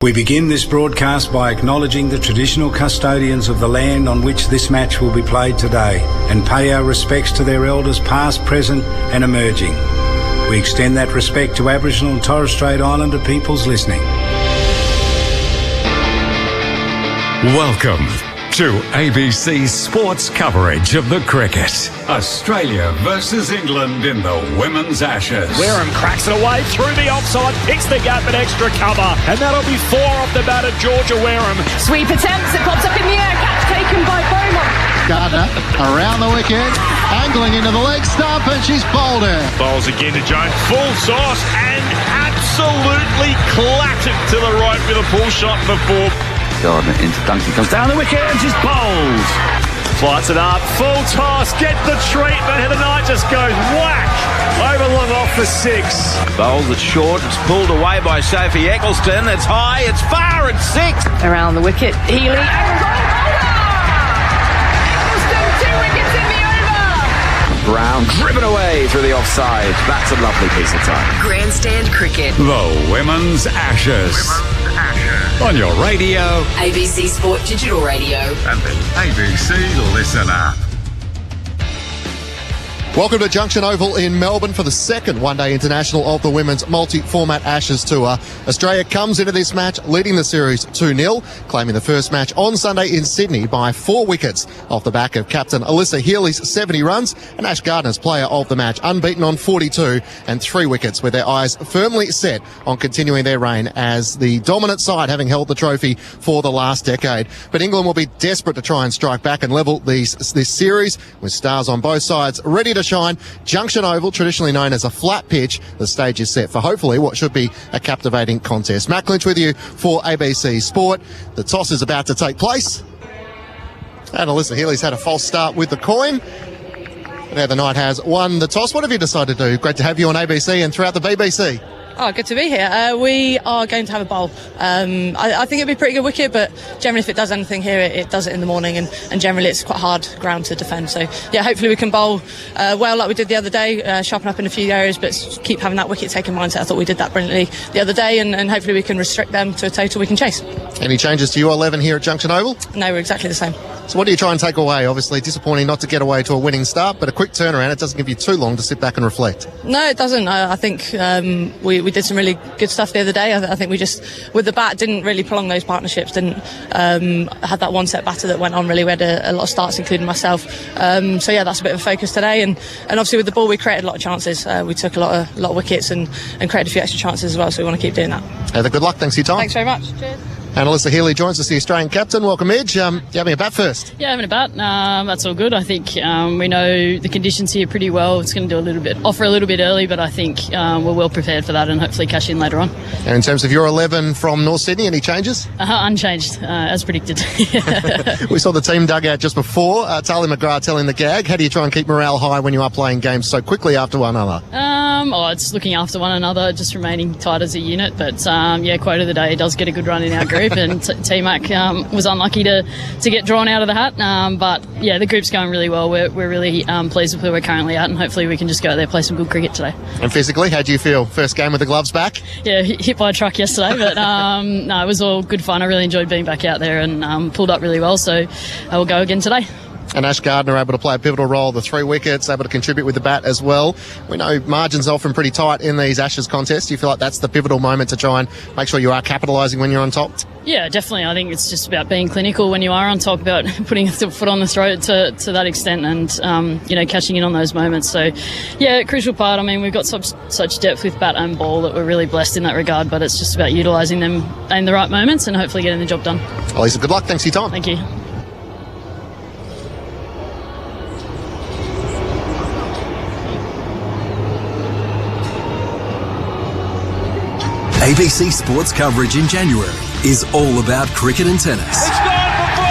We begin this broadcast by acknowledging the traditional custodians of the land on which this match will be played today and pay our respects to their elders past, present and emerging. We extend that respect to Aboriginal and Torres Strait Islander peoples listening. Welcome to ABC Sports coverage of the cricket. Australia versus England in the Women's Ashes. Wareham cracks it away through the offside, picks the gap and extra cover, and that'll be 4 off the bat of Georgia Wareham. Sweep attempts, it pops up in the air, catch taken by Beaumont. Gardner around the wicket, angling into the leg stump, and she's bowled it. Bowls again to Jones, full sauce, and absolutely clattered to the right with a pull shot before. Gardner into Duncan, comes down the wicket and just bowls. Flights it up, full toss, get the treatment, and the night just goes whack over long off for 6. Bowls it short, it's pulled away by Sophie Eccleston. It's high, it's far, it's 6. Around the wicket, Healy, Eccleston, 2 wickets in the over. Brown driven away through the offside. That's a lovely piece of time. Grandstand cricket. The Women's Ashes. On your radio, ABC Sport Digital Radio, and the ABC Listen app. Welcome to Junction Oval in Melbourne for the second one-day international of the Women's Multi-Format Ashes Tour. Australia comes into this match leading the series 2-0, claiming the first match on Sunday in Sydney by 4 wickets off the back of captain Alyssa Healy's 70 runs and Ash Gardner's player of the match, unbeaten on 42 and 3 wickets, with their eyes firmly set on continuing their reign as the dominant side, having held the trophy for the last decade. But England will be desperate to try and strike back and level this series, with stars on both sides ready to shine. Junction Oval, traditionally known as a flat pitch, the stage is set for hopefully what should be a captivating contest. Matt Clinch with you for ABC Sport. The toss is about to take place, and Alyssa Healy's had a false start with the coin. Now the Knight has won the toss. What have you decided to do? Great to have you on ABC and throughout the BBC. Oh, good to be here. We are going to have a bowl. I think it'll be a pretty good wicket, but generally if it does anything here, it does it in the morning, and generally it's quite hard ground to defend. So, yeah, hopefully we can bowl well like we did the other day, sharpen up in a few areas, but keep having that wicket-taking mindset. I thought we did that brilliantly the other day, and hopefully we can restrict them to a total we can chase. Any changes to your 11 here at Junction Oval? No, we're exactly the same. So what do you try and take away? Obviously disappointing not to get away to a winning start, but a quick turnaround. It doesn't give you too long to sit back and reflect. No, it doesn't. I think we did some really good stuff the other day. I think we just, with the bat, didn't really prolong those partnerships, didn't had that one set batter that went on really. We had a lot of starts, including myself. So yeah, that's a bit of a focus today. And obviously with the ball, we created a lot of chances. We took a lot of wickets and created a few extra chances as well. So we want to keep doing that. Heather, good luck. Thanks for your time. Thanks very much. Cheers. And Alyssa Healy joins us, the Australian captain. Welcome, Midge. You having a bat first? Yeah, having a bat. That's all good. I think we know the conditions here pretty well. It's going to do offer a little bit early, but I think we're well prepared for that and hopefully cash in later on. And in terms of your 11 from North Sydney, any changes? Unchanged, as predicted. We saw the team dugout just before. Tali McGrath telling the gag. How do you try and keep morale high when you are playing games so quickly after one another? It's looking after one another, just remaining tight as a unit. But quote of the day, does get a good run in our group. And T-Mac was unlucky to get drawn out of the hat. But the group's going really well. We're really pleased with where we're currently at, and hopefully we can just go there, play some good cricket today. And physically, how do you feel? First game with the gloves back? Yeah, hit by a truck yesterday, but no, it was all good fun. I really enjoyed being back out there and pulled up really well, so I will go again today. And Ash Gardner able to play a pivotal role, the 3 wickets, able to contribute with the bat as well. We know margins are often pretty tight in these Ashes contests. Do you feel like that's the pivotal moment to try and make sure you are capitalising when you're on top? Yeah, definitely. I think it's just about being clinical when you are on top, about putting a foot on the throat to that extent and, catching in on those moments. So, yeah, crucial part. I mean, we've got such depth with bat and ball that we're really blessed in that regard, but it's just about utilising them in the right moments and hopefully getting the job done. Well, Lisa, good luck. Thanks for your time. Thank you. ABC Sports coverage in January is all about cricket and tennis. It's gone for 4.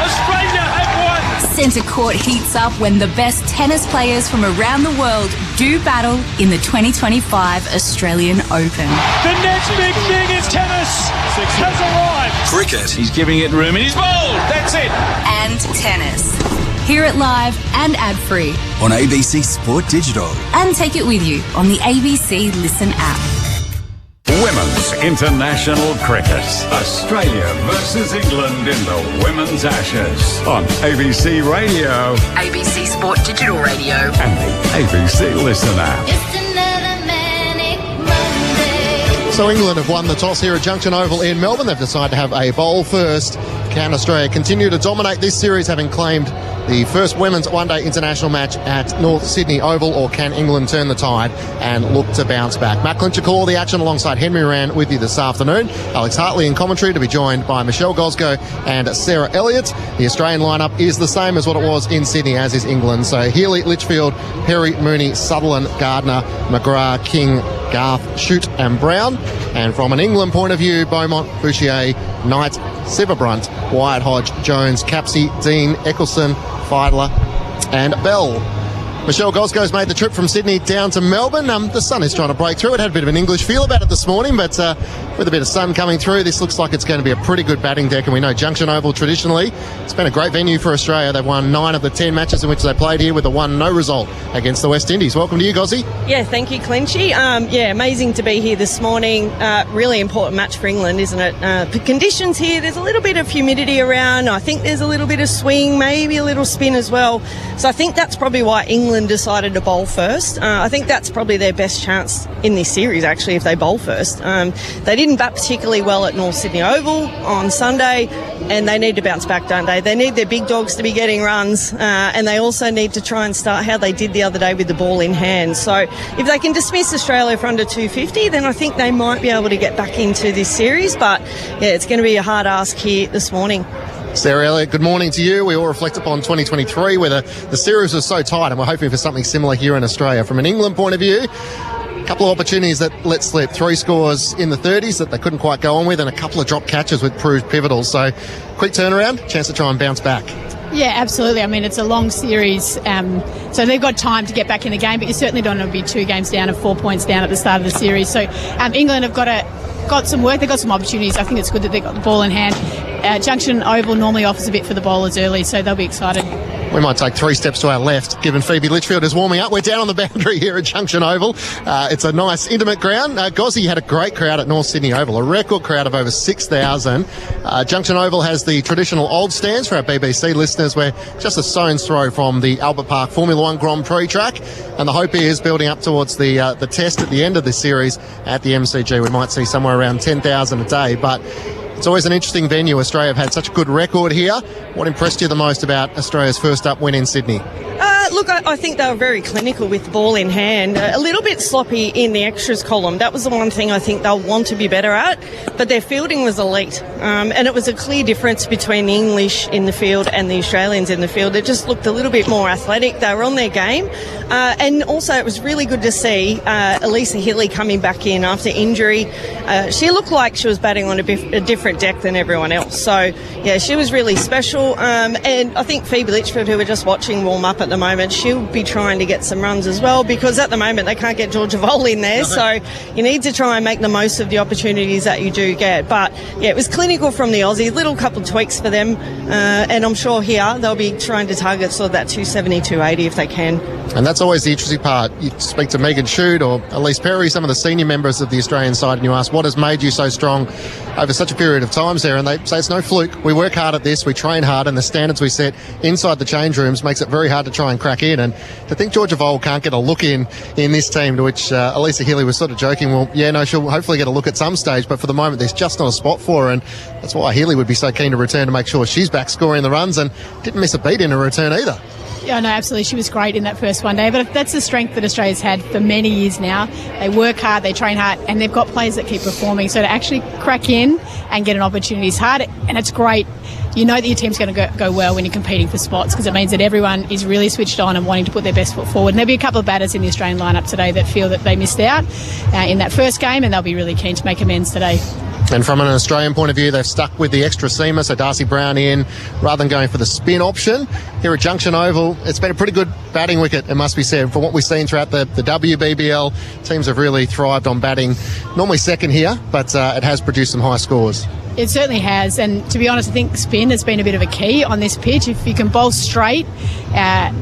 Australia have won. Centre court heats up when the best tennis players from around the world do battle in the 2025 Australian Open. The next big thing is tennis has arrived. Cricket. He's giving it room and he's bowled. That's it. And tennis. Hear it live and ad-free. On ABC Sport Digital. And take it with you on the ABC Listen app. Women's International Cricket. Australia versus England in the Women's Ashes on ABC Radio ABC Sport Digital Radio. and the ABC Listen app. So England have won the toss here at Junction Oval in Melbourne. They've decided to have a bowl first. Can Australia continue to dominate this series, having claimed the first women's one-day international match at North Sydney Oval, or can England turn the tide and look to bounce back? Matt Clincher call the action alongside Henry Rand with you this afternoon. Alex Hartley in commentary, to be joined by Michelle Gosgo and Sarah Elliott. The Australian lineup is the same as what it was in Sydney, as is England. So Healy, Litchfield, Perry, Mooney, Sutherland, Gardner, McGrath, King, Garth, Shute and Brown. And from an England point of view, Beaumont, Bouchier, Knight, Severbrunt, Wyatt Hodge, Jones, Capsey, Dean, Eccleston, Feidler and Bell. Michelle Gosgo's made the trip from Sydney down to Melbourne. The sun is trying to break through. It had a bit of an English feel about it this morning, but with a bit of sun coming through, this looks like it's going to be a pretty good batting deck. And we know Junction Oval traditionally, it's been a great venue for Australia. They've won 9 of the 10 matches in which they played here, with a 1-0 result against the West Indies. Welcome to you, Gozzy. Yeah, thank you, Clinchy. Amazing to be here this morning. Really important match for England, isn't it? The conditions here, there's a little bit of humidity around. I think there's a little bit of swing, maybe a little spin as well. So I think that's probably why England decided to bowl first. I think that's probably their best chance in this series, actually, if they bowl first. They didn't bat particularly well at North Sydney Oval on Sunday, and they need to bounce back, don't they? They need their big dogs to be getting runs, and they also need to try and start how they did the other day with the ball in hand. So if they can dismiss Australia for under 250, then I think they might be able to get back into this series. But yeah, it's going to be a hard ask here this morning. Sarah Elliott, good morning to you. We all reflect upon 2023, where the series was so tight, and we're hoping for something similar here in Australia. From an England point of view, a couple of opportunities that let slip. 3 scores in the 30s that they couldn't quite go on with, and a couple of drop catches which proved pivotal. So quick turnaround, chance to try and bounce back. Yeah, absolutely. I mean, it's a long series, so they've got time to get back in the game, but you certainly don't want to be 2 games down and 4 points down at the start of the series. So England have got some work, they've got some opportunities. I think it's good that they've got the ball in hand. Junction Oval normally offers a bit for the bowlers early, so they'll be excited. We might take 3 steps to our left, given Phoebe Litchfield is warming up. We're down on the boundary here at Junction Oval. It's a nice, intimate ground. Gozzy had a great crowd at North Sydney Oval, a record crowd of over 6,000. Junction Oval has the traditional old stands for our BBC listeners. We're just a stone's throw from the Albert Park Formula 1 Grand Prix track, and the hope is building up towards the test at the end of this series at the MCG. We might see somewhere around 10,000 a day, but it's always an interesting venue. Australia have had such a good record here. What impressed you the most about Australia's first up win in Sydney? Look, I think they were very clinical with the ball in hand. A little bit sloppy in the extras column. That was the one thing I think they'll want to be better at. But their fielding was elite. And it was a clear difference between the English in the field and the Australians in the field. It just looked a little bit more athletic. They were on their game. And also it was really good to see Elisa Healy coming back in after injury. She looked like she was batting on a different deck than everyone else. So, yeah, she was really special. And I think Phoebe Litchfield, who we're just watching warm up at the moment, she'll be trying to get some runs as well, because at the moment they can't get Georgia Vole in there. So you need to try and make the most of the opportunities that you do get. But yeah, it was clinical from the Aussies, little couple of tweaks for them, and I'm sure here they'll be trying to target sort of that 270, 280 if they can. And that's always the interesting part. You speak to Megan Shute or Elise Perry, some of the senior members of the Australian side, and you ask, what has made you so strong over such a period of time, Sarah? And they say it's no fluke. We work hard at this, we train hard, and the standards we set inside the change rooms makes it very hard to try and crack in. And to think Georgia Vole can't get a look in this team, to which Elisa Healy was sort of joking, well, yeah, no, she'll hopefully get a look at some stage, but for the moment there's just not a spot for her, and that's why Healy would be so keen to return to make sure she's back scoring the runs, and didn't miss a beat in her return either. Yeah, no, absolutely. She was great in that first one day. But that's the strength that Australia's had for many years now. They work hard, they train hard, and they've got players that keep performing. So to actually crack in and get an opportunity is hard, and it's great. You know that your team's going to go well when you're competing for spots, because it means that everyone is really switched on and wanting to put their best foot forward. And there'll be a couple of batters in the Australian lineup today that feel that they missed out in that first game, and they'll be really keen to make amends today. And from an Australian point of view, they've stuck with the extra seamer, so Darcy Brown in rather than going for the spin option. Here at Junction Oval, it's been a pretty good batting wicket, it must be said. From what we've seen throughout the WBBL, teams have really thrived on batting. Normally second here, but it has produced some high scores. It certainly has, and to be honest, I think spin has been a bit of a key on this pitch. If you can bowl straight,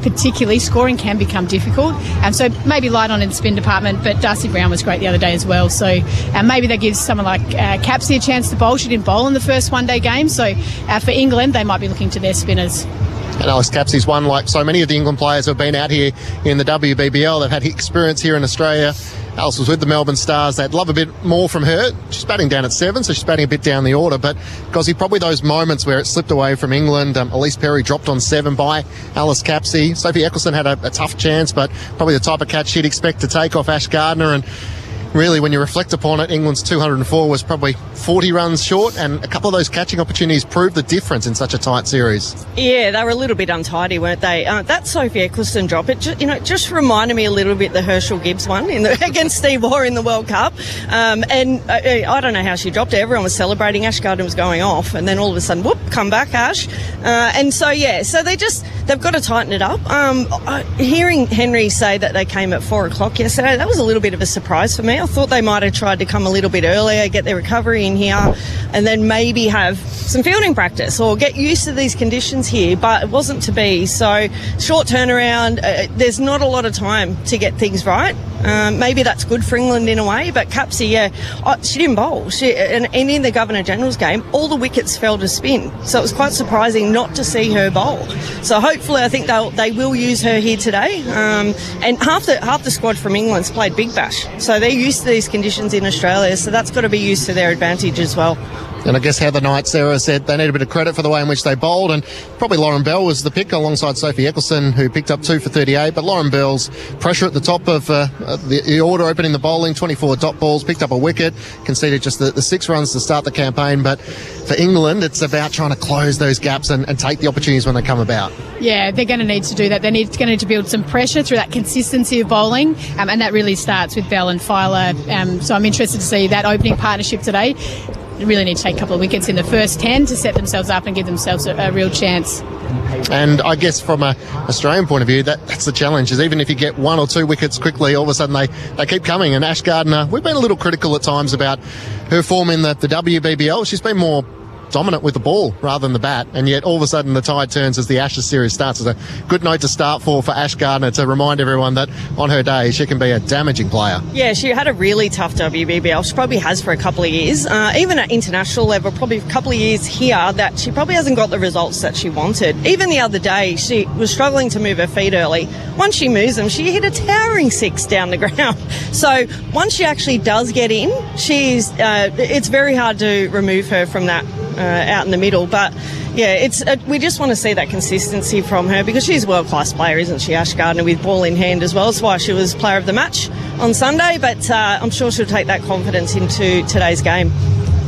particularly, scoring can become difficult. So maybe light on in the spin department, but Darcy Brown was great the other day as well. So maybe that gives someone like Capsey a chance to bowl. She didn't bowl in the first one-day game, so for England, they might be looking to their spinners. And Alice Capsey's one, like so many of the England players who have been out here in the WBBL. They've had experience here in Australia. Alice was with the Melbourne Stars. They'd love a bit more from her. She's batting down at 7, so she's batting a bit down the order. But, Gozzy, probably those moments where it slipped away from England. Elise Perry dropped on 7 by Alice Capsey. Sophie Eccleston had a tough chance, but probably the type of catch she'd expect to take off Ash Gardner. And really, when you reflect upon it, England's 204 was probably 40 runs short, and a couple of those catching opportunities proved the difference in such a tight series. Yeah, they were a little bit untidy, weren't they? That Sophie Eccleston drop, it just reminded me a little bit the Herschel Gibbs one against Steve Waugh in the World Cup. And I don't know how she dropped it. Everyone was celebrating. Ash Gardner was going off, and then all of a sudden, whoop, come back, Ash. So they've got to tighten it up. Hearing Henry say that they came at 4 o'clock yesterday, that was a little bit of a surprise for me. I thought they might have tried to come a little bit earlier, get their recovery in here, and then maybe have some fielding practice or get used to these conditions here, but it wasn't to be. So short turnaround, there's not a lot of time to get things right. Maybe that's good for England in a way, but Capsey, she didn't bowl. And in the Governor-General's game, all the wickets fell to spin. So it was quite surprising not to see her bowl. So hopefully I think they will use her here today. And half the squad from England's played Big Bash. So they're used to these conditions in Australia, so that's got to be used to their advantage as well. And I guess Heather Knight, Sarah, said they need a bit of credit for the way in which they bowled, and probably Lauren Bell was the pick alongside Sophie Eccleston, who picked up 2 for 38. But Lauren Bell's pressure at the top of the order, opening the bowling, 24 dot balls, picked up a wicket, conceded just the 6 runs to start the campaign. But for England, it's about trying to close those gaps and take the opportunities when they come about. Yeah, they're going to need to do that. They're going to need to build some pressure through that consistency of bowling, and that really starts with Bell and Filer. So I'm interested to see that opening partnership today. They really need to take a couple of wickets in the first 10 to set themselves up and give themselves a real chance. And I guess from an Australian point of view, that's the challenge, is even if you get 1 or 2 wickets quickly, all of a sudden they keep coming. And Ash Gardner, we've been a little critical at times about her form in the WBBL. She's been more dominant with the ball rather than the bat, and yet all of a sudden the tide turns as the Ashes series starts. It's a good note to start for Ash Gardner to remind everyone that on her day she can be a damaging player. Yeah, she had a really tough WBBL. She probably has for a couple of years. Even at international level, probably a couple of years here, that she probably hasn't got the results that she wanted. Even the other day, she was struggling to move her feet early. Once she moves them, she hit a towering 6 down the ground. So once she actually does get in, it's very hard to remove her from that out in the middle. But yeah, we just want to see that consistency from her, because she's a world-class player, isn't she, Ash Gardner, with ball in hand as well. That's why she was player of the match on Sunday, but I'm sure she'll take that confidence into today's game.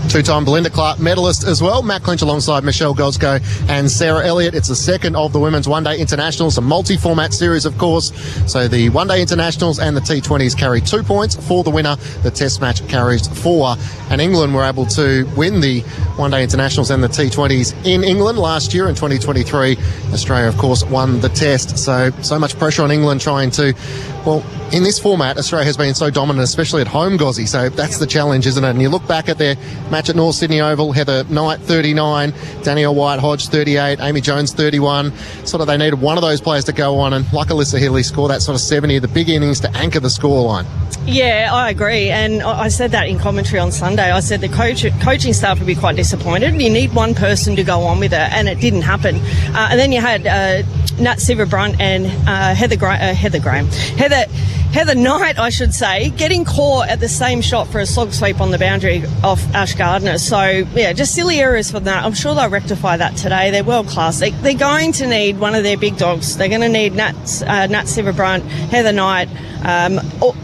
2-time Belinda Clark medalist as well. Matt Clinch alongside Michelle Gosgo and Sarah Elliott. It's the second of the women's one-day internationals, a multi-format series, of course. So the one-day internationals and the T20s carry 2 points for the winner. The test match carries 4. And England were able to win the one-day internationals and the T20s in England last year in 2023. Australia, of course, won the test. So much pressure on England trying to, well, in this format, Australia has been so dominant, especially at home, Gozzy. So that's the challenge, isn't it? And you look back at their match at North Sydney Oval, Heather Knight 39, Danielle White-Hodge 38, Amy Jones 31. Sort of they needed one of those players to go on and, like Alyssa Healy, score that sort of 70, the big innings to anchor the scoreline. Yeah, I agree. And I said that in commentary on Sunday. I said the coaching staff would be quite disappointed. You need one person to go on with it, and it didn't happen. And then you had Nat Sciver-Brunt and Heather Knight, I should say, getting caught at the same shot for a slog sweep on the boundary off Ash Gardner. So, yeah, just silly errors for that. I'm sure they'll rectify that today. They're world class. They're going to need one of their big dogs. They're going to need Nat Sciver-Brunt, Heather Knight,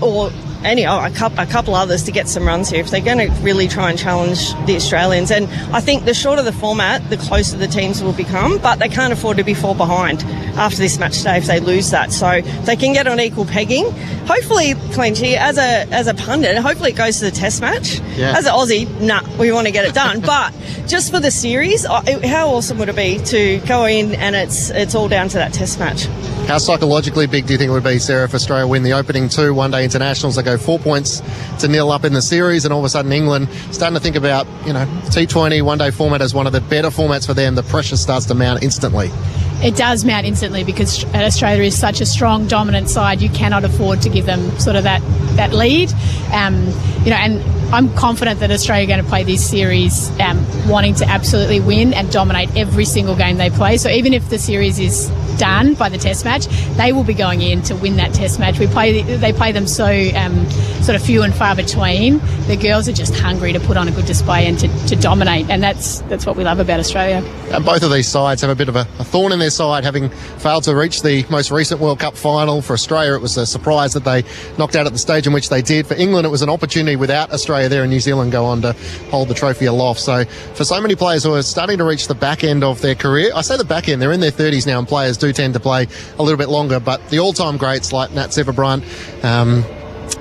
or a couple others to get some runs here if they're going to really try and challenge the Australians. And I think the shorter the format, the closer the teams will become, but they can't afford to be 4 behind. after this match today if they lose that. So they can get on equal pegging. Hopefully, Clenty, as a pundit, hopefully it goes to the test match. Yeah. As an Aussie, we want to get it done. But just for the series, how awesome would it be to go in and it's all down to that test match? How psychologically big do you think it would be, Sarah, if Australia win the opening 2 one-day internationals? They go 4 points to 0 up in the series, and all of a sudden England starting to think about, T20 one-day format as one of the better formats for them. The pressure starts to mount instantly. It does mount instantly because Australia is such a strong, dominant side. You cannot afford to give them sort of that lead. And I'm confident that Australia are going to play this series wanting to absolutely win and dominate every single game they play. So even if the series is done by the test match, they will be going in to win that test match. They play them so sort of few and far between. The girls are just hungry to put on a good display and to dominate, and that's what we love about Australia. And both of these sides have a bit of a thorn in their side, having failed to reach the most recent World Cup final. For Australia, it was a surprise that they knocked out at the stage in which they did. For England, it was an opportunity without Australia there, and New Zealand go on to hold the trophy aloft. So for so many players who are starting to reach the back end of their career, I say the back end, they're in their 30s now, and players do tend to play a little bit longer, but the all-time greats like Nat Severbrunt,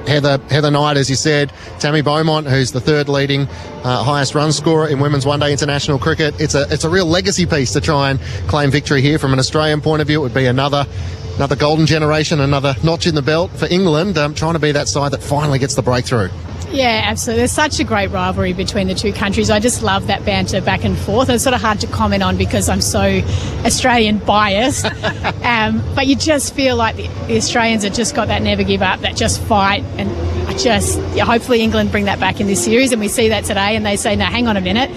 Heather Knight, as you said, Tammy Beaumont, who's the third leading highest run scorer in women's one-day international cricket. It's a real legacy piece to try and claim victory here. From an Australian point of view, it would be another golden generation, another notch in the belt for England, trying to be that side that finally gets the breakthrough. Yeah, absolutely. There's such a great rivalry between the two countries. I just love that banter back and forth. It's sort of hard to comment on because I'm so Australian biased. But you just feel like the Australians have just got that never give up, that just fight. And hopefully England bring that back in this series. And we see that today. And they say, no, hang on a minute.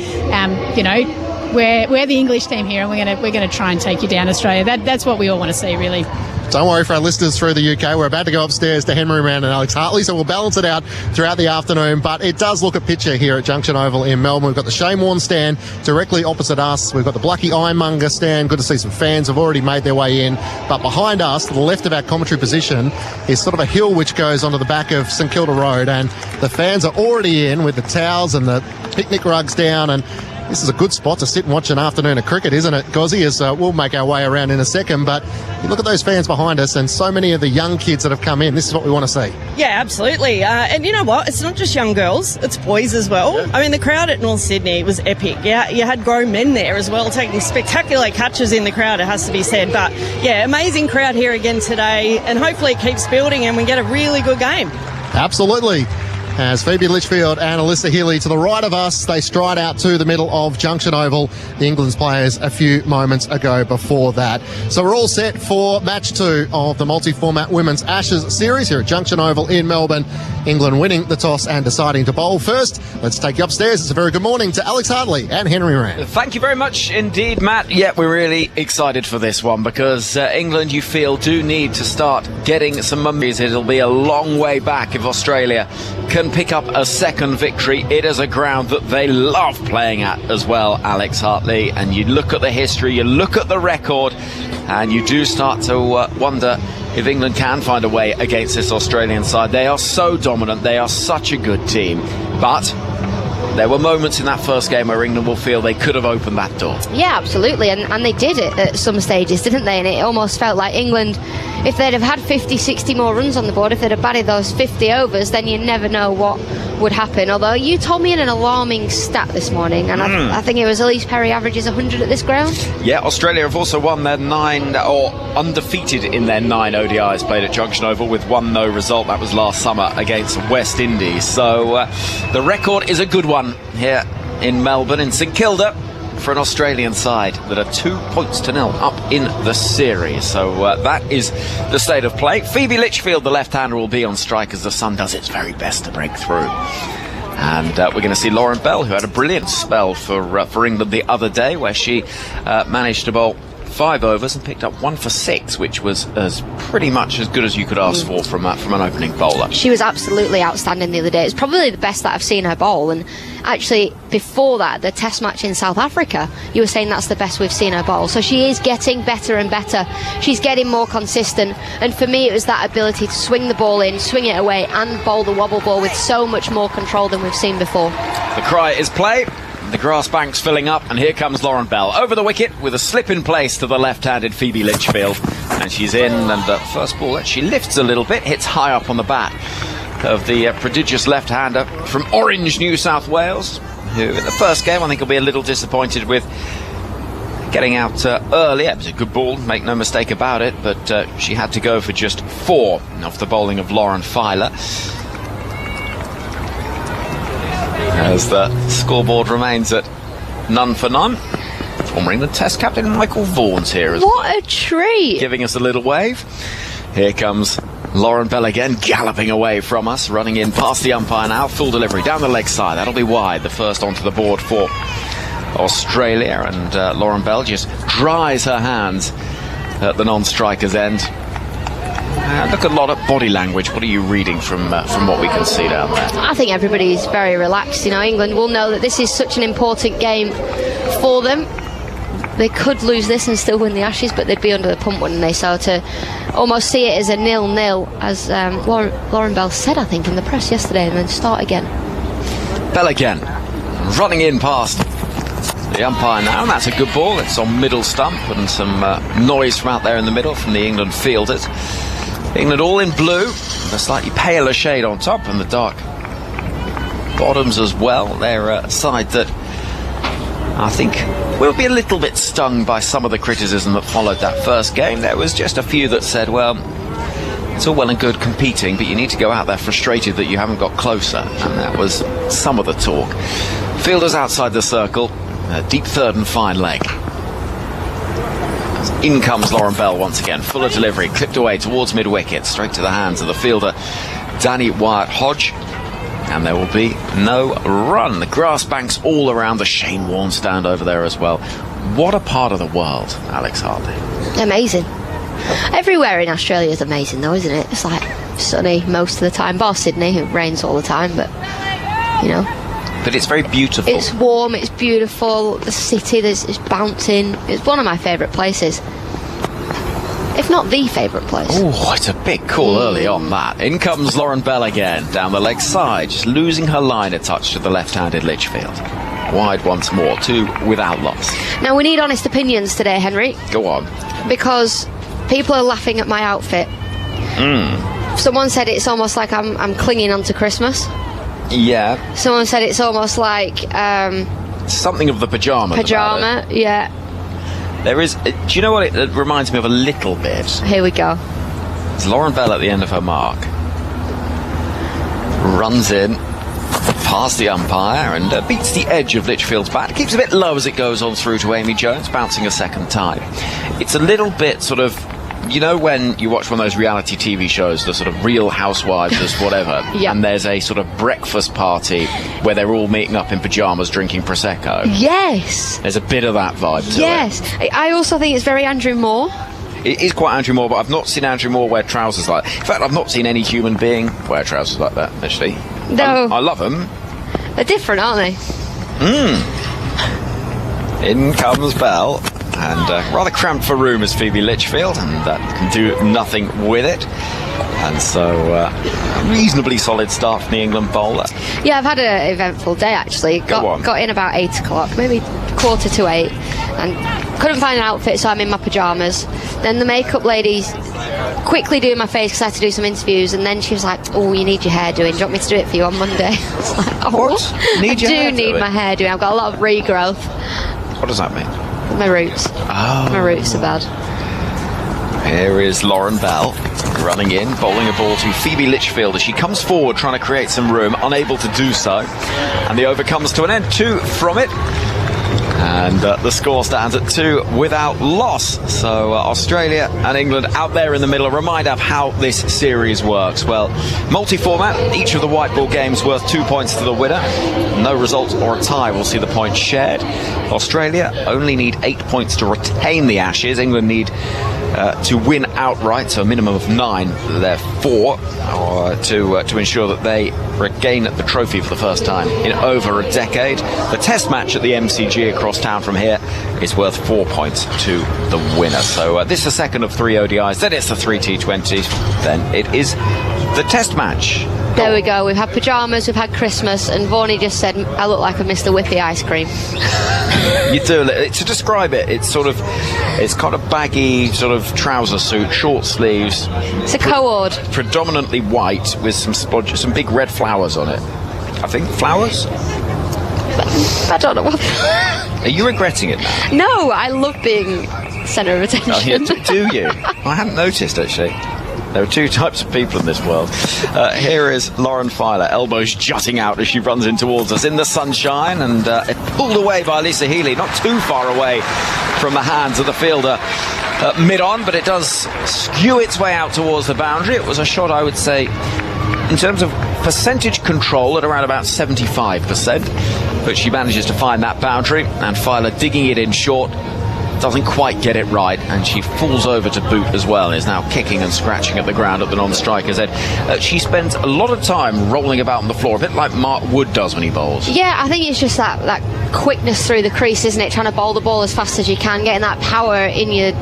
We're the English team here, and we're going to try and take you down, Australia. That's what we all want to see, really. Don't worry for our listeners through the UK. We're about to go upstairs to Henry Rand and Alex Hartley, so we'll balance it out throughout the afternoon. But it does look a picture here at Junction Oval in Melbourne. We've got the Shane Warne stand directly opposite us. We've got the Blackie Ironmonger stand. Good to see some fans have already made their way in. But behind us, to the left of our commentary position, is sort of a hill which goes onto the back of St Kilda Road. And the fans are already in with the towels and the picnic rugs down. And this is a good spot to sit and watch an afternoon of cricket, isn't it, Gozzy? As we'll make our way around in a second. But you look at those fans behind us and so many of the young kids that have come in. This is what we want to see. Yeah, absolutely. And you know what? It's not just young girls. It's boys as well. Yeah. I mean, the crowd at North Sydney was epic. Yeah, you had grown men there as well, taking spectacular catches in the crowd, it has to be said. But, yeah, amazing crowd here again today. And hopefully it keeps building and we get a really good game. Absolutely. As Phoebe Litchfield and Alyssa Healy to the right of us, they stride out to the middle of Junction Oval. The England's players a few moments ago before that. So we're all set for match 2 of the multi-format Women's Ashes series here at Junction Oval in Melbourne. England winning the toss and deciding to bowl first. Let's take you upstairs. It's a very good morning to Alex Hartley and Henry Rand. Thank you very much indeed, Matt. Yeah, we're really excited for this one because England, you feel, do need to start getting some mummies. It'll be a long way back if Australia can pick up a second victory. It is a ground that they love playing at as well, Alex Hartley. And you look at the history, you look at the record, and you do start to wonder if England can find a way against this Australian side. They are so dominant, they are such a good team. But there were moments in that first game where England will feel they could have opened that door. Yeah, absolutely, and they did it at some stages, didn't they? And it almost felt like England, if they'd have had 50, 60 more runs on the board, if they'd have batted those 50 overs, then you never know what would happen. Although you told me in an alarming stat this morning, and I think it was Elise Perry averages 100 at this ground. Yeah, Australia have also won their undefeated in their 9 ODIs played at Junction Oval with 1-0 result. That was last summer against West Indies. So the record is a good one here in Melbourne, in St Kilda, for an Australian side that are 2 points to 0 up in the series. So that is the state of play. Phoebe Litchfield, the left-hander, will be on strike as the sun does its very best to break through. And we're going to see Lauren Bell, who had a brilliant spell for England the other day, where she managed to bowl 5 overs and picked up 1 for 6, which was pretty much as good as you could ask for from an opening bowler. She was absolutely outstanding the other day. It's probably the best that I've seen her bowl, and actually before that, the test match in South Africa, you were saying that's the best we've seen her bowl. So she is getting better and better. She's getting more consistent, and for me it was that ability to swing the ball in, swing it away, and bowl the wobble ball with so much more control than we've seen before. The cry is play. The grass bank's filling up, and here comes Lauren Bell. Over the wicket with a slip in place to the left-handed Phoebe Litchfield. And she's in, and first ball that she lifts a little bit, hits high up on the bat of the prodigious left-hander from Orange, New South Wales, who in the first game I think will be a little disappointed with getting out early. It was a good ball, make no mistake about it, but she had to go for just 4 off the bowling of Lauren Filer. As the scoreboard remains at none for none. Former England Test captain Michael Vaughan's here as well. What a treat! Giving us a little wave. Here comes Lauren Bell again, galloping away from us, running in past the umpire now. Full delivery down the leg side. That'll be wide. The first onto the board for Australia. And Lauren Bell just dries her hands at the non-striker's end. Look at a lot of body language. What are you reading from what we can see down there? I think everybody's very relaxed. You know, England will know that this is such an important game for them. They could lose this and still win the Ashes, but they'd be under the pump, wouldn't they? So to almost see it as a 0-0, as Lauren Bell said, I think, in the press yesterday, and then start again. Bell again, running in past the umpire now, and that's a good ball. It's on middle stump, and some noise from out there in the middle from the England fielders. England all in blue, with a slightly paler shade on top, and the dark bottoms as well. They're a side that I think will be a little bit stung by some of the criticism that followed that first game. There was just a few that said, well, it's all well and good competing, but you need to go out there frustrated that you haven't got closer. And that was some of the talk. Fielders outside the circle, a deep third and fine leg. In comes Lauren Bell once again, full of delivery, clipped away towards mid-wicket, straight to the hands of the fielder, Danny Wyatt-Hodge. And there will be no run. The grass banks all around the Shane Warne stand over there as well. What a part of the world, Alex Hardy. Amazing. Everywhere in Australia is amazing though, isn't it? It's like sunny most of the time, bar Sydney, it rains all the time, but you know. But it's very beautiful. It's warm, it's beautiful, the city, it's bouncing. It's one of my favourite places. If not the favourite place. Oh, it's a big call early on that. In comes Lauren Bell again, down the leg side, just losing her line a touch to the left-handed Litchfield. Wide once more, 2 without loss. Now we need honest opinions today, Henry. Go on. Because people are laughing at my outfit. Someone said it's almost like I'm clinging onto Christmas. Yeah. Someone said it's almost like something of the pyjama. Pyjama, yeah. There is. Do you know what it reminds me of a little bit? Here we go. It's Lauren Bell at the end of her mark. Runs in, past the umpire, and beats the edge of Litchfield's bat. Keeps a bit low as it goes on through to Amy Jones, bouncing a second time. It's a little bit sort of, you know, when you watch one of those reality TV shows, the sort of Real Housewives, as whatever, Yep. and there's a sort of breakfast party where they're all meeting up in pyjamas drinking Prosecco. Yes. There's a bit of that vibe to it. Yes. I also think it's very Andrew Moore. It is quite Andrew Moore, but I've not seen Andrew Moore wear trousers like that. In fact, I've not seen any human being wear trousers like that, actually. No. I love them. They're different, aren't they? In comes Bell. And rather cramped for room is Phoebe Litchfield, and can do nothing with it. And so a reasonably solid start from the England bowler. Yeah, I've had an eventful day actually. Got in about 8 o'clock, maybe 7:45, and couldn't find an outfit, so I'm in my pyjamas. Then the makeup lady quickly doing my face because I had to do some interviews, and then she was like, "Oh, you need your hair doing. Do you want me to do it for you on Monday?" I was like, "Oh, what? I do need my hair doing. I've got a lot of regrowth." What does that mean? My roots. Oh. My roots are bad. Here is Lauren Bell running in, bowling a ball to Phoebe Litchfield as she comes forward trying to create some room, unable to do so. And the over comes to an end, 2 from it. And the score stands at 2 without loss. So Australia and England out there in the middle. A reminder of how this series works. Well, multi-format, each of the white ball games worth 2 points to the winner. No result or a tie will see the points shared. Australia only need 8 points to retain the Ashes. England need to win outright, so a minimum of 9, therefore, to ensure that they regain the trophy for the first time in over a decade. The test match at the MCG across town from here is worth 4 points to the winner. So this is the second of 3 ODIs, then it's the 3 T20s, then it is the test match. There we go. We've had pyjamas, we've had Christmas, and Vaughan just said I look like a Mr. Whippy ice cream. You do. To describe it, it's kind of baggy, sort of trouser suit, short sleeves. It's a co-ord. Predominantly white with some big red flowers on it. I think flowers. I don't know what. Are you regretting it now? No, I love being centre of attention. Oh, yeah, do you? I hadn't noticed, actually. There are two types of people in this world. Here is Lauren Filer, elbows jutting out as she runs in towards us in the sunshine, and pulled away by Lisa Healy, not too far away from the hands of the fielder mid-on, but it does skew its way out towards the boundary. It was a shot, I would say, in terms of percentage control, at around about 75%, but she manages to find that boundary, and Filer digging it in short, doesn't quite get it right, and she falls over to boot as well, and is now kicking and scratching at the ground at the non-striker's head. She spends a lot of time rolling about on the floor, a bit like Mark Wood does when he bowls. Yeah, I think it's just that quickness through the crease, isn't it? Trying to bowl the ball as fast as you can, getting that power in your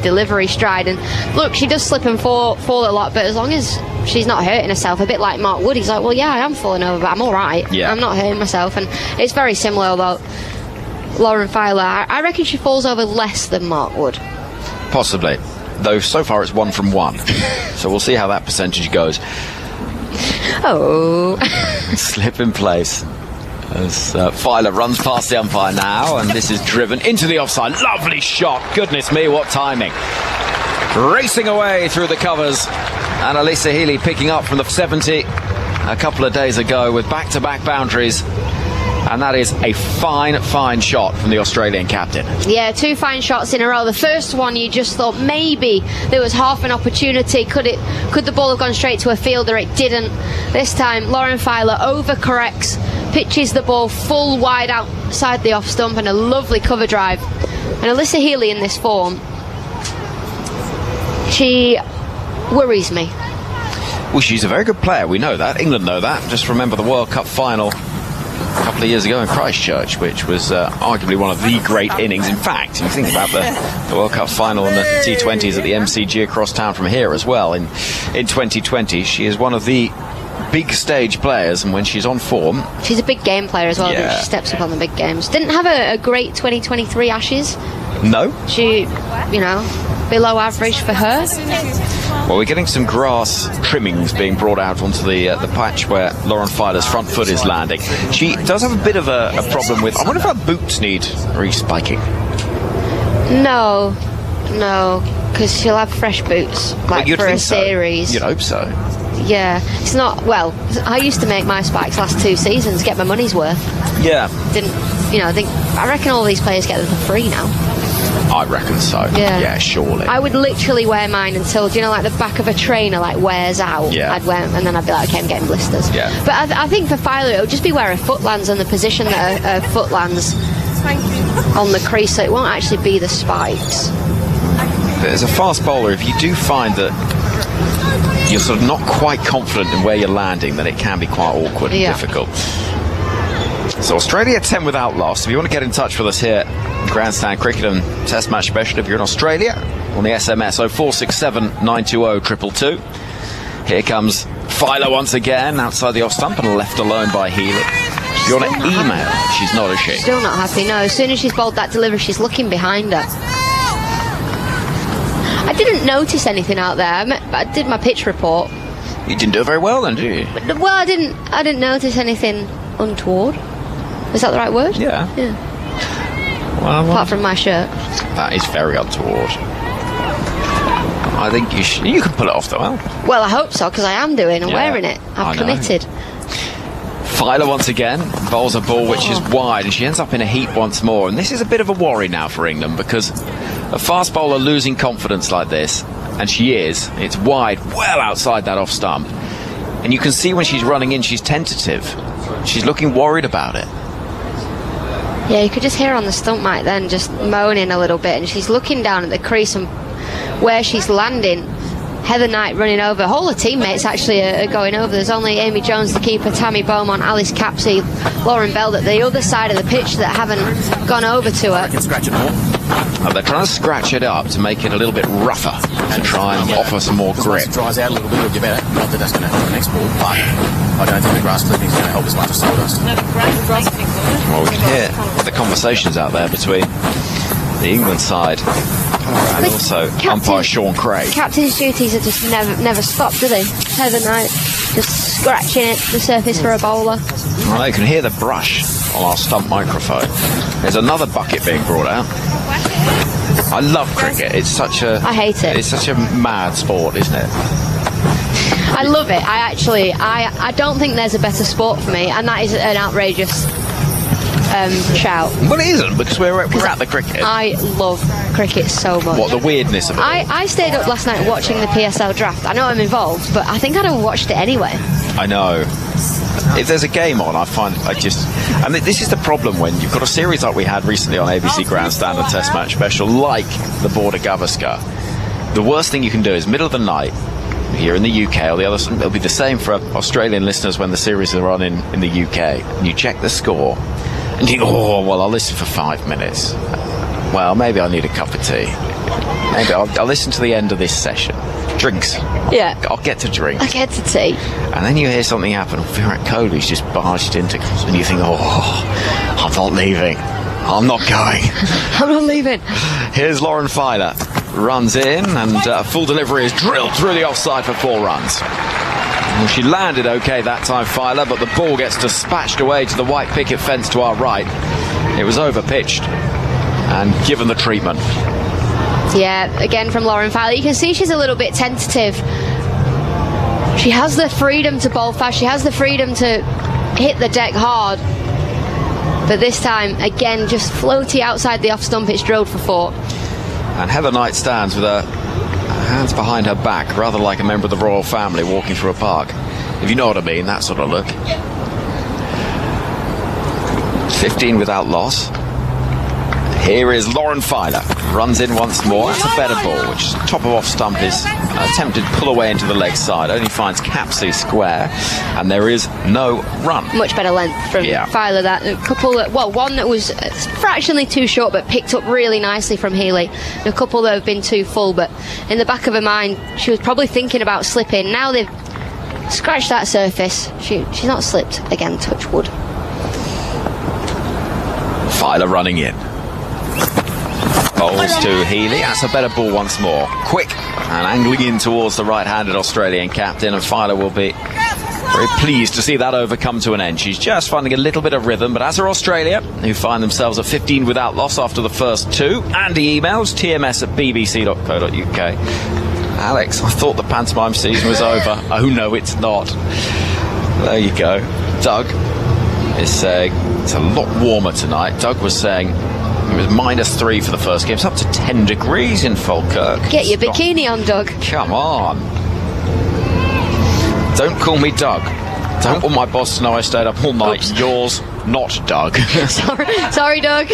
delivery stride. And look, she does slip and fall a lot, but as long as she's not hurting herself, a bit like Mark Wood, he's like, well, yeah, I am falling over, but I'm all right. Yeah. I'm not hurting myself. And it's very similar, although Lauren Filer, I reckon she falls over less than Mark Wood. Possibly, though so far it's 1 from 1. So we'll see how that percentage goes. Oh. Slip in place as Filer runs past the umpire now, and this is driven into the offside. Lovely shot. Goodness me, what timing. Racing away through the covers, and Alyssa Healy picking up from the 70 a couple of days ago with back-to-back boundaries. And that is a fine shot from the Australian captain. Yeah, 2 fine shots in a row. The first one, you just thought maybe there was half an opportunity. Could the ball have gone straight to a fielder? It didn't. This time, Lauren Filer overcorrects, pitches the ball full wide outside the off stump, and a lovely cover drive. And Alyssa Healy in this form, she worries me. Well, she's a very good player. We know that. England know that. Just remember the World Cup final a couple of years ago in Christchurch, which was arguably one of the great innings. In fact, you think about the World Cup final and the T20s at the MCG across town from here as well in 2020. She is one of the big stage players, and when she's on form, she's a big game player as well. Yeah. She steps up on the big games. Didn't have a great 2023 Ashes. No. She, below average for her. Well, we're getting some grass trimmings being brought out onto the patch where Lauren Filer's front foot is landing. She does have a bit of a problem with, I wonder if her boots need respiking. No, because she'll have fresh boots, like for a series. So. You'd hope so. Yeah, it's not, well, I used to make my spikes last 2 seasons, get my money's worth. Yeah. I reckon all these players get them for free now. I reckon so. Yeah, surely. I would literally wear mine until, like the back of a trainer wears out. Yeah. I'd wear, and then I'd be like, okay, I'm getting blisters. Yeah. But I think for Filer, it'll just be where her foot lands and the position that her foot lands on the crease, so it won't actually be the spikes. As a fast bowler, if you do find that you're sort of not quite confident in where you're landing, then it can be quite awkward and difficult. So Australia 10 without loss. If you want to get in touch with us here, Grandstand Cricket and Test Match Special, if you're in Australia, on the SMS 0467 920 222. Here comes Filer once again outside the off stump and left alone by Healy. If you want to email, she's not, is she? Still not happy, no. As soon as she's bowled that delivery, she's looking behind her. I didn't notice anything out there. I did my pitch report. You didn't do it very well then, did you? Well, I didn't notice anything untoward. Is that the right word? Yeah. Well, apart from my shirt. That is very untoward. I think you can pull it off though, huh? Well, I hope so, because I am doing and wearing it. I've committed. Filer once again bowls a ball which is wide, and she ends up in a heap once more. And this is a bit of a worry now for England, because a fast bowler losing confidence like this, and she is, it's wide, well outside that off stump. And you can see when she's running in, she's tentative. She's looking worried about it. Yeah, you could just hear her on the stump mic then, just moaning a little bit, and she's looking down at the crease, and where she's landing Heather Knight running over. All her teammates actually are going over. There's only Amy Jones, the keeper, Tammy Beaumont, Alice Capsey, Lauren Bell at the other side of the pitch that haven't gone over to her. Scratch it more. They're trying to scratch it up to make it a little bit rougher, to try and offer some more grip. Once it dries out a little bit, it'll get better. Not that that's going to help the next ball, but I don't think the grass clipping is going to help as much as sawdust. Well, we can hear the conversations out there between the England side and also umpire Sean Craig. Captain's duties are just never stopped, do they? Heather Knight just scratching it, the surface for a bowler. Well, you can hear the brush on our stump microphone. There's another bucket being brought out. I love cricket. It's such a... I hate it. It's such a mad sport, isn't it? I love it. I don't think there's a better sport for me, and that is an outrageous shout. Well, it isn't, because we're at the cricket. I love cricket so much. What, the weirdness of it? I stayed up last night watching the PSL draft. I know I'm involved, but I think I'd have watched it anyway. I know. If there's a game on, and this is the problem when you've got a series like we had recently on ABC Grandstand, a Test Match Special, like the Border Gavaskar. The worst thing you can do is middle of the night, here in the UK, or the other, it'll be the same for Australian listeners when the series are on in the UK, and you check the score, and you think, oh, well, I'll listen for 5 minutes. Well, maybe I need a cup of tea. Maybe I'll listen to the end of this session. Drinks. Yeah. I'll get to drink. I get to tea. And then you hear something happen. Virat Kohli's just barged into, and you think, oh, I'm not leaving. I'm not going. I'm not leaving. Here's Lauren Filer. Runs in, and full delivery is drilled through the offside for 4 runs. Well, she landed okay that time, Filer, but the ball gets dispatched away to the white picket fence to our right. It was over-pitched and given the treatment. Yeah, again from Lauren Filer. You can see she's a little bit tentative. She has the freedom to bowl fast. She has the freedom to hit the deck hard. But this time, again, just floaty outside the off stump. It's drilled for 4. And Heather Knight stands with her hands behind her back, rather like a member of the royal family walking through a park. If you know what I mean, that sort of look. 15 without loss. Here is Lauren Filer. Runs in once more. That's a better ball, which top of off stump is attempted pull away into the leg side. Only finds Capsey square, and there is no run. Much better length from Filer. That a couple, one that was fractionally too short, but picked up really nicely from Healy. And a couple that have been too full, but in the back of her mind, she was probably thinking about slipping. Now they've scratched that surface. She's not slipped again. Touch wood. Filer running in. Bowls to Healy. That's a better ball once more. Quick and angling in towards the right-handed Australian captain, and Filer will be very pleased to see that over come to an end. She's just finding a little bit of rhythm, but as are Australia, who find themselves at 15 without loss after the first 2. Andy emails tms@bbc.co.uk. Alex, I thought the pantomime season was over. Oh no, it's not. There you go. Doug is saying it's a lot warmer tonight. Doug was saying it was -3 for the first game. It's up to 10 degrees in Falkirk. Get your bikini on, Doug. Come on. Don't call me Doug. Don't want my boss to know I stayed up all night. Oops. Yours, not Doug. Sorry, Doug.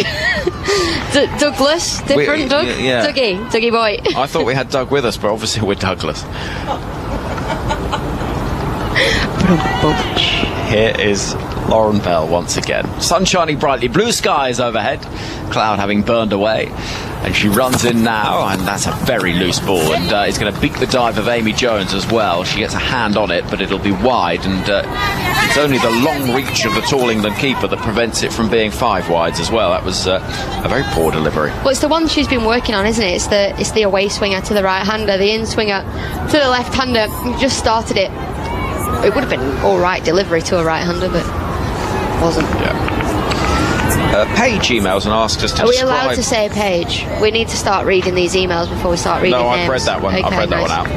Douglas, different Doug. Yeah. Dougie boy. I thought we had Doug with us, but obviously we're Douglas. Here is Lauren Bell once again. Sun shining brightly, blue skies overhead, cloud having burned away, and she runs in now, and that's a very loose ball, and it's going to beat the dive of Amy Jones as well. She gets a hand on it, but it'll be wide, and it's only the long reach of the tall England keeper that prevents it from being 5 wides as well. That was a very poor delivery. Well, it's the one she's been working on, isn't it? It's the away swinger to the right hander, the in swinger to the left hander. Just started it. It would have been all right delivery to a right hander, but wasn't. Yeah. Paige emails and asks us to Are we describe... allowed to say Paige? We need to start reading these emails before we start reading names. No, I've read that one. Okay, I've read that one out.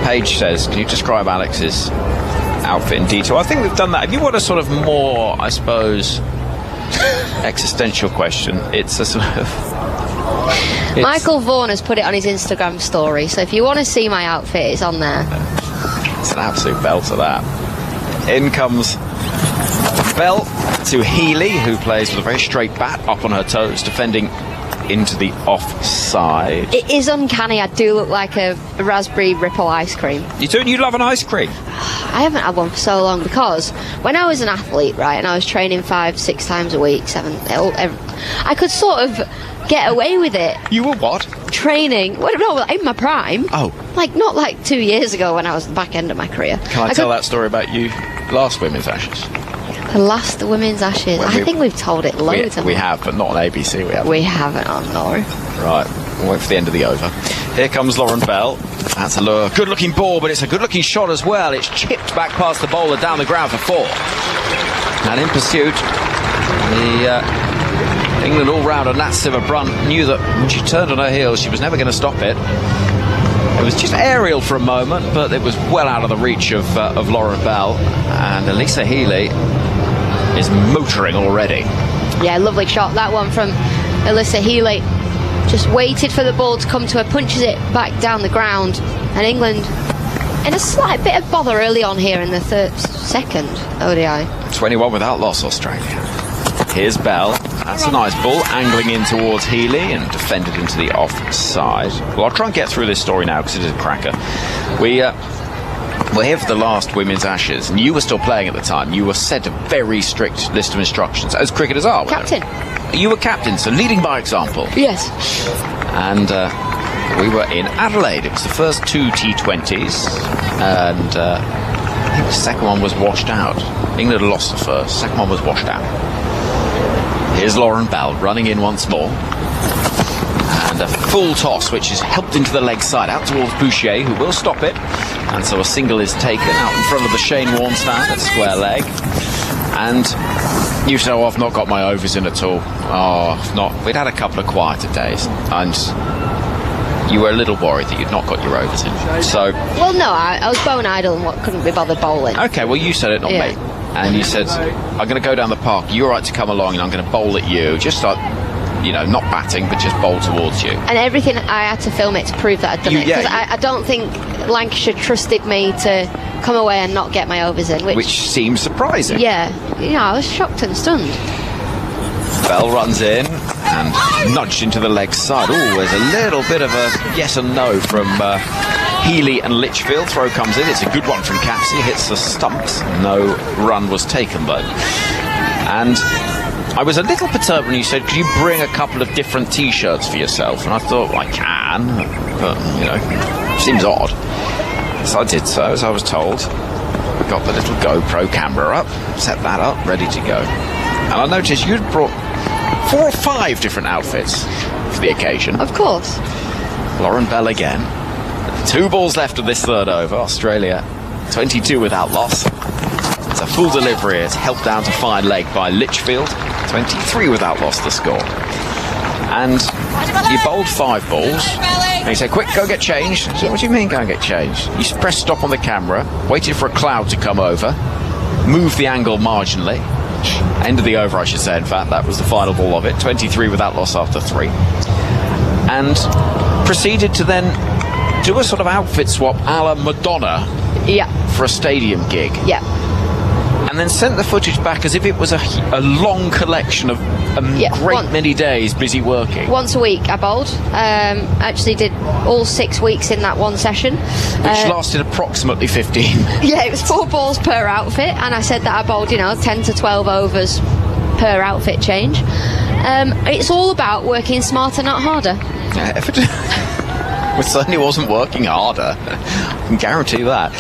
Paige says, can you describe Alex's outfit in detail? I think we've done that. If you want a sort of more, I suppose, existential question, it's a sort of... Michael Vaughan has put it on his Instagram story, so if you want to see my outfit, it's on there. It's an absolute belter, that. In comes Bell to Healy, who plays with a very straight bat up on her toes, defending into the offside. It is uncanny. I do look like a raspberry ripple ice cream. You do? You love an ice cream? I haven't had one for so long because when I was an athlete, right, and I was training 5-6 times a week, I could sort of get away with it. You were what? Training. Well, no, in my prime. Oh. Like, not like 2 years ago when I was at the back end of my career. Can I tell that story about you last Women's Ashes? The last Women's Ashes. I think we've told it loads. We have, but not on ABC. We haven't. Oh, no. Right. We'll wait for the end of the over. Here comes Lauren Bell. That's a good-looking ball, but it's a good-looking shot as well. It's chipped back past the bowler down the ground for 4. And in pursuit, the England all-rounder Nat Sciver-Brunt knew that when she turned on her heels, she was never going to stop it. It was just aerial for a moment, but it was well out of the reach of Lauren Bell. And Elisa Healy is motoring already. Yeah, lovely shot. That one from Elisa Healy. Just waited for the ball to come to her, punches it back down the ground. And England in a slight bit of bother early on here in the second ODI. 21 without loss, Australia. Here's Bell. That's a nice ball, angling in towards Healy and defended into the offside. Well, I'll try and get through this story now because it is a cracker. We're here for the last Women's Ashes, and you were still playing at the time. You were sent a very strict list of instructions, as cricketers are. Captain. You were captain, so leading by example. Yes. And we were in Adelaide. It was the first 2 T20s, and I think the second one was washed out. England lost the first, second one was washed out. Here's Lauren Bell running in once more. And a full toss, which is helped into the leg side, out towards Boucher, who will stop it. And so a single is taken out in front of the Shane Warne stand at square leg. And you say, oh, I've not got my overs in at all. Oh, not. We'd had a couple of quieter days. And you were a little worried that you'd not got your overs in. So. Well, no, I was bone idle and couldn't be bothered bowling. Okay, well, you said it, not me. And you said, I'm going to go down the park. You're right to come along and I'm going to bowl at you. Just like, you know, not batting, but just bowl towards you. And everything, I had to film it to prove that I'd done it. Because I don't think Lancashire trusted me to come away and not get my overs in. Which seems surprising. Yeah. You know, I was shocked and stunned. Bell runs in and nudged into the leg side. Oh, there's a little bit of a yes and no from Healy and Litchfield. Throw comes in. It's a good one from Capsey. Hits the stumps. No run was taken, though. And I was a little perturbed when you said, could you bring a couple of different T-shirts for yourself? And I thought, well, I can, but, you know, seems odd. So I did so, as I was told. Got the little GoPro camera up, set that up, ready to go. And I noticed you'd brought 4 or 5 different outfits for the occasion. Of course. Lauren Bell again. 2 balls left of this third over. Australia 22 without loss. It's a full delivery. It's helped down to fine leg by Litchfield. 23 without loss the score. And you bowled 5 balls. And you say, quick, go get changed. I said, what do you mean go and get changed? You press stop on the camera, waited for a cloud to come over, moved the angle marginally. End of the over, I should say, in fact. That was the final ball of it. 23 without loss after 3. And proceeded to then do a sort of outfit swap a la Madonna. Yeah. For a stadium gig. Yeah. And then sent the footage back as if it was a long collection of many days busy working. Once a week I bowled. Actually did all 6 weeks in that one session. Which lasted approximately 15. Yeah, it was 4 balls per outfit, and I said that I bowled, 10 to 12 overs per outfit change. It's all about working smarter, not harder. It certainly wasn't working harder. I can guarantee that.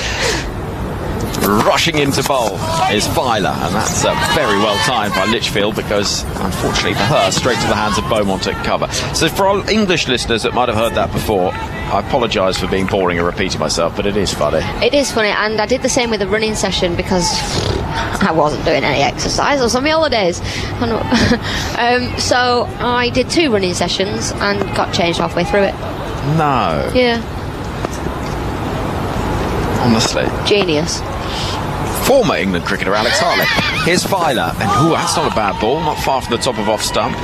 Rushing into bowl is Filer, and that's very well timed by Litchfield because, unfortunately for her, straight to the hands of Beaumont at cover. So for our English listeners that might have heard that before, I apologise for being boring and repeating myself, but it is funny. It is funny, and I did the same with the running session because I wasn't doing any exercise. I was on my holidays. So I did 2 running sessions and got changed halfway through it. No. Yeah. Honestly. Genius. Former England cricketer Alex Hartley. Here's Filer, and that's not a bad ball, not far from the top of off stump.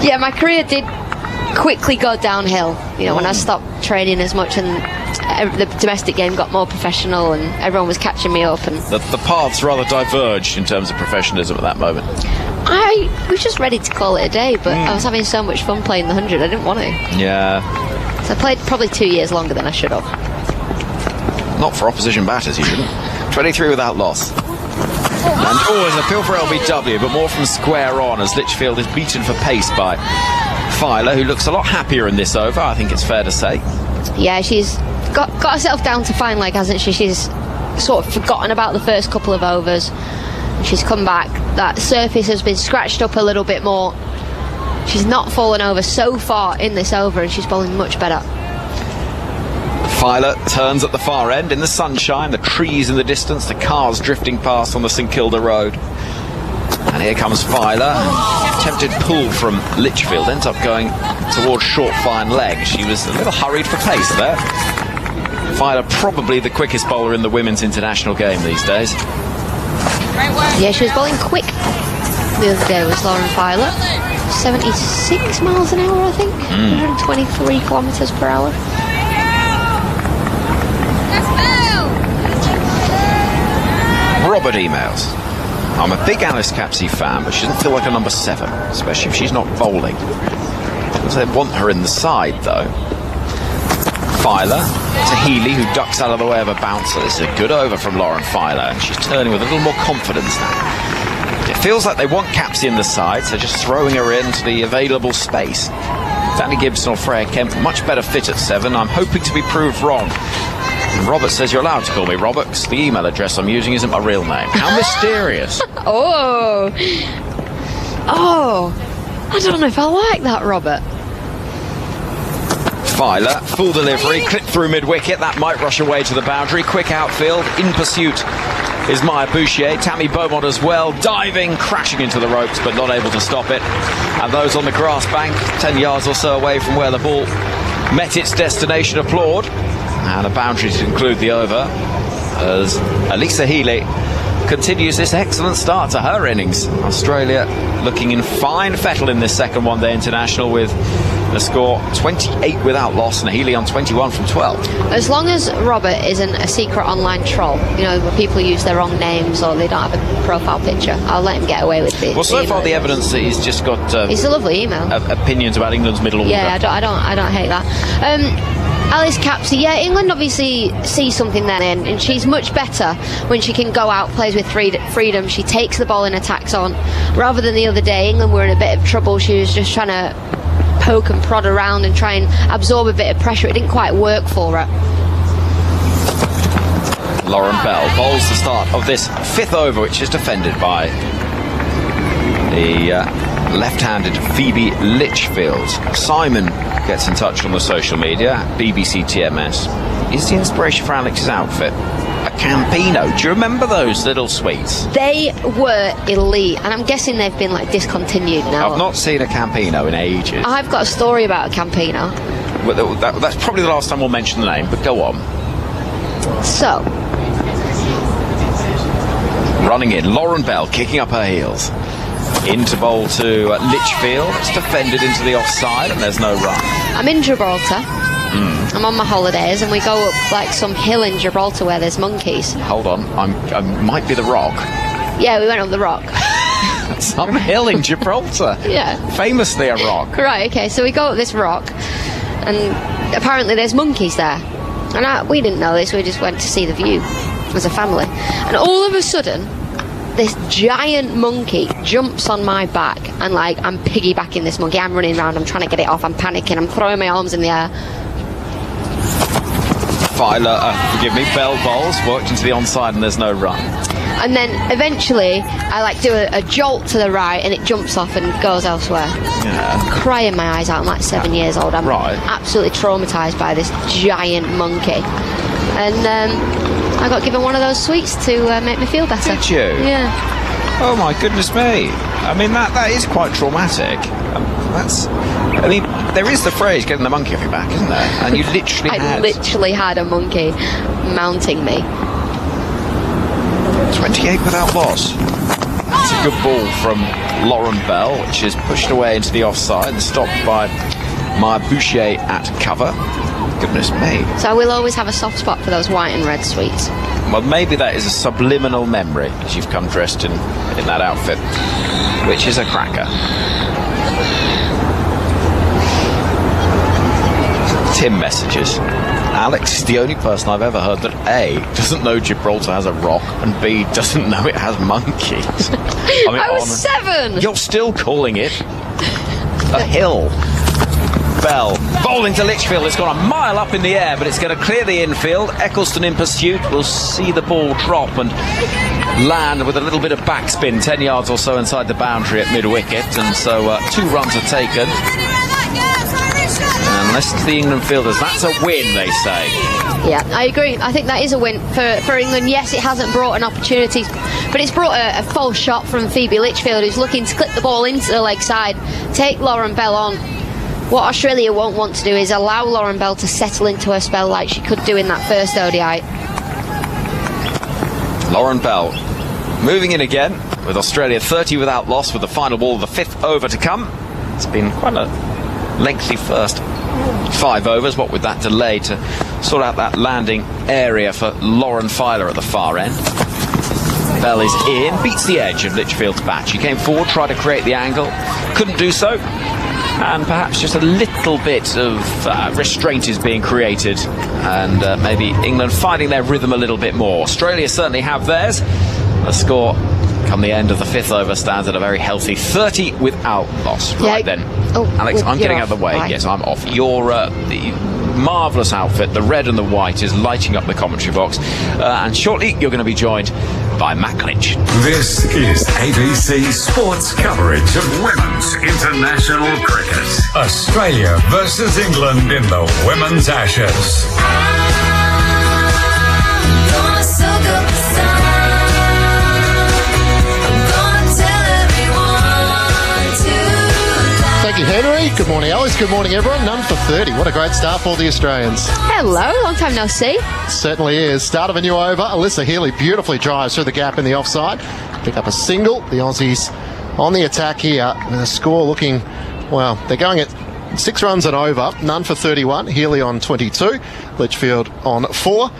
Yeah, my career did quickly go downhill, when I stopped training as much and the domestic game got more professional and everyone was catching me up. And the paths rather diverged in terms of professionalism at that moment. I was just ready to call it a day, but I was having so much fun playing the 100, I didn't want to. Yeah. So I played probably 2 years longer than I should have. Not for opposition batters, you shouldn't. 23 without loss. And an appeal for LBW, but more from square on as Litchfield is beaten for pace by Filer, who looks a lot happier in this over, I think it's fair to say. Yeah, she's got herself down to fine leg, hasn't she? She's sort of forgotten about the first couple of overs. She's come back. That surface has been scratched up a little bit more. She's not fallen over so far in this over, and she's bowling much better. Filer turns at the far end in the sunshine, the trees in the distance, the cars drifting past on the St Kilda road. And here comes Filer. Attempted pull from Litchfield, ends up going towards short fine leg. She was a little hurried for pace there. Filer probably the quickest bowler in the women's international game these days. Yeah, she was bowling quick the other day, was Lauren Filer. 76 miles an hour, I think. 123 kilometres per hour. Robert emails. I'm a big Alice Capsey fan, but she doesn't feel like a number 7, especially if she's not bowling. Because they want her in the side, though. Filer to Healy, who ducks out of the way of a bouncer. This is a good over from Lauren Filer, and she's turning with a little more confidence now. It feels like they want Capsey in the side, so just throwing her into the available space. Danny Gibson or Freya Kemp, much better fit at 7. I'm hoping to be proved wrong. And Robert says you're allowed to call me Robert, because the email address I'm using isn't my real name. How mysterious. Oh, I don't know if I like that, Robert. Filer, full delivery, clipped through mid-wicket. That might rush away to the boundary. Quick outfield, in pursuit is Maya Bouchier. Tammy Beaumont as well, diving, crashing into the ropes, but not able to stop it. And those on the grass bank, 10 yards or so away from where the ball met its destination, applaud. And a boundary to conclude the over as Elisa Healy continues this excellent start to her innings. Australia looking in fine fettle in this second one-day international with a score 28 without loss and Healy on 21 from 12. As long as Robert isn't a secret online troll, you know, where people use their wrong names or they don't have a profile picture, I'll let him get away with it. Well, so far the evidence that he's just got it's a lovely email. Opinions about England's middle order. Yeah, I don't hate that. Alice Capsey, yeah, England obviously sees something there, and she's much better when she can go out, plays with freedom. She takes the ball and attacks on, rather than the other day. England were in a bit of trouble. She was just trying to poke and prod around and try and absorb a bit of pressure. It didn't quite work for her. Lauren Bell bowls the start of this 5th over, which is defended by the left-handed Phoebe Litchfield. Simon gets in touch on the social media, BBC TMS. Is the inspiration for Alex's outfit a Campino? Do you remember those little sweets? They were elite, and I'm guessing they've been like discontinued now. I've not seen a Campino in ages. I've got a story about a Campino. Well, that's probably the last time we'll mention the name, but go on. So, running in, Lauren Bell kicking up her heels. Into bowl to Litchfield. It's defended into the offside, and there's no run. I'm in Gibraltar. I'm on my holidays, and we go up like some hill in Gibraltar where there's monkeys. Hold on, I might be the Rock. Yeah, we went up the rock. Some hill in Gibraltar. Yeah. Famously a rock. Right, okay, so we go up this rock, and apparently there's monkeys there. And we didn't know this, we just went to see the view as a family. And all of a sudden, this giant monkey jumps on my back, and like I'm piggybacking this monkey. I'm running around, I'm trying to get it off, I'm panicking, I'm throwing my arms in the air. Filer, forgive me, Bell bowls, worked into the onside, and there's no run. And then eventually I like do a jolt to the right, and it jumps off and goes elsewhere. Yeah. I'm crying my eyes out. I'm like 7 years old. I'm absolutely traumatised by this giant monkey. And I got given one of those sweets to make me feel better. Did you? Yeah. Oh my goodness me. I mean, that is quite traumatic. There is the phrase getting the monkey off your back, isn't there? And you literally I literally had a monkey mounting me. 28 without loss. It's a good ball from Lauren Bell, which is pushed away into the offside and stopped by Maya Bouchier at cover. Goodness me. So I will always have a soft spot for those white and red sweets. Well, maybe that is a subliminal memory as you've come dressed in that outfit, which is a cracker. Tim messages. Alex is the only person I've ever heard that A, doesn't know Gibraltar has a rock, and B, doesn't know it has monkeys. I was 7! You're still calling it a hill. Bell bowling to Litchfield. It's gone a mile up in the air, but it's going to clear the infield. Eccleston in pursuit will see the ball drop and land with a little bit of backspin, 10 yards or so inside the boundary at mid-wicket, and so 2 runs are taken. And unless it's the England fielders, that's a win, they say. Yeah, I agree. I think that is a win for England. Yes, it hasn't brought an opportunity, but it's brought a false shot from Phoebe Litchfield, who's looking to clip the ball into the leg side, take Lauren Bell on. What Australia won't want to do is allow Lauren Bell to settle into her spell like she could do in that first ODI. Lauren Bell moving in again with Australia 30 without loss, with the final ball of the 5th over to come. It's been quite a lengthy first 5 overs, what with that delay to sort out that landing area for Lauren Filer at the far end. Bell is in, beats the edge of Litchfield's bat. She came forward, tried to create the angle, couldn't do so. And perhaps just a little bit of restraint is being created, and maybe England finding their rhythm a little bit more. Australia certainly have theirs. The score come the end of the 5th over stands at a very healthy 30 without loss. Right then, Alex, I'm getting out of the way. Yes, I'm off. Your the marvellous outfit, the red and the white, is lighting up the commentary box, and shortly you're going to be joined by Matt Clinch. This is ABC Sports coverage of women's international cricket. Australia versus England in the Women's Ashes. Thank you, Henry. Good morning, Alice. Good morning, everyone. None for 30. What a great start for the Australians. Hello, long time no see. Certainly is. Start of a new over. Alyssa Healy beautifully drives through the gap in the offside. Pick up a single. The Aussies on the attack here. And the score looking, well, they're going at 6 runs and over. None for 31. Healy on 22. Litchfield on 4.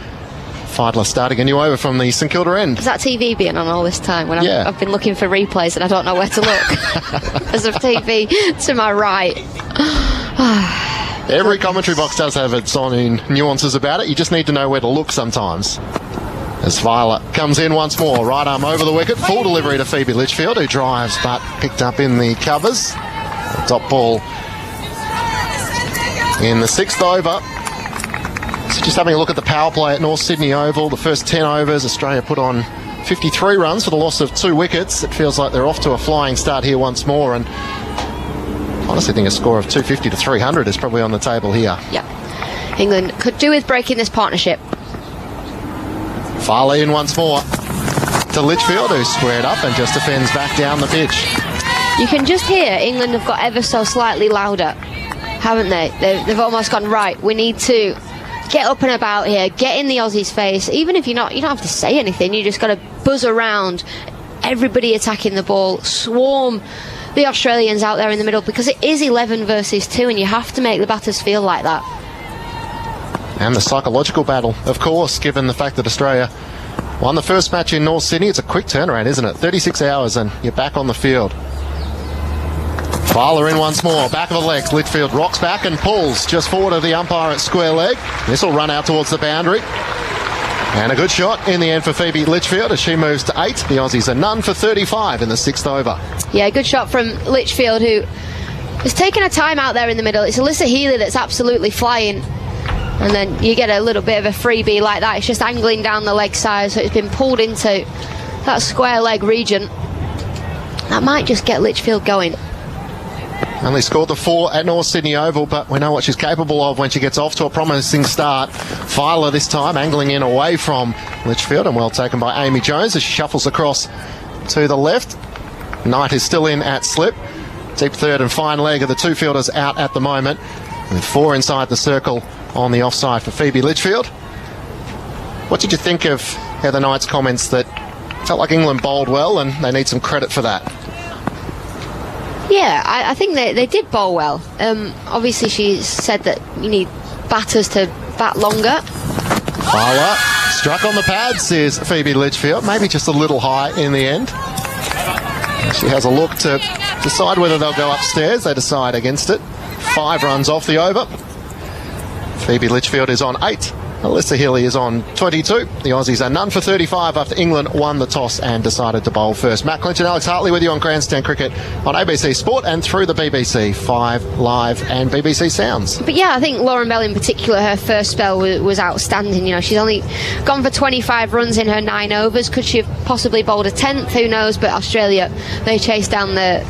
Fiedler starting a new over from the St Kilda end. Is that TV being on all this time when I've been looking for replays and I don't know where to look? As of TV to my right. Every commentary box does have its own nuances about it. You just need to know where to look sometimes. As Fiedler comes in once more, right arm over the wicket, full delivery to Phoebe Litchfield, who drives but picked up in the covers. The top ball in the 6th over. So just having a look at the power play at North Sydney Oval, the first 10 overs, Australia put on 53 runs for the loss of 2 wickets. It feels like they're off to a flying start here once more, and honestly think a score of 250 to 300 is probably on the table here. Yeah, England could do with breaking this partnership. Farley in once more to Litchfield, who's squared up and just defends back down the pitch. You can just hear England have got ever so slightly louder, haven't they? They've almost gone, right, we need to get up and about here, get in the Aussies' face. Even if you don't have to say anything, you just got to buzz around, everybody attacking the ball, swarm the Australians out there in the middle, because it is 11 versus 2 and you have to make the batters feel like that. And the psychological battle, of course, given the fact that Australia won the first match in North Sydney. It's a quick turnaround, isn't it? 36 hours and you're back on the field. Filer in once more, back of the legs. Litchfield rocks back and pulls just forward of the umpire at square leg. This will run out towards the boundary. And a good shot in the end for Phoebe Litchfield as she moves to 8. The Aussies are none for 35 in the 6th over. Yeah, good shot from Litchfield, who has taken a time out there in the middle. It's Alyssa Healy that's absolutely flying. And then you get a little bit of a freebie like that. It's just angling down the leg side, so it's been pulled into that square leg region. That might just get Litchfield going. Only scored the 4 at North Sydney Oval, but we know what she's capable of when she gets off to a promising start. Filer this time angling in away from Litchfield, and well taken by Amy Jones as she shuffles across to the left. Knight is still in at slip. Deep third and fine leg of the 2 fielders out at the moment, with 4 inside the circle on the offside for Phoebe Litchfield. What did you think of Heather Knight's comments that felt like England bowled well and they need some credit for that? Yeah, I think they did bowl well. Obviously she said that you need batters to bat longer. Fowler struck on the pad, says Phoebe Litchfield. Maybe just a little high in the end. She has a look to decide whether they'll go upstairs. They decide against it. 5 runs off the over. Phoebe Litchfield is on 8. Alyssa Healy is on 22. The Aussies are none for 35 after England won the toss and decided to bowl first. Matt Clinch and Alex Hartley with you on Grandstand Cricket on ABC Sport and through the BBC 5 Live and BBC Sounds. But yeah, I think Lauren Bell in particular, her first spell was outstanding. You know, she's only gone for 25 runs in her 9 overs. Could she have possibly bowled a 10th? Who knows? But Australia, they chased down the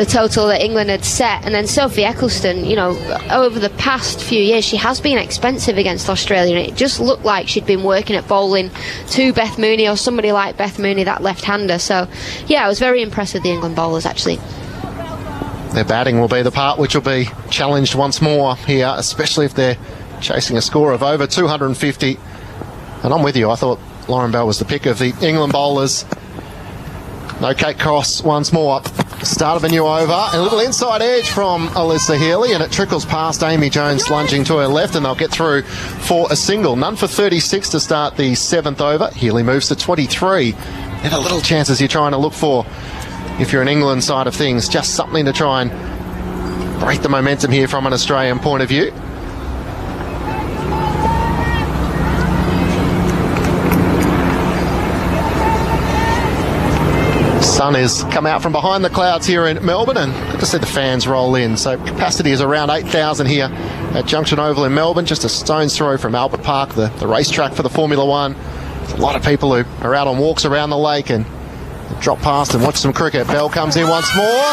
total that England had set. And then Sophie Eccleston, you know, over the past few years, she has been expensive against Australia, and it just looked like she'd been working at bowling to Beth Mooney or somebody like Beth Mooney, that left-hander. So, yeah, I was very impressed with the England bowlers, actually. Their batting will be the part which will be challenged once more here, especially if they're chasing a score of over 250. And I'm with you, I thought Lauren Bell was the pick of the England bowlers. No Kate Cross once more. Start of a new over. And a little inside edge from Alyssa Healy, and it trickles past Amy Jones lunging to her left, and they'll get through for a single. None for 36 to start the 7th over. Healy moves to 23. They're the little chances you're trying to look for if you're an England side of things. Just something to try and break the momentum here from an Australian point of view. Sun has come out from behind the clouds here in Melbourne, and good to see the fans roll in. So capacity is around 8,000 here at Junction Oval in Melbourne, just a stone's throw from Albert Park, the racetrack for the Formula One. There's a lot of people who are out on walks around the lake and drop past and watch some cricket. Bell comes in once more.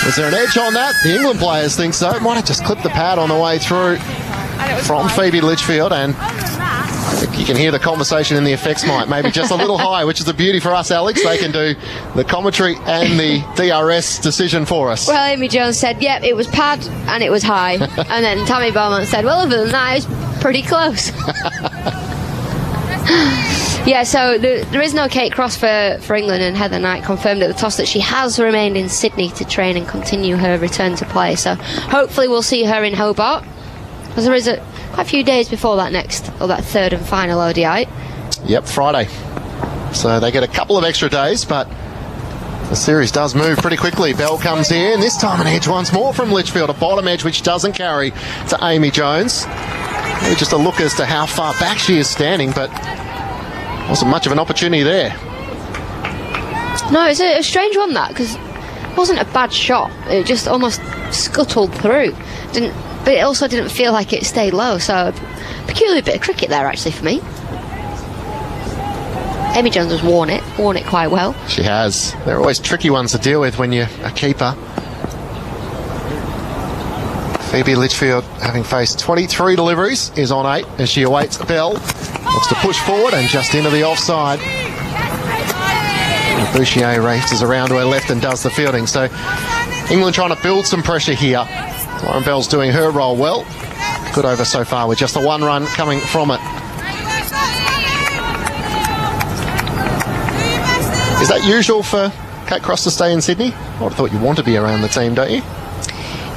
Is there an edge on that? The England players think so. Might have just clipped the pad on the way through from Phoebe Litchfield, and I think you can hear the conversation in the effects mic, maybe just a little high, which is a beauty for us, Alex. They can do the commentary and the DRS decision for us. Well, Amy Jones said, yep, it was pad and it was high. And then Tammy Beaumont said, well, other than that, it was pretty close. Yeah, so there is no Kate Cross for England, and Heather Knight confirmed at the toss that she has remained in Sydney to train and continue her return to play. So hopefully we'll see her in Hobart, because there is quite a few days before that that 3rd and final ODI. Yep, Friday. So they get a couple of extra days, but the series does move pretty quickly. Bell comes in, this time an edge once more from Litchfield, a bottom edge which doesn't carry to Amy Jones. Maybe just a look as to how far back she is standing, but wasn't much of an opportunity there. No, it's a strange one, that, because it wasn't a bad shot. It just almost scuttled through. But it also didn't feel like it stayed low, so a peculiar bit of cricket there, actually, for me. Amy Jones has worn it quite well. She has. They're always tricky ones to deal with when you're a keeper. Phoebe Litchfield, having faced 23 deliveries, is on 8 as she awaits Bell. Looks to push forward and just into the offside. Bouchier races around to her left and does the fielding. So England trying to build some pressure here. Lauren Bell's doing her role well. Good over so far with just the 1 run coming from it. Is that usual for Kate Cross to stay in Sydney? I would have thought you want to be around the team, don't you?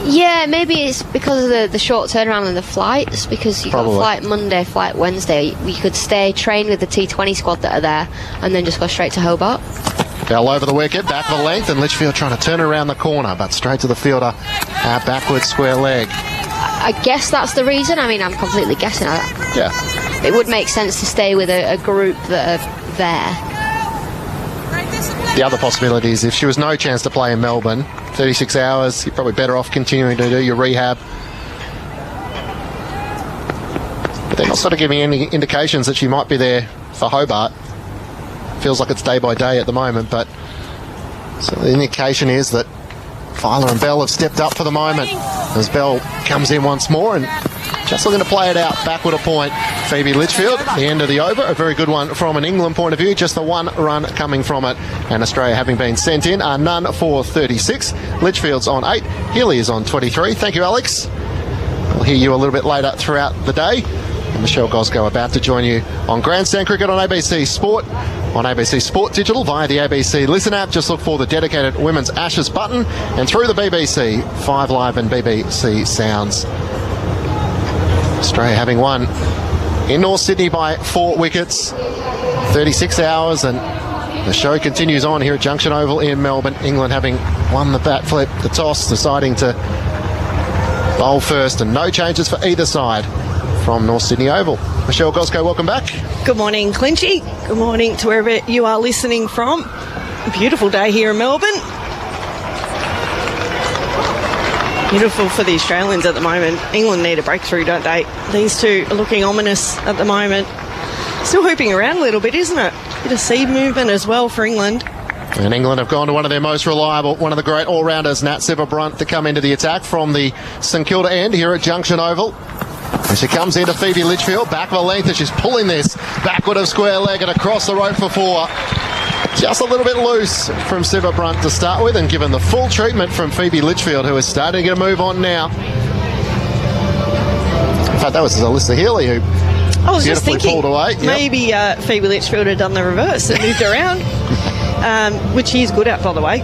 Yeah, maybe it's because of the short turnaround in the flights, because you've got flight Monday, flight Wednesday. We could stay, train with the T20 squad that are there, and then just go straight to Hobart. Bell over the wicket, back of the length, and Litchfield trying to turn around the corner, but straight to the fielder, backwards square leg. I guess that's the reason. I mean, I'm completely guessing at that. Yeah. It would make sense to stay with a group that are there. The other possibility is if she was no chance to play in Melbourne, 36 hours, you're probably better off continuing to do your rehab. But they're not sort of giving any indications that she might be there for Hobart. Feels like it's day by day at the moment, but so the indication is that Fowler and Bell have stepped up for the moment as Bell comes in once more and just looking to play it out backward a point. Phoebe Litchfield, the end of the over, a very good one from an England point of view, just the 1 run coming from it, and Australia having been sent in are none for 36. Litchfield's on 8, Healy is on 23. Thank you, Alex. We'll hear you a little bit later throughout the day. And Michelle Gosgo about to join you on Grandstand Cricket on ABC Sport, on ABC Sport Digital via the ABC Listen app. Just look for the dedicated Women's Ashes button, and through the BBC 5 Live and BBC Sounds. Australia having won in North Sydney by 4 wickets, 36 hours, and the show continues on here at Junction Oval in Melbourne. England having won the bat flip, the toss, deciding to bowl first, and no changes for either side from North Sydney Oval. Michelle Goscoe, welcome back. Good morning, Clinchy. Good morning to wherever you are listening from. A beautiful day here in Melbourne. Beautiful for the Australians at the moment. England need a breakthrough, don't they? These two are looking ominous at the moment. Still hooping around a little bit, isn't it? Bit of seed movement as well for England. And England have gone to one of their most reliable, one of the great all-rounders, Nat Sciver-Brunt, to come into the attack from the St Kilda end here at Junction Oval. And she comes into Phoebe Litchfield, back of a length, and she's pulling this backward of square leg and across the rope for 4. Just a little bit loose from Sciver-Brunt to start with, and given the full treatment from Phoebe Litchfield, who is starting to get a move on now. In fact, that was Alyssa Healy who I was just thinking, pulled away. Maybe Phoebe Litchfield had done the reverse and moved around, which he is good at, by the way.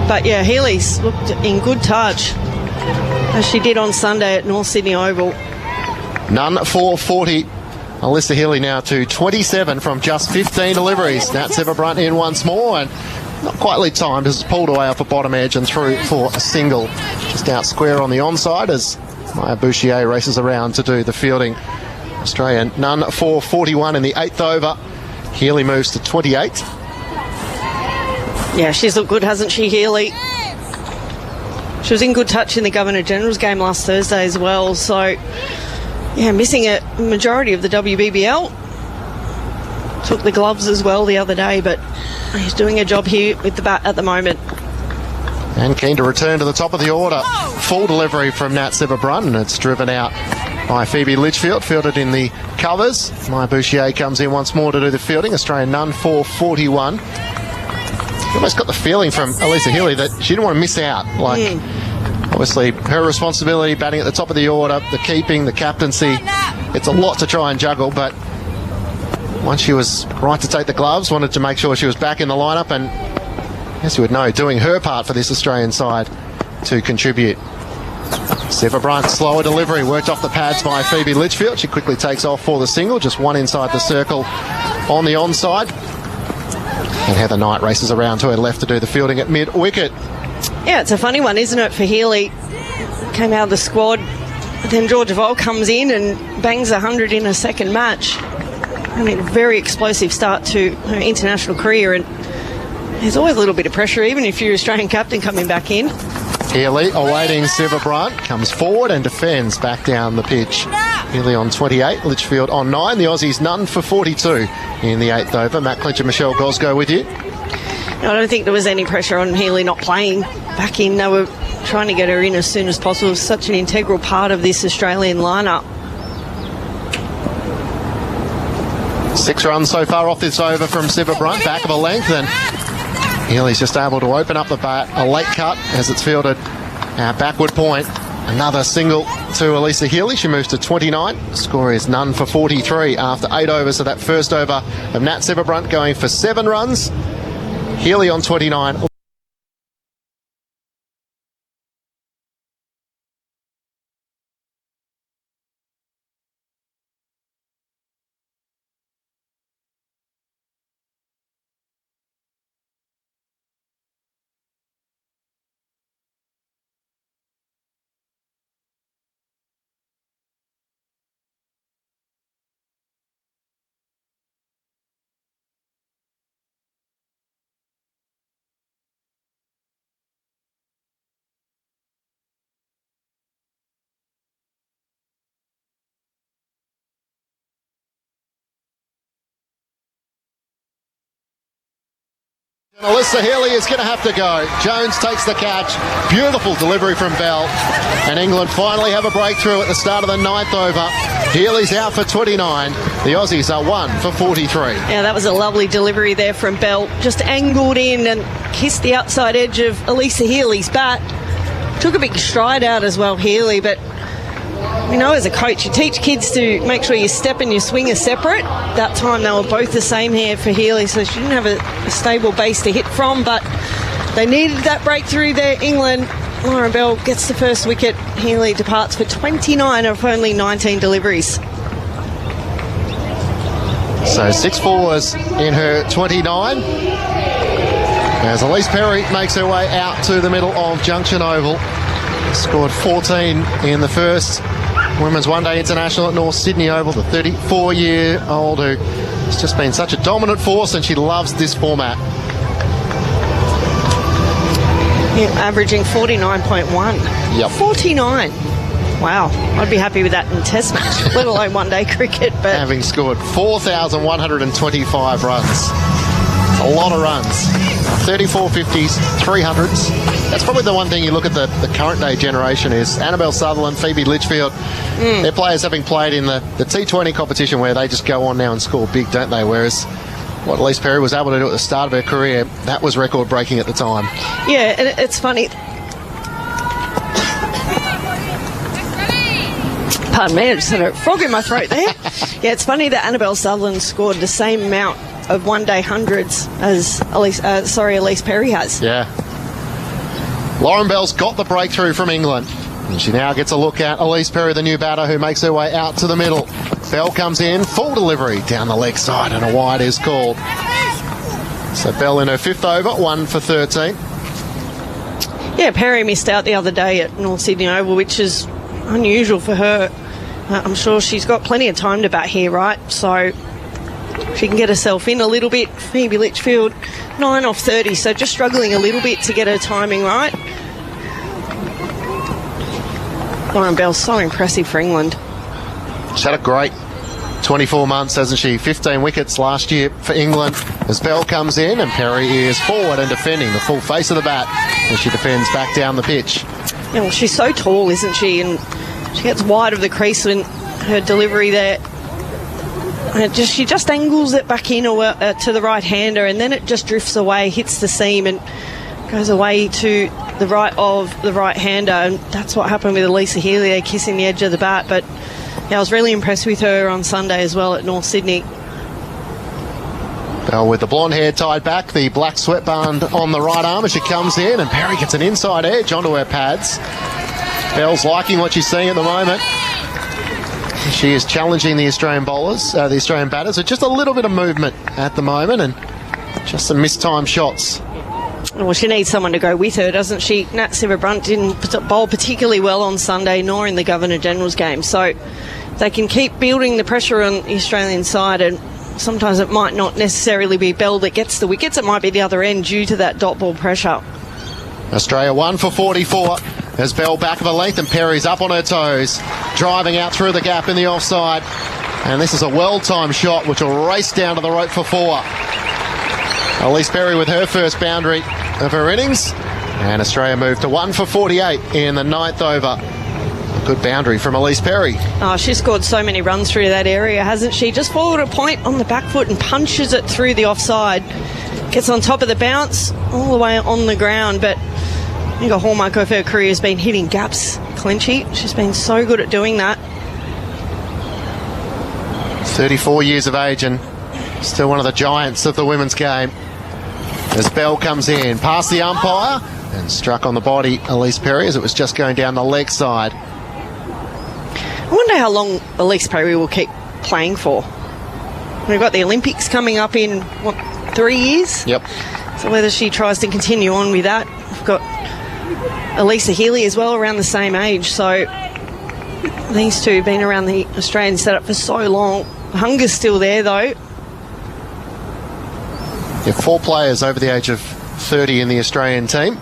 But yeah, Healy's looked in good touch, as she did on Sunday at North Sydney Oval. None for 40. Alyssa Healy now to 27 from just 15 deliveries. Nat Sciver-Brunt in once more, and not quite timed as it's pulled away off the bottom edge and through for a single. Just out square on the onside as Maya Bouchier races around to do the fielding. Australia none for 41 in the 8th over. Healy moves to 28. Yeah, she's looked good, hasn't she, Healy? She was in good touch in the Governor-General's game last Thursday as well, so yeah, missing a majority of the WBBL. Took the gloves as well the other day, but he's doing a job here with the bat at the moment. And keen to return to the top of the order. Full delivery from Nat Sciver-Brunt, and it's driven out by Phoebe Litchfield, fielded in the covers. Maya Bouchier comes in once more to do the fielding. Australia none for 41. You almost got the feeling from Alyssa Healy that she didn't want to miss out. Obviously, her responsibility, batting at the top of the order, the keeping, the captaincy. It's a lot to try and juggle, but once she was right to take the gloves, wanted to make sure she was back in the lineup, and as you would know, doing her part for this Australian side to contribute. Sciver-Brunt, slower delivery, worked off the pads by Phoebe Litchfield. She quickly takes off for the single, just one inside the circle on the onside. And Heather Knight races around to her left to do the fielding at mid-wicket. Yeah, it's a funny one, isn't it, for Healy? Came out of the squad, but then Georgia Vole comes in and bangs 100 in a second match. I mean, a very explosive start to her international career, and there's always a little bit of pressure, even if you're Australian captain coming back in. Healy awaiting Sciver-Brunt, comes forward and defends back down the pitch. Healy on 28, Litchfield on 9. The Aussies none for 42 in the 8th over. Matt Clinch and Michelle Goscoe with you. I don't think there was any pressure on Healy not playing back in. They were trying to get her in as soon as possible. Such an integral part of this Australian lineup. 6 runs so far off this over from Sciver-Brunt, back of a length, and Healy's just able to open up the bat. A late cut as it's fielded backward point. Another single to Alyssa Healy. She moves to 29. Score is none for 43 after 8 overs of that first over of Nat Sciver-Brunt going for 7 runs. Healy on 29. Alyssa Healy is going to have to go. Jones takes the catch. Beautiful delivery from Bell. And England finally have a breakthrough at the start of the 9th over. Healy's out for 29. The Aussies are 1 for 43. Yeah, that was a lovely delivery there from Bell. Just angled in and kissed the outside edge of Alyssa Healy's bat. Took a big stride out as well, Healy, but you know, as a coach, you teach kids to make sure your step and your swing are separate. That time they were both the same here for Healy, so she didn't have a stable base to hit from, but they needed that breakthrough there, England. Lauren Bell gets the first wicket. Healy departs for 29 of only 19 deliveries. So 6 fours in her 29. As Elise Perry makes her way out to the middle of Junction Oval. Scored 14 in the first Women's One Day International at North Sydney Oval. The 34-year-old who has just been such a dominant force, and she loves this format. Yeah, averaging 49.1. Yep. 49. Wow. I'd be happy with that in Test match, let alone one day cricket. But having scored 4,125 runs. A lot of runs. 34 50s, 300s. That's probably the one thing you look at the current day generation is Annabelle Sutherland, Phoebe Litchfield. They're players having played in the T20 competition where they just go on now and score big, don't they? Whereas what Elise Perry was able to do at the start of her career, that was record breaking at the time. Yeah, and it's funny. Pardon me, I just had a frog in my throat there. Yeah, it's funny that Annabelle Sutherland scored the same amount of one-day hundreds as Elise Perry has. Yeah. Lauren Bell's got the breakthrough from England. And she now gets a look at Elise Perry, the new batter, who makes her way out to the middle. Bell comes in, full delivery down the leg side, and a wide is called. So Bell in her 5th over, 1 for 13. Yeah, Perry missed out the other day at North Sydney Oval, which is unusual for her. I'm sure she's got plenty of time to bat here, right? So she can get herself in a little bit. Phoebe Litchfield, 9 off 30, so just struggling a little bit to get her timing right. Lauren Bell's so impressive for England. She's had a great 24 months, hasn't she? 15 wickets last year for England. As Bell comes in, and Perry is forward and defending the full face of the bat as she defends back down the pitch. Yeah, well, she's so tall, isn't she? And she gets wide of the crease in her delivery there. And she just angles it back in to the right-hander, and then it just drifts away, hits the seam, and goes away to the right of the right-hander. And that's what happened with Elisa Healy, there kissing the edge of the bat. But yeah, I was really impressed with her on Sunday as well at North Sydney. Bell with the blonde hair tied back, the black sweatband on the right arm as she comes in, and Perry gets an inside edge onto her pads. Bell's liking what she's seeing at the moment. She is challenging the Australian bowlers, the Australian batters, with just a little bit of movement at the moment and just some mistimed shots. Well, she needs someone to go with her, doesn't she? Nat Sivabrunt didn't bowl particularly well on Sunday, nor in the Governor-General's game. So they can keep building the pressure on the Australian side, and sometimes it might not necessarily be Bell that gets the wickets. It might be the other end due to that dot ball pressure. Australia 1 for 44. As Bell back of a length, and Perry's up on her toes, driving out through the gap in the offside. And this is a well-timed shot which will race down to the rope for 4. Elise Perry with her first boundary of her innings, and Australia moved to 1 for 48 in the 9th over. A good boundary from Elise Perry. Oh, she scored so many runs through that area, hasn't she? Just forward a point on the back foot and punches it through the offside. Gets on top of the bounce, all the way on the ground, but I think a hallmark of her career has been hitting gaps, Clinchy. She's been so good at doing that. 34 years of age and still one of the giants of the women's game. As Bell comes in, past the umpire, and struck on the body, Elise Perry, as it was just going down the leg side. I wonder how long Elise Perry will keep playing for. We've got the Olympics coming up in, 3 years? Yep. So whether she tries to continue on with that. We've got Elisa Healy as well, around the same age. So these two have been around the Australian setup for so long. The hunger's still there, though. Yeah, 4 players over the age of 30 in the Australian team.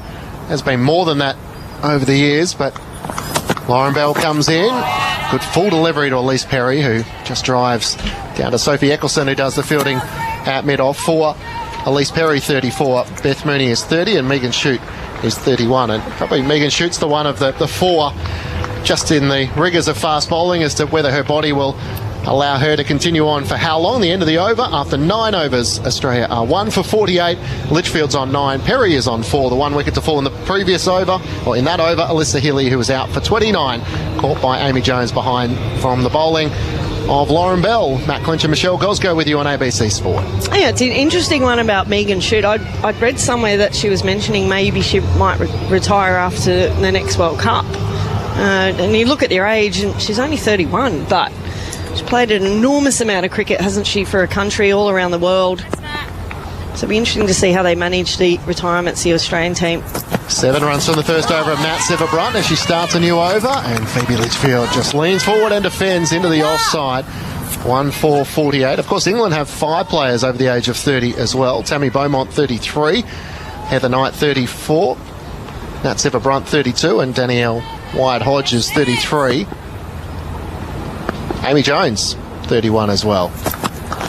There's been more than that over the years, but Lauren Bell comes in. Good full delivery to Elise Perry, who just drives down to Sophie Eccleston, who does the fielding at mid-off for Elise Perry, 34. Beth Mooney is 30, and Megan Shute is 31. And probably Megan Shute's the one of the 4 just in the rigours of fast bowling as to whether her body will allow her to continue on for how long. The end of the over, after 9 overs, Australia are 1 for 48. Litchfield's on 9, Perry is on 4, the 1 wicket to fall in the previous over, or in that over. Alyssa Healy, who was out for 29, caught by Amy Jones behind from the bowling. of Lauren Bell. Matt Clinch and Michelle Gosgo with you on ABC Sport. Yeah, it's an interesting one about Megan Schutt. I'd read somewhere that she was mentioning maybe she might retire after the next World Cup. And you look at their age, and she's only 31, but she's played an enormous amount of cricket, hasn't she, for a country all around the world. So it'll be interesting to see how they manage the retirements, the Australian team. 7 runs from the first over of Nat Sever-Brunt as she starts a new over, and Phoebe Litchfield just leans forward and defends into the offside. 1-4-48. Of course, England have 5 players over the age of 30 as well. Tammy Beaumont, 33. Heather Knight, 34. Nat Sever-Brunt, 32. And Danielle Wyatt-Hodges, 33. Amy Jones, 31 as well.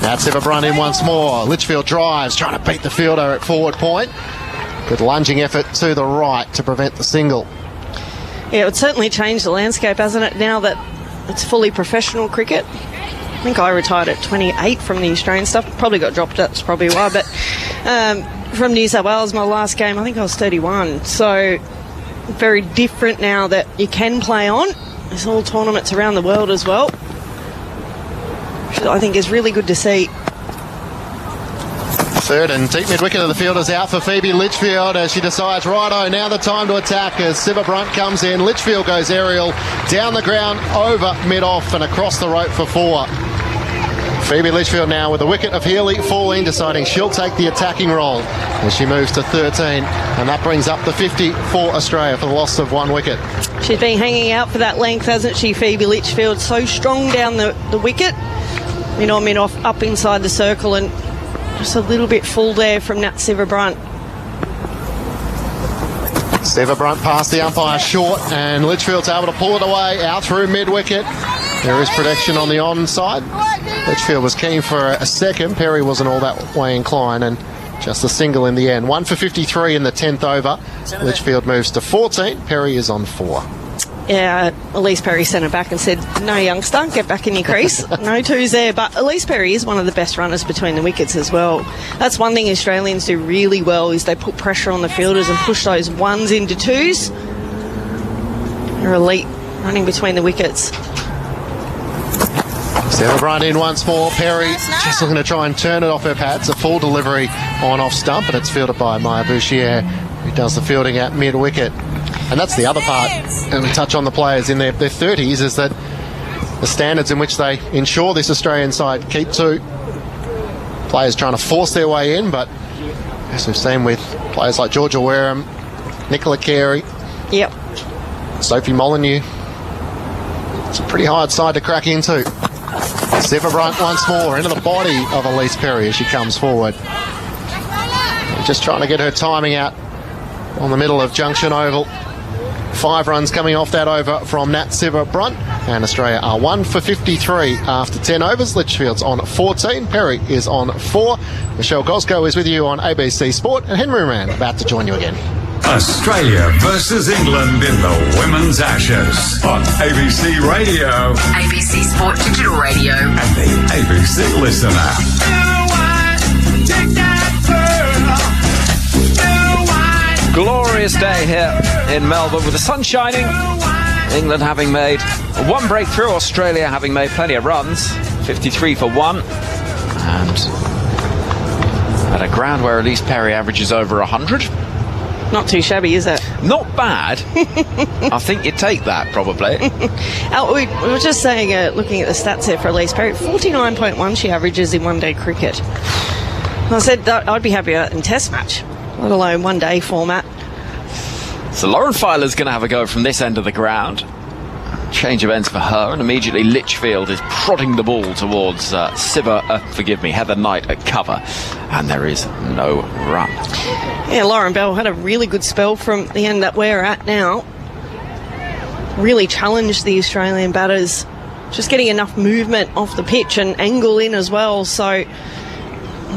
Nat Sever-Brunt in once more. Litchfield drives, trying to beat the fielder at forward point. Good lunging effort to the right to prevent the single. Yeah, it's certainly changed the landscape, hasn't it, now that it's fully professional cricket. I think I retired at 28 from the Australian stuff. Probably got dropped, that's probably why. But from New South Wales, my last game, I think I was 31. So very different now that you can play on. There's all tournaments around the world as well, which I think is really good to see. Third and deep mid-wicket of the fielders out for Phoebe Litchfield as she decides, righto, now the time to attack as Sever-Brunt comes in. Litchfield goes aerial, down the ground, over mid-off and across the rope for 4. Phoebe Litchfield now with the wicket of Healy falling, deciding she'll take the attacking role as she moves to 13, and that brings up the 50 for Australia for the loss of 1 wicket. She's been hanging out for that length, hasn't she, Phoebe Litchfield? So strong down the wicket, mid-on, mid-off, up inside the circle, and just a little bit full there from Nat Sever-Brunt. Sever-Brunt past the umpire short, and Litchfield's able to pull it away out through mid-wicket. There is protection on the onside. Litchfield was keen for a second. Perry wasn't all that way inclined, and just a single in the end. 1 for 53 in the 10th over. Litchfield moves to 14. Perry is on 4. Yeah, Elise Perry sent her back and said, no, youngster, get back in your crease. No twos there. But Elise Perry is one of the best runners between the wickets as well. That's one thing Australians do really well, is they put pressure on the fielders and push those ones into twos. They're elite running between the wickets. Sever-Brunt in once more. Perry just looking to try and turn it off her pads. A full delivery on off stump, and it's fielded by Maya Bouchier, who does the fielding at mid-wicket. And that's the other part, and we touch on the players in their 30s, is that the standards in which they ensure this Australian side keep to. Players trying to force their way in, but as we've seen with players like Georgia Wareham, Nicola Carey, yep, Sophie Molyneux, it's a pretty hard side to crack into. Sever-Brunt once more into the body of Elise Perry as she comes forward. Just trying to get her timing out on the middle of Junction Oval. 5 runs coming off that over from Nat Sever-Brunt, and Australia are 1 for 53 after 10 overs. Litchfield's on 14, Perry is on 4. Michelle Gosgo is with you on ABC Sport, and Henry Moran about to join you again. Australia versus England in the Women's Ashes on ABC Radio, ABC Sport Digital Radio, and the ABC Listen app. Glorious day here in Melbourne with the sun shining. England having made 1 breakthrough, Australia having made plenty of runs, 53 for 1, and at a ground where Elise Perry averages over 100. Not too shabby, is it? Not bad. I think you'd take that, probably. We were just saying, looking at the stats here for Elise Perry, 49.1 she averages in one-day cricket. I said that I'd be happier in Test match, let alone one-day format. So Lauren Filer's going to have a go from this end of the ground. Change of ends for her, and immediately Litchfield is prodding the ball towards Heather Knight at cover, and there is no run. Yeah, Lauren Bell had a really good spell from the end that we're at now. Really challenged the Australian batters, just getting enough movement off the pitch and angle in as well. So,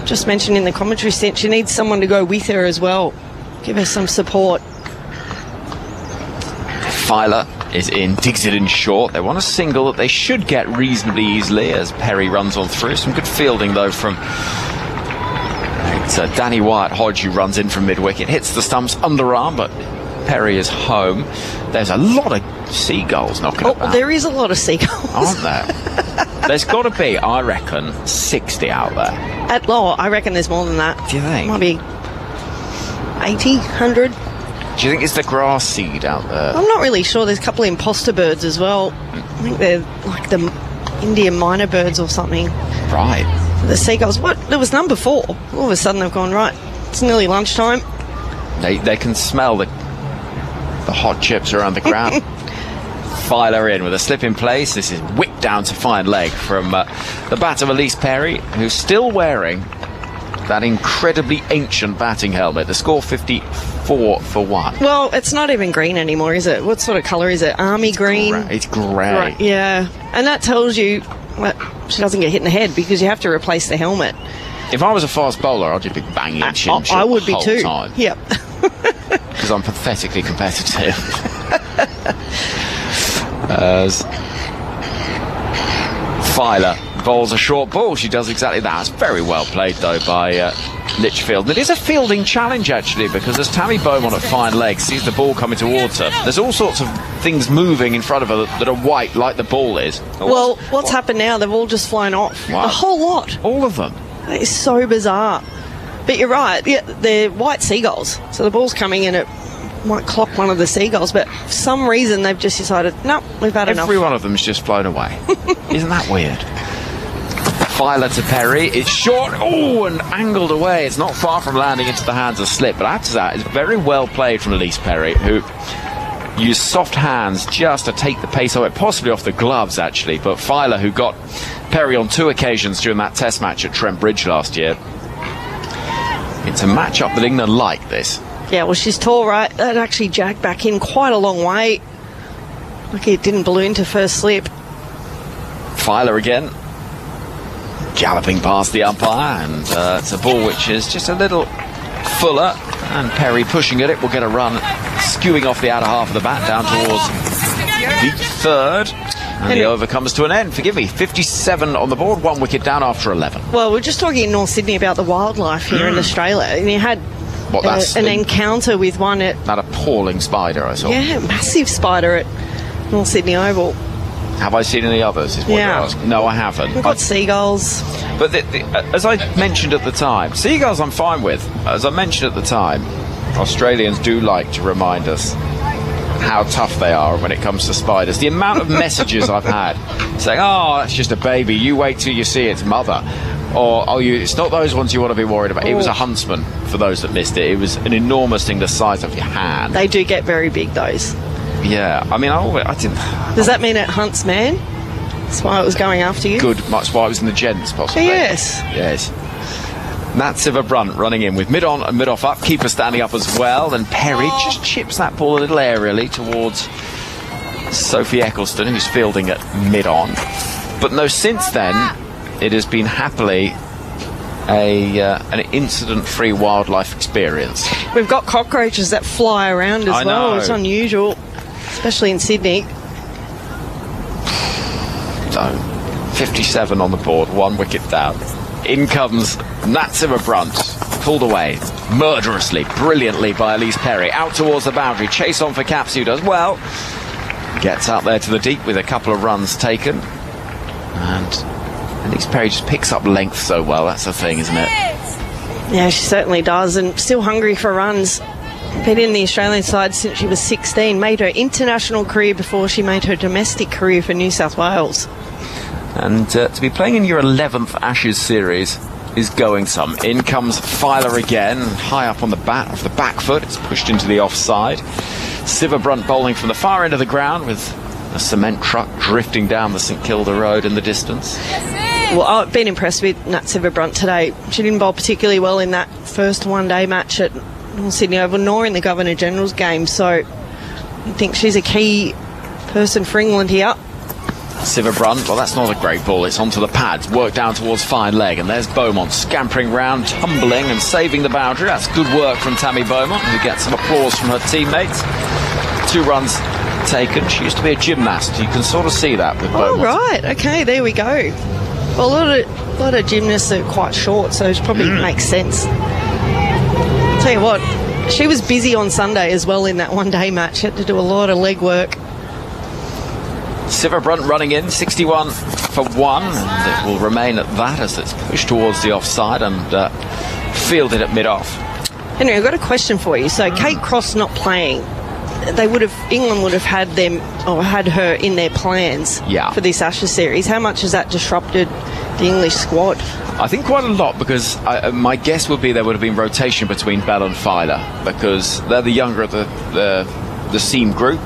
just mentioned in the commentary stint, she needs someone to go with her as well, give her some support. Filer is in, digs it in short. They want a single that they should get reasonably easily as Perry runs on through. Some good fielding though from Danny Wyatt-Hodge, who runs in from mid-wicket, hits the stumps underarm, but Perry is home. There's a lot of seagulls knocking about. There is a lot of seagulls. Aren't there? There's got to be, I reckon, 60 out there. At law, I reckon there's more than that. Do you think? Might be 80, 100. Do you think it's the grass seed out there? I'm not really sure. There's a couple of imposter birds as well. I think they're like the Indian minor birds or something. Right. The seagulls. What? There was number 4. All of a sudden they've gone, right, it's nearly lunchtime. They can smell the hot chips around the ground. Filer in with a slip in place. This is whipped down to fine leg from the bat of Elise Perry, who's still wearing that incredibly ancient batting helmet. The score 54 for 1. Well, it's not even green anymore, is it? What sort of colour is it? Army green? It's grey. Right, yeah. And that tells you that she doesn't get hit in the head because you have to replace the helmet. If I was a fast bowler, I'd just be banging shin I would the be whole too. time. Yep. Because I'm pathetically competitive. As Filer bowls a short ball, she does exactly that. It's very well played, though, by Litchfield. It is a fielding challenge, actually, because as Tammy Beaumont at fine leg sees the ball coming towards her, there's all sorts of things moving in front of her that are white, like the ball is. Well, what's happened now? They've all just flown off. Wow. The whole lot. All of them. That is so bizarre. But you're right. Yeah, they're white seagulls. So the ball's coming and it might clock one of the seagulls, but for some reason they've just decided, no, we've had enough. Every one of them's just flown away. Isn't that weird? Filer to Perry. It's short. Oh, and angled away. It's not far from landing into the hands of Slip, but after that, it's very well played from Elise Perry, who used soft hands just to take the pace of it, possibly off the gloves, actually. But Filer, who got Perry on 2 occasions during that test match at Trent Bridge last year. It's a match-up that England like, this. Yeah, well, she's tall, right? That actually jagged back in quite a long way. Lucky it didn't balloon to first slip. Filer again. Galloping past the umpire, and it's a ball which is just a little fuller, and Perry pushing at it will get a run skewing off the outer half of the bat down towards the third, and the over comes to an end. Forgive me, 57 on the board, 1 wicket down after 11. Well, we're just talking in North Sydney about the wildlife here in Australia, and you had an encounter with one at that appalling spider I saw. Yeah, massive spider at North Sydney Oval. Have I seen any others, is what you're asking? No, I haven't. We've got seagulls. But as I mentioned at the time, seagulls I'm fine with. As I mentioned at the time, Australians do like to remind us how tough they are when it comes to spiders. The amount of messages I've had saying, oh, that's just a baby, you wait till you see its mother. Or, oh, it's not those ones you want to be worried about. It was a huntsman, for those that missed it. It was an enormous thing the size of your hand. They do get very big, those. Yeah, I mean, I didn't... Does that mean it hunts man? That's why it was going after you? Good, much why it was in the gents, possibly. Yes. Yes. Nat Siver-Brunt running in with mid-on and mid-off up. Keeper standing up as well. Then Perry just chips that ball a little aerially towards Sophie Eccleston, who's fielding at mid-on. But no, since then, it has been happily an incident-free wildlife experience. We've got cockroaches that fly around as well. It's unusual, especially in Sydney. So, 57 on the board, 1 wicket down. In comes Nat Siver-Brunt, pulled away murderously, brilliantly by Elise Perry. Out towards the boundary, chase on for Caps, who does well. Gets out there to the deep with a couple of runs taken. And Elise Perry just picks up length so well. That's the thing, isn't it? Yeah, she certainly does, and still hungry for runs. Been in the Australian side since she was 16, made her international career before she made her domestic career for New South Wales. And to be playing in your 11th Ashes series is going some. In comes Filer again, high up on the bat, off the back foot. It's pushed into the offside. Siver-Brunt bowling from the far end of the ground with a cement truck drifting down the St Kilda Road in the distance. Well, I've been impressed with Nat Siver-Brunt today. She didn't bowl particularly well in that first one-day match at North Sydney Oval, nor in the Governor-General's game, so I think she's a key person for England here. Siver-Brunt, well, that's not a great ball. It's onto the pads, worked down towards fine leg, and there's Beaumont scampering round, tumbling and saving the boundary. That's good work from Tammy Beaumont, who gets some applause from her teammates. 2 runs taken. She used to be a gymnast. You can sort of see that with Beaumont. Oh, right. Okay, there we go. Well, a lot of gymnasts are quite short, so it probably makes sense. Tell you what, she was busy on Sunday as well in that one-day match. She had to do a lot of leg work. Siver-Brunt running in, 61 for 1, and it will remain at that as it's pushed towards the offside and fielded at mid-off. Henry, I've got a question for you. So Kate Cross not playing, England would have had her in their plans for this Ashes series. How much has that disrupted the English squad? I think quite a lot, because my guess would be there would have been rotation between Bell and Filer, because they're the younger of the seam group.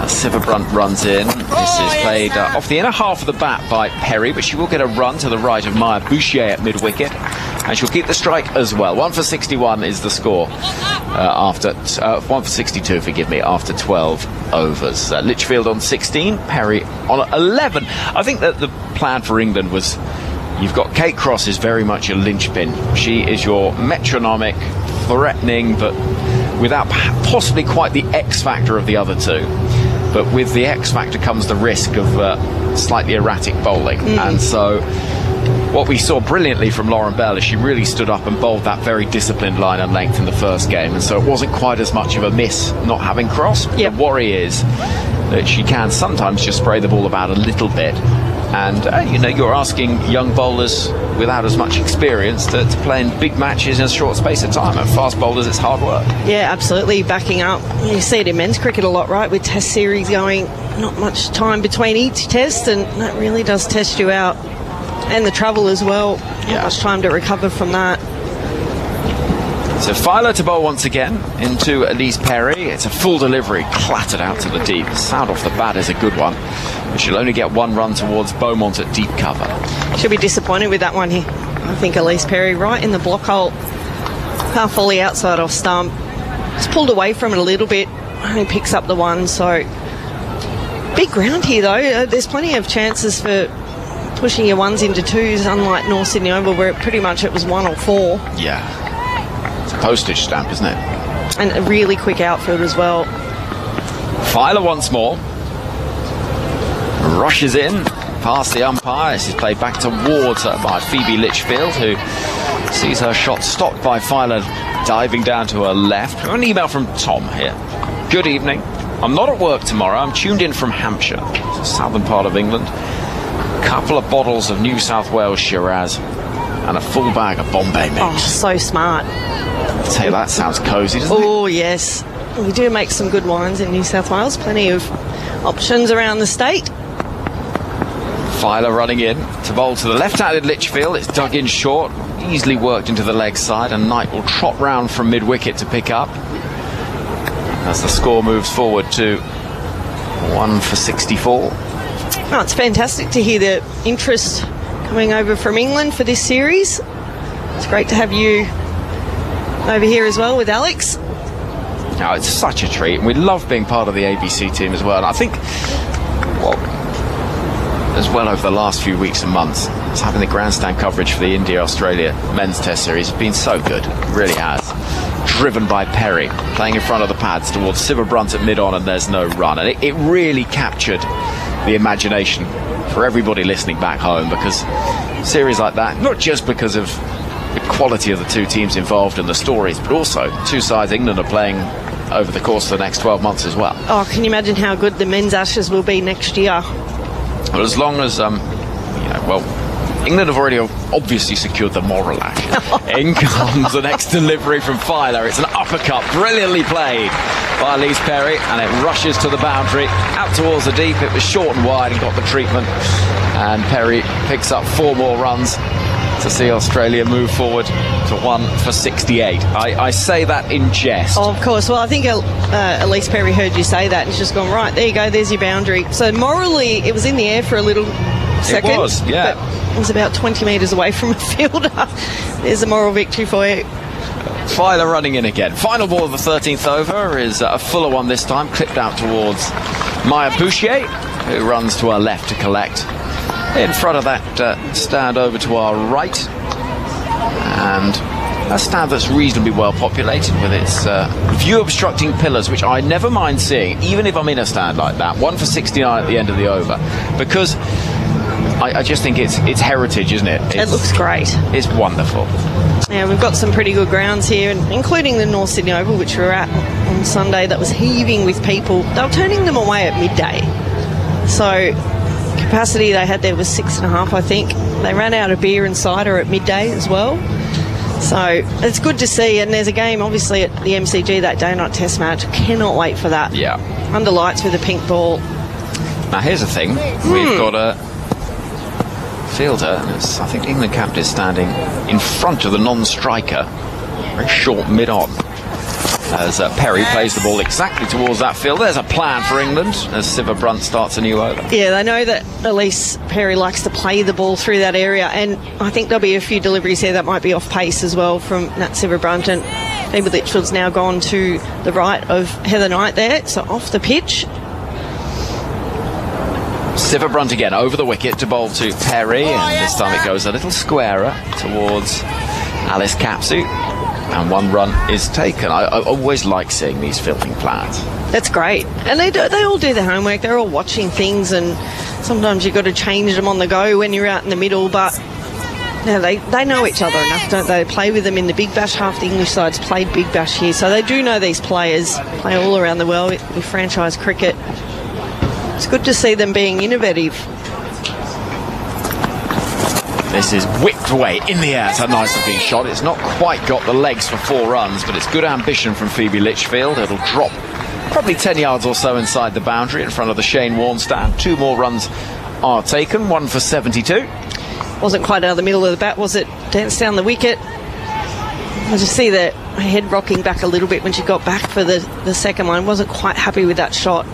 Siva Brunt runs in. This is played off the inner half of the bat by Perry, but she will get a run to the right of Maya Bouchier at mid-wicket, and she'll keep the strike as well. 1 for 61 is the score after 1 for 62, forgive me, after 12 overs. Litchfield on 16, Perry on 11. I think that the plan for England was, you've got Kate Cross is very much a linchpin. She is your metronomic, threatening, but without possibly quite the X factor of the other two. But with the X factor comes the risk of slightly erratic bowling. And so what we saw brilliantly from Lauren Bell is she really stood up and bowled that very disciplined line and length in the first game. And so it wasn't quite as much of a miss not having Cross. The worry is that she can sometimes just spray the ball about a little bit. And, you're asking young bowlers without as much experience to play in big matches in a short space of time. And fast bowlers, it's hard work. Yeah, absolutely. Backing up. You see it in men's cricket a lot, right? With test series going, not much time between each test, and that really does test you out. And the travel as well. Not much time to recover from that. So Filer to bowl once again into Elise Perry. It's a full delivery, clattered out to the deep. The sound off the bat is a good one. But she'll only get 1 run towards Beaumont at deep cover. She'll be disappointed with that one here. I think Elise Perry right in the block hole. Half volley outside off stump. It's pulled away from it a little bit. Only picks up the 1. So big ground here though. There's plenty of chances for pushing your 1s into 2s, unlike North Sydney Oval where it was 1 or 4. Yeah. Postage stamp, isn't it? And a really quick outfield as well. Filer once more. Rushes in past the umpire. This is played back towards her by Phoebe Litchfield, who sees her shot stopped by Filer diving down to her left. An email from Tom here. Good evening. I'm not at work tomorrow. I'm tuned in from Hampshire, the southern part of England. Couple of bottles of New South Wales Shiraz and a full bag of Bombay mix. Oh, so smart. I'll tell you, that sounds cosy, doesn't it? Oh, yes. We do make some good wines in New South Wales. Plenty of options around the state. Filer running in to bowl to the left-handed Litchfield. It's dug in short, easily worked into the leg side, and Knight will trot round from mid-wicket to pick up as the score moves forward to 1 for 64. Oh, it's fantastic to hear the interest coming over from England for this series. It's great to have you over here as well with Alex. Oh, it's such a treat. We love being part of the ABC team as well. And I think, as well over the last few weeks and months, it's having the grandstand coverage for the India-Australia men's test series has been so good. It really has. Driven by Perry, playing in front of the pads towards Siva Brunt at mid-on, and there's no run. And it really captured the imagination for everybody listening back home, because a series like that, not just because of the quality of the two teams involved and the stories, but also two sides England are playing over the course of the next 12 months as well. Oh, can you imagine how good the men's Ashes will be next year? Well, as long as, England have already obviously secured the moral Ashes. In comes the next delivery from Filer. It's an uppercut, brilliantly played by Elise Perry, and it rushes to the boundary, out towards the deep. It was short and wide and got the treatment, and Perry picks up 4 more runs to see Australia move forward to 1 for 68. I say that in jest. Oh, of course. Well, I think Elise Perry heard you say that and she's just gone, right, there you go, there's your boundary. So morally, it was in the air for a little second. It was, yeah. But it was about 20 metres away from a fielder. There's a moral victory for you. Filer running in again. Final ball of the 13th over is a fuller one this time, clipped out towards Maya Bouchier, who runs to her left to collect. In front of that stand over to our right, and a stand that's reasonably well populated with its view obstructing pillars, which I never mind seeing, even if I'm in a stand like that. 1 for 69 at the end of the over, because I just think it's heritage, isn't it? It looks great. It's wonderful. Yeah, we've got some pretty good grounds here, including the North Sydney Oval, which we were at on Sunday, that was heaving with people. They were turning them away at midday. So capacity they had there was 6.5, I think. They ran out of beer and cider at midday as well. So it's good to see, and there's a game obviously at the MCG that day night test match. Cannot wait for that. Yeah. Under lights with a pink ball. Now here's the thing, we've got a fielder, and I think the England captain is standing in front of the non-striker, very short mid-on, as Perry plays the ball exactly towards that field. There's a plan for England as Siva Brunt starts a new over. Yeah, they know that Elise Perry likes to play the ball through that area, and I think there'll be a few deliveries here that might be off pace as well from Nat Siva Brunt, and Phoebe Litchfield's now gone to the right of Heather Knight there, so off the pitch. Siva Brunt again over the wicket to bowl to Perry, and this time it goes a little squarer towards Alice Capsu, and one run is taken. I always like seeing these fielding plans. That's great, and they all do their homework. They're all watching things, and sometimes you've got to change them on the go when you're out in the middle, but no, they know each other enough, don't they? They play with them in the Big Bash. Half the English sides played Big Bash here, so they do know these players, play all around the world with franchise cricket. It's good to see them being innovative. This is whipped away in the air. It's a nice looking shot. It's not quite got the legs for 4 runs, but it's good ambition from Phoebe Litchfield. It'll drop probably 10 yards or so inside the boundary in front of the Shane Warne stand. 2 more runs are taken, 1 for 72. Wasn't quite out of the middle of the bat, was it? Danced down the wicket. I just see the head rocking back a little bit when she got back for the second one. Wasn't quite happy with that shot.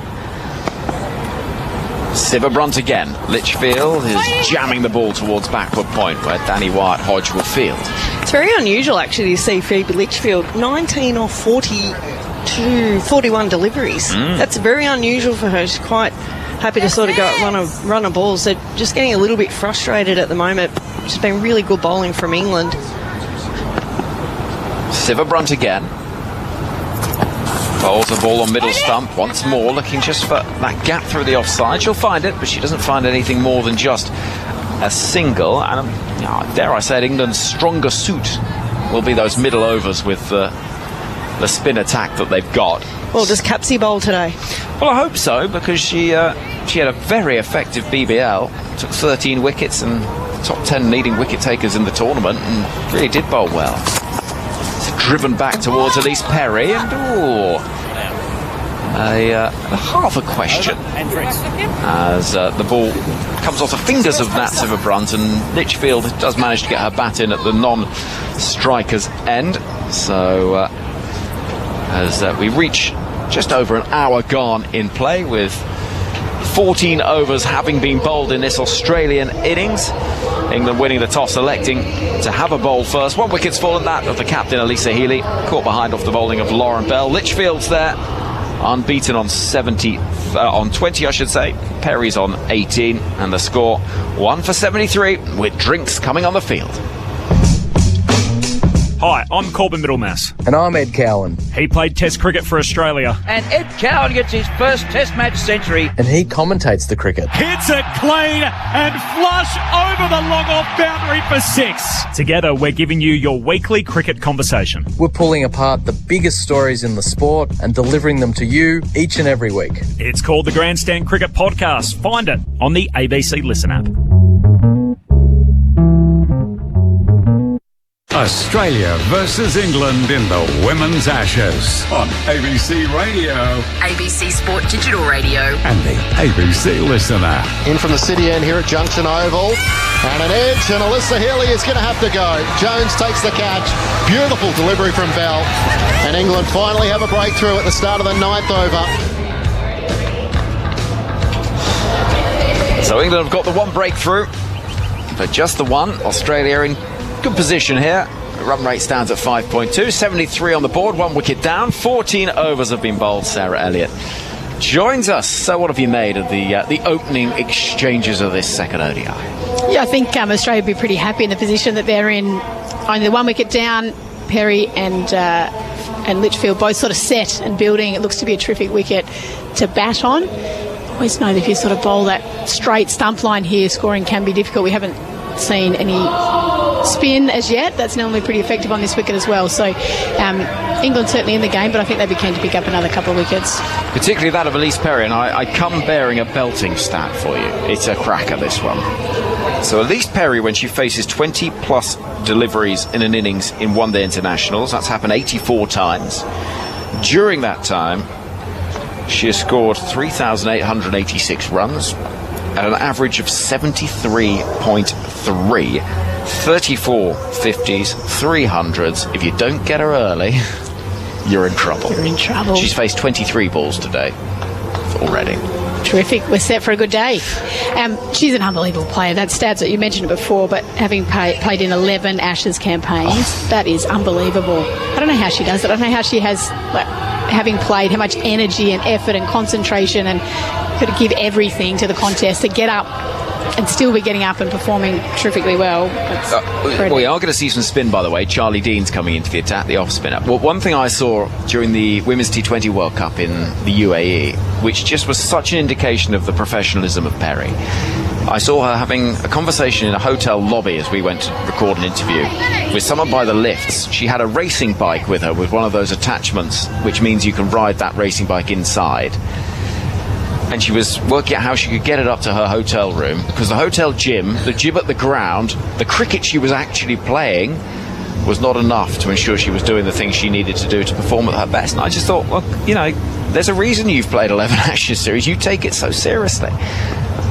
Siva Brunt again. Litchfield is jamming the ball towards backward point where Danny Wyatt-Hodge will field. It's very unusual actually to see Phoebe Litchfield 19 off 41 deliveries. That's very unusual for her. She's quite happy to sort of go run a ball, so just getting a little bit frustrated at the moment. It's been really good bowling from England. Siva Brunt again. Bowls the ball on middle stump once more, looking just for that gap through the offside. She'll find it, but she doesn't find anything more than just a single. And dare I say it, England's stronger suit will be those middle overs with the spin attack that they've got. Well, does Capsy bowl today? Well, I hope so, because she had a very effective BBL, took 13 wickets and top 10 leading wicket takers in the tournament, and really did bowl well. Driven back towards Elise Perry, and half a question as the ball comes off the fingers of Nat Siva Brunt, and Litchfield does manage to get her bat in at the non-striker's end. So as we reach just over an hour gone in play, with 14 overs having been bowled in this Australian innings. England winning the toss, electing to have a bowl first. 1 wicket's fallen, that of the captain, Elisa Healy, caught behind off the bowling of Lauren Bell. Litchfield's there, unbeaten on 20, I should say. Perry's on 18, and the score 1 for 73, with drinks coming on the field. Hi, I'm Corbin Middlemass. And I'm Ed Cowan. He played Test cricket for Australia. And Ed Cowan gets his first Test match century. And he commentates the cricket. Hits it clean and flush over the long-off boundary for 6. Together, we're giving you your weekly cricket conversation. We're pulling apart the biggest stories in the sport and delivering them to you each and every week. It's called the Grandstand Cricket Podcast. Find it on the ABC Listen app. Australia versus England in the Women's Ashes on ABC Radio, ABC Sport Digital Radio, and the ABC Listen app. In from the city end here at Junction Oval, and an edge, and Alyssa Healy is going to have to go. Jones takes the catch. Beautiful delivery from Bell, and England finally have a breakthrough at the start of the 9th over. So England have got the 1 breakthrough, but just the 1. Australia in good position here. The run rate stands at 5.2, 73 on the board, 1 wicket down. 14 overs have been bowled. Sarah Elliott joins us. So what have you made of the opening exchanges of this second ODI? Yeah, I think Australia would be pretty happy in the position that they're in. Only 1 wicket down. Perry and Litchfield both sort of set and building. It looks to be a terrific wicket to bat on. Always know that if you sort of bowl that straight stump line here, scoring can be difficult. We haven't not seen any spin as yet. That's normally pretty effective on this wicket as well. So England certainly in the game, but I think they'd be keen to pick up another couple of wickets. Particularly that of Elise Perry, and I come bearing a belting stat for you. It's a cracker, this one. So Elise Perry, when she faces 20-plus deliveries in an innings in one-day internationals, that's happened 84 times. During that time, she has scored 3,886 runs at an average of 73.3, 34 50s, 300s. If you don't get her early, you're in trouble. You're in trouble. She's faced 23 balls today already. Terrific. We're set for a good day. She's an unbelievable player. That stats that you mentioned it before, but having played in 11 Ashes campaigns, that is unbelievable. I don't know how she does it. I don't know how she has, having played, how much energy and effort and concentration and could give everything to the contest to get up and still be getting up and performing terrifically well. We are going to see some spin, by the way. Charlie Dean's coming into the attack, the off spinner. Well, one thing I saw during the Women's T20 World Cup in the UAE, which just was such an indication of the professionalism of Perry, I saw her having a conversation in a hotel lobby as we went to record an interview with someone by the lifts. She had a racing bike with her with one of those attachments, which means you can ride that racing bike inside. And she was working out how she could get it up to her hotel room, because the hotel gym, the gym at the ground, the cricket she was actually playing was not enough to ensure she was doing the things she needed to do to perform at her best. And I just thought, well, you know, there's a reason you've played 11 Ashes series. You take it so seriously.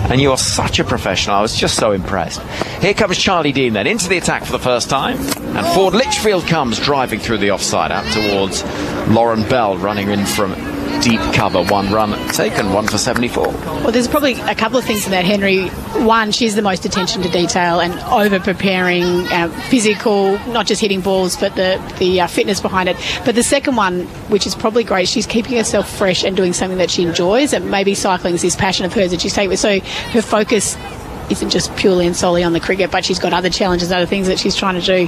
And you are such a professional. I was just so impressed. Here comes Charlie Dean then into the attack for the first time. And Ford Litchfield comes driving through the offside out towards Lauren Bell, running in from deep cover. 1 run taken, 1 for 74. Well, there's probably a couple of things in that, Henry. One, she's the most attention to detail and over-preparing, physical, not just hitting balls, but the fitness behind it. But the second one, which is probably great, she's keeping herself fresh and doing something that she enjoys, and maybe cycling is this passion of hers that she's taken with. So her focus isn't just purely and solely on the cricket, but she's got other challenges, other things that she's trying to do.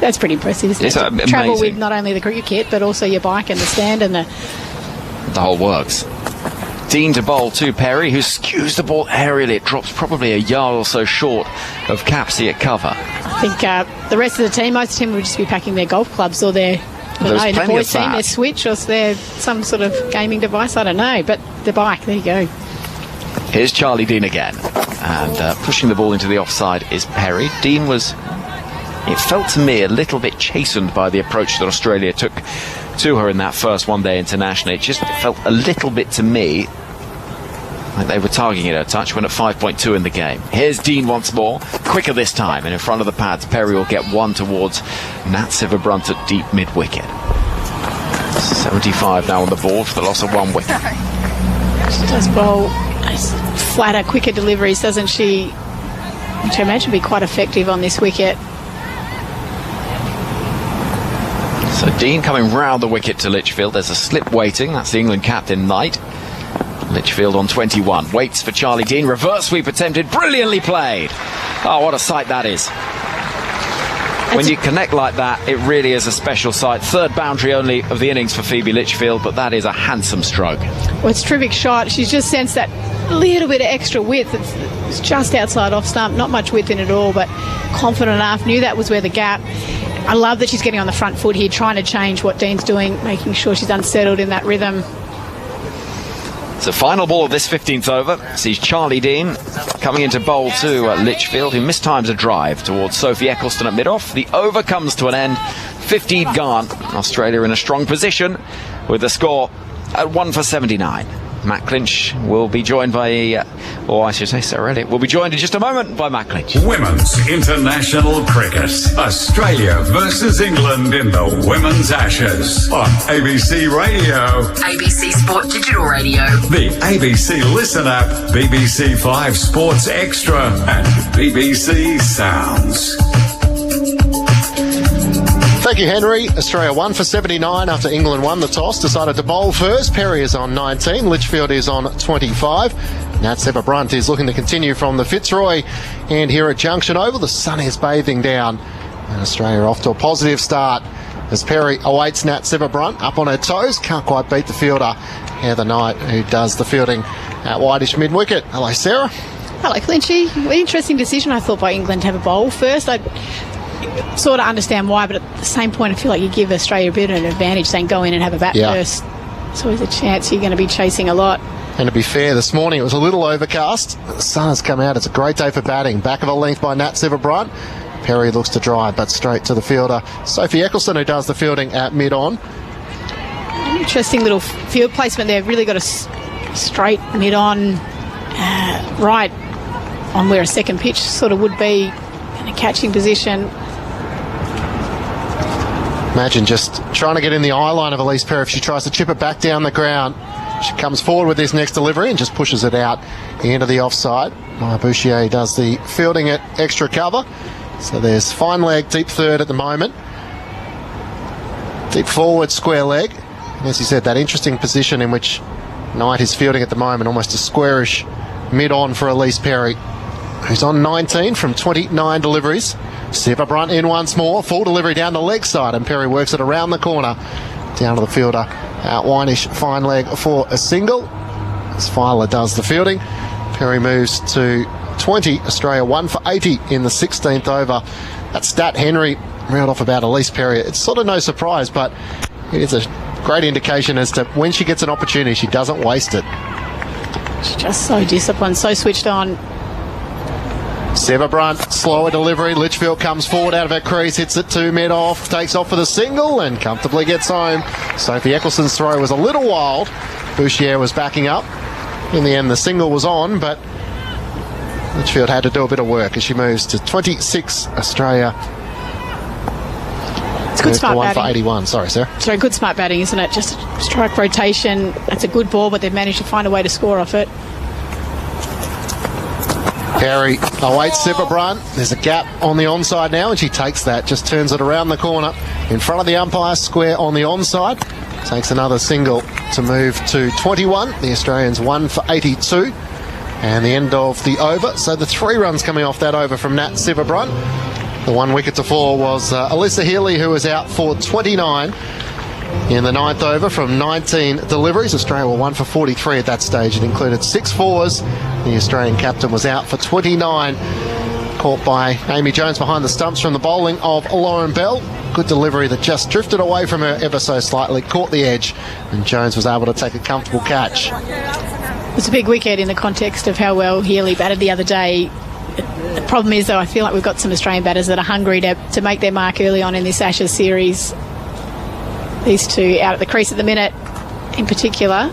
That's pretty impressive, isn't it? Amazing. Travel with not only the cricket kit, but also your bike and the stand and the whole works. Dean to bowl to Perry, who skews the ball aerially. It drops probably a yard or so short of Capsey at cover. I think the rest of the team, most of the team would just be packing their golf clubs or their, in the boys' team, their Switch or their some sort of gaming device. I don't know, but the bike, there you go. Here's Charlie Dean again, and pushing the ball into the offside is Perry. Dean was, it felt to me, a little bit chastened by the approach that Australia took to her in that first one-day international. It just felt a little bit to me like they were targeting her touch when at 5.2 in the game. Here's Dean once more, quicker this time, and in front of the pads. Perry will get 1 towards Nat Sivabrunt at deep mid-wicket. 75 now on the board for the loss of 1 wicket. She does bowl flatter, quicker deliveries, doesn't she? Which I imagine would be quite effective on this wicket. So Dean coming round the wicket to Litchfield. There's a slip waiting. That's the England captain, Knight. Litchfield on 21. Waits for Charlie Dean. Reverse sweep attempted. Brilliantly played. Oh, what a sight that is. When you connect like that, it really is a special sight. Third boundary only of the innings for Phoebe Litchfield, but that is a handsome stroke. Well, it's a terrific shot. She's just sensed that little bit of extra width. It's just outside off stump. Not much width in it at all, but confident enough. Knew that was where the gap. I love that she's getting on the front foot here, trying to change what Dean's doing, making sure she's unsettled in that rhythm. So final ball of this 15th over sees Charlie Dean coming into bowl to Litchfield, who mistimes a drive towards Sophie Eccleston at mid-off. The over comes to an end. 15 gone. Australia in a strong position with the score at 1 for 79. Matt Clinch will be joined by, or I should say Sarah Elliott, will be joined in just a moment by Matt Clinch. Women's International Cricket. Australia versus England in the Women's Ashes on ABC Radio. ABC Sport Digital Radio. The ABC Listen app, BBC 5 Sports Extra and BBC Sounds. Thank you, Henry. Australia 1 for 79 after England won the toss. Decided to bowl first. Perry is on 19. Litchfield is on 25. Nat Sivabrunt is looking to continue from the Fitzroy. And here at Junction Oval, the sun is bathing down. And Australia off to a positive start as Perry awaits Nat Sivabrunt up on her toes. Can't quite beat the fielder, Heather Knight, who does the fielding at wideish mid-wicket. Hello, Sarah. Hello, Clinchy. Interesting decision, I thought, by England to have a bowl first. I sort of understand why, but at the same point, I feel like you give Australia a bit of an advantage saying go in and have a bat first. It's always a chance you're going to be chasing a lot. And to be fair, this morning it was a little overcast. The sun has come out. It's a great day for batting. Back of a length by Nat Sivabryant. Perry looks to drive, but straight to the fielder, Sophie Eccleston, who does the fielding at mid-on. An interesting little field placement there. Really got a straight mid-on, right on where a second pitch sort of would be in a catching position. Imagine just trying to get in the eye line of Elise Perry if she tries to chip it back down the ground. She comes forward with this next delivery and just pushes it out into the offside. Maya Bouchier does the fielding at extra cover. So there's fine leg, deep third at the moment. Deep forward, square leg. And as you said, that interesting position in which Knight is fielding at the moment, almost a squarish mid-on for Elise Perry, who's on 19 from 29 deliveries. Sivabryant in once more, full delivery down the leg side, and Perry works it around the corner, down to the fielder. Out Wineish, fine leg for a single. As Filer does the fielding, Perry moves to 20. Australia 1 for 80 in the 16th over. That stat Henry round off about Elise Perry. It's sort of no surprise, but it is a great indication as to when she gets an opportunity, she doesn't waste it. She's just so disciplined, so switched on. Sivabryant, slower delivery. Litchfield comes forward out of her crease, hits it to mid-off, takes off for the single and comfortably gets home. Sophie Eccleston's throw was a little wild. Bouchier was backing up. In the end, the single was on, but Litchfield had to do a bit of work as she moves to 26. Australia. It's good smart batting. 1 for 81. Sorry, Sarah. Sorry, good smart batting, isn't it? Just strike rotation. That's a good ball, but they've managed to find a way to score off it. Perry awaits Sivabryant. There's a gap on the onside now, and she takes that, just turns it around the corner in front of the umpire, square on the onside. Takes another single to move to 21. The Australians 1 for 82. And the end of the over. So the 3 runs coming off that over from Nat Sivabryant. The 1 wicket to fall was Alyssa Healy, who was out for 29 in the 9th over from 19 deliveries. Australia were 1 for 43 at that stage. It included 6 fours. The Australian captain was out for 29. Caught by Amy Jones behind the stumps from the bowling of Lauren Bell. Good delivery that just drifted away from her ever so slightly, caught the edge, and Jones was able to take a comfortable catch. It's a big wicket in the context of how well Healy batted the other day. The problem is, though, I feel like we've got some Australian batters that are hungry to make their mark early on in this Ashes series. These two out at the crease at the minute, in particular.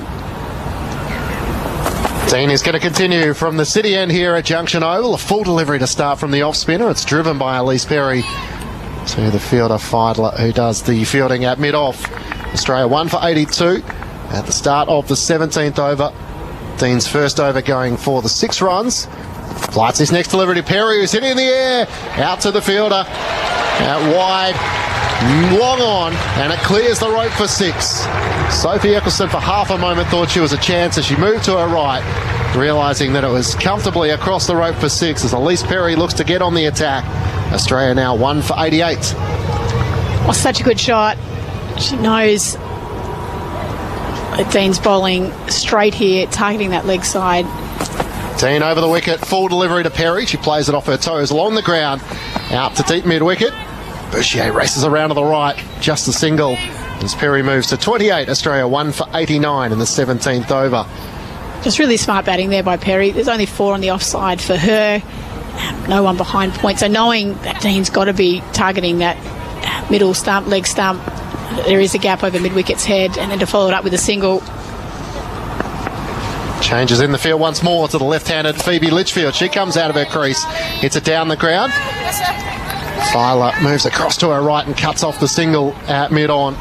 Dean is going to continue from the city end here at Junction Oval. A full delivery to start from the off spinner. It's driven by Elise Perry to the fielder Fiedler, who does the fielding at mid-off. Australia 1 for 82 at the start of the 17th over. Dean's first over going for the 6 runs. Flights his next delivery to Perry, who's hitting in the air. Out to the fielder. Out wide. Long on, and it clears the rope for 6. Sophie Eccleston for half a moment thought she was a chance as she moved to her right, realising that it was comfortably across the rope for 6 as Elise Perry looks to get on the attack. Australia now 1 for 88. Oh, such a good shot. She knows that Dean's bowling straight here, targeting that leg side. Dean over the wicket, full delivery to Perry. She plays it off her toes along the ground, out to deep mid-wicket. Bouchier races around to the right, just a single. As Perry moves to 28, Australia 1 for 89 in the 17th over. Just really smart batting there by Perry. There's only 4 on the offside for her. No one behind point. So knowing that Dean's got to be targeting that middle stump, leg stump, there is a gap over mid-wicket's head, and then to follow it up with a single. Changes in the field once more to the left-handed Phoebe Litchfield. She comes out of her crease, hits it down the ground. Filer moves across to her right and cuts off the single at mid-on.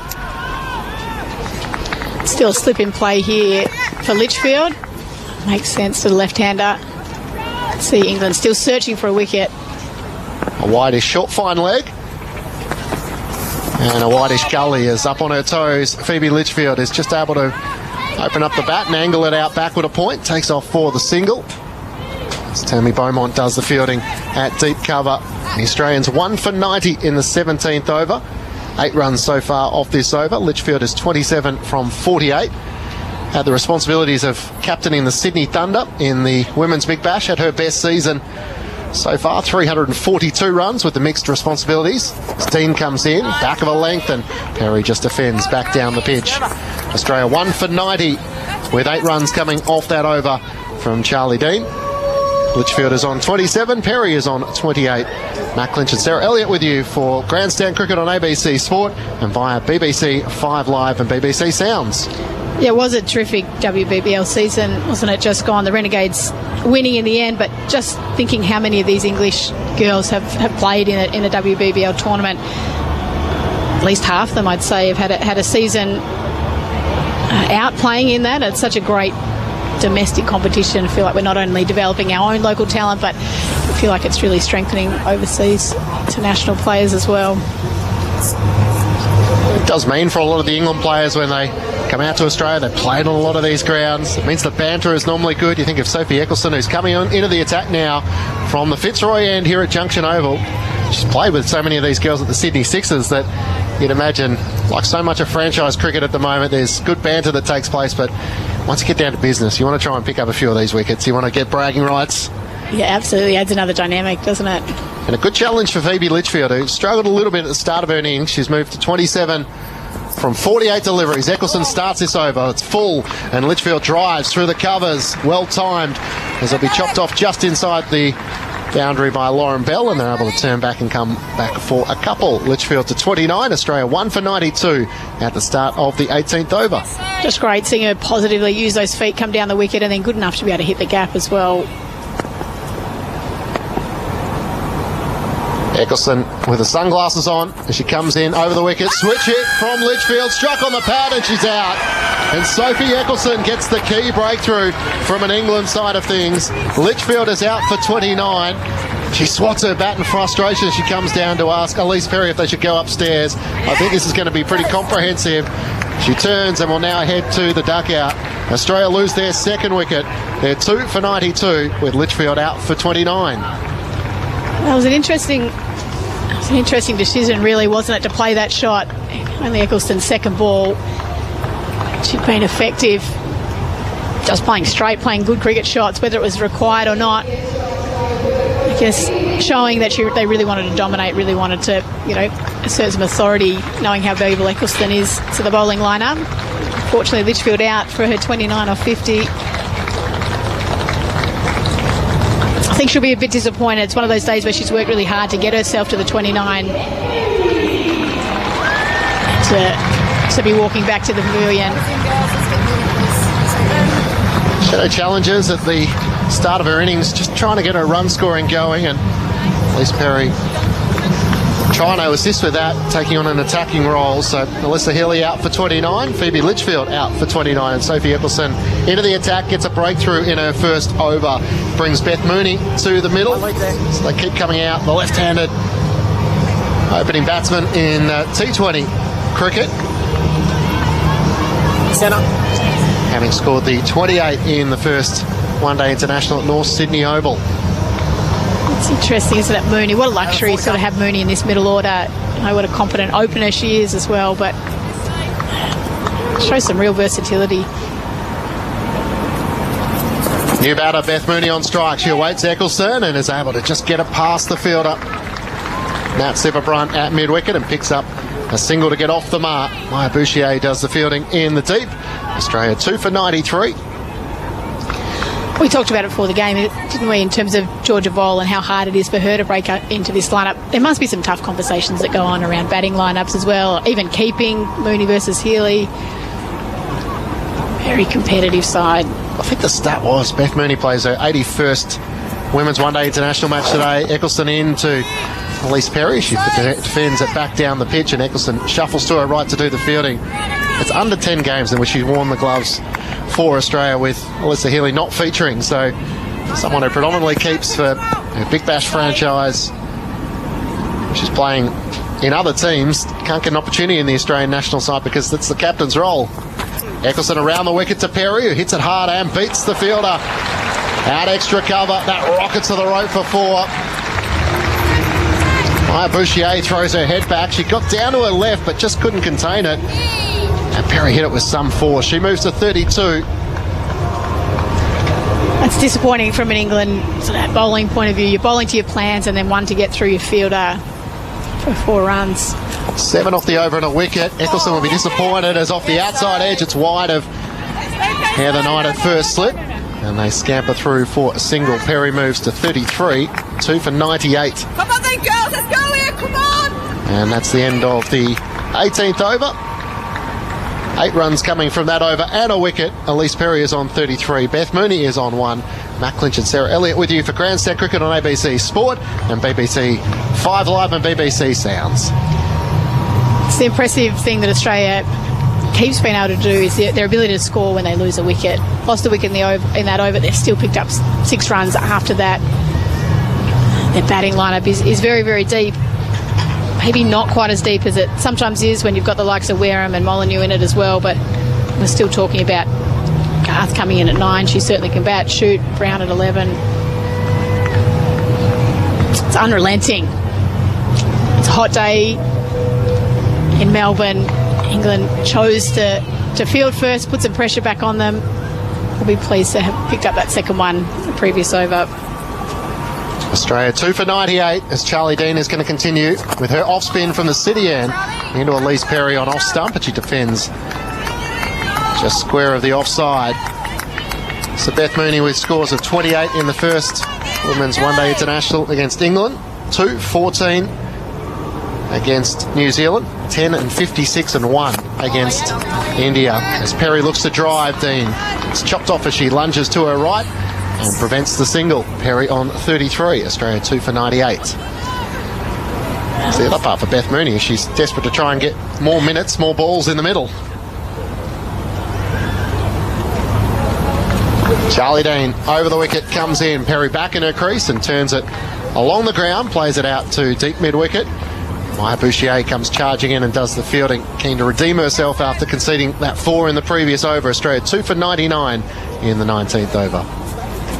Still a slip in play here for Litchfield. Makes sense to the left-hander. See England still searching for a wicket. A wideish short fine leg. And a wideish gully is up on her toes. Phoebe Litchfield is just able to open up the bat and angle it out back with a point. Takes off for the single. As Tammy Beaumont does the fielding at deep cover. The Australians 1 for 90 in the 17th over. 8 runs so far off this over. Litchfield is 27 from 48. had the responsibilities of captaining the Sydney Thunder in the Women's Big Bash, had her best season so far, 342 runs with the mixed responsibilities. Dean comes in, back of a length, and Perry just defends back down the pitch. Australia 1 for 90 with 8 runs coming off that over from Charlie Dean. Litchfield is on 27, Perry is on 28. Matt Clinch and Sarah Elliott with you for Grandstand Cricket on ABC Sport and via BBC 5 Live and BBC Sounds. Yeah, it was a terrific WBBL season, wasn't it? Just gone. The Renegades winning in the end, but just thinking how many of these English girls have played in a WBBL tournament. At least half of them, I'd say, have had a season out playing in that. It's such a great domestic competition. I feel like we're not only developing our own local talent, but I feel like it's really strengthening overseas international players as well. It does mean for a lot of the England players when they come out to Australia, they've played on a lot of these grounds. It means the banter is normally good. You think of Sophie Eccleston, who's coming on into the attack now from the Fitzroy end here at Junction Oval. She's played with so many of these girls at the Sydney Sixers that you'd imagine, like so much of franchise cricket at the moment, there's good banter that takes place, but once you get down to business, you want to try and pick up a few of these wickets. You want to get bragging rights. Yeah, absolutely. Adds another dynamic, doesn't it? And a good challenge for Phoebe Litchfield, who struggled a little bit at the start of her innings. She's moved to 27 from 48 deliveries. Eccleston starts this over. It's full, and Litchfield drives through the covers. Well timed, as it'll be chopped off just inside the boundary by Lauren Bell, and they're able to turn back and come back for a couple. Litchfield to 29. Australia 1 for 92 at the start of the 18th over. Just great seeing her positively use those feet, come down the wicket, and then good enough to be able to hit the gap as well. Eccleston with the sunglasses on as she comes in over the wicket. Switch hit from Litchfield, struck on the pad, and she's out. And Sophie Eccleston gets the key breakthrough from an England side of things. Litchfield is out for 29. She swats her bat in frustration as she comes down to ask Elise Perry if they should go upstairs. I think this is going to be pretty comprehensive. She turns and will now head to the dugout. Australia lose their second wicket. They're 2 for 92 with Litchfield out for 29. That was an interesting decision, really, wasn't it, to play that shot? Only Eccleston's second ball. She'd been effective, just playing straight, playing good cricket shots, whether it was required or not. I guess showing that they really wanted to dominate, really wanted to, assert some authority, knowing how valuable Eccleston is to the bowling lineup. Fortunately, Litchfield out for her 29 off 50. I think she'll be a bit disappointed. It's one of those days where she's worked really hard to get herself to the 29. To be walking back to the pavilion. Shadow challenges at the start of her innings, just trying to get her run scoring going, and Elise Perry trying to assist with that, taking on an attacking role. So Alyssa Healy out for 29, Phoebe Litchfield out for 29, and Sophie Eccleston into the attack, gets a breakthrough in her first over, brings Beth Mooney to the middle. So they keep coming out, the left-handed opening batsman in T20 cricket. Centre. Having scored the 28 in the first one-day international at North Sydney Oval. It's interesting, isn't it, Mooney? What a luxury sort of have Mooney in this middle order. What a competent opener she is as well, but shows some real versatility. New batter Beth Mooney on strike. She awaits Eccleston and is able to just get it past the fielder. Nat Sipperbrunt at mid-wicket and picks up a single to get off the mark. Maya Bouchier does the fielding in the deep. Australia 2 for 93. We talked about it before the game, didn't we, in terms of Georgia Voll and how hard it is for her to break into this lineup. There must be some tough conversations that go on around batting lineups as well, even keeping Mooney versus Healy. Very competitive side. I think the stat was Beth Mooney plays her 81st Women's One-Day International match today. Eccleston into Elise Perry. She defends it back down the pitch, and Eccleston shuffles to her right to do the fielding. It's under 10 games in which she's worn the gloves for Australia, with Alyssa Healy not featuring. So someone who predominantly keeps for her Big Bash franchise. She's playing in other teams. Can't get an opportunity in the Australian national side because that's the captain's role. Eccleston around the wicket to Perry, who hits it hard and beats the fielder. Out extra cover. That rockets to the rope for 4. Maya Bouchier throws her head back. She got down to her left but just couldn't contain it. And Perry hit it with some force. She moves to 32. It's disappointing from an England sort of bowling point of view. You're bowling to your plans and then one to get through your fielder for 4 runs. 7 off the over and a wicket. Eccleston will be disappointed as off the outside edge it's wide of Heather Knight at first slip. And they scamper through for a single. Perry moves to 33, 2 for 98. Come on then, girls, let's go here, come on! And that's the end of the 18th over. 8 runs coming from that over and a wicket. Elise Perry is on 33. Beth Mooney is on 1. Matt Clinch and Sarah Elliott with you for Grandstand Cricket on ABC Sport and BBC 5 Live and BBC Sounds. It's the impressive thing that Australia keeps being able to do is their ability to score when they lose a wicket. Lost a wicket in that over, they've still picked up 6 runs after that. Their batting lineup is very, very deep. Maybe not quite as deep as it sometimes is when you've got the likes of Wareham and Molyneux in it as well, but we're still talking about Garth coming in at 9. She certainly can bat, shoot. Brown at 11. It's unrelenting. It's a hot day in Melbourne. England chose to field first, put some pressure back on them. We'll be pleased to have picked up that second one the previous over. Australia 2 for 98 as Charlie Dean is going to continue with her off spin from the city end into Elise Perry on off stump, but she defends just square of the offside. So Beth Mooney with scores of 28 in the first Women's One Day International against England, 2-14 against New Zealand, 10 and 56 and 1 against India. As Perry looks to drive, Dean it's chopped off as she lunges to her right and prevents the single. Perry on 33, Australia 2 for 98. It's the other part for Beth Mooney. She's desperate to try and get more minutes, more balls in the middle. Charlie Dean over the wicket, comes in. Perry back in her crease and turns it along the ground, plays it out to deep mid-wicket. Maya Bouchier comes charging in and does the fielding, keen to redeem herself after conceding that 4 in the previous over. Australia 2 for 99 in the 19th over.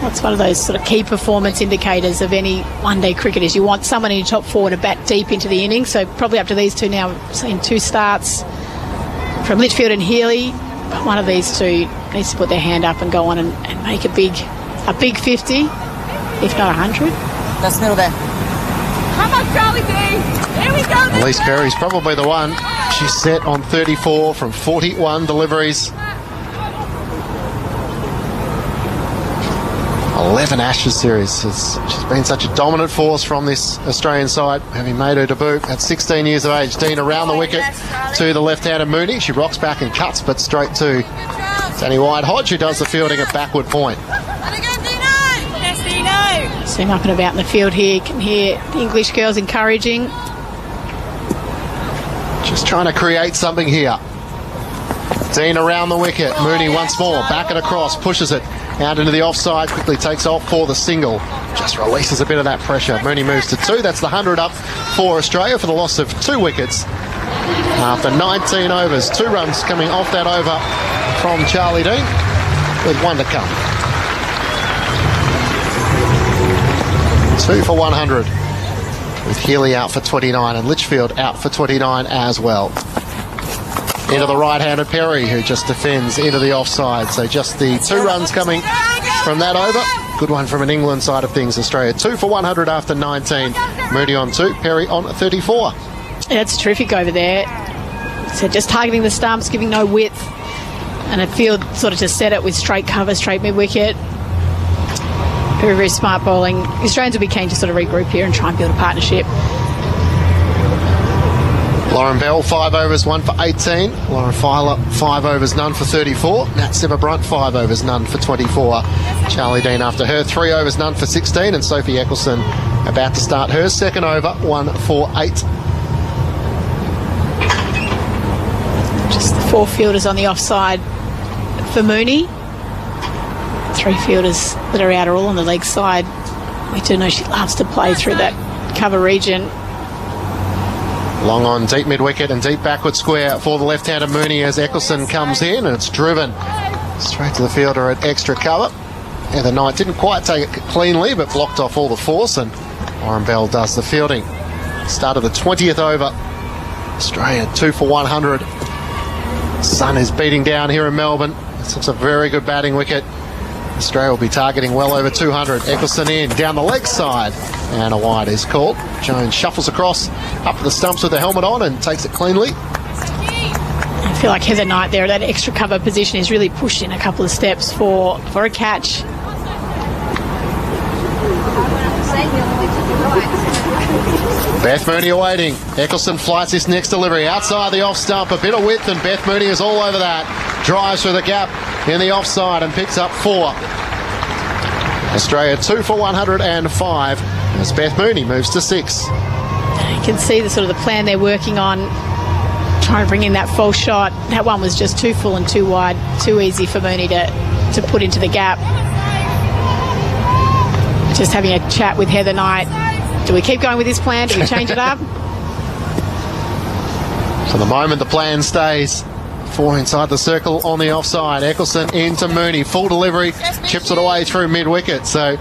That's one of those sort of key performance indicators of any one-day cricket is you want someone in your top 4 to bat deep into the innings. So probably up to these two now, we've seen 2 starts from Litchfield and Healy. But one of these two needs to put their hand up and go on and make a big 50, if not 100. That's middle there. Come on, Charlie D. Here we go. Elise Perry's probably the one. She's set on 34 from 41 deliveries. 11 Ashes series. She's been such a dominant force from this Australian side, having made her debut at 16 years of age. Dean around the wicket to the left-handed Mooney. She rocks back and cuts, but straight to Danny White-Hodge, who does the fielding at backward point. See him up and about in the field here. You can hear the English girls encouraging. Just trying to create something here. Dean around the wicket. Mooney once more, back and across, pushes it out into the offside, quickly takes off for the single. Just releases a bit of that pressure. Mooney moves to 2. That's the 100 up for Australia for the loss of 2 wickets. After 19 overs, 2 runs coming off that over from Charlie Dean, with 1 to come. 2 for 100, with Healy out for 29 and Litchfield out for 29 as well. Into the right-handed Perry, who just defends into the offside. So just the 2 runs coming from that over. Good one from an England side of things. Australia 2 for 100 after 19. Mooney on 2, Perry on 34. Yeah, it's terrific over there. So just targeting the stumps, giving no width. And a field sort of just set it with straight cover, straight mid-wicket. Very, very smart bowling. The Australians will be keen to sort of regroup here and try and build a partnership. Lauren Bell, 5 overs, 1 for 18. Lauren Filer, 5 overs, none for 34. Nat Sibber-Brunt, 5 overs, none for 24. Charlie Dean after her, 3 overs, none for 16. And Sophie Eccleston about to start her second over, 1 for 8. Just the 4 fielders on the offside for Mooney. 3 fielders that are out are all on the leg side. We do know she loves to play through that cover region. Long on deep mid-wicket and deep backward square for the left-handed Mooney as Eccleston comes in, and it's driven straight to the fielder at extra cover. Heather Knight didn't quite take it cleanly, but blocked off all the force, and Lauren Bell does the fielding. Start of the 20th over. Australia 2 for 100. Sun is beating down here in Melbourne. This looks a very good batting wicket. Australia will be targeting well over 200. Eccleston in, down the leg side. And a wide is called. Jones shuffles across, up to the stumps with the helmet on and takes it cleanly. I feel like Heather Knight there, that extra cover position is really pushed in a couple of steps for a catch. Beth Mooney awaiting. Eccleston flights this next delivery outside the off stump. A bit of width and Beth Mooney is all over that. Drives through the gap in the offside and picks up 4. Australia 2 for 105 as Beth Mooney moves to 6. You can see the sort of the plan they're working on, trying to bring in that false shot. That one was just too full and too wide, too easy for Mooney to put into the gap. Just having a chat with Heather Knight. Do we keep going with this plan? Do we change it up? For the moment, the plan stays. 4 inside the circle on the offside. Eccleston into Mooney. Full delivery. Chips it away through mid-wicket. So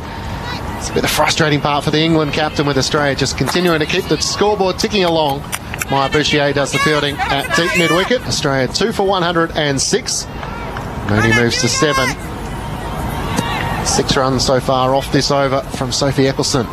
it's a bit of a frustrating part for the England captain with Australia just continuing to keep the scoreboard ticking along. Maya Bouchier does the fielding at deep mid-wicket. Australia 2 for 106. Mooney moves to 7. 6 runs so far off this over from Sophie Eccleston.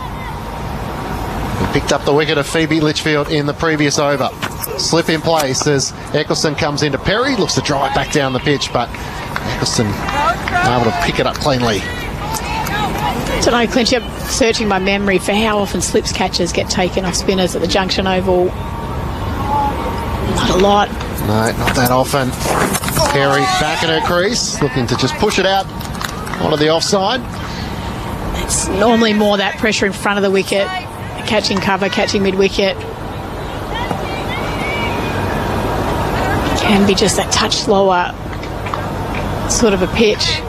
He picked up the wicket of Phoebe Litchfield in the previous over. Slip in place as Eccleston comes into Perry. Looks to drive back down the pitch, but Eccleston able to pick it up cleanly. I don't know, Clint, I'm searching my memory for how often slips catches get taken off spinners at the Junction Oval. Not a lot. No, not that often. Perry back in her crease, looking to just push it out onto the offside. It's normally more that pressure in front of the wicket, catching cover, catching mid-wicket. Can be just that touch slower sort of a pitch.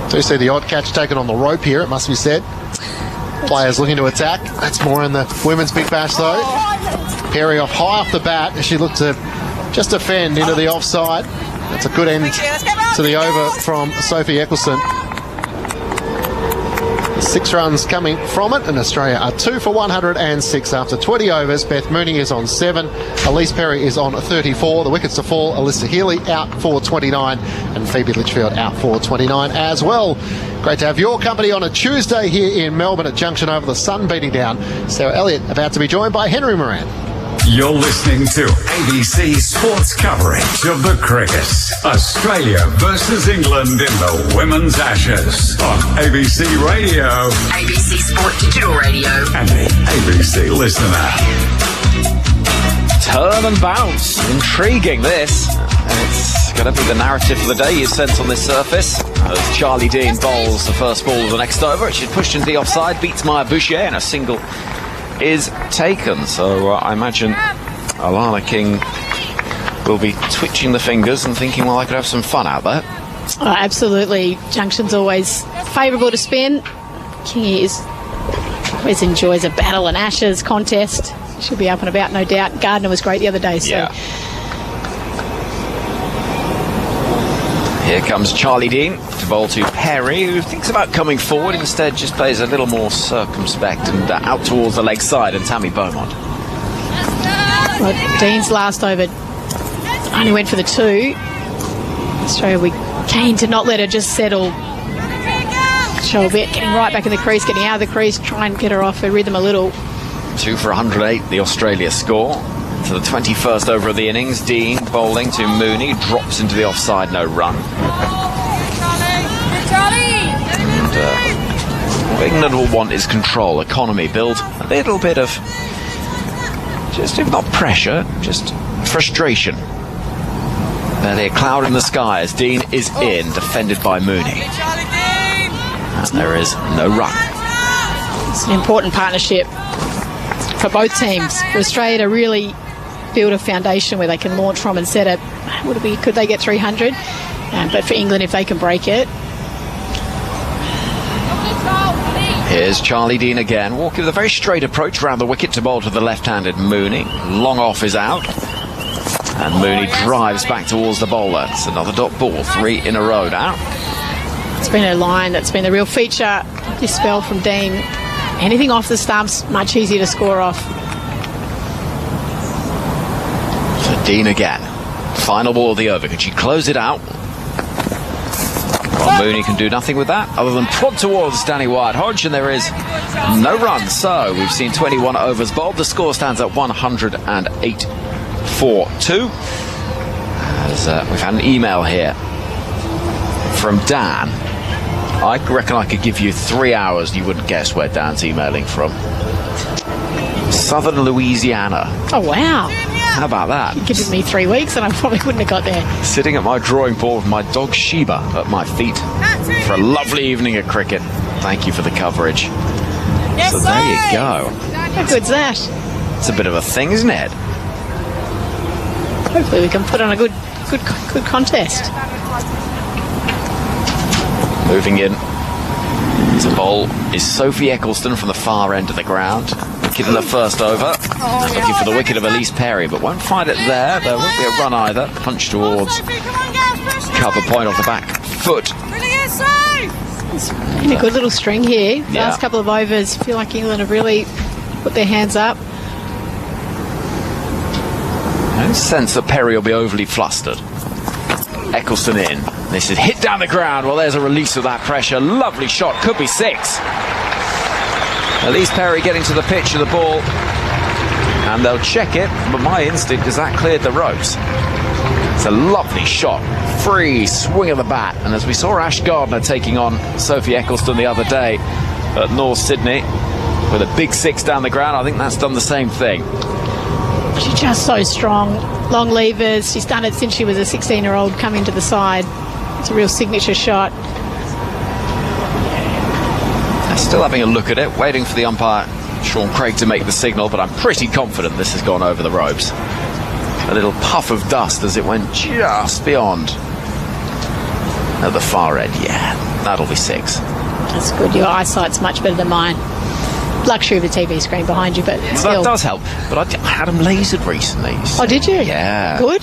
Do you see the odd catch taken on the rope here, it must be said. Players looking to attack. That's more in the women's Big Bash though. Perry off high off the bat as she looked to just defend into the offside. That's a good end to the over from Sophie Eccleston. 6 runs coming from it, and Australia are 2 for 106 after 20 overs. Beth Mooney is on 7. Elise Perry is on 34. The wickets to fall. Alyssa Healy out for 29, and Phoebe Litchfield out for 29 as well. Great to have your company on a Tuesday here in Melbourne at Junction Oval. The sun beating down. Sarah Elliott about to be joined by Henry Moran. You're listening to ABC Sports coverage of the cricket. Australia versus England in the Women's Ashes on ABC Radio, ABC Sport Digital Radio, and the ABC Listener. Turn and bounce. Intriguing, this. It's going to be the narrative for the day you sense on this surface. As Charlie Dean bowls the first ball of the next over, she's pushed into the offside, beats Maya Bouchier, and a single is taken. So I imagine Alana King will be twitching the fingers and thinking, well, I could have some fun out there. Oh, absolutely. Junction's always favourable to spin. King always enjoys a battle and Ashes contest. She'll be up and about, no doubt. Gardner was great the other day. So. Yeah. Here comes Charlie Dean to bowl to Perry, who thinks about coming forward, instead just plays a little more circumspect and out towards the leg side, and Tammy Beaumont. Well, Dean's last over only went for the 2. Australia, we keen to not let her just settle. Show a bit, getting right back in the crease, getting out of the crease, try and get her off her rhythm a little. 2 for 108, the Australia score. To the 21st over of the innings, Dean bowling to Mooney, drops into the offside, no run. And what England will want is control, economy, build a little bit of, just if not pressure, just frustration. Barely a cloud in the sky as Dean is in, defended by Mooney. And there is no run. It's an important partnership for both teams. For Australia to really build a foundation where they can launch from and set it. Could they get 300? But for England, if they can break it. Here's Charlie Dean again, walking with a very straight approach around the wicket to bowl to the left-handed Mooney. Long off is out. And Mooney drives back towards the bowler. It's another dot ball, 3 in a row now. It's been a line that's been the real feature of this spell from Dean. Anything off the stumps, much easier to score off. So Dean again. Final ball of the over. Can she close it out? Well, Mooney can do nothing with that other than prod towards Danny White-Hodge, and there is no run. So we've seen 21 overs bowled. The score stands at 108-4-2. As we've had an email here from Dan. I reckon I could give you 3 hours and you wouldn't guess where Dan's emailing from. Southern Louisiana. Oh, wow. How about that? You've given me 3 weeks and I probably wouldn't have got there. Sitting at my drawing board with my dog Sheba at my feet for a lovely evening of cricket. Thank you for the coverage. Yes, so there you go. How good's that? It's a bit of a thing, isn't it? Hopefully we can put on a good contest. Moving in to bowl is Sophie Eccleston from the far end of the ground. Wicket in the first over. Looking for the wicket of Elise Perry, but won't find it there. There won't be a run either. Punch towards cover point off the back foot. It's been a good little string here. Yeah. Last couple of overs, feel like England have really put their hands up. No sense that Perry will be overly flustered. Eccleston in. This is hit down the ground. Well, there's a release of that pressure. Lovely shot. Could be 6. Elise Perry getting to the pitch of the ball. And they'll check it. But my instinct is that cleared the ropes. It's a lovely shot. Free swing of the bat. And as we saw Ash Gardner taking on Sophie Eccleston the other day at North Sydney with a big 6 down the ground, I think that's done the same thing. She's just so strong. Long levers. She's done it since she was a 16-year-old coming to the side. It's a real signature shot. Still having a look at it, waiting for the umpire, Sean Craig, to make the signal, but I'm pretty confident this has gone over the ropes. A little puff of dust as it went just beyond at the far end. Yeah, that'll be 6. That's good. Your eyesight's much better than mine. Luxury of the TV screen behind you, but still. That does help. But I had them lasered recently. So oh, did you? Yeah. Good.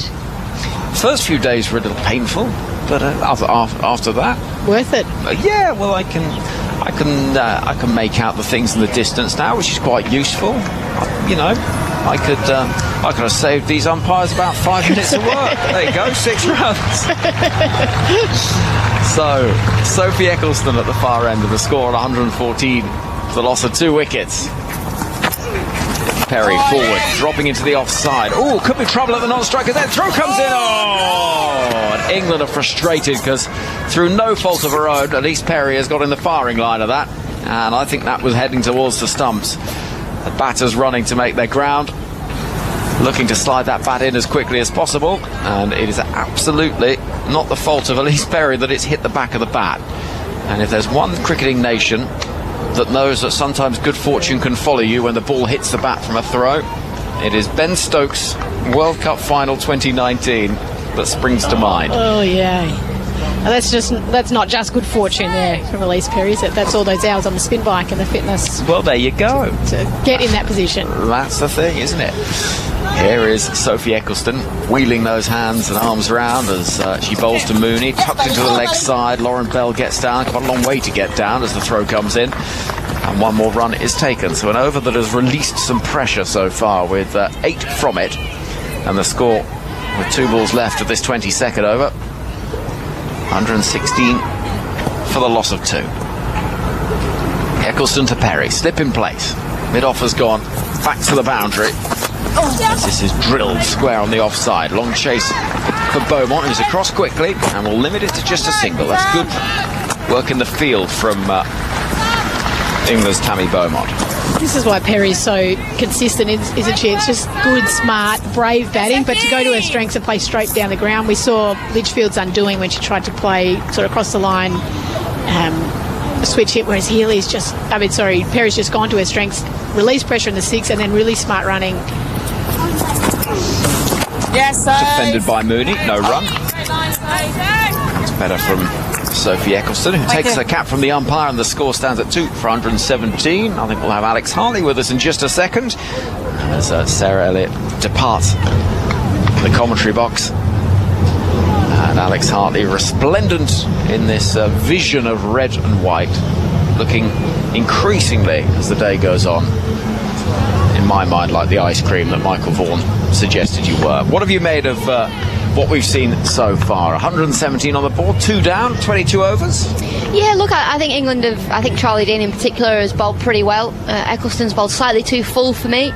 First few days were a little painful, but after that, worth it. Yeah. Well, I can make out the things in the distance now, which is quite useful. You know, I could have saved these umpires about 5 minutes of work. There you go, 6 runs. So Sophie Eccleston at the far end of the score at 114. The loss of 2 wickets. Perry forward, dropping into the offside. Oh, could be trouble at the non-striker. Then throw comes in. Oh, and England are frustrated because through no fault of her own, Elise Perry has got in the firing line of that. And I think that was heading towards the stumps. The batters running to make their ground, looking to slide that bat in as quickly as possible. And it is absolutely not the fault of Elise Perry that it's hit the back of the bat. And if there's one cricketing nation that knows that sometimes good fortune can follow you when the ball hits the bat from a throw, it is Ben Stokes' World Cup Final 2019 that springs to mind. Oh, yeah. And that's not just good fortune there from Elise Perry, is it? That's all those hours on the spin bike and the fitness. Well, there you go. To get in that position. That's the thing, isn't it? Here is Sophie Eccleston wheeling those hands and arms around as she bowls to Mooney, tucked into the leg side. Lauren Bell gets down, quite a long way to get down as the throw comes in, and one more run is taken. So an over that has released some pressure so far with 8 from it, and the score with 2 balls left of this 22nd over, 116 for the loss of 2. Eccleston to Perry, slip in place, mid-off has gone back to the boundary. This is drilled square on the offside. Long chase for Beaumont, who's across quickly and will limit it to just a single. That's good work in the field from England's Tammy Beaumont. This is why Perry's so consistent, isn't she? It's just good, smart, brave batting, but to go to her strengths and play straight down the ground. We saw Litchfield's undoing when she tried to play sort of across the line, switch hit, whereas Perry's just gone to her strengths, release pressure in the 6 and then really smart running. Yes, sir. Defended by Mooney, no run. It's better from Sophie Eccleston, who takes her cap from the umpire, and the score stands at 2 for 117. I think we'll have Alex Hartley with us in just a second as Sarah Elliott departs the commentary box. And Alex Hartley, resplendent in this vision of red and white, looking increasingly as the day goes on, in my mind, like the ice cream that Michael Vaughan suggested you were. What have you made of what we've seen so far. 117 on the board, 2 down, 22 overs. Yeah, look, I think England I think Charlie Dean in particular has bowled pretty well. Ecclestone's bowled slightly too full for me.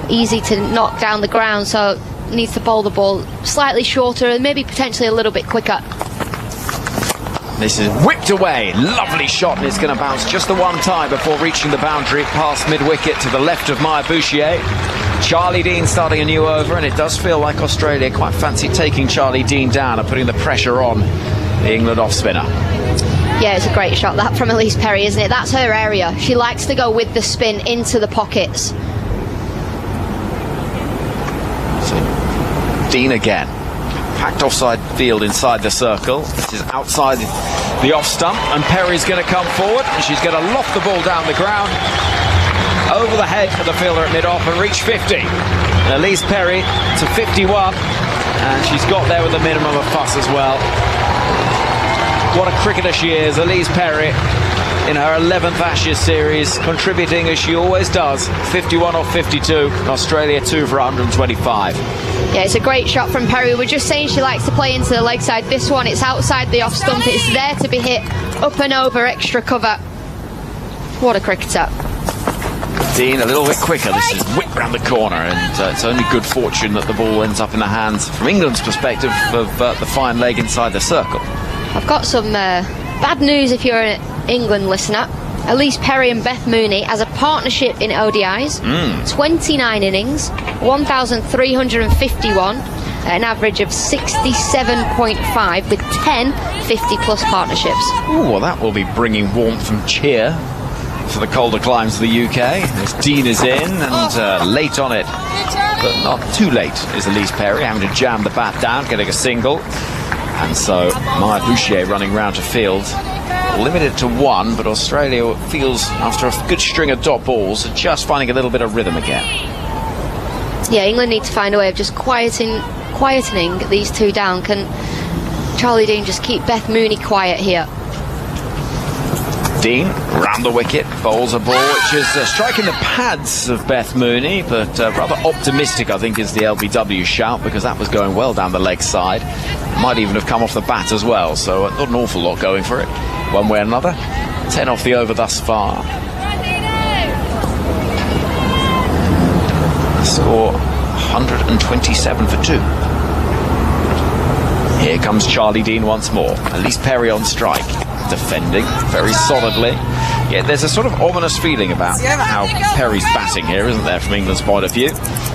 Easy to knock down the ground, so needs to bowl the ball slightly shorter and maybe potentially a little bit quicker. This is whipped away. Lovely shot, and it's going to bounce just the one time before reaching the boundary past mid-wicket to the left of Maya Bouchier. Charlie Dean starting a new over, and it does feel like Australia quite fancy taking Charlie Dean down and putting the pressure on the England off-spinner. Yeah, it's a great shot, that from Elise Perry, isn't it? That's her area. She likes to go with the spin into the pockets. So, Dean again. Packed offside field inside the circle. This is outside the off stump, and Perry's going to come forward, and she's going to loft the ball down the ground over the head of the fielder at mid-off and reach 50. And Elise Perry to 51, and she's got there with a minimum of fuss as well. What a cricketer she is, Elise Perry, in her 11th Ashes series, contributing as she always does. 51 off 52, Australia 2 for 125. Yeah, it's a great shot from Perry. We're just saying she likes to play into the leg side. This one, it's outside the off stump. It's there to be hit up and over, extra cover. What a cricketer. Dean a little bit quicker. This is whipped round the corner, and it's only good fortune that the ball ends up in the hands, from England's perspective, of the fine leg inside the circle. I've got some bad news if you're an England listener. Elise Perry and Beth Mooney as a partnership in ODIs. 29 innings, 1,351, an average of 67.5 with 10 50-plus partnerships. Ooh, well, that will be bringing warmth and cheer for the colder climes of the UK. As Dean is in, and late on it, but not too late, is Elise Perry, having to jam the bat down, getting a single. And so Maya Bouchier running round to field, limited to 1, but Australia feels, after a good string of dot balls, just finding a little bit of rhythm again. Yeah, England need to find a way of just quietening these two down. Can Charlie Dean just keep Beth Mooney quiet here? Dean round the wicket, bowls a ball which is striking the pads of Beth Mooney, but rather optimistic, I think, is the LBW shout, because that was going well down the leg side. Might even have come off the bat as well, so not an awful lot going for it one way or another. 10 off the over thus far. The score 127 for 2. Here comes Charlie Dean once more. Elise Perry on strike, defending very solidly. Yeah, there's a sort of ominous feeling about how Perry's batting here, isn't there, from England's point of view,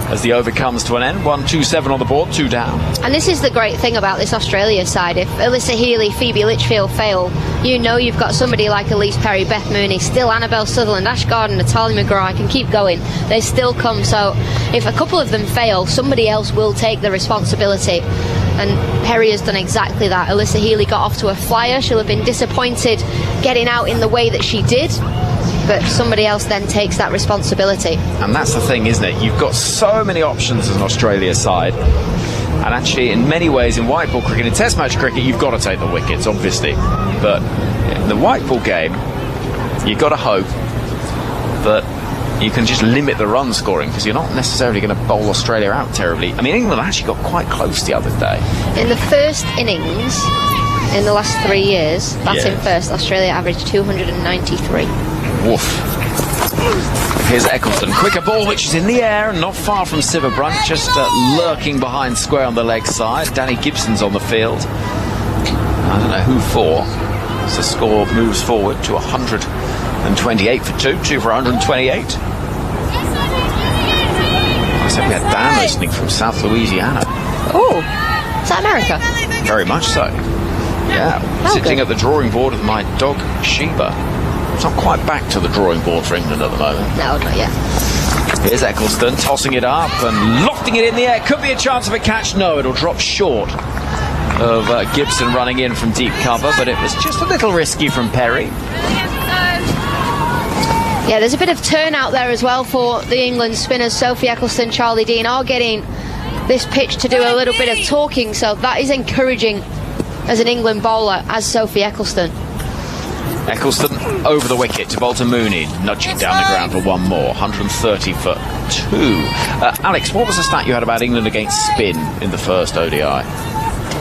as the over comes to an end. 1-2-7 on the board, 2 down. And this is the great thing about this Australia side. If Alyssa Healy, Phoebe Litchfield fail, you know you've got somebody like Elise Perry, Beth Mooney, still Annabelle Sutherland, Ash Garden, Natalia McGrath. I can keep going. They still come. So if a couple of them fail, somebody else will take the responsibility. And Perry has done exactly that. Alyssa Healy got off to a flyer. She'll have been disappointed getting out in the way that she did, but somebody else then takes that responsibility. And that's the thing, isn't it? You've got so many options as an Australia side, and actually in many ways in white ball cricket, in test match cricket, you've got to take the wickets, obviously, but in the white ball game, you've got to hope that you can just limit the run scoring, because you're not necessarily going to bowl Australia out terribly. I mean, England actually got quite close the other day. In the first innings, in the last 3 years, batting first, Australia averaged 293. Woof. Here's Ecclestone. Quicker ball, which is in the air and not far from Sivabrunt, just lurking behind square on the leg side. Danny Gibson's on the field. I don't know who for. So the score moves forward to 128 for 2 for 128. I said we had Dan listening from South Louisiana. Oh, is that America? Very much so. Yeah, sitting at the drawing board with my dog Sheba. It's not quite back to the drawing board for England at the moment. No, not yet. Here's Ecclestone tossing it up and lofting it in the air. Could be a chance of a catch. No, it'll drop short of Gibson running in from deep cover, but it was just a little risky from Perry. Yeah, there's a bit of turnout there as well for the England spinners. Sophie Ecclestone, Charlie Dean are getting this pitch to do a little bit of talking, so that is encouraging as an England bowler, as Sophie Ecclestone. Eccleston over the wicket to Bolton Mooney, nudging down the ground for one more. 130 for 2. Alex, what was the stat you had about England against spin in the first ODI?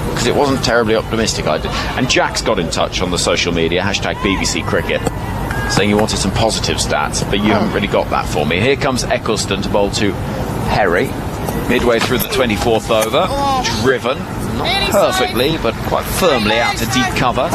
Because it wasn't terribly optimistic. And Jack's got in touch on the social media, hashtag BBC Cricket, saying you wanted some positive stats, but you haven't really got that for me. Here comes Eccleston to bowl to Perry, midway through the 24th over, driven, not perfectly, but quite firmly out to deep cover.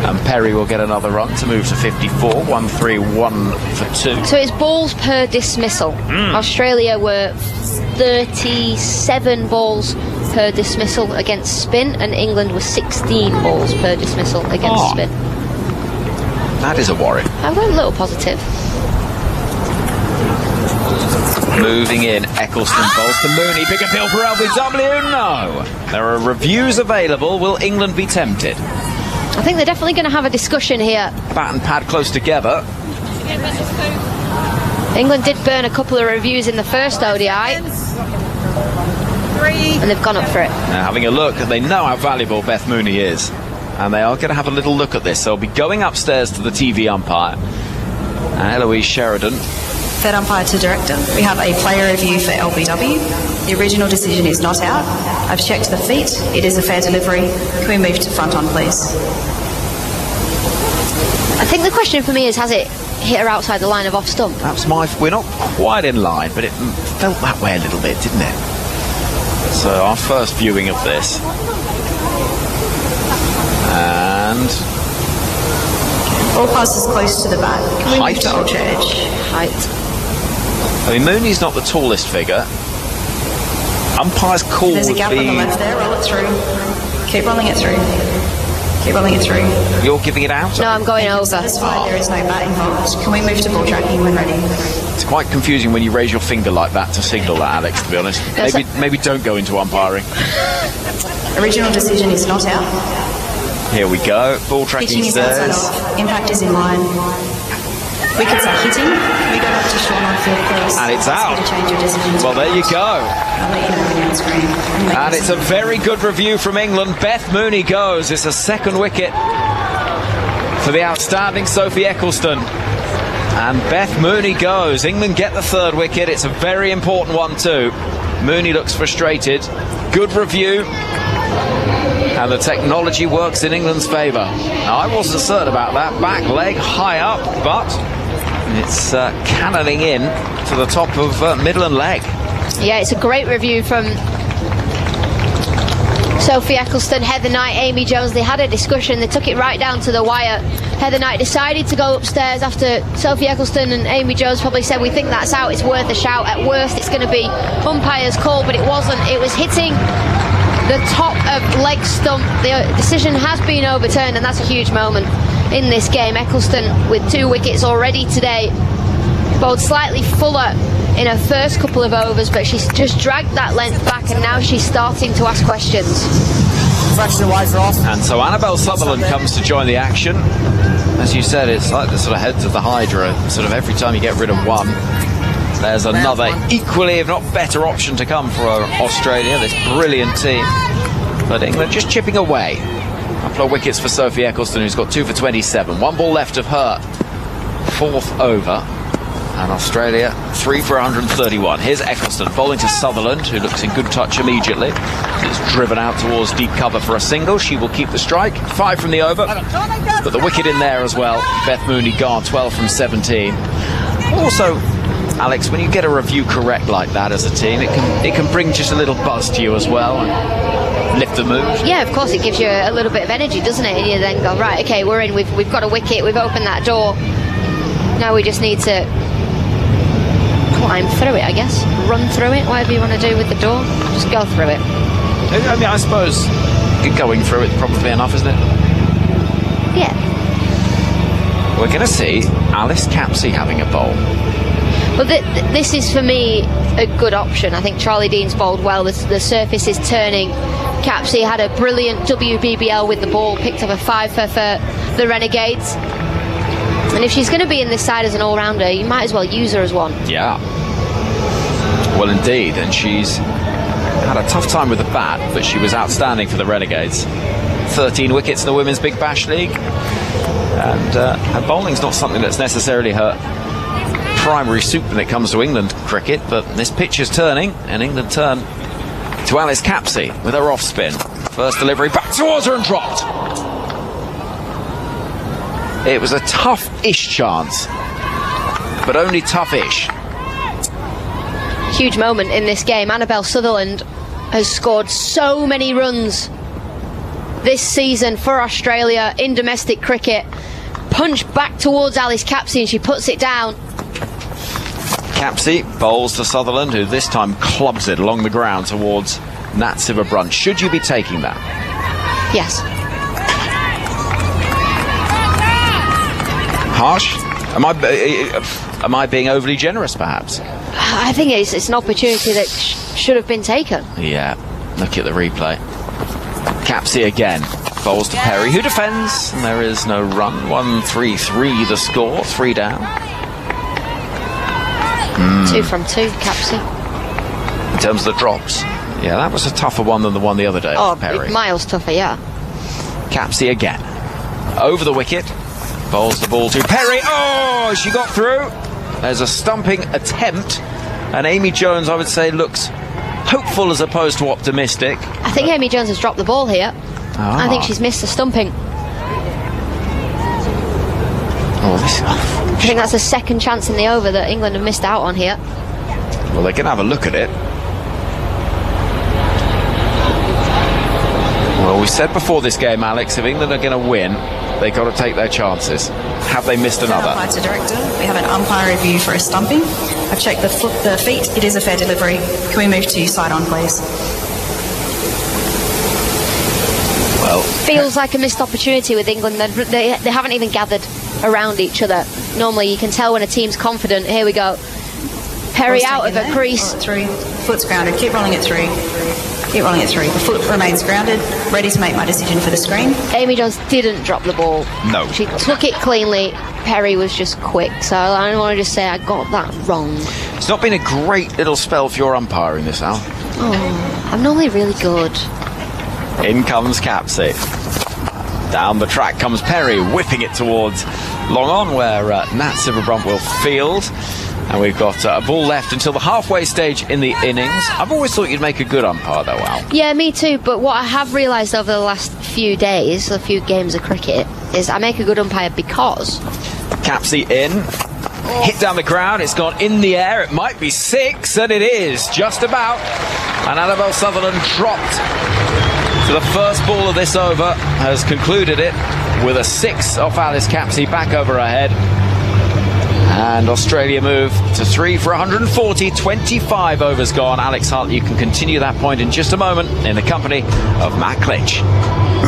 And Perry will get another run to move to 54, 1-3-1 for 2. So it's balls per dismissal. Australia were 37 balls per dismissal against spin, and England was 16 balls per dismissal against spin. That is a worry. I went a little positive. Moving in, Eccleston bowls to Mooney. Big appeal for LBW? No. There are reviews available. Will England be tempted? I think they're definitely going to have a discussion here. Bat and pad close together. England did burn a couple of reviews in the first ODI. And they've gone up for it. Now having a look, they know how valuable Beth Mooney is. And they are going to have a little look at this. They'll be going upstairs to the TV umpire. And Eloise Sheridan. Third umpire to director. We have a player review for LBW. The original decision is not out. I've checked the feet. It is a fair delivery. Can we move to front on, please? I think the question for me is, has it hit her outside the line of off stump? We're not quite in line, but it felt that way a little bit, didn't it? So our first viewing of this. And ball passes close to the bat. Can we move to ultra edge? Height. I mean, Mooney's not the tallest figure. Umpire's call There's a gap on the left there. Roll it through. Keep rolling it through. Keep rolling it through. You're giving it out? No, I'm going over. Satisfied there is no bat involved. Can we move to ball tracking when ready? It's quite confusing when you raise your finger like that to signal that, Alex, to be honest. Maybe don't go into umpiring. Original decision is not out. Here we go. Ball tracking Pitching is outside says. off. Impact is in line. Wickets are hitting. Can we go back to Sean on field, please? And it's out. To change your decision. Well, there you go. I'll let you know when you're on screen. And it's a very good review from England. Beth Mooney goes. It's a second wicket for the outstanding Sophie Eccleston. And Beth Mooney goes. England get the third wicket. It's a very important one too. Mooney looks frustrated. Good review. And the technology works in England's favour. Now, I wasn't certain about that. Back leg high up, but it's cannoning in to the top of middle and leg. Yeah, it's a great review from Sophie Eccleston, Heather Knight, Amy Jones. They had a discussion. They took it right down to the wire. Heather Knight decided to go upstairs after Sophie Eccleston and Amy Jones probably said, we think that's out, it's worth a shout. At worst, it's going to be umpire's call, but it wasn't. It was hitting the top of leg stump. The decision has been overturned, and that's a huge moment in this game. Eccleston with 2 wickets already today. Bowled slightly fuller in her first couple of overs, but she's just dragged that length back, and now she's starting to ask questions. And so Annabelle Sutherland comes to join the action. As you said, it's like the sort of heads of the Hydra. Sort of every time you get rid of one, there's another equally, if not better, option to come for Australia, this brilliant team. But England just chipping away. A couple of wickets for Sophie Eccleston, who's got 2 for 27. 1 ball left of her 4th over. And Australia 3 for 131. Here's Eccleston bowling to Sutherland, who looks in good touch immediately. It's driven out towards deep cover for a single. She will keep the strike. 5 from the over. But the wicket in there as well. Beth Mooney gone, 12 from 17. Also, Alex, when you get a review correct like that as a team, it can bring just a little buzz to you as well and lift the mood. Yeah, of course, it gives you a little bit of energy, doesn't it? And you then go, right, okay, we're in, we've got a wicket, we've opened that door. Now we just need to climb through it, I guess. Run through it, whatever you want to do with the door. Just go through it. I mean, I suppose going through it probably enough, isn't it? Yeah. We're going to see Alice Capsey having a bowl. Well, this is, for me, a good option. I think Charlie Dean's bowled well. The surface is turning. Capsey had a brilliant WBBL with the ball, picked up a 5 for the Renegades. And if she's going to be in this side as an all-rounder, you might as well use her as one. Yeah. Well, indeed. And she's had a tough time with the bat, but she was outstanding for the Renegades. 13 wickets in the Women's Big Bash League. And her bowling's not something that's necessarily her primary suit when it comes to England cricket, but this pitch is turning, and England turn to Alice Capsey with her off spin. First delivery back towards her and dropped. It was a tough-ish chance, but only tough-ish. Huge moment in this game. Annabelle Sutherland has scored so many runs this season for Australia in domestic cricket. Punch back towards Alice Capsey and she puts it down. Capsey bowls to Sutherland, who this time clubs it along the ground towards Nat Sivabrunt. Should you be taking that? Yes. Harsh? Am I being overly generous, perhaps? I think it's an opportunity that should have been taken. Yeah, look at the replay. Capsey again. Bowls to Perry, who defends, and there is no run. 1-3-3 the score, 3 down. 2 from 2, Capsey. In terms of the drops, yeah, that was a tougher one than the one the other day. Oh, Perry. Miles tougher, yeah. Capsey again. Over the wicket. Bowls the ball to Perry. Oh, she got through. There's a stumping attempt, and Amy Jones, I would say, looks hopeful as opposed to optimistic. I think Amy Jones has dropped the ball here. Ah. I think she's missed the stumping. I think that's the second chance in the over that England have missed out on here. Well, they can have a look at it. Well, we said before this game, Alex, if England are going to win, they've got to take their chances. Have they missed another? Umpire to director. We have an umpire review for a stumping. I've checked the feet. It is a fair delivery. Can we move to side on, please? Well, feels like a missed opportunity with England. They haven't even gathered around each other. Normally, you can tell when a team's confident. Here we go. Perry out of a crease. Through. Foot's grounded. Keep rolling it through. Keep rolling it through. The foot remains grounded. Ready to make my decision for the screen. Amy Jones didn't drop the ball. No. She took it cleanly. Perry was just quick. So I don't want to just say I got that wrong. It's not been a great little spell for your umpiring this, Al. Oh, I'm normally really good. In comes Capsey. Down the track comes Perry, whipping it towards long on, where Nat Sivabrunt will field. And we've got a ball left until the halfway stage in the innings. I've always thought you'd make a good umpire, though, Al. Yeah, me too. But what I have realised over the last few days, a few games of cricket, is I make a good umpire because... Capsey in. Hit down the ground. It's gone in the air. It might be 6, and it is. Just about. And Annabelle Sutherland dropped. So the first ball of this over has concluded it with a 6 off Alice Capsey back over her head. And Australia move to 3 for 140, 25 overs gone. Alex Hart, you can continue that point in just a moment in the company of Matt Clinch.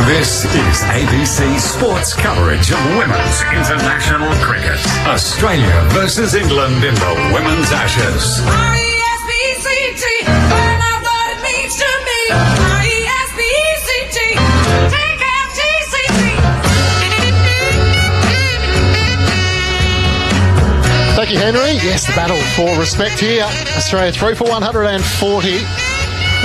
This is ABC Sports coverage of women's international cricket. Australia versus England in the Women's Ashes. R-E-S-P-C-T, learn out what it means to me. R-E-S-P-C-T, take out T-C-T. Thank you, Henry. Yes, the battle for respect here. Australia 3 for 140.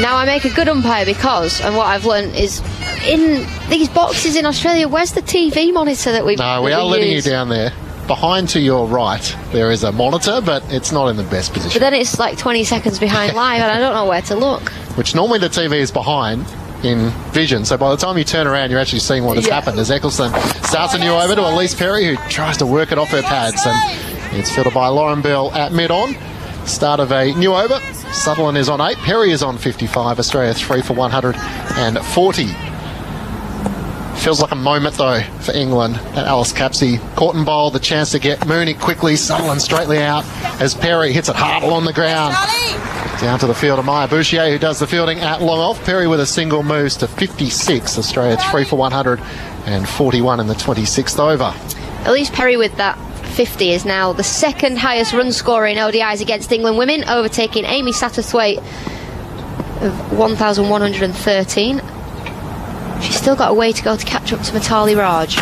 Now I make a good umpire because, and what I've learned is, in these boxes in Australia, where's the TV monitor that we? No, we are letting you down there. Behind to your right, there is a monitor, but it's not in the best position. But then it's like 20 seconds behind live, and I don't know where to look. Which normally the TV is behind in vision, so by the time you turn around, you're actually seeing what has happened. As Eccleston starts a new over to Elise Perry, who tries to work it off her pads, and it's fielded by Lauren Bell at mid-on. Start of a new over. Sutherland is on 8, Perry is on 55. Australia 3 for 140. Feels like a moment, though, for England. At Alice Capsey caught and bowled, the chance to get Mooney quickly. Sutherland straightly out as Perry hits it hard along the ground. Down to the field of Maya Bouchier, who does the fielding at long off. Perry with a single moves to 56. Australia 3 for 141 in the 26th over. Elise Perry with that 50 is now the second highest run scorer in ODIs against England women, overtaking Amy Satterthwaite of 1,113. She's still got a way to go to catch up to Mitali Raj.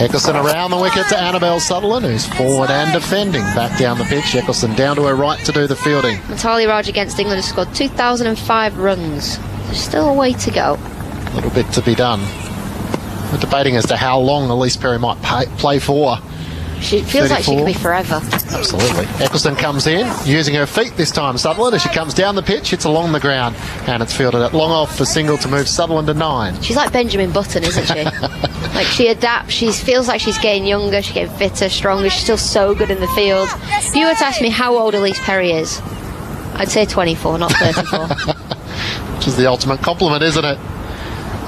Eccleston around the wicket to Annabelle Sutherland, who's forward and defending. Back down the pitch, Eccleston down to her right to do the fielding. Mitali Raj against England has scored 2,005 runs. There's still a way to go. A little bit to be done. We're debating as to how long Elise Perry might play for. She feels 34. like she could be forever. Absolutely. Eccleston comes in, using her feet this time. Sutherland, as she comes down the pitch, hits along the ground, and it's fielded at long off for single to move Sutherland to 9. She's like Benjamin Button, isn't she? Like, she adapts. She feels like she's getting younger, she's getting fitter, stronger. She's still so good in the field. If you were to ask me how old Elise Perry is, I'd say 24, not 34. Which is the ultimate compliment, isn't it?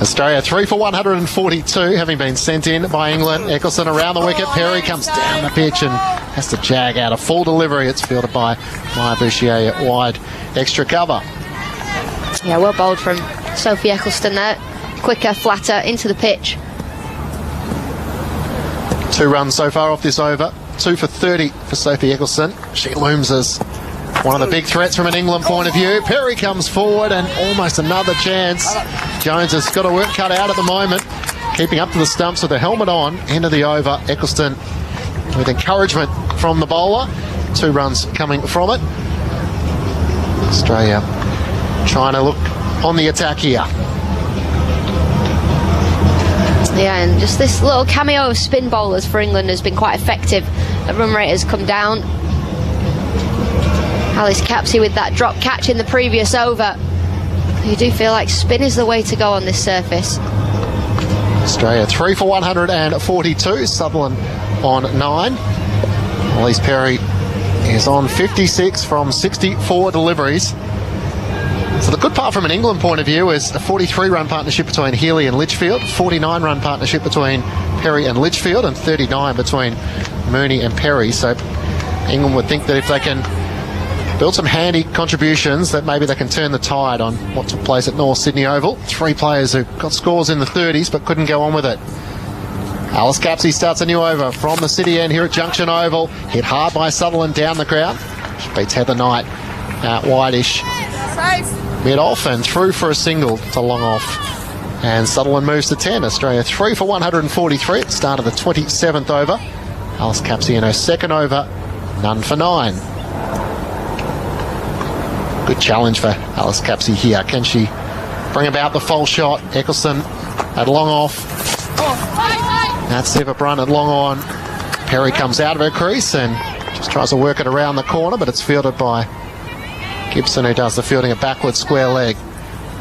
Australia 3 for 142, having been sent in by England. Eccleston around the wicket. Perry comes down the pitch and has to jag out a full delivery. It's fielded by Maya Bouchier at wide extra cover. Yeah, well bowled from Sophie Eccleston there. Quicker, flatter, into the pitch. 2 runs so far off this over. 2 for 30 for Sophie Eccleston. She looms as one of the big threats from an England point of view. Perry comes forward and almost another chance. Jones has got her work cut out at the moment. Keeping up to the stumps with the helmet on. End of the over. Eccleston with encouragement from the bowler. 2 runs coming from it. Australia trying to look on the attack here. Yeah, and just this little cameo of spin bowlers for England has been quite effective. The run rate has come down. Alice Capsey with that drop catch in the previous over. You do feel like spin is the way to go on this surface. Australia 3 for 142. Sutherland on 9. Elise Perry is on 56 from 64 deliveries. So the good part from an England point of view is a 43-run partnership between Healy and Litchfield, 49-run partnership between Perry and Litchfield, and 39 between Mooney and Perry. So England would think that if they can build some handy contributions, that maybe they can turn the tide on what took place at North Sydney Oval. 3 players who got scores in the 30s but couldn't go on with it. Alice Capsey starts a new over from the city end here at Junction Oval. Hit hard by Sutherland down the ground. She beats Heather Knight out wide-ish. Mid-off and through for a single to long off. And Sutherland moves to 10. Australia 3 for 143 at the start of the 27th over. Alice Capsey in her second over, none for 9. Good challenge for Alice Capsey here. Can she bring about the false shot? Eccleston at long off. That's Siva Brunt at long on. Perry comes out of her crease and just tries to work it around the corner, but it's fielded by Gibson, who does the fielding a backward square leg.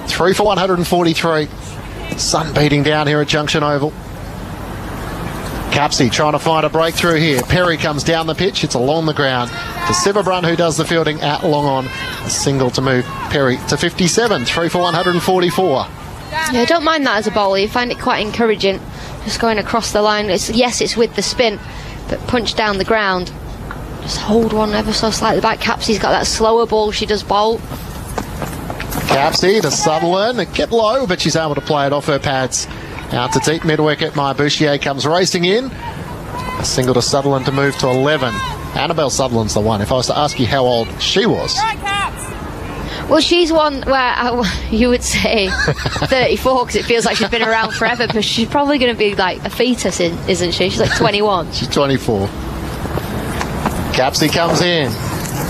3 for 143. Sun beating down here at Junction Oval. Capsey trying to find a breakthrough here. Perry comes down the pitch. It's along the ground to Siva Brunt, who does the fielding at long on. A single to move Perry to 57. 3 for 144. Yeah, I don't mind that as a bowler. You find it quite encouraging. Just going across the line. Yes, it's with the spin, but punch down the ground. Just hold one ever so slightly back. Capsey's got that slower ball she does bowl. Capsey to Sutherland. It kept low, but she's able to play it off her pads. Out to deep mid-wicket. Maya Bouchier comes racing in. A single to Sutherland to move to 11. Annabelle Sutherland's the one. If I was to ask you how old she was. Well, she's one where you would say 34 because it feels like she's been around forever, but she's probably going to be like a fetus, isn't she? She's like 21. She's 24. Capsey comes in.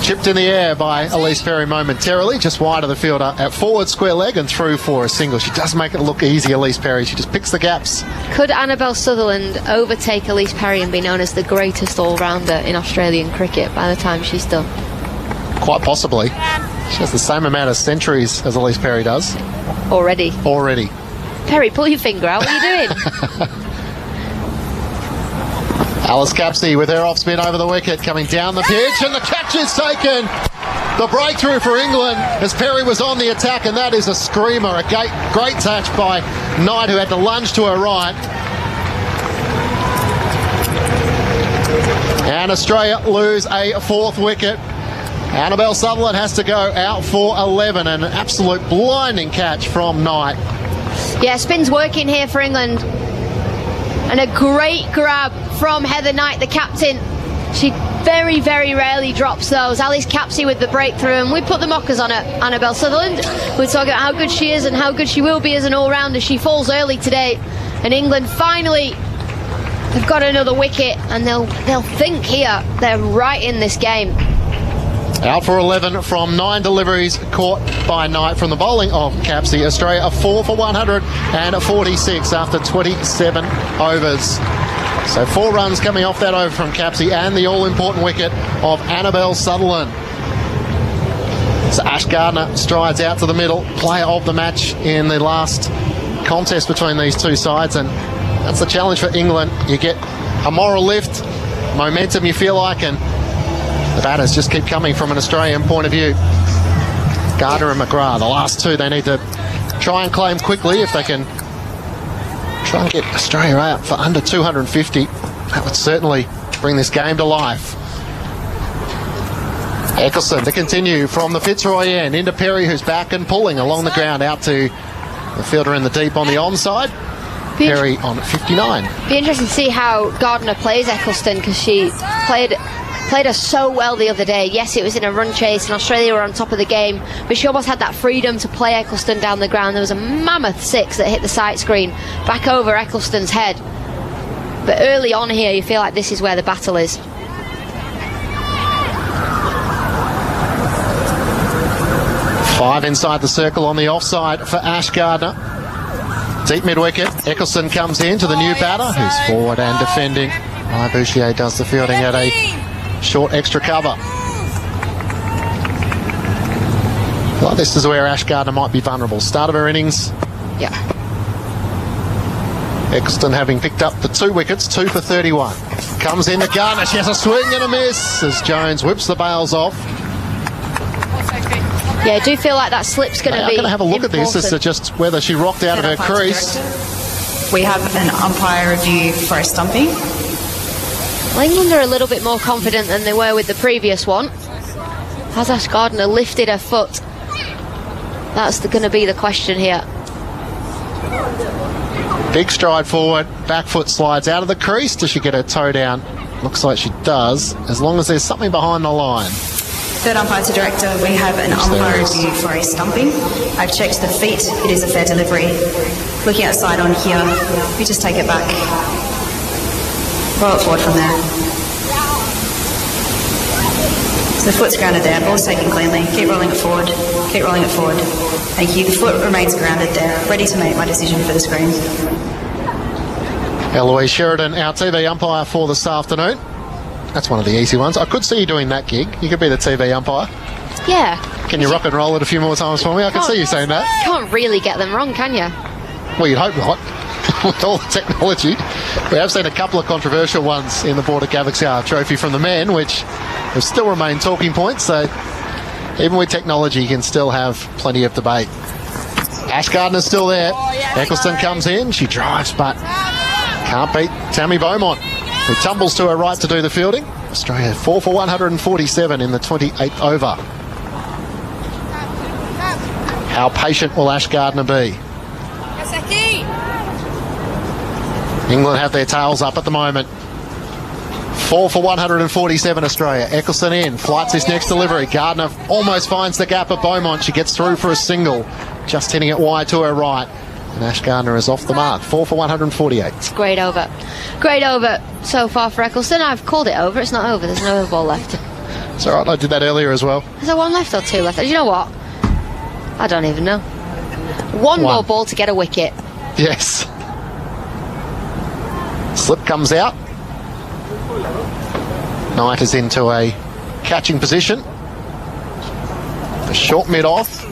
Chipped in the air by Elise Perry momentarily, just wide of the fielder at forward square leg and through for a single. She does make it look easy, Elise Perry. She just picks the gaps. Could Annabelle Sutherland overtake Elise Perry and be known as the greatest all-rounder in Australian cricket by the time she's done? Quite possibly. She has the same amount of centuries as Elise Perry does. Already. Perry, pull your finger out. What are you doing? Alice Capsey with her off spin over the wicket, coming down the pitch, and the catch is taken. The breakthrough for England as Perry was on the attack, and that is a screamer. A great touch by Knight, who had to lunge to her right. And Australia lose a 4th wicket. Annabelle Sutherland has to go out for 11, and an absolute blinding catch from Knight. Yeah, spin's working here for England. And a great grab from Heather Knight, the captain. She very, very rarely drops those. Alice Capsey with the breakthrough, and we put the mockers on her. Annabelle Sutherland, we're talking about how good she is and how good she will be as an all-rounder. She falls early today, and England finally have got another wicket, and they'll think here they're right in this game. Out for 11 from 9 deliveries caught by Knight from the bowling of Capsey. Australia are 4 for 146 after 27 overs. So 4 runs coming off that over from Capsey and the all-important wicket of Annabelle Sutherland. So Ash Gardner strides out to the middle, player of the match in the last contest between these two sides, and that's the challenge for England. You get a moral lift, momentum you feel like, and the batters just keep coming from an Australian point of view. Gardner and McGrath, the last two they need to try and claim quickly if they can try and get Australia out for under 250. That would certainly bring this game to life. Eccleston to continue from the Fitzroy end into Perry, who's back and pulling along the ground out to the fielder in the deep on the onside. Perry on 59. Be interesting to see how Gardner plays Eccleston, because she played her so well the other day. Yes, it was in a run chase and Australia were on top of the game, but she almost had that freedom to play Eccleston down the ground. There was a mammoth 6 that hit the sight screen back over Eccleston's head. But early on here, you feel like this is where the battle is. Five inside the circle on the offside for Ash Gardner. Deep mid-wicket. Eccleston comes in to the new batter, who's forward and defending. Bouchier does the fielding at a short extra cover. Well, this is where Ash Gardner might be vulnerable. Start of her innings. Yeah. Eccleston having picked up the 2 wickets, 2 for 31. Comes in to Gardner. She has a swing and a miss as Jones whips the bails off. Yeah, I do feel like that slip's going to be. I'm going to have a look at this as to just whether she rocked out of her crease. We have an umpire review for a stumping. Well, England are a little bit more confident than they were with the previous one. Has Ash Gardner lifted her foot? That's going to be the question here. Big stride forward, back foot slides out of the crease. Does she get her toe down? Looks like she does, as long as there's something behind the line. Third umpire to director, we have an umpire review for a stumping. I've checked the feet, it is a fair delivery. Looking outside on here, if you just take it back, roll it forward from there. So the foot's grounded there, ball's taken cleanly. Keep rolling it forward, keep rolling it forward. Thank you, the foot remains grounded there, ready to make my decision for the screen. Eloise Sheridan, our TV umpire for this afternoon. That's one of the easy ones. I could see you doing that gig. You could be the TV umpire. Yeah. Can you rock and roll it a few more times for me? I can see you saying that. Can't really get them wrong, can you? Well, you'd hope not. With all the technology. We have seen a couple of controversial ones in the Border Gavaskar Trophy from the men, which have still remained talking points. So even with technology, you can still have plenty of debate. Ash Gardner's still there. Eccleston comes in. She drives, but can't beat Tammy Beaumont, who tumbles to her right to do the fielding. Australia 4 for 147 in the 28th over. How patient will Ash Gardner be? England have their tails up at the moment. 4 for 147 Australia. Eccleston in, flights this next delivery. Gardner almost finds the gap of Beaumont. She gets through for a single, just hitting it wide to her right. And Ash Gardner is off the mark. 4 for 148. It's great over. Great over so far for Eccleston. I've called it over. It's not over. There's no ball left. It's all right. I did that earlier as well. Is there 1 left or 2 left? Do you know what? I don't even know. One more ball to get a wicket. Yes. Slip comes out. Knight is into a catching position. A short mid-off.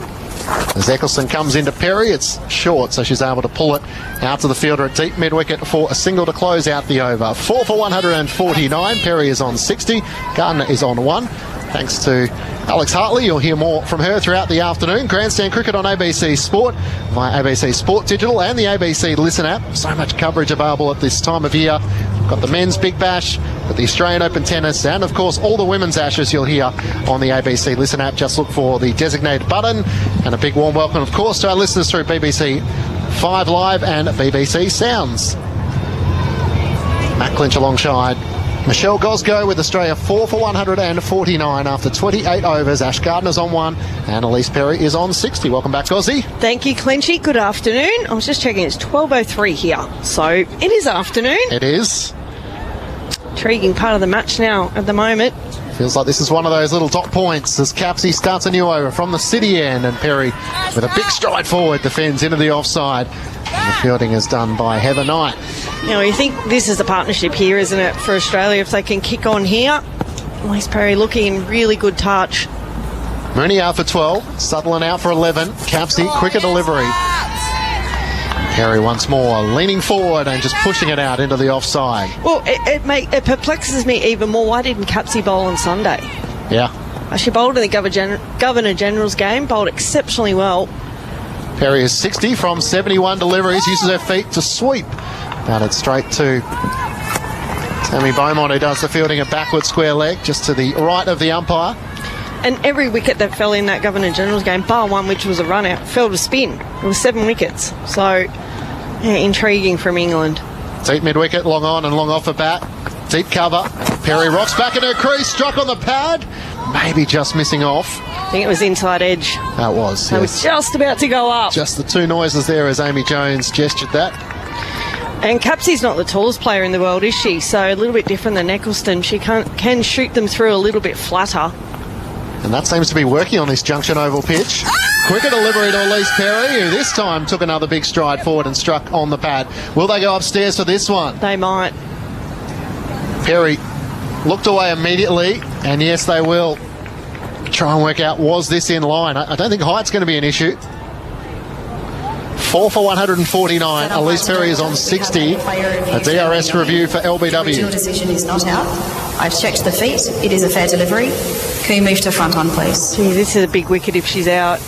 As Eccleston comes into Perry, it's short, so she's able to pull it out to the fielder at deep mid-wicket for a single to close out the over. 4 for 149. Perry is on 60. Gardner is on 1. Thanks to Alex Hartley. You'll hear more from her throughout the afternoon. Grandstand cricket on ABC Sport via ABC Sport Digital and the ABC Listen app. So much coverage available at this time of year. We've got the men's Big Bash, got the Australian Open Tennis, and of course all the women's Ashes you'll hear on the ABC Listen app. Just look for the designated button. And a big warm welcome, of course, to our listeners through BBC 5 Live and BBC Sounds. Matt Clinch alongside Michelle Gosgo with Australia 4 for 149 after 28 overs. Ash Gardner's on 1 and Elise Perry is on 60. Welcome back, Gozzy. Thank you, Clinchy. Good afternoon. I was just checking, it's 12:03 here, so it is afternoon. It is. Intriguing part of the match now at the moment. Feels like this is one of those little dot points as Capsey starts a new over from the city end, and Perry with a big stride forward defends into the offside. And the fielding is done by Heather Knight. You know, you think this is a partnership here, isn't it, for Australia, if they can kick on here. Elise Perry looking in really good touch. Mooney out for 12, Sutherland out for 11, Capsey quicker delivery. Perry once more leaning forward and just pushing it out into the offside. Well, it perplexes me even more. Why didn't Capsey bowl on Sunday? Yeah. She bowled in the Governor General's game, bowled exceptionally well. Perry is 60 from 71 deliveries, uses her feet to sweep. Batted straight to Tammy Beaumont, who does the fielding a backward square leg just to the right of the umpire. And every wicket that fell in that Governor General's game, bar one, which was a run out, fell to spin. It was 7 wickets. So, yeah, intriguing from England. Deep mid-wicket, long on and long off a bat. Deep cover. Perry rocks back in her crease, struck on the pad. Maybe just missing off. I think it was inside edge. That was, It was just about to go up. Just the two noises there as Amy Jones gestured that. And Capsey's not the tallest player in the world, is she? So a little bit different than Eccleston. She can shoot them through a little bit flatter. And that seems to be working on this Junction Oval pitch. Quicker delivery to Elise Perry, who this time took another big stride forward and struck on the pad. Will they go upstairs for this one? They might. Perry looked away immediately, and yes, they will. Try and work out, was this in line? I don't think height's going to be an issue. 4 for 149. Elise Perry is on 60. A DRS review for LBW. Original decision is not out. I've checked the feet. It is a fair delivery. Can you move to front on, please? Gee, this is a big wicket if she's out.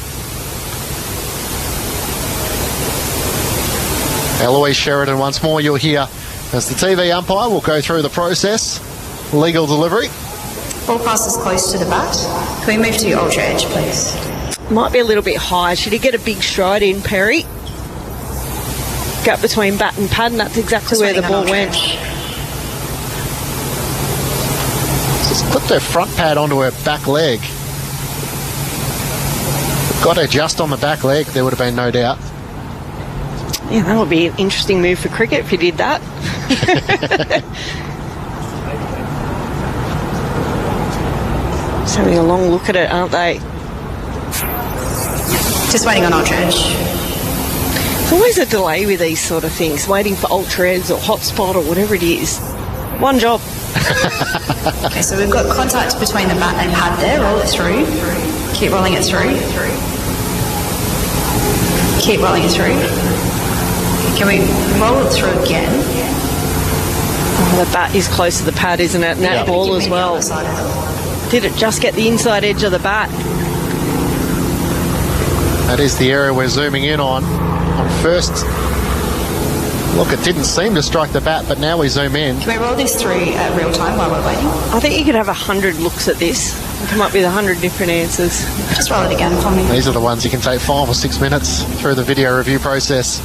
Eloise Sheridan once more, you'll hear as the TV umpire will go through the process. Legal delivery. Ball passes close to the bat. Can we move to your ultra edge, please? Might be a little bit high. She did get a big stride in, Perry. Gap between bat and pad, and that's exactly where the ball went. Just clipped her front pad onto her back leg. Got her just on the back leg, there would have been no doubt. Yeah, that would be an interesting move for cricket if you did that. Just having a long look at it, aren't they? Just waiting on ultra edge. There's always a delay with these sort of things, waiting for ultra edge or hotspot or whatever it is. One job. Okay, so we've got contact between the bat and pad there. Roll it through. Keep rolling it through. Keep rolling it through. Can we roll it through again? Oh, the bat is close to the pad, isn't it? And that ball as well. Did it just get the inside edge of the bat? That is the area we're zooming in on. On first look, it didn't seem to strike the bat, but now we zoom in. Can we roll this through at real time while we're waiting? I think you could have 100 looks at this and come up with 100 different answers. Just roll it again for me. These are the ones you can take 5 or 6 minutes through the video review process.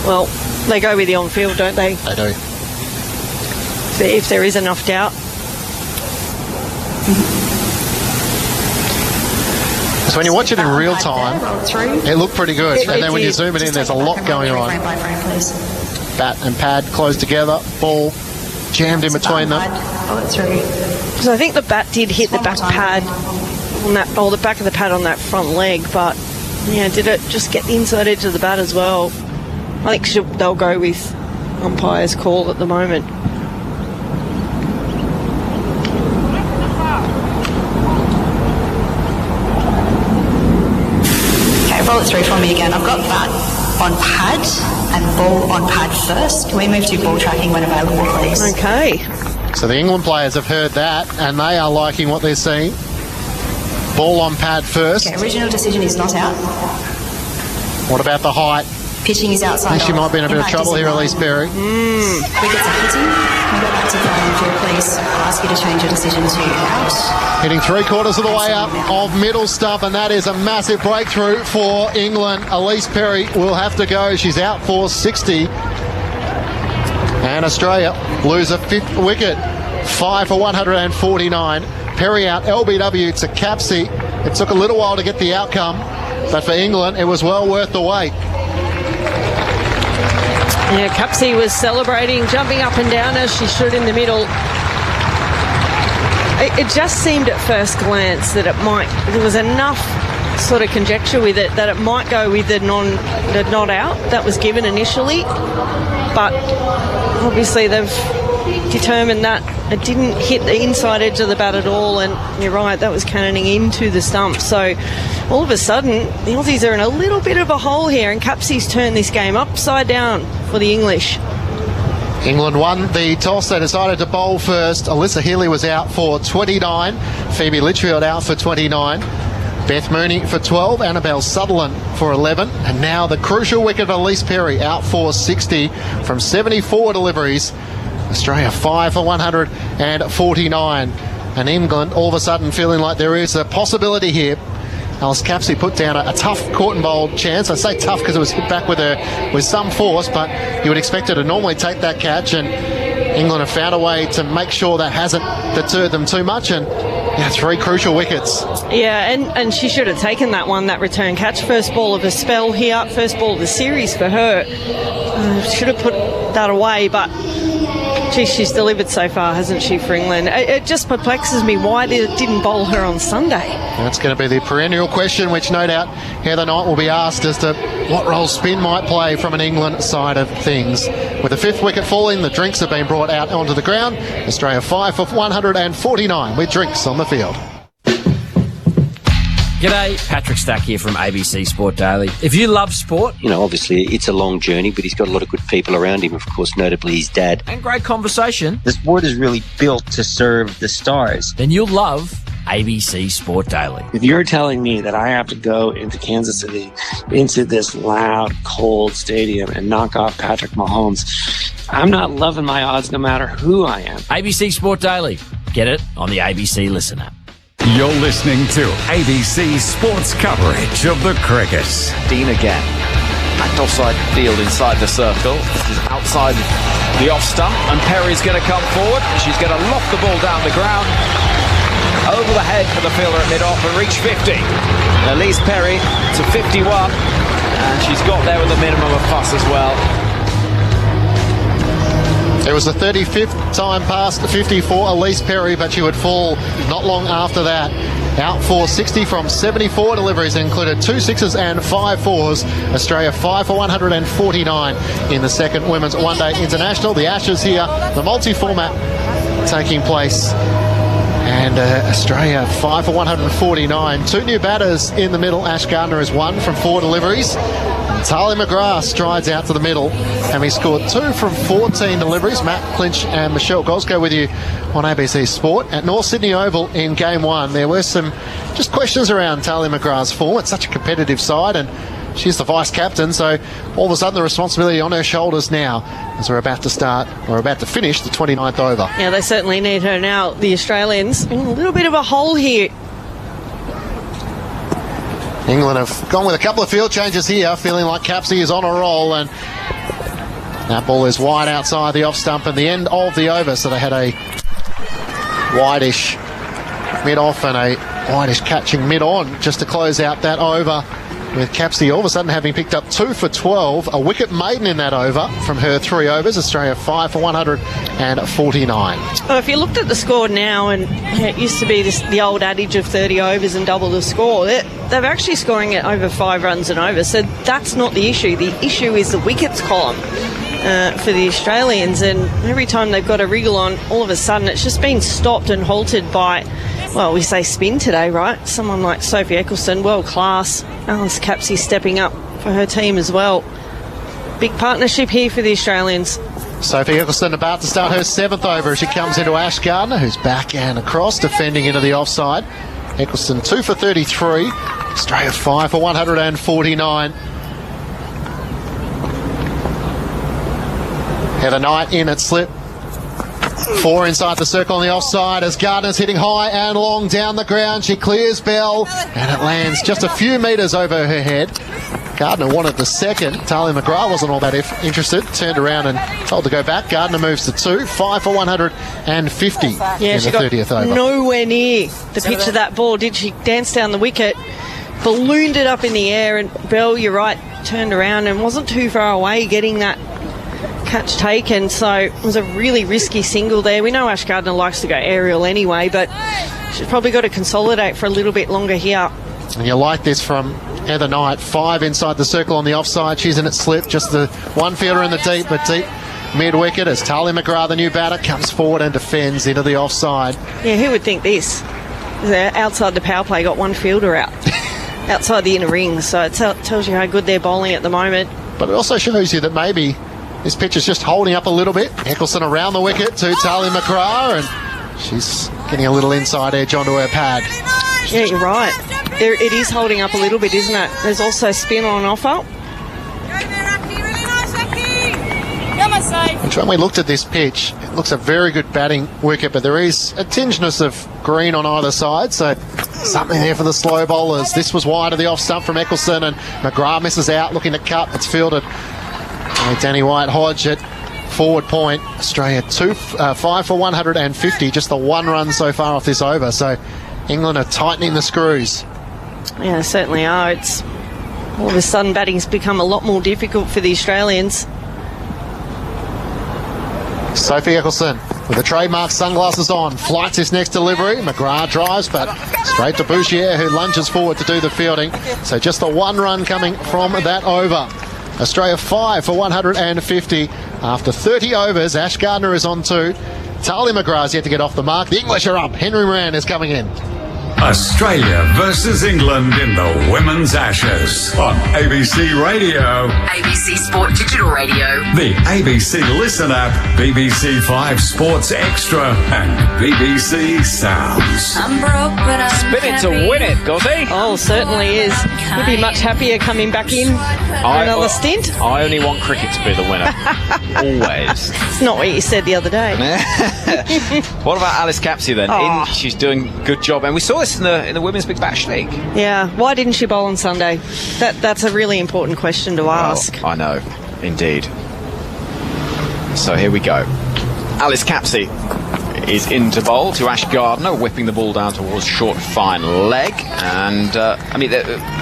Well, they go with the on-field, don't they? They do. If there is enough doubt. So when you watch it in real time, it looked pretty good. And then when you zoom it in, there's a lot going on. Bat and pad close together, ball jammed in between them. So I think the bat did hit the back pad on that, or the back of the pad on that front leg, but yeah, did it just get the inside edge of the bat as well? I think they'll go with umpire's call at the moment. Roll it through for me again. I've got bat on pad and ball on pad first. Can we move to ball tracking when available, please? Okay. So the England players have heard that and they are liking what they're seeing. Ball on pad first. Okay, original decision is not out. What about the height? Pitching is outside. I think she might be in a bit of trouble here, Elise Perry. Wickets are hitting. Can we go back to the field, please? I'll ask you to change your decision to out. Hitting 3/4 of the way up of middle stump, and that is a massive breakthrough for England. Elise Perry will have to go. She's out for 60. And Australia lose a 5th wicket. 5 for 149. Perry out, LBW to Capsey. It took a little while to get the outcome, but for England, it was well worth the wait. Yeah, Capsey was celebrating, jumping up and down as she stood in the middle. It just seemed at first glance that there was enough sort of conjecture with it that it might go with the not out that was given initially, but obviously they've determined that it didn't hit the inside edge of the bat at all, and you're right, that was cannoning into the stump. So all of a sudden the Aussies are in a little bit of a hole here, and Capsey's turned this game upside down for the English. England won the toss. They decided to bowl first. Alyssa Healy was out for 29. Phoebe Litchfield out for 29. Beth Mooney for 12. Annabelle Sutherland for 11. And now the crucial wicket of Elise Perry out for 60 from 74 deliveries. Australia 5 for 149. And England all of a sudden feeling like there is a possibility here. Alice Capsey put down a tough caught and bowled chance. I say tough because it was hit back with some force, but you would expect her to normally take that catch, and England have found a way to make sure that hasn't deterred them too much, and 3 crucial wickets. Yeah, and she should have taken that return catch. First ball of a spell here, first ball of the series for her. Should have put that away, but she's delivered so far, hasn't she, for England? It just perplexes me why they didn't bowl her on Sunday. That's going to be the perennial question, which no doubt Heather Knight will be asked as to what role spin might play from an England side of things. With the 5th wicket falling, the drinks have been brought out onto the ground. Australia 5 for 149 with drinks on the field. G'day, Patrick Stack here from ABC Sport Daily. If you love sport... obviously it's a long journey, but he's got a lot of good people around him, of course, notably his dad. And great conversation. The sport is really built to serve the stars. Then you'll love ABC Sport Daily. If you're telling me that I have to go into Kansas City, into this loud, cold stadium and knock off Patrick Mahomes, I'm not loving my odds no matter who I am. ABC Sport Daily. Get it on the ABC Listen app. You're listening to ABC Sports coverage of the cricket. Dean again. Backed offside field inside the circle. This is outside the off stump, and Perry's going to come forward. She's going to loft the ball down the ground. Over the head for the fielder at mid-off and reach 50. Elise Perry to 51. And she's got there with a minimum of fuss as well. It was the 35th time past 50 for Elise Perry, but she would fall not long after that. Out for 60 from 74 deliveries, included 2 sixes and 5 fours. Australia 5 for 149 in the second Women's One Day International. The Ashes here, the multi-format taking place. And Australia 5 for 149. 2 new batters in the middle. Ash Gardner is 1 from 4 deliveries. Talia McGrath strides out to the middle, having scored 2 from 14 deliveries. Matt Clinch and Michelle Gosgo with you on ABC Sport. At North Sydney Oval in Game 1, there were some just questions around Talia McGrath's form. It's such a competitive side, and she's the vice-captain, so all of a sudden the responsibility on her shoulders now as we're about to finish the 29th over. Yeah, they certainly need her now, the Australians. In a little bit of a hole here. England have gone with a couple of field changes here, feeling like Capsey is on a roll, and that ball is wide outside the off stump at the end of the over, so they had a wide-ish mid-off and a wide-ish catching mid-on just to close out that over, with Capsey all of a sudden having picked up 2 for 12, a wicket maiden in that over from her 3 overs. Australia 5 for 149. Well, if you looked at the score now, and it used to be the old adage of 30 overs and double the score, they're actually scoring it over 5 runs and over, so that's not the issue. The issue is the wickets column for the Australians, and every time they've got a wriggle on, all of a sudden it's just been stopped and halted by, well, we say spin today, right? Someone like Sophie Eccleston, world class. Alice Capsey stepping up for her team as well. Big partnership here for the Australians. Sophie Eccleston about to start her 7th over as she comes into Ash Gardner, who's back and across, defending into the offside. Eccleston 2 for 33. Australia 5 for 149. Heather Knight in at slip. 4 inside the circle on the offside as Gardner's hitting high and long down the ground. She clears Bell and it lands just a few metres over her head. Gardner wanted the second. Talia McGrath wasn't all that interested. Turned around and told to go back. Gardner moves to 2. 5 for 150 in the 30th over. Nowhere near the pitch of that ball. Did she dance down the wicket? Ballooned it up in the air, and Bell, you're right, turned around and wasn't too far away getting that catch taken, so it was a really risky single there. We know Ash Gardner likes to go aerial anyway, but she's probably got to consolidate for a little bit longer here. And you like this from Heather Knight. 5 inside the circle on the offside. She's in it slip. Just the one fielder in the deep, but deep mid-wicket as Talia McGrath, the new batter, comes forward and defends into the offside. Yeah, who would think this? Outside the power play, got one fielder out. Outside the inner ring, so it tells you how good they're bowling at the moment. But it also shows you that maybe this pitch is just holding up a little bit. Eccleston around the wicket to Talia McGrath, and she's getting a little inside edge onto her pad. Yeah, you're right. It is holding up a little bit, isn't it? There's also spin on offer. Which when we looked at this pitch, it looks a very good batting wicket, but there is a tinginess of green on either side, so something there for the slow bowlers. This was wide of the off stump from Eccleston, and McGrath misses out, looking to cut. It's fielded by Danny White-Hodge at forward point. Australia 5 for 150, just the one run so far off this over, so England are tightening the screws. Yeah, they certainly are. It's all of a sudden batting's become a lot more difficult for the Australians. Sophie Eccleston with the trademark sunglasses on, flights his next delivery. McGrath drives, but straight to Bouchier, who lunges forward to do the fielding. So just the one run coming from that over. Australia 5 for 150 after 30 overs. Ash Gardner is on 2. Talia McGrath's yet to get off the mark. The English are up. Henry Moran is coming in. Australia versus England in the Women's Ashes on ABC Radio, ABC Sport Digital Radio, the ABC Listen app, BBC 5 Sports Extra, and BBC Sounds. I'm broke, but I'm Spin it to win it, Gozzy. Oh, certainly is. He'll be much happier coming back in for another stint. I only want cricket to be the winner. Always. It's not what you said the other day. What about Alice Capsey then? Oh. She's doing a good job, and we saw this in the Women's Big Bash League. Yeah, why didn't she bowl on Sunday? That's a really important question to ask. Well, I know, indeed. So here we go. Alice Capsey is in to bowl to Ash Gardner, whipping the ball down towards short, fine leg. And,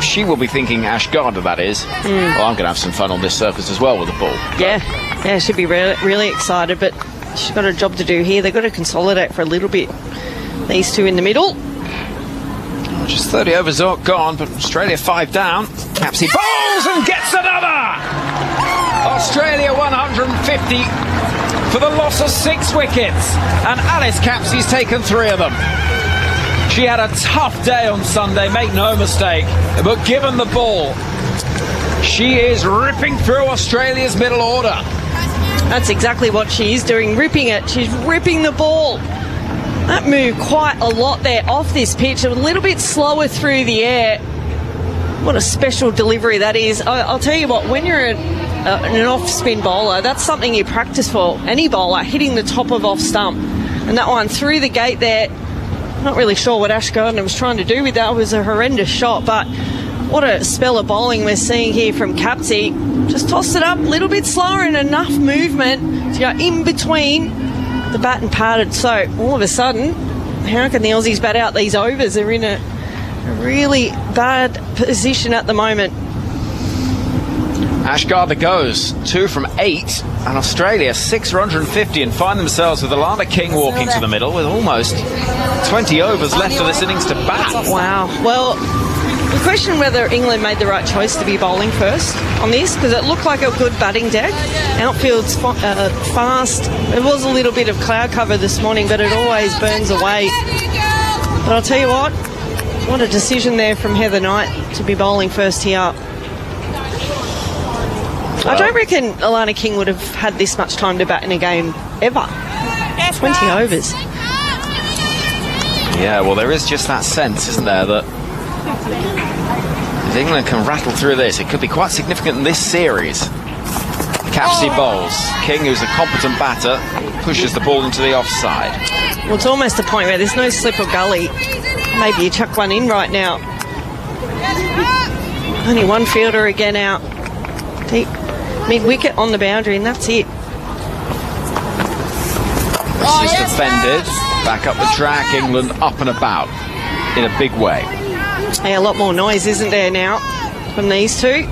she will be thinking, Ash Gardner, that is, well, I'm going to have some fun on this surface as well with the ball. Yeah, she'll be really excited, but she's got a job to do here. They've got to consolidate for a little bit. These two in the middle. Just 30 overs gone, but Australia 5 down. Capsey bowls and gets another! Australia 150 for the loss of 6 wickets. And Alice Capsey's taken 3 of them. She had a tough day on Sunday, make no mistake. But given the ball, she is ripping through Australia's middle order. That's exactly what she is doing, ripping it. She's ripping the ball. That moved quite a lot there off this pitch. A little bit slower through the air. What a special delivery that is. I'll tell you what, when you're an off-spin bowler, that's something you practice for. Any bowler, hitting the top of off stump. And that one through the gate there, not really sure what Ash Gardner was trying to do with that. It was a horrendous shot, but what a spell of bowling we're seeing here from Capsey. Just tossed it up a little bit slower and enough movement to go in between the bat and padded. So all of a sudden, how can the Aussies bat out these overs? They're in a really bad position at the moment. Ash Gardner goes 2 from 8, and Australia 6 for 150 and find themselves with Alana King walking to the middle with almost 20 overs left of this innings to bat. Wow. Well, we question whether England made the right choice to be bowling first on this, because it looked like a good batting deck. Outfield's fast. There was a little bit of cloud cover this morning, but it always burns away. But I'll tell you what a decision there from Heather Knight to be bowling first here. I don't reckon Alana King would have had this much time to bat in a game ever. 20 overs. Yeah, well, there is just that sense, isn't there, that if England can rattle through this, it could be quite significant in this series. Capsey bowls. King, who's a competent batter, pushes the ball into the offside. Well, it's almost a point where there's no slip or gully. Maybe you chuck one in right now. Only one fielder again out. Deep mid-wicket on the boundary, and that's it. This is defended. Back up the track. England up and about in a big way. Hey, a lot more noise, isn't there now, from these two?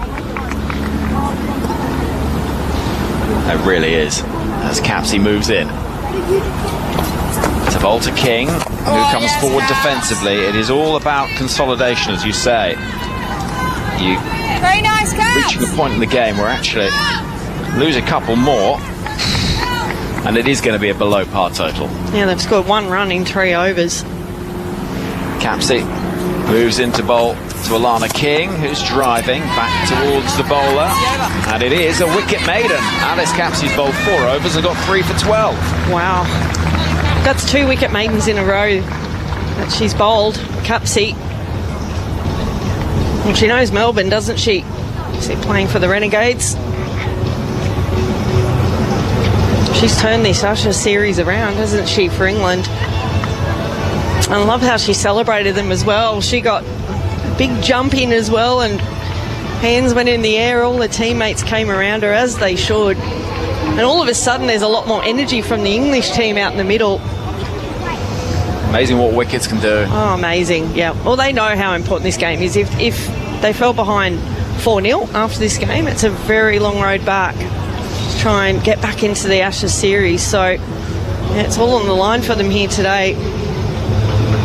It really is. As Capsey moves in. To Volta King, who comes forward defensively. It is all about consolidation, as you say. You Very nice, reaching a point in the game where actually lose a couple more, and it is going to be a below par total. Yeah, they've scored 1 run in 3 overs. Capsey moves into bowl to Alana King, who's driving back towards the bowler, and it is a wicket maiden. Alice Capsey's bowled 4 overs and got 3 for 12. Wow. That's 2 wicket maidens in a row that she's bowled. Capsey. Well, she knows Melbourne, doesn't she? She's playing for the Renegades. She's turned this Ashes series around, hasn't she, for England? I love how she celebrated them as well. She got a big jump in as well, and hands went in the air. All the teammates came around her, as they should. And all of a sudden, there's a lot more energy from the English team out in the middle. Amazing what wickets can do. Oh, amazing, yeah. Well, they know how important this game is. If they fell behind 4-0 after this game, it's a very long road back to try and get back into the Ashes series. So, yeah, it's all on the line for them here today.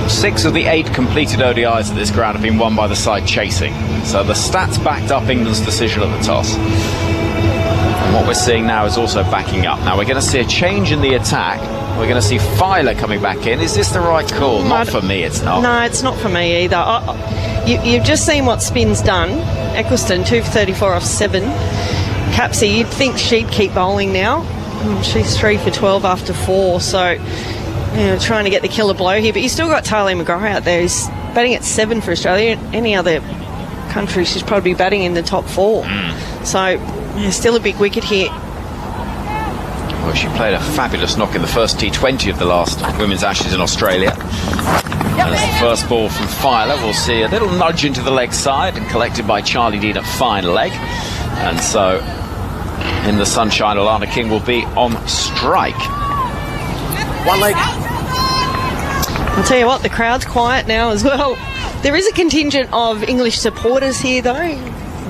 6 of the 8 completed ODIs at this ground have been won by the side chasing. So the stats backed up England's decision at the toss. And what we're seeing now is also backing up. Now we're going to see a change in the attack. We're going to see Filer coming back in. Is this the right call? Not for me, it's not. No, it's not for me either. You've just seen what Spin's done. Eccleston, 2 for 34 off 7. Capsey, you'd think she'd keep bowling now. She's 3 for 12 after 4, so trying to get the killer blow here. But you still got Talia McGrath out there. He's batting at 7 for Australia. Any other country, she's probably batting in the top 4. So, still a big wicket here. Well, she played a fabulous knock in the first T20 of the last Women's Ashes in Australia. And as the first ball from Filer, we'll see a little nudge into the leg side and collected by Charlie Dean at fine leg. And so, in the sunshine, Alana King will be on strike. 1 leg. I'll tell you what, the crowd's quiet now as well. There is a contingent of English supporters here, though.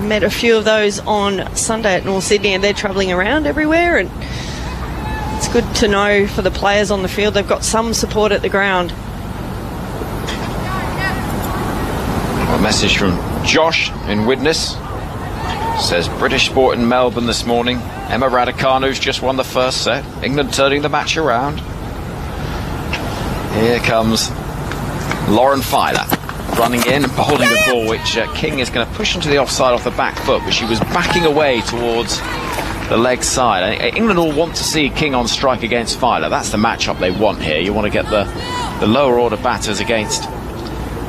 Met a few of those on Sunday at North Sydney, and they're travelling around everywhere, and it's good to know for the players on the field they've got some support at the ground. A message from Josh in Widnes. Says British sport in Melbourne this morning. Emma Raducanu's just won the first set. England turning the match around. Here comes Lauren Filer running in and bowling the ball, which King is going to push into the offside off the back foot, but she was backing away towards the leg side. England all want to see King on strike against Filer. That's the matchup they want here. You want to get the lower order batters against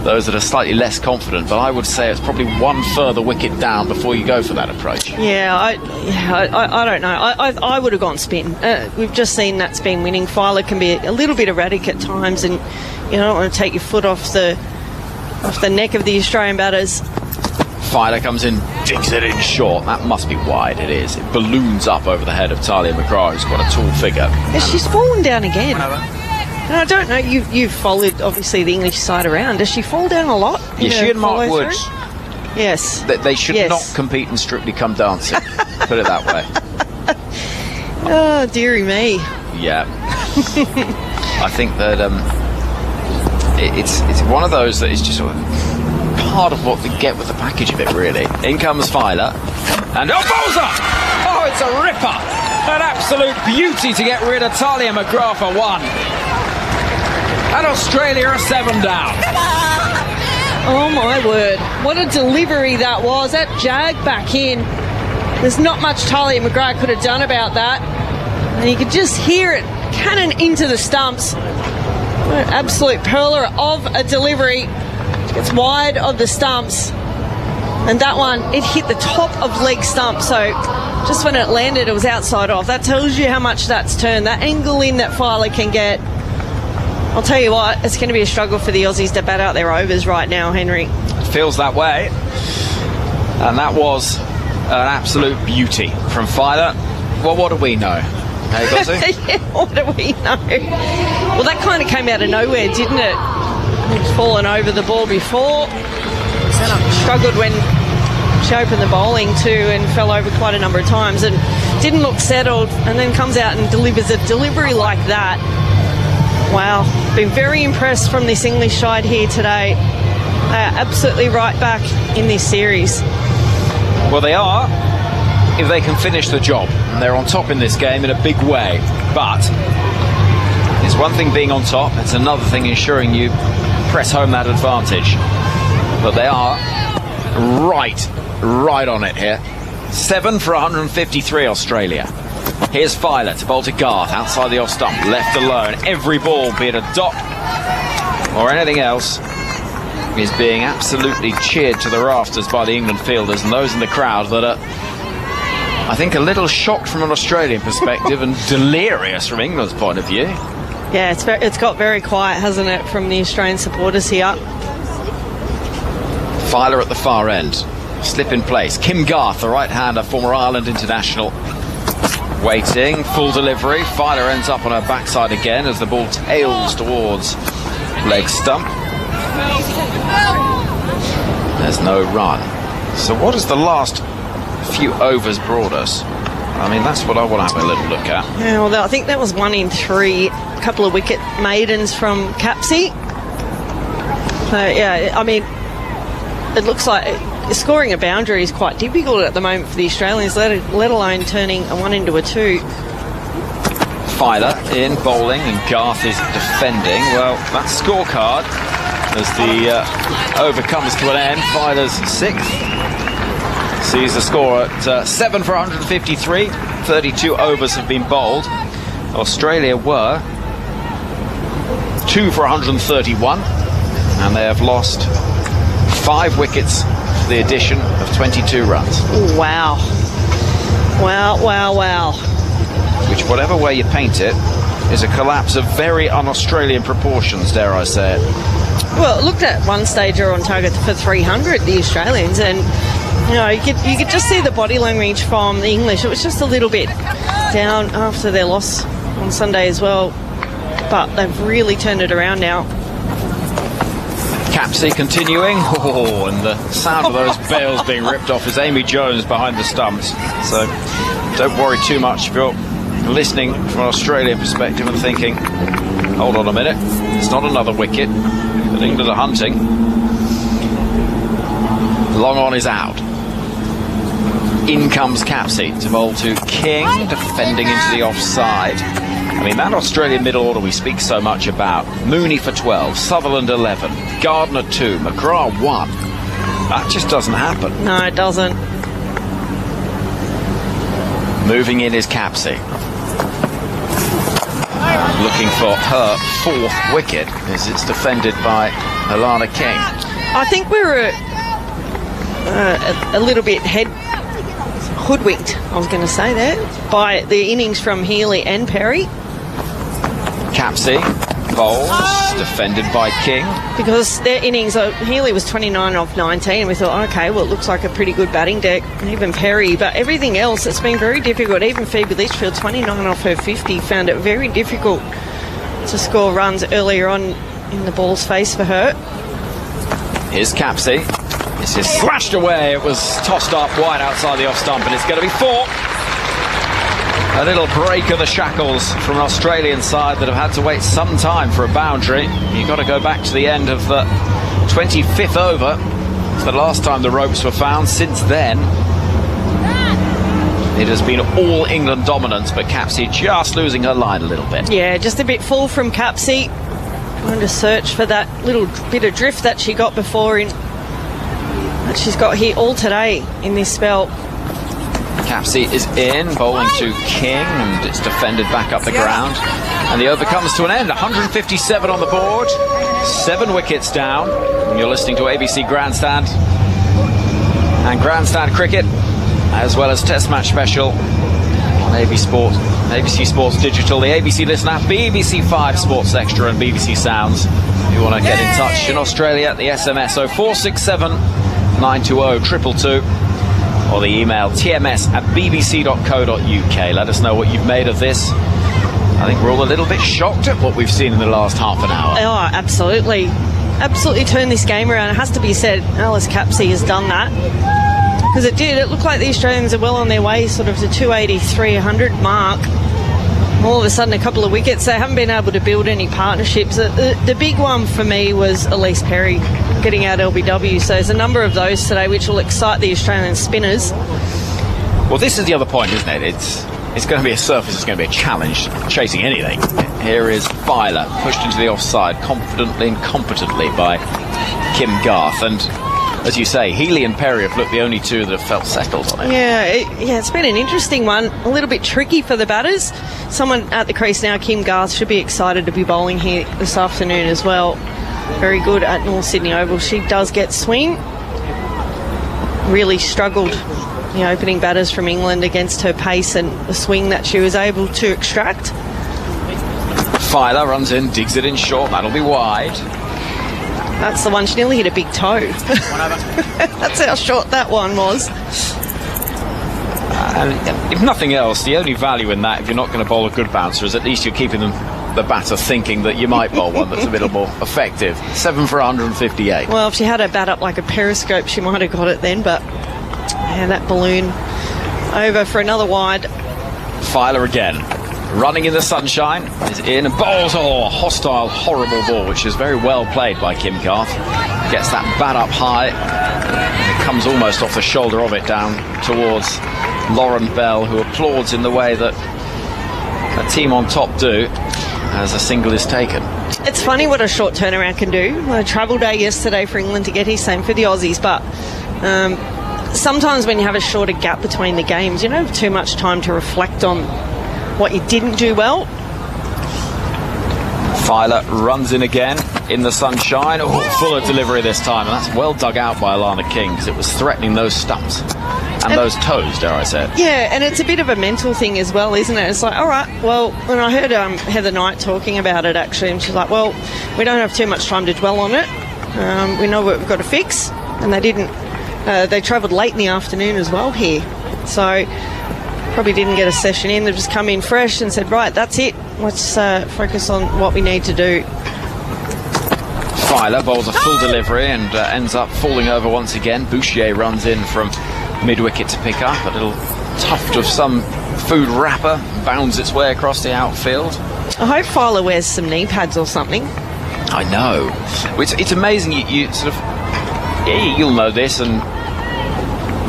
those that are slightly less confident, but I would say it's probably 1 further wicket down before you go for that approach. Yeah, I don't know. I would have gone spin. We've just seen that spin winning. Filer can be a little bit erratic at times, and you don't want to take your foot off the neck of the Australian batters. Filer comes in, digs it in short. That must be wide. It is. It balloons up over the head of Talia McGrath, who's quite a tall figure. Yeah, she's fallen down again. And I don't know, you've followed, obviously, the English side around. Does she fall down a lot? Yeah, she and Mark Woods. Yes. They should not compete in Strictly Come Dancing. Put it that way. Oh, dearie me. Yeah. I think that it's one of those that is just sort of part of what they get with the package of it, really. In comes Filer. And Bowser! Oh, it's a ripper! An absolute beauty to get rid of Talia McGrath for 1. And Australia are 7 down. Oh my word, what a delivery that was. That jag back in. There's not much Talia McGrath could have done about that. And you could just hear it cannon into the stumps. What an absolute pearler of a delivery. It's wide of the stumps. And that one, it hit the top of leg stump, so just when it landed, it was outside off. That tells you how much that's turned. That angle in that Filer can get. I'll tell you what, it's going to be a struggle for the Aussies to bat out their overs right now, Henry. It feels that way. And that was an absolute beauty from Filer. Well, what do we know? Hey, Gozzy? Yeah, what do we know? Well, that kind of came out of nowhere, didn't it? He'd fallen over the ball before. Struggled when She opened the bowling too and fell over quite a number of times and didn't look settled, and then comes out and delivers a delivery like that. Wow, been very impressed from this English side here today. They are absolutely right back in this series. Well, they are, if they can finish the job. They're on top in this game in a big way. But it's one thing being on top, it's another thing ensuring you press home that advantage. But they are right on it here. 7 for 153, Australia. Here's Filer to bowl to Garth outside the off stump, left alone. Every ball, be it a dot or anything else, is being absolutely cheered to the rafters by the England fielders and those in the crowd that are, I think, a little shocked from an Australian perspective and delirious from England's point of view. Yeah, it's got very quiet, hasn't it, from the Australian supporters here. Filer at the far end. Slip in place. Kim Garth, the right-hander, former Ireland international. Waiting, full delivery. Filer ends up on her backside again as the ball tails towards leg stump. There's no run. So what has the last few overs brought us? I mean, that's what I want to have a little look at. Yeah, well, I think that was 1 in 3. A couple of wicket maidens from Capsey. So, yeah, I mean, it looks like scoring a boundary is quite difficult at the moment for the Australians, let alone turning a 1 into a 2. Filer in bowling and Garth is defending. Well, that scorecard as the over comes to an end. Filer's 6th sees the score at 7 for 153. 32 overs have been bowled. Australia were 2 for 131, and they have lost 5 wickets for the addition of 22 runs. Wow. Wow. Which, whatever way you paint it, is a collapse of very un-Australian proportions, dare I say it. Well, it looked at one stage they're on target for 300, the Australians, and you know, you could just see the body language from the English. It was just a little bit down after their loss on Sunday as well, but they've really turned it around now. Capsey continuing. Oh, and the sound of those bails being ripped off is Amy Jones behind the stumps. So don't worry too much if you're listening from an Australian perspective and thinking, hold on a minute, it's not another wicket that England are hunting. Long on is out. In comes Capsey to bowl to King, defending into the offside. I mean, that Australian middle order we speak so much about. Mooney for 12, Sutherland 11, Gardner 2, McGrath 1. That just doesn't happen. No, it doesn't. Moving in is Capsey. Looking for her 4th wicket as it's defended by Alana King. I think we were a little bit hoodwinked, I was going to say there, by the innings from Healy and Perry. Capsey bowls, defended by King. Because their innings, Healy was 29 off 19, and we thought, okay, well, it looks like a pretty good batting deck, even Perry, but everything else, it's been very difficult. Even Phoebe Litchfield, 29 off her 50, found it very difficult to score runs earlier on in the ball's face for her. Here's Capsey. This is slashed away. It was tossed up wide outside the off stump, and it's going to be 4. A little break of the shackles from an Australian side that have had to wait some time for a boundary. You've got to go back to the end of the 25th over. It's the last time the ropes were found. Since then, it has been all England dominance, but Capsey just losing her line a little bit. Yeah, just a bit full from Capsey. Trying to search for that little bit of drift that she got before that she's got here all today in this spell. Capsey is in, bowling to King, and it's defended back up the ground. And the over comes to an end. 157 on the board, 7 wickets down. And you're listening to ABC Grandstand and Grandstand Cricket, as well as Test Match Special on ABC Sports Digital, the ABC Listen app, BBC 5 Sports Extra, and BBC Sounds. If you want to get in touch in Australia, the SMS 0467 920 222. Or the email tms@bbc.co.uk. Let us know what you've made of this. I think we're all a little bit shocked at what we've seen in the last half an hour. Oh, absolutely. Absolutely turned this game around. It has to be said, Alice Capsey has done that. because it did. It looked like the Australians are well on their way sort of to 280, 300 mark. All of a sudden, a couple of wickets. They haven't been able to build any partnerships. The big one for me was Elise Perry getting out LBW. So there's a number of those today which will excite the Australian spinners. Well, this is the other point, isn't it? It's going to be a surface. It's going to be a challenge chasing anything. Here is Filer pushed into the offside confidently and competently by Kim Garth. And as you say, Healy and Perry have looked the only two that have felt settled on it. Yeah, it's been an interesting one. A little bit tricky for the batters. Someone at the crease now, Kim Garth, should be excited to be bowling here this afternoon as well. Very good at North Sydney Oval. She does get swing. Really struggled, the opening batters from England against her pace and the swing that she was able to extract. Filer runs in, digs it in short. That'll be wide. That's the one. She nearly hit a big toe. That's how short that one was. And if nothing else, the only value in that, if you're not going to bowl a good bouncer, is at least you're keeping the batter thinking that you might bowl one that's a little more effective. 7 for 158. Well, if she had her bat up like a periscope, she might have got it then, but yeah, that balloon over for another wide. Filer again. Running in the sunshine, is in and bowls, a hostile, horrible ball, which is very well played by Kim Garth. Gets that bat up high, it comes almost off the shoulder of it down towards Lauren Bell, who applauds in the way that a team on top do as a single is taken. It's funny what a short turnaround can do. A travel day yesterday for England to get here, same for the Aussies, but sometimes when you have a shorter gap between the games, you don't have too much time to reflect on what you didn't do well. Filer runs in again in the sunshine. Fuller delivery this time, and that's well dug out by Alana King because it was threatening those stumps and those toes, dare I say it. Yeah, and it's a bit of a mental thing as well, isn't it? It's like, all right, well, when I heard Heather Knight talking about it actually, and she's like, well, we don't have too much time to dwell on it. We know what we've got to fix, and they didn't. They travelled late in the afternoon as well here, so probably didn't get a session in. They've just come in fresh and said, right, that's it. Let's focus on what we need to do. Filer bowls a full delivery and ends up falling over once again. Bouchier runs in from mid-wicket to pick up. A little tuft of some food wrapper bounds its way across the outfield. I hope Filer wears some knee pads or something. I know. It's amazing. You sort of... Yeah, you'll know this, and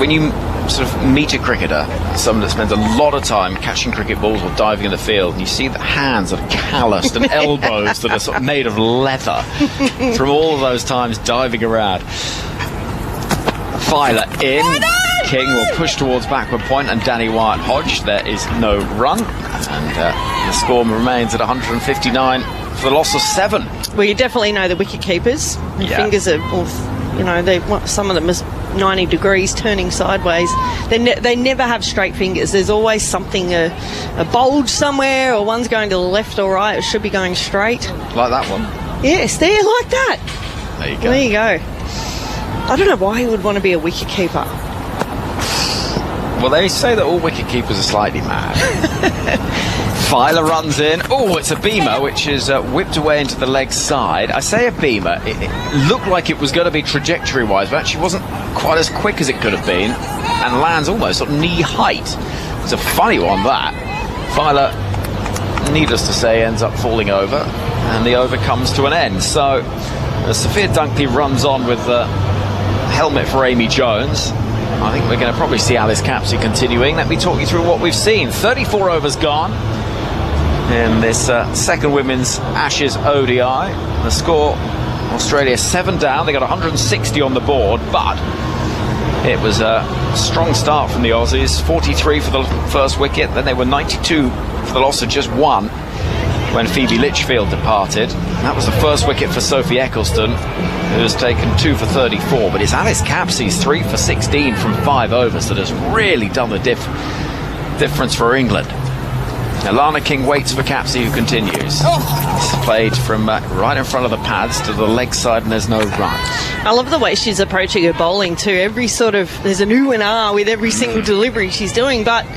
when you sort of meet a cricketer, someone that spends a lot of time catching cricket balls or diving in the field, and you see the hands that are calloused and elbows that are sort of made of leather from all of those times diving around. Filer in. King will push towards backward point, and Danny Wyatt-Hodge. There is no run, and the score remains at 159 for the loss of 7. Well, you definitely know the wicket keepers. Their fingers are, some of them are 90 degrees turning sideways. They never have straight fingers. There's always something, a bulge somewhere, or one's going to the left or right. It should be going straight. Like that one? Yes, there, like that. There you go. There you go. I don't know why he would want to be a wicket keeper. Well, they say that all wicket keepers are slightly mad. Filer runs in. Oh, it's a beamer, which is whipped away into the leg side. I say a beamer. It looked like it was going to be trajectory-wise, but actually wasn't quite as quick as it could have been, and lands almost at knee height. It's a funny one, that. Filer, needless to say, ends up falling over, and the over comes to an end. So, Sophia Dunkley runs on with the helmet for Amy Jones. I think we're going to probably see Alice Capsey continuing. Let me talk you through what we've seen. 34 overs gone in this second Women's Ashes ODI. The score, Australia 7 down. They got 160 on the board, but it was a strong start from the Aussies. 43 for the first wicket, then they were 92 for the loss of just 1 when Phoebe Litchfield departed. That was the first wicket for Sophie Eccleston, who has taken 2 for 34. But it's Alice Capsey's 3 for 16 from 5 overs that has really done the difference for England. Alana King waits for Capsey, who continues. It's played from right in front of the pads to the leg side, and there's no run. I love the way she's approaching her bowling too. There's an ooh and ah with every single delivery she's doing, but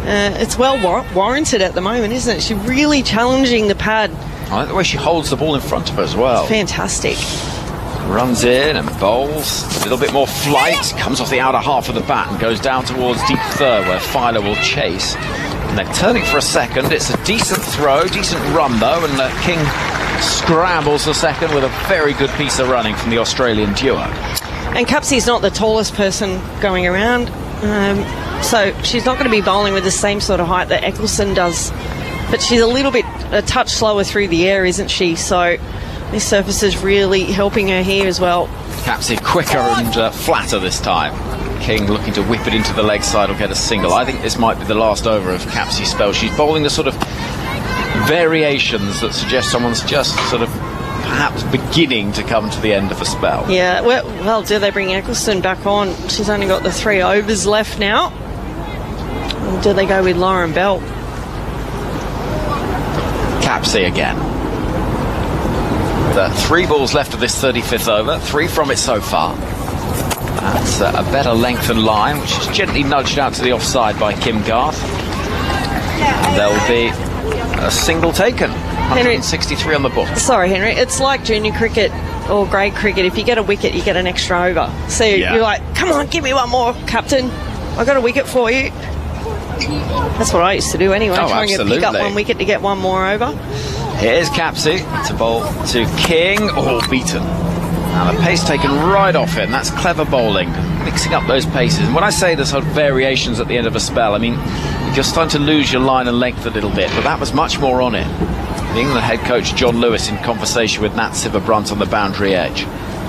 it's well warranted at the moment, isn't it? She's really challenging the pad. I like the way she holds the ball in front of her as well. Fantastic. runs in and bowls. A little bit more flight. Comes off the outer half of the bat and goes down towards deep third where Filer will chase. And they're turning for a second. It's a decent throw, decent run though, and King scrambles the second with a very good piece of running from the Australian duo. And Capsey's not the tallest person going around, so she's not going to be bowling with the same sort of height that Eccleston does. But she's a touch slower through the air, isn't she? So this surface is really helping her here as well. Capsey quicker and flatter this time. King looking to whip it into the leg side or get a single. I think this might be the last over of Capsey's spell. She's bowling the sort of variations that suggest someone's just sort of perhaps beginning to come to the end of a spell. Yeah, well, do they bring Eccleston back on? She's only got the 3 overs left now. Or do they go with Lauren Bell? Capsey again. The 3 balls left of this 35th over, 3 from it so far. That's a better length and line, which is gently nudged out to the offside by Kim Garth. There'll be a single taken. 163 on the book. Sorry, Henry. It's like junior cricket or grade cricket. If you get a wicket, you get an extra over. So you're like, come on, give me one more, Captain. I got a wicket for you. That's what I used to do anyway. Trying to pick up 1 wicket to get 1 more over. Here's Capsey to bowl to King. All beaten. Now the pace taken right off it, and that's clever bowling, mixing up those paces. And when I say there's sort of variations at the end of a spell, I mean you're starting to lose your line and length a little bit, but that was much more on it. The England head coach John Lewis in conversation with Nat Sivabrunt on the boundary edge.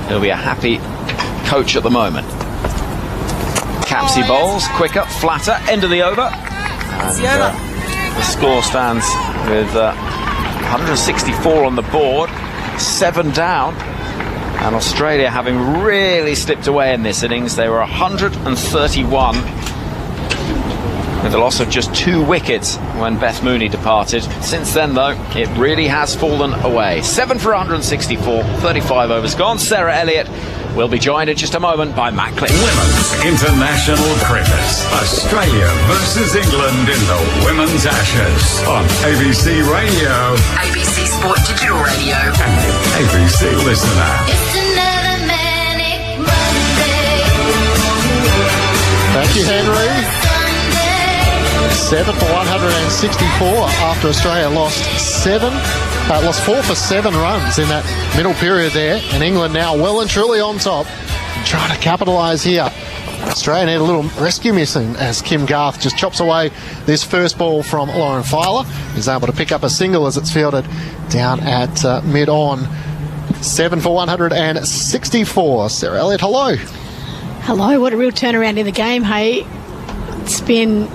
He'll be a happy coach at the moment. Capsey bowls, quicker, flatter, end of the over. And the score stands with 164 on the board, 7 down. And Australia having really slipped away in this innings. They were 131 with the loss of just 2 wickets when Beth Mooney departed. Since then, though, it really has fallen away. 7 for 164, 35 overs gone. Sarah Elliott will be joined in just a moment by Matt Cliff. Women's International Cricket. Australia versus England in the Women's Ashes on ABC Radio. ABC Sport Digital Radio. And the ABC Listener. It's another manic Monday. Thank you, Henry. 7 for 164 after Australia lost 4 for 7 runs in that middle period there, and England now well and truly on top, trying to capitalise here. Australia need a little rescue mission as Kim Garth just chops away this first ball from Lauren Filer. He's able to pick up a single as it's fielded down at mid-on. 7 for 164. Sarah Elliott, hello. Hello, what a real turnaround in the game, hey. It's been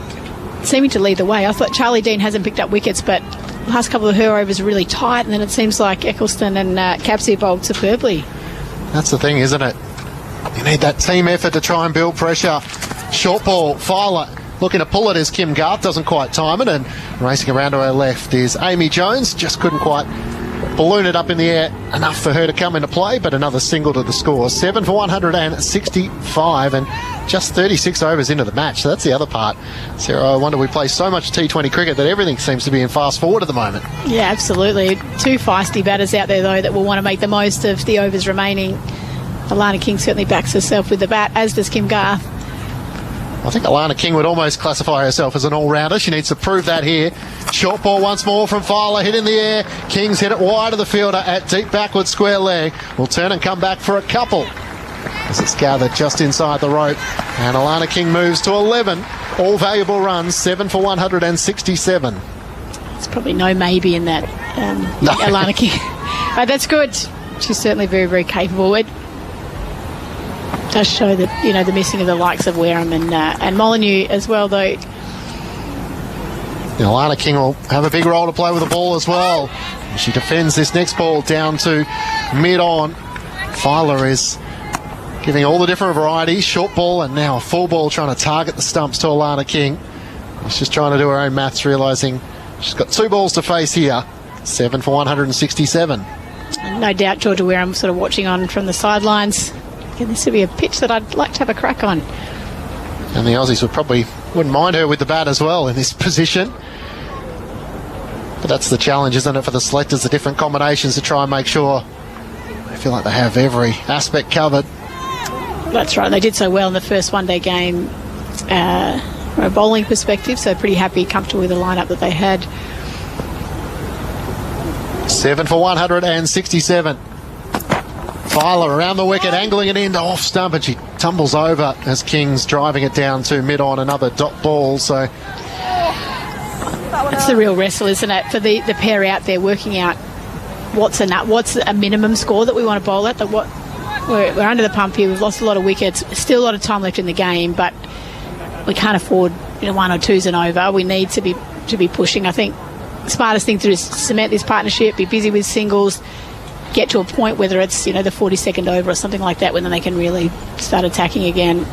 seeming to lead the way. I thought Charlie Dean hasn't picked up wickets, but last couple of her overs are really tight, and then it seems like Eccleston and Capsey bowled superbly. That's the thing, isn't it? You need that team effort to try and build pressure. Short ball, Filer looking to pull it as Kim Garth doesn't quite time it, and racing around to her left is Amy Jones. Just couldn't quite balloon it up in the air enough for her to come into play, but another single to the score. 7 for 165 and just 36 overs into the match. So that's the other part. Sarah, I wonder, we play so much T20 cricket that everything seems to be in fast forward at the moment. Yeah, absolutely. 2 feisty batters out there, though, that will want to make the most of the overs remaining. Alana King certainly backs herself with the bat, as does Kim Garth. I think Alana King would almost classify herself as an all-rounder. She needs to prove that here. Short ball once more from Filer, hit in the air. King's hit it wide of the fielder at deep backward square leg. Will turn and come back for a couple as it's gathered just inside the rope. And Alana King moves to 11. All valuable runs, 7 for 167. There's probably no maybe in that, No. Alana King. But that's good. She's certainly very, very capable. It does show that, you know, the missing of the likes of Wareham and Molyneux as well, though. Alana King will have a big role to play with the ball as well. She defends this next ball down to mid-on. Filer is giving all the different varieties. Short ball and now a full ball, trying to target the stumps to Alana King. She's just trying to do her own maths, realising she's got 2 balls to face here. 7 for 167. No doubt Georgia Wareham sort of watching on from the sidelines. Again, this would be a pitch that I'd like to have a crack on. And the Aussies wouldn't mind her with the bat as well in this position. But that's the challenge, isn't it, for the selectors, the different combinations to try and make sure they feel like they have every aspect covered. That's right. They did so well in the first one-day game from a bowling perspective, so pretty happy, comfortable with the lineup that they had. 7 for 167. Filer around the wicket, angling it into off stump, and she tumbles over as King's driving it down to mid-on, another dot ball. So that's the real wrestle, isn't it, for the pair out there working out what's a minimum score that we want to bowl at. We're under the pump here. We've lost a lot of wickets. Still a lot of time left in the game, but we can't afford one or twos and over. We need to be pushing. I think the smartest thing to do is cement this partnership, be busy with singles, get to a point, whether it's the 42nd over or something like that, when then they can really start attacking again.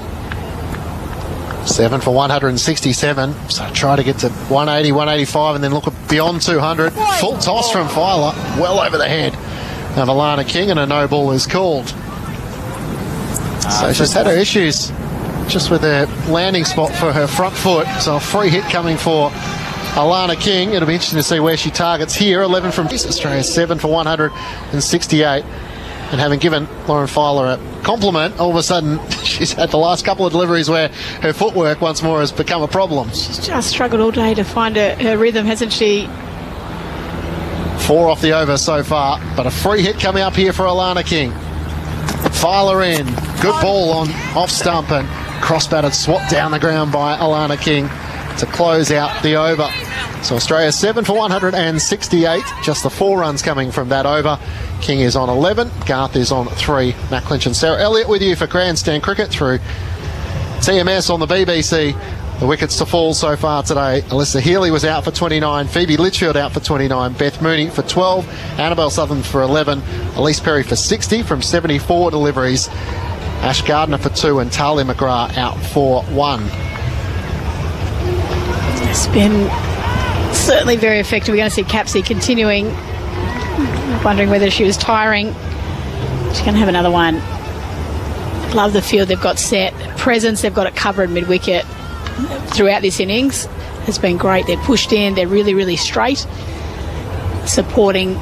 7 for 167, so try to get to 180, 185 and then look beyond 200. Full toss from Filer, well over the head of Alana King, and a no ball is called. So she's had her issues just with her landing spot for her front foot, so a free hit coming for Alana King. It'll be interesting to see where she targets here. 11 from Australia, 7 for 168. And having given Lauren Filer a compliment, all of a sudden she's had the last couple of deliveries where her footwork once more has become a problem. She's just struggled all day to find her rhythm, hasn't she? 4 off the over so far, but a free hit coming up here for Alana King. Filer in, good ball on off stump, and cross-batted swat down the ground by Alana King to close out the over. So Australia 7 for 168, just the 4 runs coming from that over. King is on 11, Garth is on 3. Matt Clinch and Sarah Elliott with you for Grandstand Cricket through TMS on the BBC. The wickets to fall so far today: Alyssa Healy was out for 29, Phoebe Litchfield out for 29, Beth Mooney for 12, Annabelle Southern for 11, Elise Perry for 60 from 74 deliveries, Ash Gardner for 2, and Talia McGrath out for 1. It's been certainly very effective. We're going to see Capsey continuing. Wondering whether she was tiring. She's going to have another one. Love the field they've got set. Presence, they've got it covered mid-wicket throughout this innings. Has been great. They're pushed in. They're really, really straight, supporting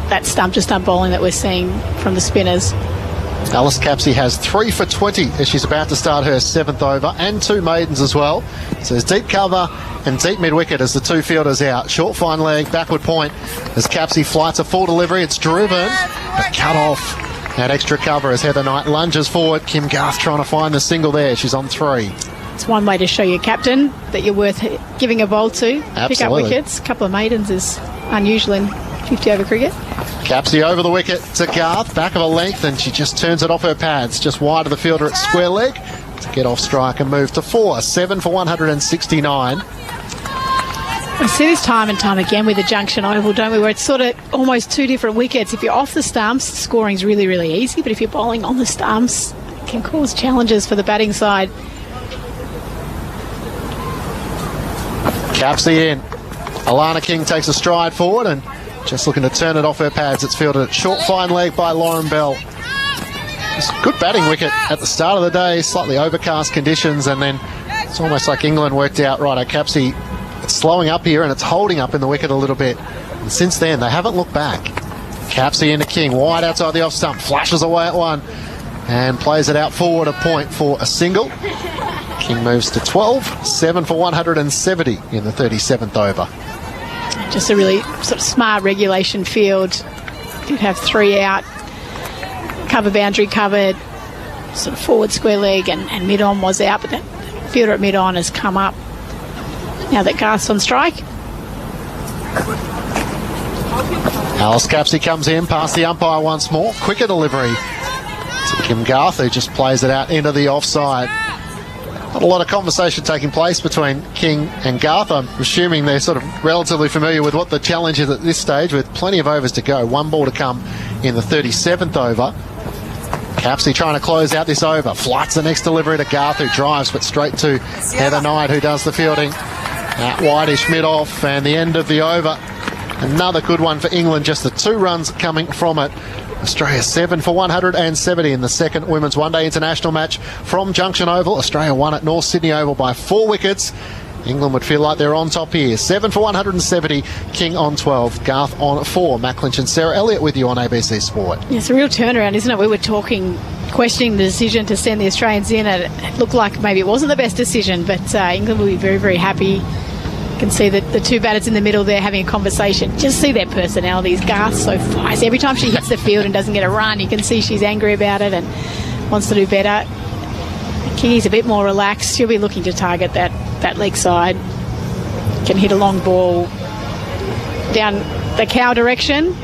that stump-to-stump bowling that we're seeing from the spinners. Alice Capsey has 3 for 20 as she's about to start her 7th over, and 2 maidens as well. So there's deep cover and deep mid-wicket as the 2 fielders out. Short fine leg, backward point as Capsey flights a full delivery. It's driven, but cut off. That extra cover as Heather Knight lunges forward. Kim Garth trying to find the single there. She's on 3. It's one way to show your captain that you're worth giving a bowl to. Absolutely. Pick up wickets. A couple of maidens is unusual in 50 over cricket. Capsey over the wicket to Garth, back of a length, and she just turns it off her pads, just wide of the fielder at square leg to get off strike and move to 4. 7 for 169. We see this time and time again with the Junction Oval, don't we, where it's sort of almost 2 different wickets. If you're off the stumps, scoring's really, really easy, but if you're bowling on the stumps, it can cause challenges for the batting side. Capsey in. Alana King takes a stride forward and just looking to turn it off her pads. It's fielded at short fine leg by Lauren Bell. It's a good batting wicket at the start of the day, slightly overcast conditions, and then it's almost like England worked out, right, Capsey, it's slowing up here and it's holding up in the wicket a little bit. And since then, they haven't looked back. Capsey into King, wide outside the off stump, flashes away at 1 and plays it out forward, a point for a single. King moves to 12, 7 for 170 in the 37th over. Just a really sort of smart regulation field. Did have 3 out, cover boundary covered, sort of forward square leg, and mid-on was out, but that fielder at mid-on has come up now that Garth's on strike. Alice Capsey comes in past the umpire once more. Quicker delivery to Kim Garth, who just plays it out into the offside. Not a lot of conversation taking place between King and Garth. I'm assuming they're sort of relatively familiar with what the challenge is at this stage, with plenty of overs to go. 1 ball to come in the 37th over. Capsey trying to close out this over. Flights the next delivery to Garth, who drives, but straight to Heather Knight, who does the fielding. That wideish mid-off, and the end of the over. Another good one for England, just the 2 runs coming from it. Australia 7 for 170 in the second Women's One Day International match from Junction Oval. Australia won at North Sydney Oval by 4 wickets. England would feel like they're on top here. 7 for 170, King on 12, Garth on 4. Matt Clinch and Sarah Elliott with you on ABC Sport. Yeah, it's a real turnaround, isn't it? We were questioning the decision to send the Australians in, and it looked like maybe it wasn't the best decision, but England will be very, very happy. You can see that the two batters in the middle there having a conversation. Just see their personalities. Garth's so feisty. Every time she hits the field and doesn't get a run, you can see she's angry about it and wants to do better. Kingy's a bit more relaxed. She'll be looking to target that leg side. Can hit a long ball down the cow direction.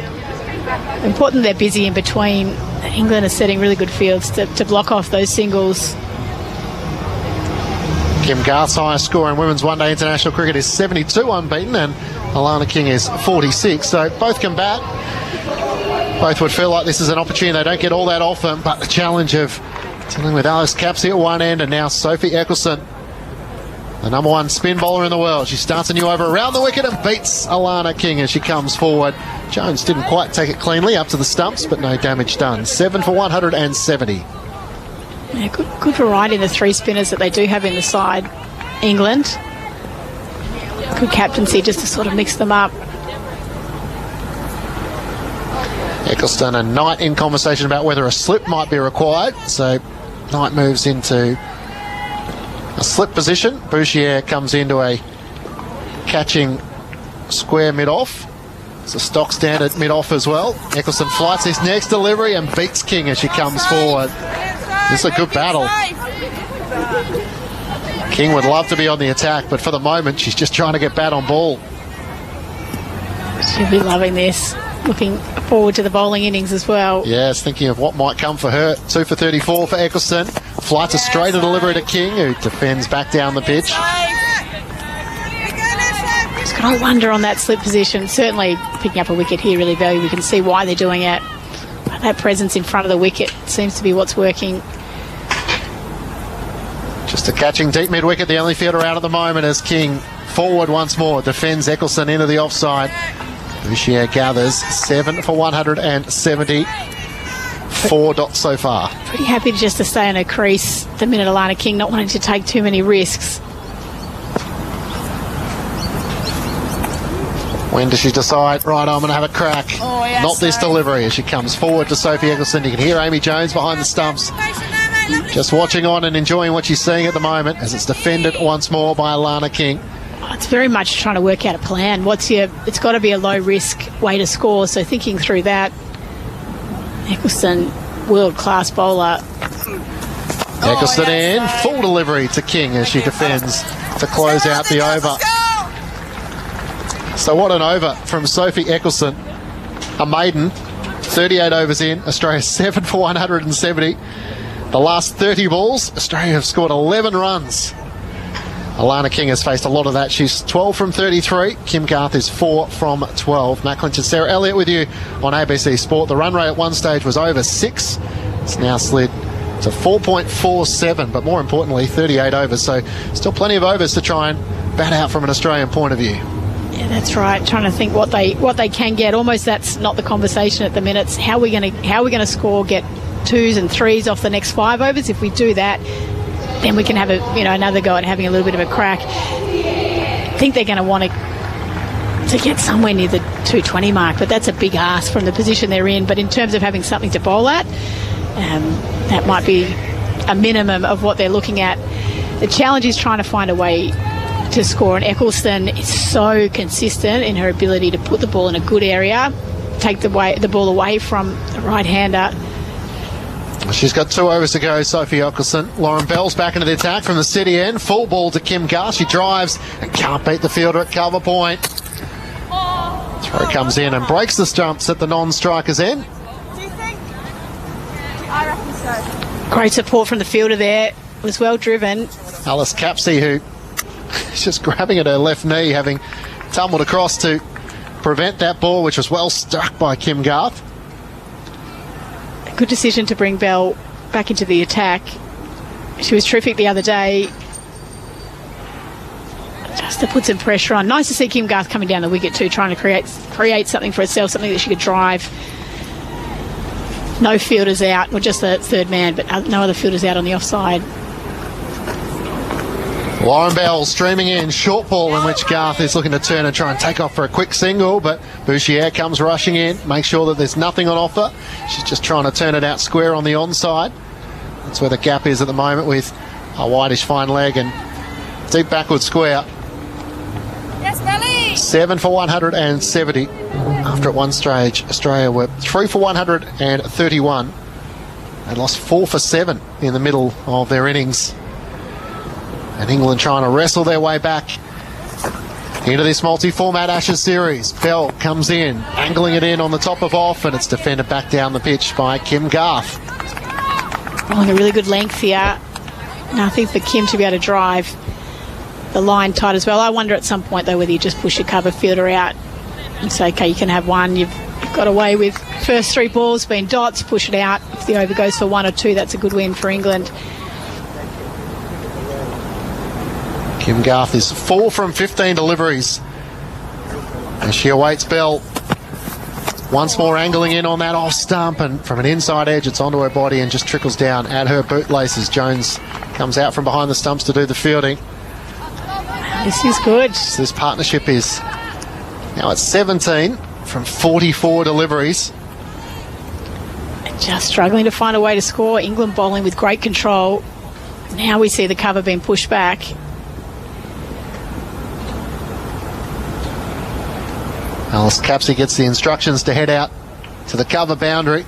Important they're busy in between. England are setting really good fields to block off those singles. Kim Garth's highest score in women's one-day international cricket is 72 unbeaten, and Alana King is 46. So both can bat. Both would feel like this is an opportunity they don't get all that often, but the challenge of dealing with Alice Capsey at one end and now Sophie Eccleston, the number one spin bowler in the world. She starts a new over around the wicket and beats Alana King as she comes forward. Jones didn't quite take it cleanly up to the stumps, but no damage done. 7 for 170. Yeah, good variety in the three spinners that they do have in the side, England. Good captaincy just to sort of mix them up. Eccleston and Knight in conversation about whether a slip might be required. So Knight moves into a slip position. Bouchier comes into a catching square mid-off. It's a stock standard mid-off as well. Eccleston flights his next delivery and beats King as she comes forward. This is a good battle. King would love to be on the attack, but for the moment she's just trying to get bat on ball. She'll be loving this. Looking forward to the bowling innings as well. Yes, thinking of what might come for her. 2 for 34 for Eccleston. Flights a straighter delivery to King, who defends back down the pitch. Just got to wonder on that slip position. Certainly picking up a wicket here really valuable. We can see why they're doing it. But that presence in front of the wicket seems to be what's working. Just a catching deep mid-wicket, the only fielder out at the moment as King forward once more. Defends Eccleston into the offside. Bouchier gathers 7 for 170. 4 dots so far. Pretty happy just to stay in her crease the minute Alana King, not wanting to take too many risks. When does she decide, right, I'm going to have a crack? Oh, yes, not this delivery as she comes forward to Sophie Eccleston. You can hear Amy Jones behind the stumps. Just watching on and enjoying what she's seeing at the moment as it's defended once more by Alana King. It's very much trying to work out a plan. It's got to be a low risk way to score, so thinking through that. Eccleston, world-class bowler. Eccleston in, full delivery to King as she defends to close out the over. So what an over from Sophie Eccleston. A maiden, 38 overs in, Australia 7 for 170. The last 30 balls, Australia have scored 11 runs. Alana King has faced a lot of that. She's 12 from 33. Kim Garth is 4 from 12. Matt Clinch and Sarah Elliott with you on ABC Sport. The run rate at one stage was over 6. It's now slid to 4.47, but more importantly, 38 overs. So still plenty of overs to try and bat out from an Australian point of view. Yeah, that's right. Trying to think what they can get. Almost that's not the conversation at the minute. It's how we're going to score, get 2s and 3s off the next 5 overs. If we do that, then we can have another go at having a little bit of a crack. I think they're going to want to get somewhere near the 220 mark, but that's a big ask from the position they're in. But in terms of having something to bowl at, that might be a minimum of what they're looking at. The challenge is trying to find a way to score, and Eccleston is so consistent in her ability to put the ball in a good area, take the ball away from the right-hander. She's got 2 overs to go, Sophie Eccleston. Lauren Bell's back into the attack from the city end. Full ball to Kim Garth. She drives and can't beat the fielder at cover point. Throw comes in and breaks the stumps at the non-striker's end. I reckon so. Great support from the fielder there. It was well driven. Alice Capsey, who is just grabbing at her left knee, having tumbled across to prevent that ball, which was well struck by Kim Garth. Good decision to bring Bell back into the attack. She was terrific the other day. Just to put some pressure on. Nice to see Kim Garth coming down the wicket too, trying to create something for herself, something that she could drive. No fielders out, well, just the third man, but no other fielders out on the offside. Lauren Bell streaming in, short ball in which Garth is looking to turn and try and take off for a quick single, but Bouchier comes rushing in, make sure that there's nothing on offer. She's just trying to turn it out square on the onside. That's where the gap is at the moment with a whitish fine leg and deep backward square. Yes, Belly! 7 for 170. After at one stage, Australia were 3 for 131. They lost 4 for 7 in the middle of their innings. And England trying to wrestle their way back into this multi-format Ashes series. Bell comes in, angling it in on the top of off, and it's defended back down the pitch by Kim Garth. Rolling a really good length here. Nothing for Kim to be able to drive the line tight as well. I wonder at some point, though, whether you just push your cover fielder out and say, okay, you can have one. You've got away with first 3 balls being dots, push it out. If the over goes for 1 or 2, that's a good win for England. Kim Garth is 4 from 15 deliveries as she awaits Bell. Once more angling in on that off stump, and from an inside edge it's onto her body and just trickles down at her bootlaces. Jones comes out from behind the stumps to do the fielding. This is good. So this partnership is now at 17 from 44 deliveries. Just struggling to find a way to score. England bowling with great control. Now we see the cover being pushed back. Alice Capsey gets the instructions to head out to the cover boundary.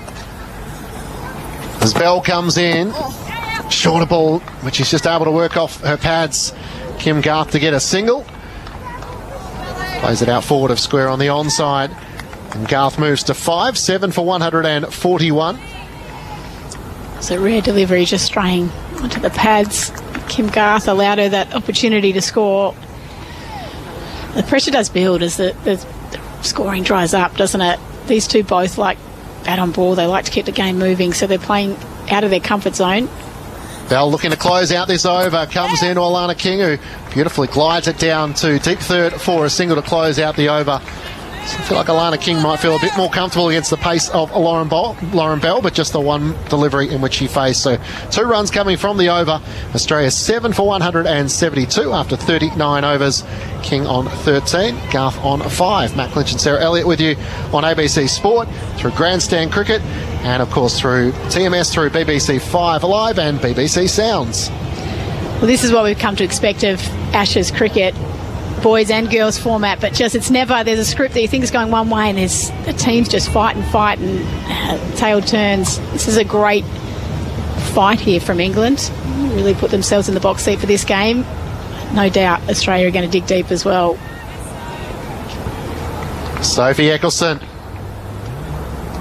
As Bell comes in, shorter ball, which is just able to work off her pads. Kim Garth to get a single. Plays it out forward of square on the onside. And Garth moves to 5, 7 for 141. It's a rare delivery, just straying onto the pads. Kim Garth allowed her that opportunity to score. The pressure does build as the scoring dries up, doesn't it? These two both like bat on ball. They like to keep the game moving, so they're playing out of their comfort zone. Bell looking to close out this over. Comes in to Alana King, who beautifully glides it down to deep third for a single to close out the over. So I feel like Alana King might feel a bit more comfortable against the pace of Lauren Bell, but just the one delivery in which she faced. So 2 runs coming from the over. Australia 7 for 172 after 39 overs. King on 13, Garth on 5. Matt Clinch and Sarah Elliott with you on ABC Sport through Grandstand Cricket and of course through TMS, through BBC 5 Alive and BBC Sounds. Well, this is what we've come to expect of Ashes cricket. Boys and girls format, but just it's never, there's a script that you think is going one way and there's the teams just fight and tail turns. This is a great fight here from England. Really put themselves in the box seat for this game. No doubt Australia are going to dig deep as well. Sophie Eccleston.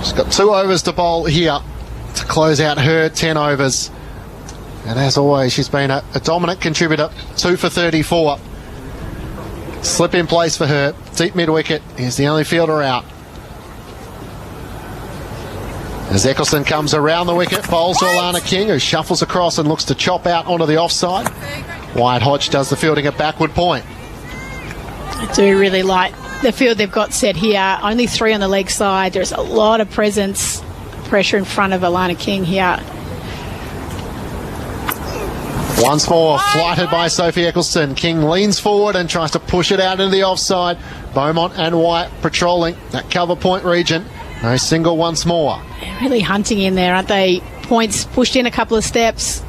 She's got 2 overs to bowl here to close out her 10 overs. And as always, she's been a dominant contributor. 2 for 34. Slip in place for her. Deep mid-wicket is the only fielder out. As Eccleston comes around the wicket, bowls to Alana King, who shuffles across and looks to chop out onto the offside. Wyatt Hodge does the fielding at backward point. I do really like the field they've got set here. Only 3 on the leg side. There's a lot of presence, pressure in front of Alana King here. Once more, flighted by Sophie Eccleston. King leans forward and tries to push it out into the offside. Beaumont and White patrolling that cover point region. No single once more. They're really hunting in there, aren't they? Points pushed in a couple of steps.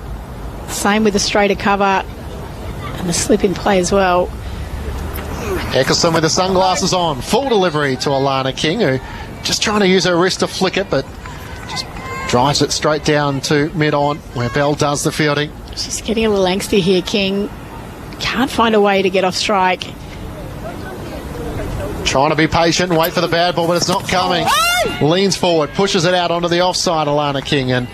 Same with the straighter cover and the slip in play as well. Eccleston with the sunglasses on. Full delivery to Alana King, who just trying to use her wrist to flick it, but just drives it straight down to mid-on, where Bell does the fielding. She's getting a little angsty here, King. Can't find a way to get off strike. Trying to be patient and wait for the bad ball, but it's not coming. Leans forward, pushes it out onto the offside, Alana King, and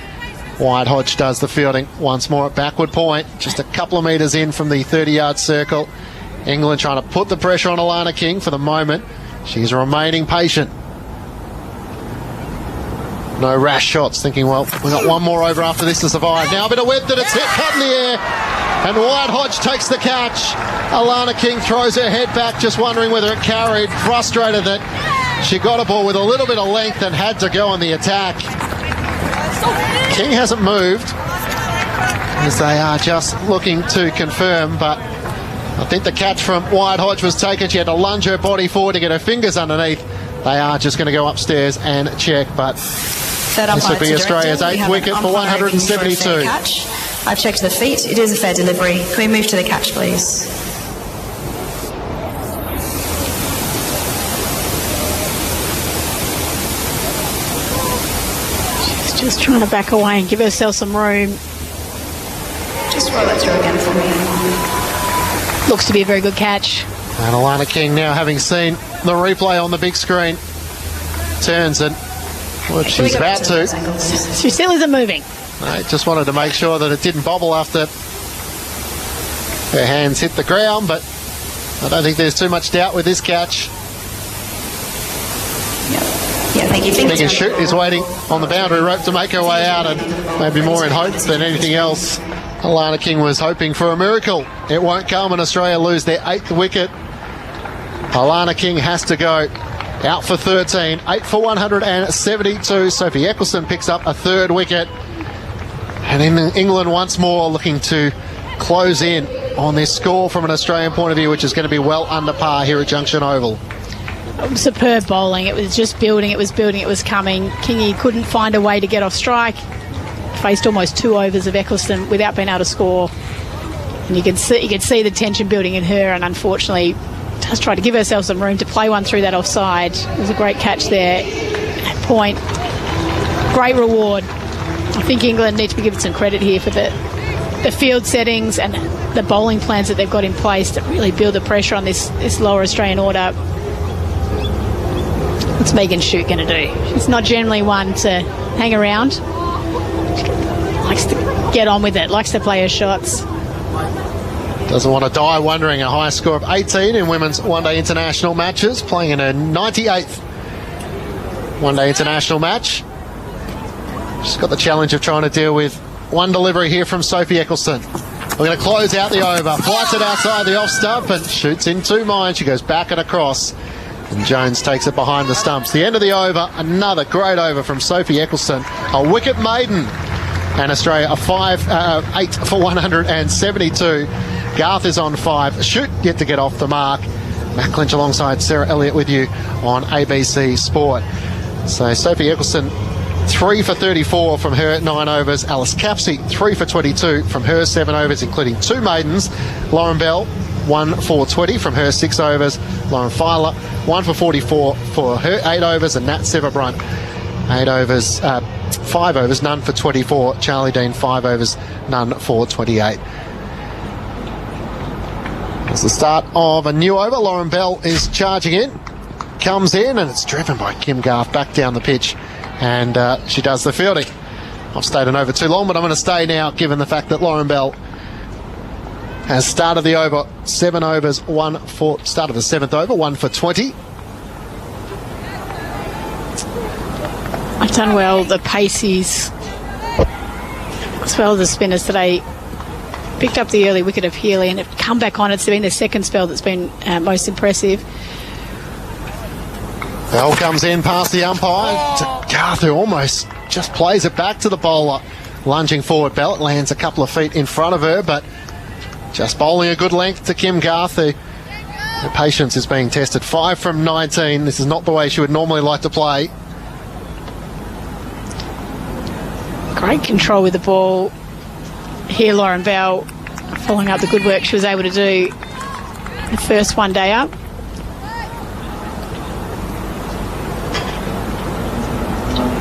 Wyatt Hodge does the fielding once more at backward point. Just a couple of metres in from the 30-yard circle. England trying to put the pressure on Alana King for the moment. She's remaining patient. No rash shots, thinking, well, we've got one more over after this to survive. Now a bit of whip that it's hit, cut in the air, and Wyatt Hodge takes the catch. Alana King throws her head back, just wondering whether it carried, frustrated that she got a ball with a little bit of length and had to go on the attack. King hasn't moved, as they are just looking to confirm, but I think the catch from Wyatt Hodge was taken. She had to lunge her body forward to get her fingers underneath. They are just going to go upstairs and check, but this would be Australia's 8th wicket for 172. Catch. I've checked the feet. It is a fair delivery. Can we move to the catch, please? She's just trying to back away and give herself some room. Just roll that through again for me. Looks to be a very good catch. And Alana King, now having seen the replay on the big screen, turns it. Well, she's about to. She still isn't moving. I just wanted to make sure that it didn't bobble after her hands hit the ground, but I don't think there's too much doubt with this catch. Yeah, thank you. Megan Shute is waiting on the boundary rope to make her way out, and maybe more in hope than anything else. Alana King was hoping for a miracle. It won't come, and Australia lose their 8th wicket. Alana King has to go. Out for 13, 8 for 172. Sophie Eccleston picks up a 3rd wicket. And in England once more looking to close in on this score from an Australian point of view, which is going to be well under par here at Junction Oval. Superb bowling. It was just building, it was coming. Kingy couldn't find a way to get off strike. Faced almost 2 overs of Eccleston without being able to score. And you could see the tension building in her, and unfortunately just tried to give herself some room to play one through that offside. It was a great catch there. At point, great reward. I think England need to be given some credit here for the field settings and the bowling plans that they've got in place to really build the pressure on this lower Australian order. What's Megan Shute going to do? She's not generally one to hang around. She likes to get on with it, likes to play her shots. Doesn't want to die wondering. A high score of 18 in women's one-day international matches, playing in her 98th one-day international match. She's got the challenge of trying to deal with one delivery here from Sophie Eccleston. We're going to close out the over. Flights it outside the off stump and shoots in 2 minds. She goes back and across. And Jones takes it behind the stumps. The end of the over, another great over from Sophie Eccleston. A wicket maiden. And Australia a 8 for 172. Garth is on 5. Shute yet to get off the mark. Matt Clinch alongside Sarah Elliott with you on ABC Sport. So Sophie Eccleston 3 for 34 from her 9 overs. Alice Capsey 3 for 22 from her 7 overs, including 2 maidens. Lauren Bell 1 for 20 from her 6 overs. Lauren Filer 1 for 44 for her 8 overs, and Nat Severbrunt 5 overs, none for 24. Charlie Dean 5 overs, none for 28. It's the start of a new over. Lauren Bell is charging in, comes in, and it's driven by Kim Garth back down the pitch, and she does the fielding. I've stayed an over too long, but I'm going to stay now given the fact that Lauren Bell has started the over. 7 overs, start of the 7th over, 1 for 20. I've done well. The Paceys, as well as the spinners today, picked up the early wicket of Healy and have come back on. It's been the second spell that's been most impressive. Bell comes in past the umpire. Garth, who almost just plays it back to the bowler. Lunging forward, Bell. It lands a couple of feet in front of her, but just bowling a good length to Kim Garth. Her patience is being tested. 5 from 19. This is not the way she would normally like to play. Great control with the ball. Here, Lauren Bell following up the good work she was able to do the first one day up.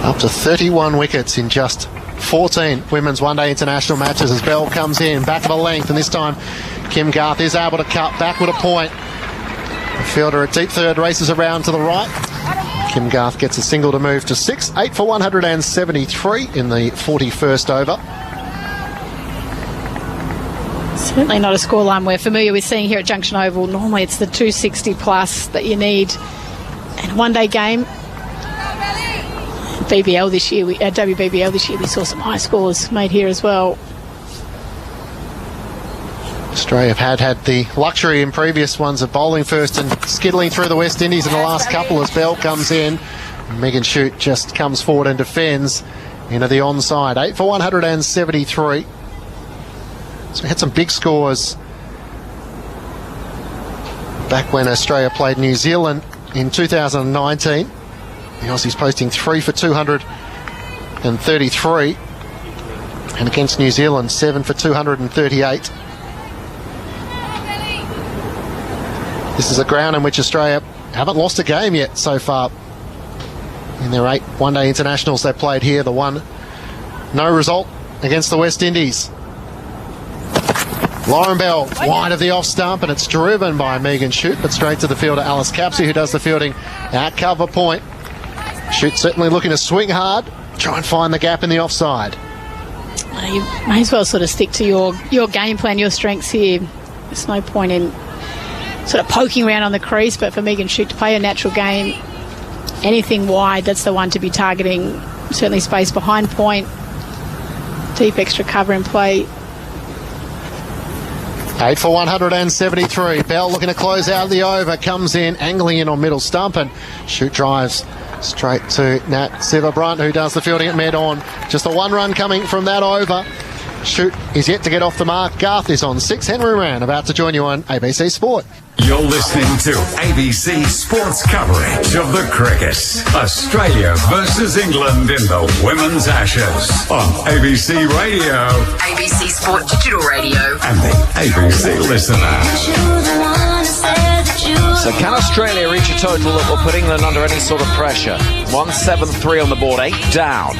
Up to 31 wickets in just 14 women's one-day international matches as Bell comes in, back of a length, and this time Kim Garth is able to cut back with a point. The fielder at deep third races around to the right. Kim Garth gets a single to move to 6. 8 for 173 in the 41st over. Certainly not a scoreline we're familiar with seeing here at Junction Oval. Normally it's the 260 plus that you need in a one-day game. WBBL this year, we saw some high scores made here as well. Australia have had the luxury in previous ones of bowling first and skiddling through the West Indies in the last couple as Bell comes in. Megan Shute just comes forward and defends into the onside. 8 for 173. So we had some big scores back when Australia played New Zealand in 2019. The Aussies posting 3 for 233. And against New Zealand, 7 for 238. This is a ground in which Australia haven't lost a game yet so far. In their 8 one-day internationals they played here, the one no result against the West Indies. Lauren Bell, wide of the off stump, and it's driven by Megan Shute, but straight to the fielder Alice Capsey, who does the fielding at cover point. Shute certainly looking to swing hard, try and find the gap in the offside. You may as well sort of stick to your game plan, your strengths here. There's no point in sort of poking around on the crease, but for Megan Shute to play a natural game, anything wide, that's the one to be targeting. Certainly space behind point, deep extra cover in play. 8 for 173. Bell looking to close out the over, comes in, angling in on middle stump, and Shute drives straight to Nat Siva-Brunt, who does the fielding at mid-on. Just the one run coming from that over. Shute is yet to get off the mark. Garth is on 6. Henry Rand about to join you on ABC Sport. You're listening to ABC Sports coverage of the cricket. Australia versus England in the Women's Ashes on ABC Radio. ABC Sport Digital Radio. And the ABC Listener. So can Australia reach a total that will put England under any sort of pressure? 173 on the board, 8 down.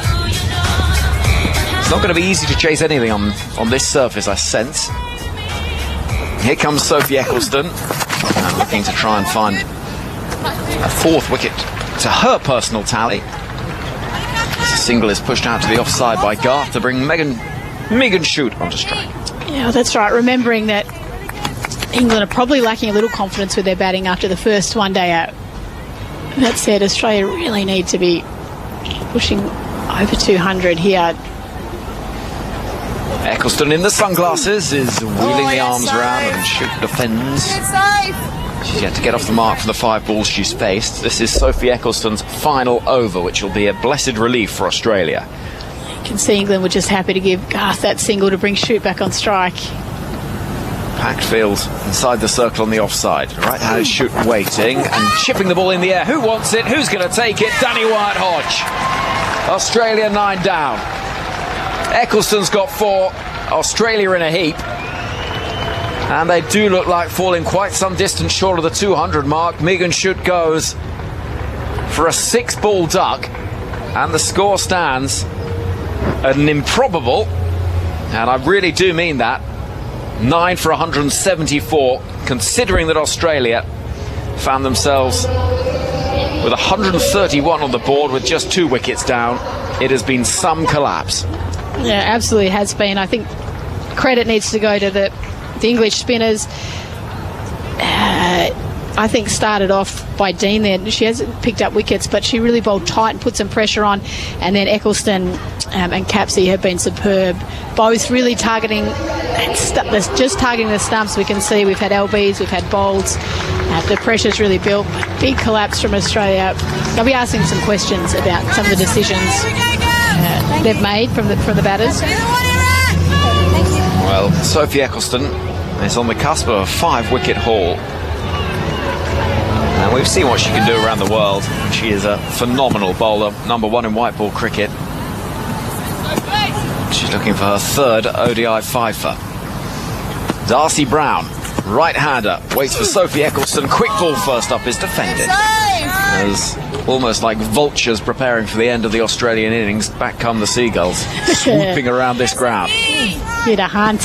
It's not going to be easy to chase anything on this surface, I sense. Here comes Sophie Eccleston, looking to try and find a 4th wicket to her personal tally. The single is pushed out to the offside by Garth to bring Megan Shute onto strike. Yeah, that's right. Remembering that England are probably lacking a little confidence with their batting after the first one day out. That said, Australia really need to be pushing over 200 here. Eccleston in the sunglasses is wheeling the arms around and Shute defends. She's yet to get off the mark for the 5 balls she's faced. This is Sophie Eccleston's final over, which will be a blessed relief for Australia. You can see England were just happy to give Garth that single to bring Shute back on strike. Packed field inside the circle on the offside. Right-handed Shute waiting and chipping the ball in the air. Who wants it? Who's going to take it? Danny Wyatt-Hodge. Australia 9 down. Eccleston's got 4. Australia in a heap. And they do look like falling quite some distance short of the 200 mark. Megan Shute goes for a 6-ball duck. And the score stands at an improbable, and I really do mean that, 9 for 174, considering that Australia found themselves with 131 on the board with just 2 wickets down. It has been some collapse. Yeah, absolutely has been. I think credit needs to go to the English spinners. I think started off by Dean there. She hasn't picked up wickets, but she really bowled tight and put some pressure on. And then Eccleston and Capsey have been superb. Both really targeting, just targeting the stumps. We can see we've had LBs, we've had bowls. The pressure's really built. Big collapse from Australia. I'll be asking some questions about some of the decisions they've made from the batters. Well, Sophie Eccleston is on the cusp of a 5-wicket haul. And we've seen what she can do around the world. She is a phenomenal bowler, #1 in white ball cricket. She's looking for her 3rd ODI fifer. Darcy Brown, right-hander, waits for Sophie Eccleston. Quick ball first up is defended. As almost like vultures preparing for the end of the Australian innings, back come the seagulls, swooping around this ground. Hit a hunt.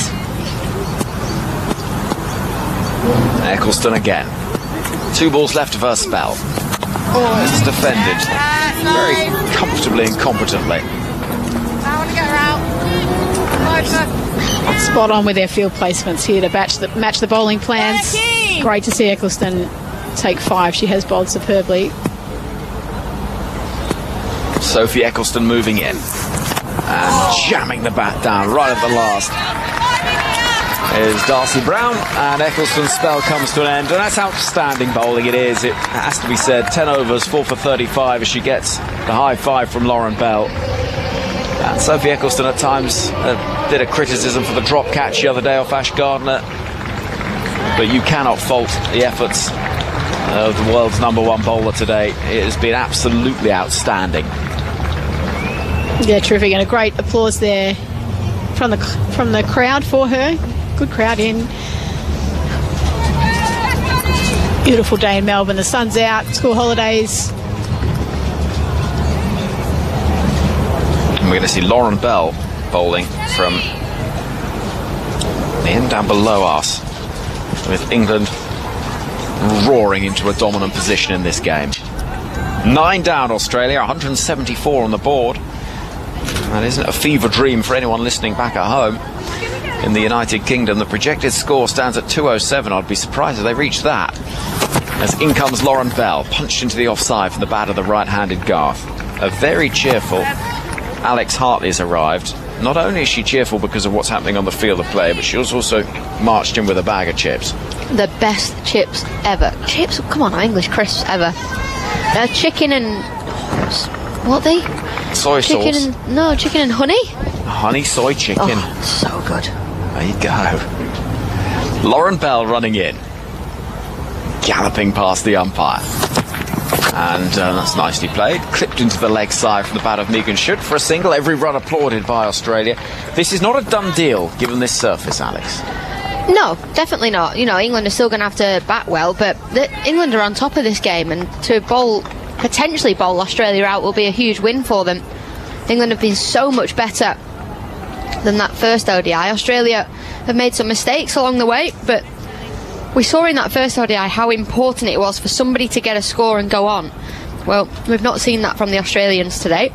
Eccleston again. 2 balls left of her spell. It's defended very comfortably and competently. Spot on with their field placements here to match the bowling plans. Great to see Eccleston take 5. She has bowled superbly. Sophie Eccleston moving in and jamming the bat down right at the last is Darcy Brown, and Eccleston's spell comes to an end, and that's outstanding bowling. It is, it has to be said. 10 overs, 4 for 35 as she gets the high 5 from Lauren Bell. And Sophie Eccleston at times did a criticism for the drop catch the other day off Ash Gardner. But you cannot fault the efforts of the world's #1 bowler today. It has been absolutely outstanding. Yeah, terrific, and a great applause there from the crowd for her. Good crowd in. Beautiful day in Melbourne. The sun's out, school holidays. And we're going to see Lauren Bell bowling from the end down below us, with England roaring into a dominant position in this game. 9 down Australia, 174 on the board. That isn't a fever dream for anyone listening back at home. In the United Kingdom, the projected score stands at 207. I'd be surprised if they reached that. As in comes Lauren Bell, punched into the offside from the bat of the right-handed Garth. A very cheerful Alex Hartley has arrived. Not only is she cheerful because of what's happening on the field of play, but she was also marched in with a bag of chips. The best chips ever. Chips, come on, English crisps ever. Chicken and... what are they? Soy chicken sauce. And, chicken and honey? Honey soy chicken. Oh, so good. There you go. Lauren Bell running in. Galloping past the umpire. And that's nicely played. Clipped into the leg side from the bat of Megan Schutt for a single. Every run applauded by Australia. This is not a done deal, given this surface, Alex. No, definitely not. You know, England are still going to have to bat well, but England are on top of this game, and to potentially bowl Australia out will be a huge win for them. England have been so much better than that first ODI. Australia have made some mistakes along the way, but we saw in that first ODI how important it was for somebody to get a score and go on. Well, we've not seen that from the Australians today.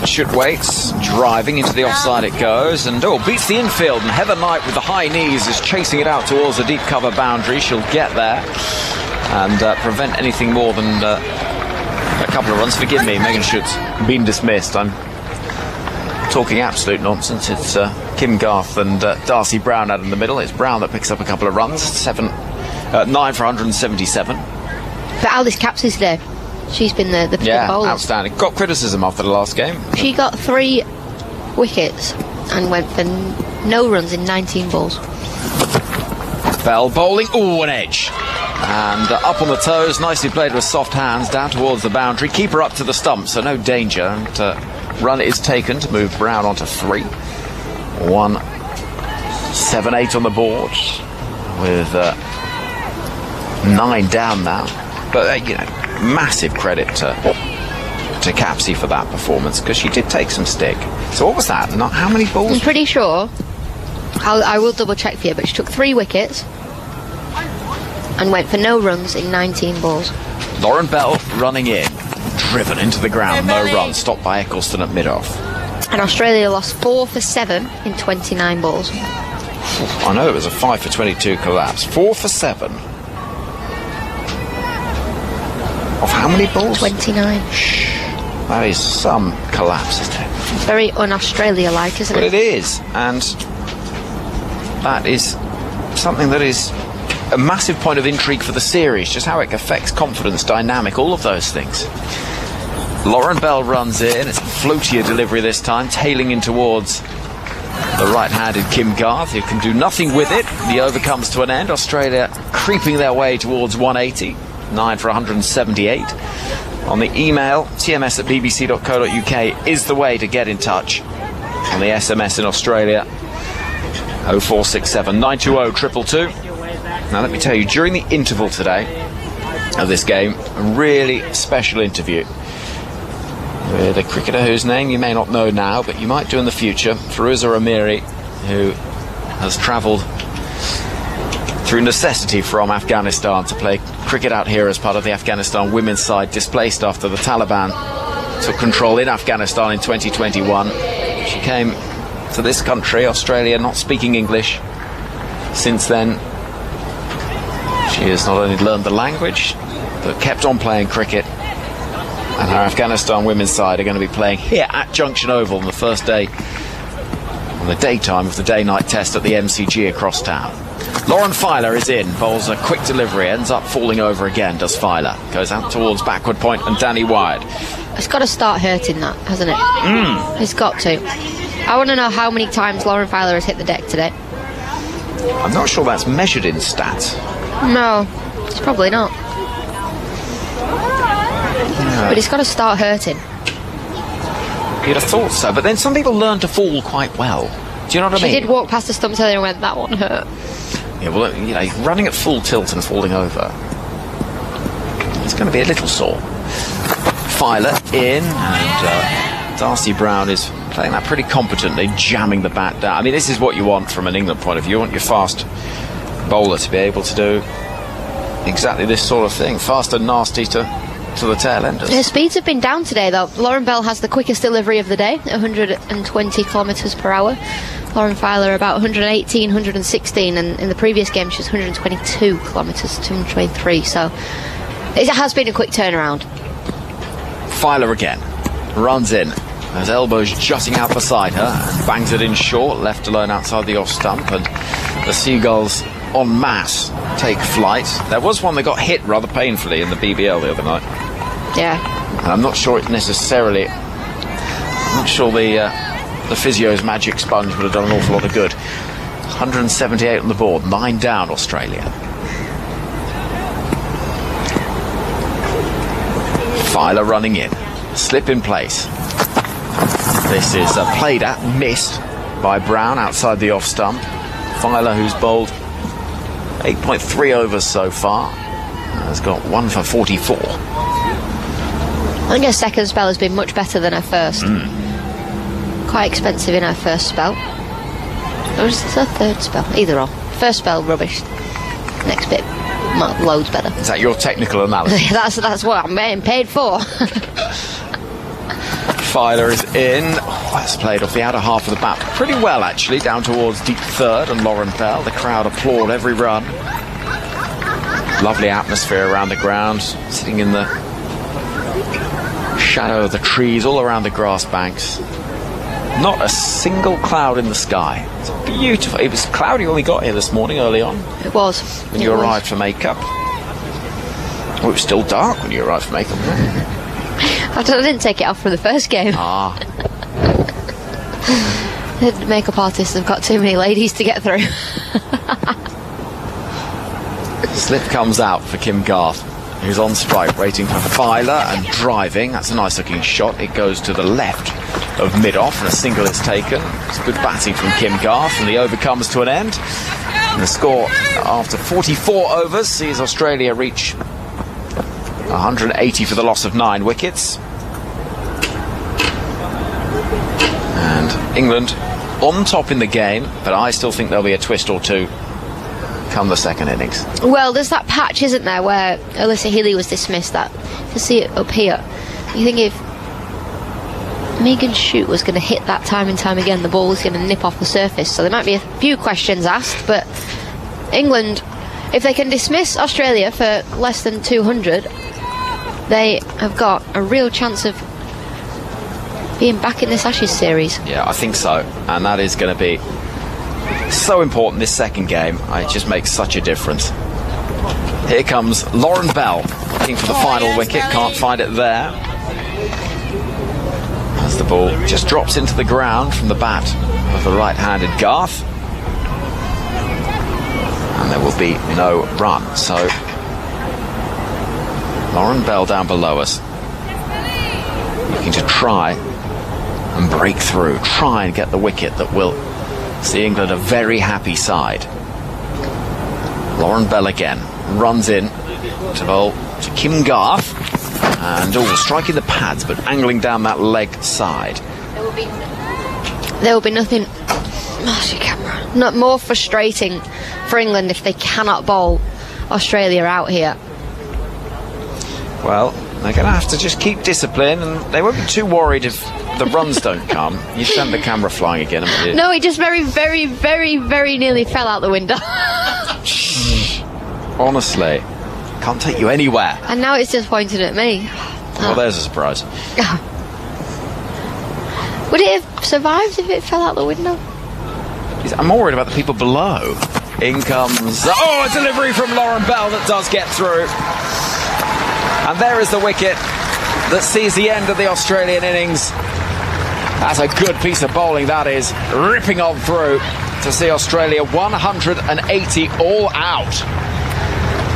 Schutt waits, driving into the offside it goes, and beats the infield, and Heather Knight with the high knees is chasing it out towards the deep cover boundary. She'll get there and prevent anything more than a couple of runs. Forgive me, Megan Schutt's been dismissed. I'm talking absolute nonsense. It's Kim Garth and Darcy Brown out in the middle. It's Brown that picks up a couple of runs. 9 for 177. But Alice Capps is there. She's been the bowler. Outstanding. Got criticism after the last game. She got 3 wickets and went for no runs in 19 balls. Bell bowling. An edge. And up on the toes, nicely played with soft hands down towards the boundary. Keeper up to the stump, so no danger. And run is taken to move Brown onto 3. 1-7-8 on the board with 9 down now. But massive credit to Capsey for that performance, because she did take some stick. So what was that? How many balls? I'm pretty sure. I will double check for you, but she took 3 wickets and went for no runs in 19 balls. Lauren Bell running in, driven into the ground, no runs, stopped by Eccleston at mid-off. And Australia lost 4 for 7 in 29 balls. I know it was a 5 for 22 collapse. 4 for 7. Of how many balls? 29. That is some collapse, isn't it? Very un-Australia-like, isn't it? Well, it is, and that is something that is a massive point of intrigue for the series, just how it affects confidence, dynamic, all of those things. Lauren Bell runs in. It's a floatier delivery this time, tailing in towards the right-handed Kim Garth, who can do nothing with it. The over comes to an end. Australia creeping their way towards 180. 9 for 178. On the email, tms@bbc.co.uk is the way to get in touch. On the SMS in Australia, 0467 920 222. Now let me tell you, during the interval today of this game, a really special interview with a cricketer whose name you may not know now, but you might do in the future, Firuza Amiri, who has travelled through necessity from Afghanistan to play cricket out here as part of the Afghanistan women's side, displaced after the Taliban took control in Afghanistan in 2021. She came to this country, Australia, not speaking English. Since then, she has not only learned the language, but kept on playing cricket. And her Afghanistan women's side are going to be playing here at Junction Oval on the first day, on the daytime of the day-night test at the MCG across town. Lauren Filer is in, bowls a quick delivery, ends up falling over again, does Filer. Goes out towards backward point and Danny Wide. It's got to start hurting that, hasn't it? It's got to. I want to know how many times Lauren Filer has hit the deck today. I'm not sure that's measured in stats. No, it's probably not. But it's got to start hurting. You'd have thought so, but then some people learn to fall quite well. Do you know what I mean? She did walk past the stumps earlier and went, that one hurt. Yeah, well, running at full tilt and falling over, it's going to be a little sore. Filer in, and Darcy Brown is playing that pretty competently, jamming the bat down. I mean, this is what you want from an England point of view. You want your fast bowler to be able to do exactly this sort of thing. Fast and nasty to the tail enders. Her speeds have been down today, though. Lauren Bell has the quickest delivery of the day, 120 kilometres per hour. Lauren Filer about 118, 116, and in the previous game she was 122 kilometres, 223. So it has been a quick turnaround. Filer again, runs in. His elbows jutting out beside her, and bangs it in short, left alone outside the off stump, and the Seagulls en masse take flight. There was one that got hit rather painfully in the BBL the other night. Yeah. And I'm not sure the physio's magic sponge would have done an awful lot of good. 178 on the board, 9 down, Australia. Filer running in, slip in place. This is played at, missed by Brown outside the off stump. Filer, who's bowled 8.3 overs so far, has got 1 for 44. I think her second spell has been much better than her first. Quite expensive in her first spell. Or is this her third spell? Either or. First spell, rubbish. Next bit, loads better. Is that your technical analysis? That's what I'm getting paid for. Filer is in. Oh, that's played off the outer half of the bat pretty well, actually, down towards deep third, and Lauren Bell. The crowd applaud every run. Lovely atmosphere around the ground, sitting in the shadow of the trees all around the grass banks. Not a single cloud in the sky. It's beautiful. It was cloudy when we got here this morning early on. It was. When you arrived for makeup. Well, it was still dark when you arrived for makeup. I didn't take it off for the first game. The makeup artists have got too many ladies to get through. Slip comes out for Kim Garth, who's on strike, waiting for Filer and driving. That's a nice looking shot. It goes to the left of mid-off, and a single is taken. It's good batting from Kim Garth, and the over comes to an end. And the score after 44 overs sees Australia reach 180 for the loss of 9 wickets. And England on top in the game, but I still think there'll be a twist or two come the second innings. Well, there's that patch, isn't there, where Alyssa Healy was dismissed. That you see it up here. You think if Megan Shute was going to hit that time and time again, the ball was going to nip off the surface. So there might be a few questions asked, but England, if they can dismiss Australia for less than 200, they have got a real chance of being back in this Ashes series. Yeah, I think so, and that is going to be so important this second game. It just makes such a difference. Here comes Lauren Bell, looking for the final wicket, can't find it there. As the ball just drops into the ground from the bat of the right-handed Garth. And there will be no run, so Lauren Bell down below us, looking to try and break through, try and get the wicket that will see England a very happy side. Lauren Bell again, runs in to bowl to Kim Garth, and striking the pads but angling down that leg side. There will be nothing not more frustrating for England if they cannot bowl Australia out here. Well, they're going to have to just keep discipline, and they won't be too worried if the runs don't come. You sent the camera flying again, haven't you? No, it just very, very, very, very nearly fell out the window. Honestly, can't take you anywhere. And now it's just pointed at me. Well, there's a surprise. Would it have survived if it fell out the window? I'm more worried about the people below. In comes... a delivery from Lauren Bell that does get through. And there is the wicket that sees the end of the Australian innings. That's a good piece of bowling, that is. Ripping on through to see Australia 180 all out.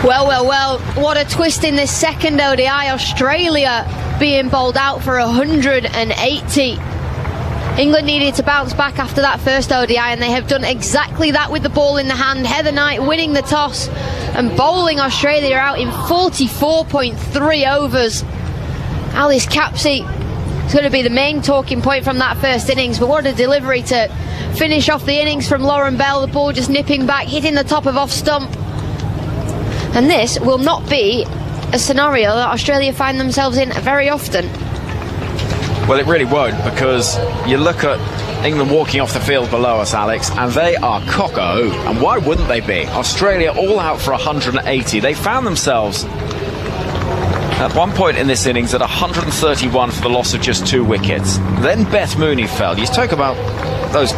Well, what a twist in this second ODI. Australia being bowled out for 180. England needed to bounce back after that first ODI, and they have done exactly that with the ball in the hand. Heather Knight winning the toss and bowling Australia out in 44.3 overs. Alice Capsey is going to be the main talking point from that first innings, but what a delivery to finish off the innings from Lauren Bell. The ball just nipping back, hitting the top of off stump. And this will not be a scenario that Australia find themselves in very often. Well, it really won't, because you look at England walking off the field below us, Alex, and they are cock-a-hoop. And why wouldn't they be? Australia all out for 180. They found themselves at one point in this innings at 131 for the loss of just 2 wickets. Then Beth Mooney fell. You talk about those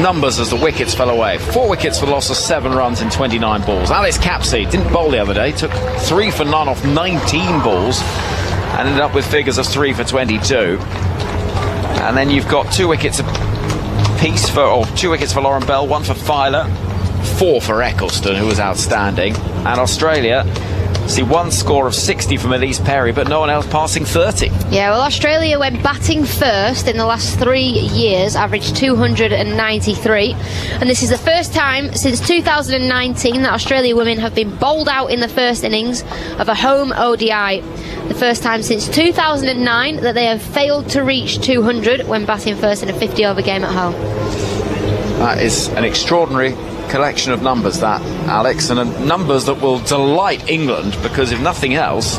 numbers as the wickets fell away. 4 wickets for the loss of 7 runs in 29 balls. Alice Capsey didn't bowl the other day, took 3 for none off 19 balls and ended up with figures of 3 for 22. And then you've got 2 wickets apiece for 2 wickets for Lauren Bell, 1 for Filer, 4 for Eccleston, who was outstanding. And Australia see 1 score of 60 from Elise Perry, but no one else passing 30. Yeah, well, Australia went batting first in the last 3 years, averaged 293. And this is the first time since 2019 that Australia women have been bowled out in the first innings of a home ODI. The first time since 2009 that they have failed to reach 200 when batting first in a 50-over game at home. That is an extraordinary collection of numbers, that, Alex, and numbers that will delight England, because if nothing else,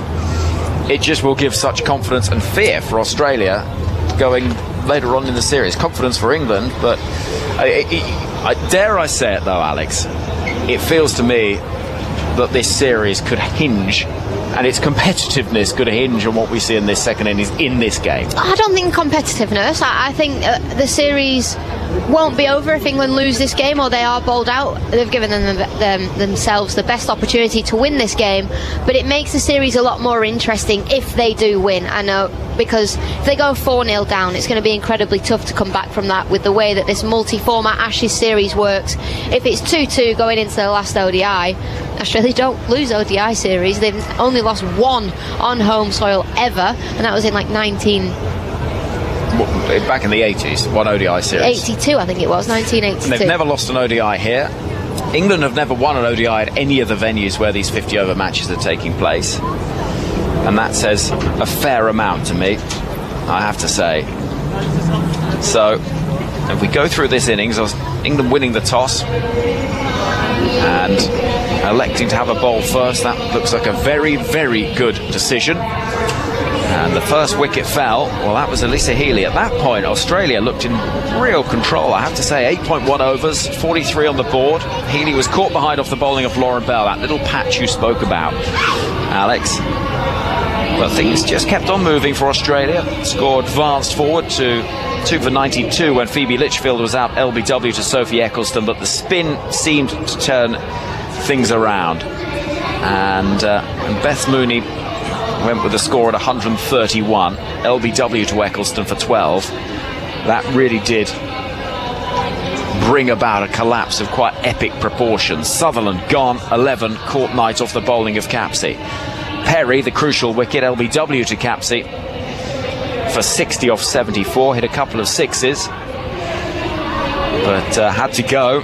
it just will give such confidence and fear for Australia going later on in the series. Confidence for England, but dare I say it though, Alex, it feels to me that this series could hinge, and its competitiveness could hinge on what we see in this second innings in this game. I don't think competitiveness. I think the series won't be over if England lose this game or they are bowled out. They've given themselves the best opportunity to win this game, but it makes the series a lot more interesting if they do win. I know, because if they go 4-0 down, it's going to be incredibly tough to come back from that with the way that this multi-format Ashes series works. If it's 2-2 going into the last ODI, Australia don't lose ODI series. They've only lost 1 on home soil ever, and that was in like back in the 80s, 1 ODI series. 82, I think it was, 1982. And they've never lost an ODI here. England have never won an ODI at any of the venues where these 50-over matches are taking place. And that says a fair amount to me, I have to say. So, if we go through this innings, England winning the toss and electing to have a bowl first, that looks like a very, very good decision. And the first wicket fell. Well, that was Alyssa Healy. At that point, Australia looked in real control. I have to say, 8.1 overs, 43 on the board. Healy was caught behind off the bowling of Lauren Bell, that little patch you spoke about, Alex. But things just kept on moving for Australia. Score advanced forward to 2 for 92 when Phoebe Litchfield was out LBW to Sophie Eccleston, but the spin seemed to turn things around. And Beth Mooney went with a score at 131, LBW to Eccleston for 12. That really did bring about a collapse of quite epic proportions. Sutherland gone, 11, caught Knight off the bowling of Capsey. Perry, the crucial wicket, LBW to Capsey for 60 off 74, hit a couple of sixes, but had to go.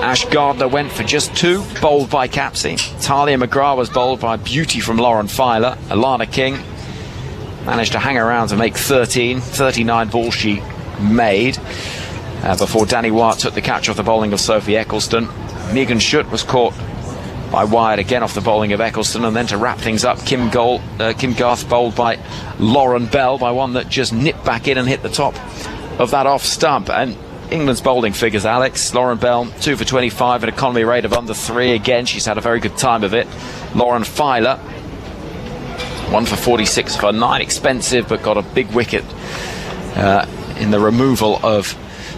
Ash Gardner went for just 2, bowled by Capsey. Talia McGrath was bowled by beauty from Lauren Filer. Alana King managed to hang around to make 39 balls she made before Danny Wyatt took the catch off the bowling of Sophie Eccleston. Megan Schutt was caught by Wyatt again off the bowling of Eccleston, and then to wrap things up, Kim Garth bowled by Lauren Bell by one that just nipped back in and hit the top of that off stump. And England's bowling figures, Alex. Lauren Bell, 2 for 25, an economy rate of under 3. Again, she's had a very good time of it. Lauren Filer, 1 for 46 for 9. Expensive, but got a big wicket in the removal of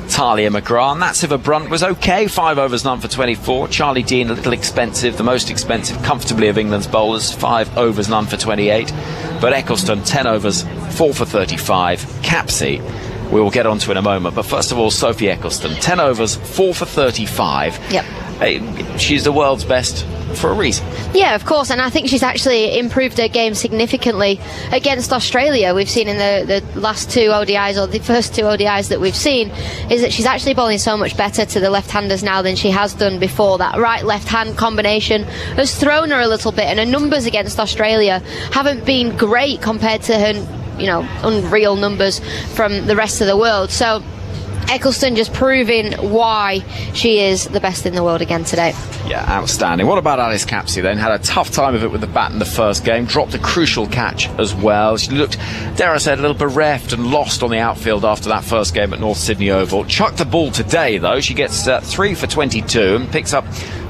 Talia McGrath. And that's if a Brunt was okay. 5 overs, none for 24. Charlie Dean, a little expensive, the most expensive comfortably of England's bowlers. 5 overs, none for 28. But Eccleston, 10 overs, 4 for 35. Capsey, we will get onto in a moment. But first of all, Sophie Eccleston, 10 overs, 4 for 35. Yep. She's the world's best for a reason. Yeah, of course, and I think she's actually improved her game significantly against Australia. We've seen in the last 2 ODIs, or the first 2 ODIs that we've seen, is that she's actually bowling so much better to the left-handers now than she has done before. That right-left-hand combination has thrown her a little bit, and her numbers against Australia haven't been great compared to her, unreal numbers from the rest of the world. So Eccleston just proving why she is the best in the world again today. Yeah, outstanding. What about Alice Capsey then? Had a tough time of it with the bat in the first game, dropped a crucial catch as well. She looked, dare I say, a little bereft and lost on the outfield after that first game at North Sydney Oval. Chucked the ball today though. She gets 3 for 22 and picks up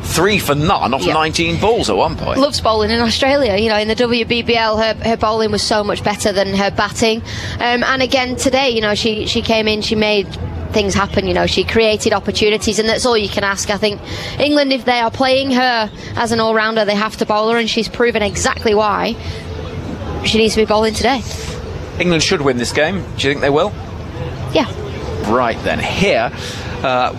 3 for none off 19 balls at one point. Loves bowling in Australia. In the WBBL, her bowling was so much better than her batting. And again today, she came in, she made things happen. She created opportunities, and that's all you can ask. I think England, if they are playing her as an all-rounder, they have to bowl her, and she's proven exactly why she needs to be bowling today. England should win this game. Do you think they will? Yeah. Right then, here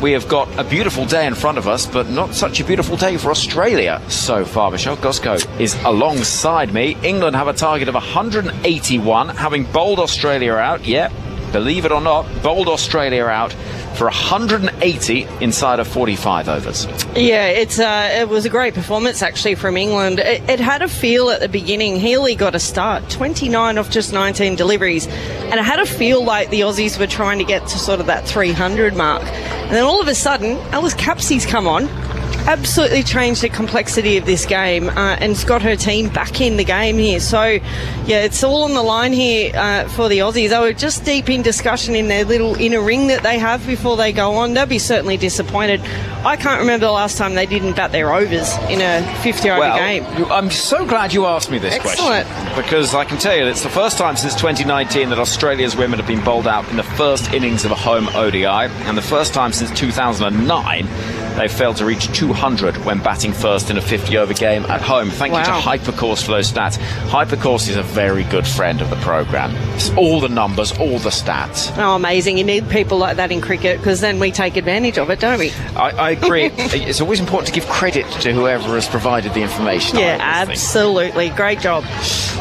we have got a beautiful day in front of us, but not such a beautiful day for Australia so far. Michelle Goscoe is alongside me. England have a target of 181, having bowled Australia out. Yeah, believe it or not, bowled Australia out for 180 inside of 45 overs. Yeah, it was a great performance actually from England. It had a feel at the beginning. Healy got a start, 29 off just 19 deliveries, and it had a feel like the Aussies were trying to get to sort of that 300 mark. And then all of a sudden, Alice Capsey's come on, absolutely changed the complexity of this game, and it's got her team back in the game here. So, yeah, it's all on the line here for the Aussies. They were just deep in discussion in their little inner ring that they have before they go on. They'll be certainly disappointed. I can't remember the last time they didn't bat their overs in a 50-over game. I'm so glad you asked me this question, because I can tell you it's the first time since 2019 that Australia's women have been bowled out in the first innings of a home ODI, and the first time since 2009 they failed to reach 200 when batting first in a 50-over game at home. Thank you to Hypercourse for those stats. Hypercourse is a very good friend of the programme. It's all the numbers, all the stats. Oh, amazing. You need people like that in cricket, because then we take advantage of it, don't we? I agree. It's always important to give credit to whoever has provided the information. Yeah, absolutely. Great job.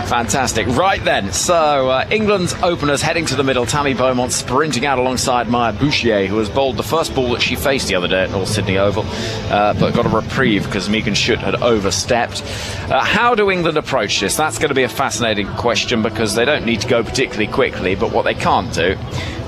Fantastic. Right then, so England's openers heading to the middle. Tammy Beaumont sprinting out alongside Maya Bouchier, who has bowled the first ball that she faced the other day at North Sydney Oval, but got a reprieve because Megan Schutt had overstepped. How do England approach this? That's going to be a fascinating question, because they don't need to go particularly quickly, but what they can't do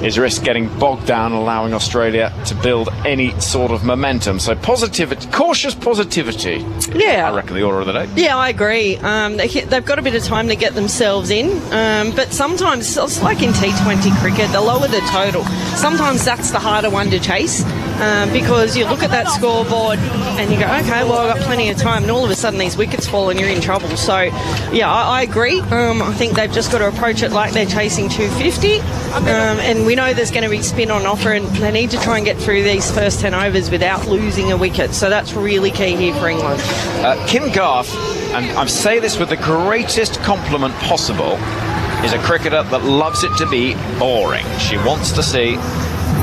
is risk getting bogged down and allowing Australia to build any sort of momentum. So positivity, cautious positivity. Yeah, I reckon the order of the day. Yeah, I agree. They've got a bit of time to get themselves in, but sometimes it's like in T20 cricket, the lower the total, sometimes that's the harder one to chase, because you look at that scoreboard and you go, okay, well, I've got plenty of time, and all of a sudden these wickets fall and you're in trouble. So yeah, I agree. I think they've just got to approach it like they're chasing 250, and we know there's going to be spin on offer, and they need to try and get through these first 10 overs without losing a wicket. So that's really key here for England. Kim Garth, and I say this with the greatest compliment possible, is a cricketer that loves it to be boring. She wants to see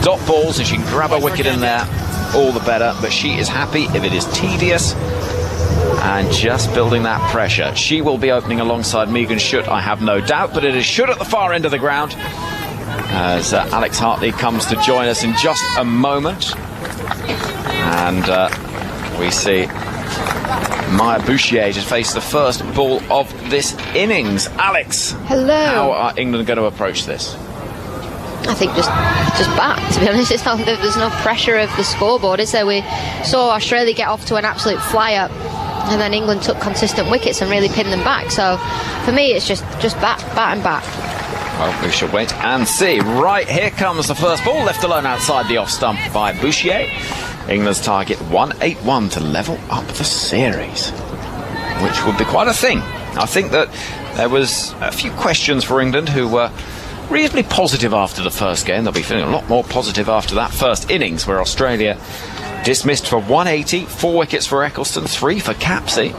dot balls, and she can grab a wicket in there, all the better, but she is happy if it is tedious and just building that pressure. She will be opening alongside Megan Schutt, I have no doubt, but it is Schutt at the far end of the ground as Alex Hartley comes to join us in just a moment. And we see Maya Bouchier to face the first ball of this innings. Alex, hello. How are England going to approach this? I think just bat, to be honest. There's no pressure of the scoreboard, is there? We saw Australia get off to an absolute flyer, and then England took consistent wickets and really pinned them back. So for me, it's just bat and bat. Well, we shall wait and see. Right, here comes the first ball, left alone outside the off stump by Bouchier. England's target 181 to level up the series, which would be quite a thing. I think that there was a few questions for England, who were reasonably positive after the first game. They'll be feeling a lot more positive after that first innings, where Australia dismissed for 180, 4 wickets for Eccleston, 3 for Capsey.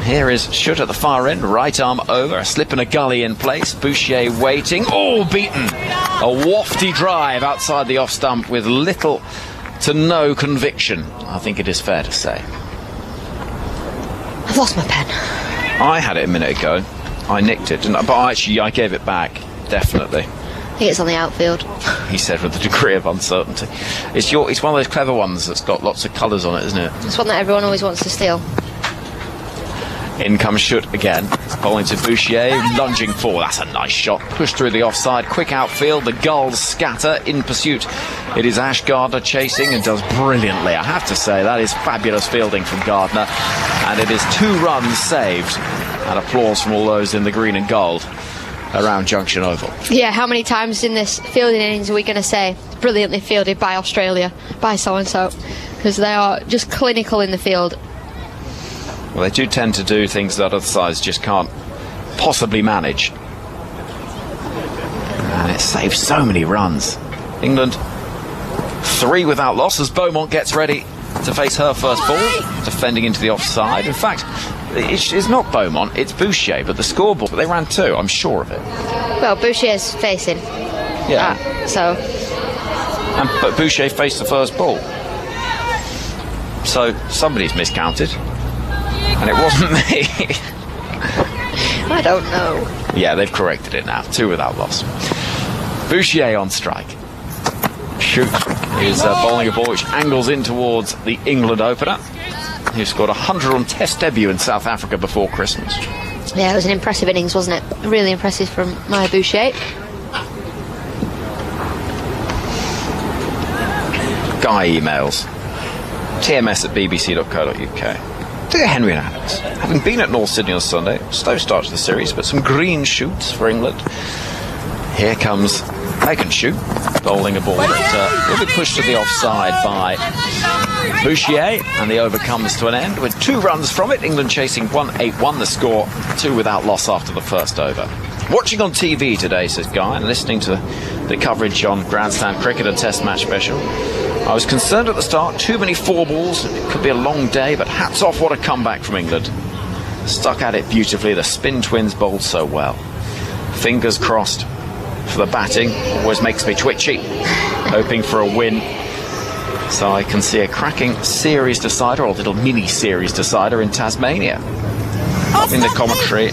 Here is Schutt at the far end, right arm over, a slip and a gully in place. Boucher waiting. Oh, beaten. A wafty drive outside the off stump with little to no conviction, I think it is fair to say. I've lost my pen. I had it a minute ago. I nicked it, didn't I? But actually, I gave it back, definitely. I think it's on the outfield. He said with a degree of uncertainty. It's one of those clever ones that's got lots of colours on it, isn't it? It's one that everyone always wants to steal. In comes Schutt again, bowling to Boucher, lunging forward. That's a nice shot. Pushed through the offside, quick outfield. The Gulls scatter in pursuit. It is Ash Gardner chasing and does brilliantly. I have to say, that is fabulous fielding from Gardner. And it is 2 runs saved. And applause from all those in the green and gold around Junction Oval. Yeah, how many times in this fielding innings are we going to say brilliantly fielded by Australia, by so-and-so? Because they are just clinical in the field. Well, they do tend to do things that other sides just can't possibly manage. And it saves so many runs. England 3 without loss as Beaumont gets ready to face her first ball, defending into the offside. In fact, it's not Beaumont, it's Boucher, but the scoreboard, they ran 2, I'm sure of it. Well, Boucher's facing. Yeah. But Boucher faced the first ball. So somebody's miscounted. And it wasn't me. I don't know. Yeah, they've corrected it now. 2 without loss. Boucher on strike. Schutt is bowling a ball which angles in towards the England opener, who scored 100 on Test debut in South Africa before Christmas. Yeah, it was an impressive innings, wasn't it? Really impressive from Maya Boucher. Guy emails. tms@bbc.co.uk. Dear Henry and Alex, having been at North Sydney on Sunday, slow start to the series, but some green shoots for England. Here comes Megan Schutt, bowling a ball that will be pushed to the offside by Boucher, and the over comes to an end with 2 runs from it. England chasing 1-8-1, the score 2 without loss after the first over. Watching on TV today, says Guy, and listening to the coverage on Grandstand Cricket and Test Match Special, I was concerned at the start, too many 4 balls, it could be a long day, but hats off, what a comeback from England. Stuck at it beautifully, the spin twins bowled so well. Fingers crossed for the batting, always makes me twitchy, hoping for a win. So I can see a cracking series decider, or a little mini series decider in Tasmania. In the commentary,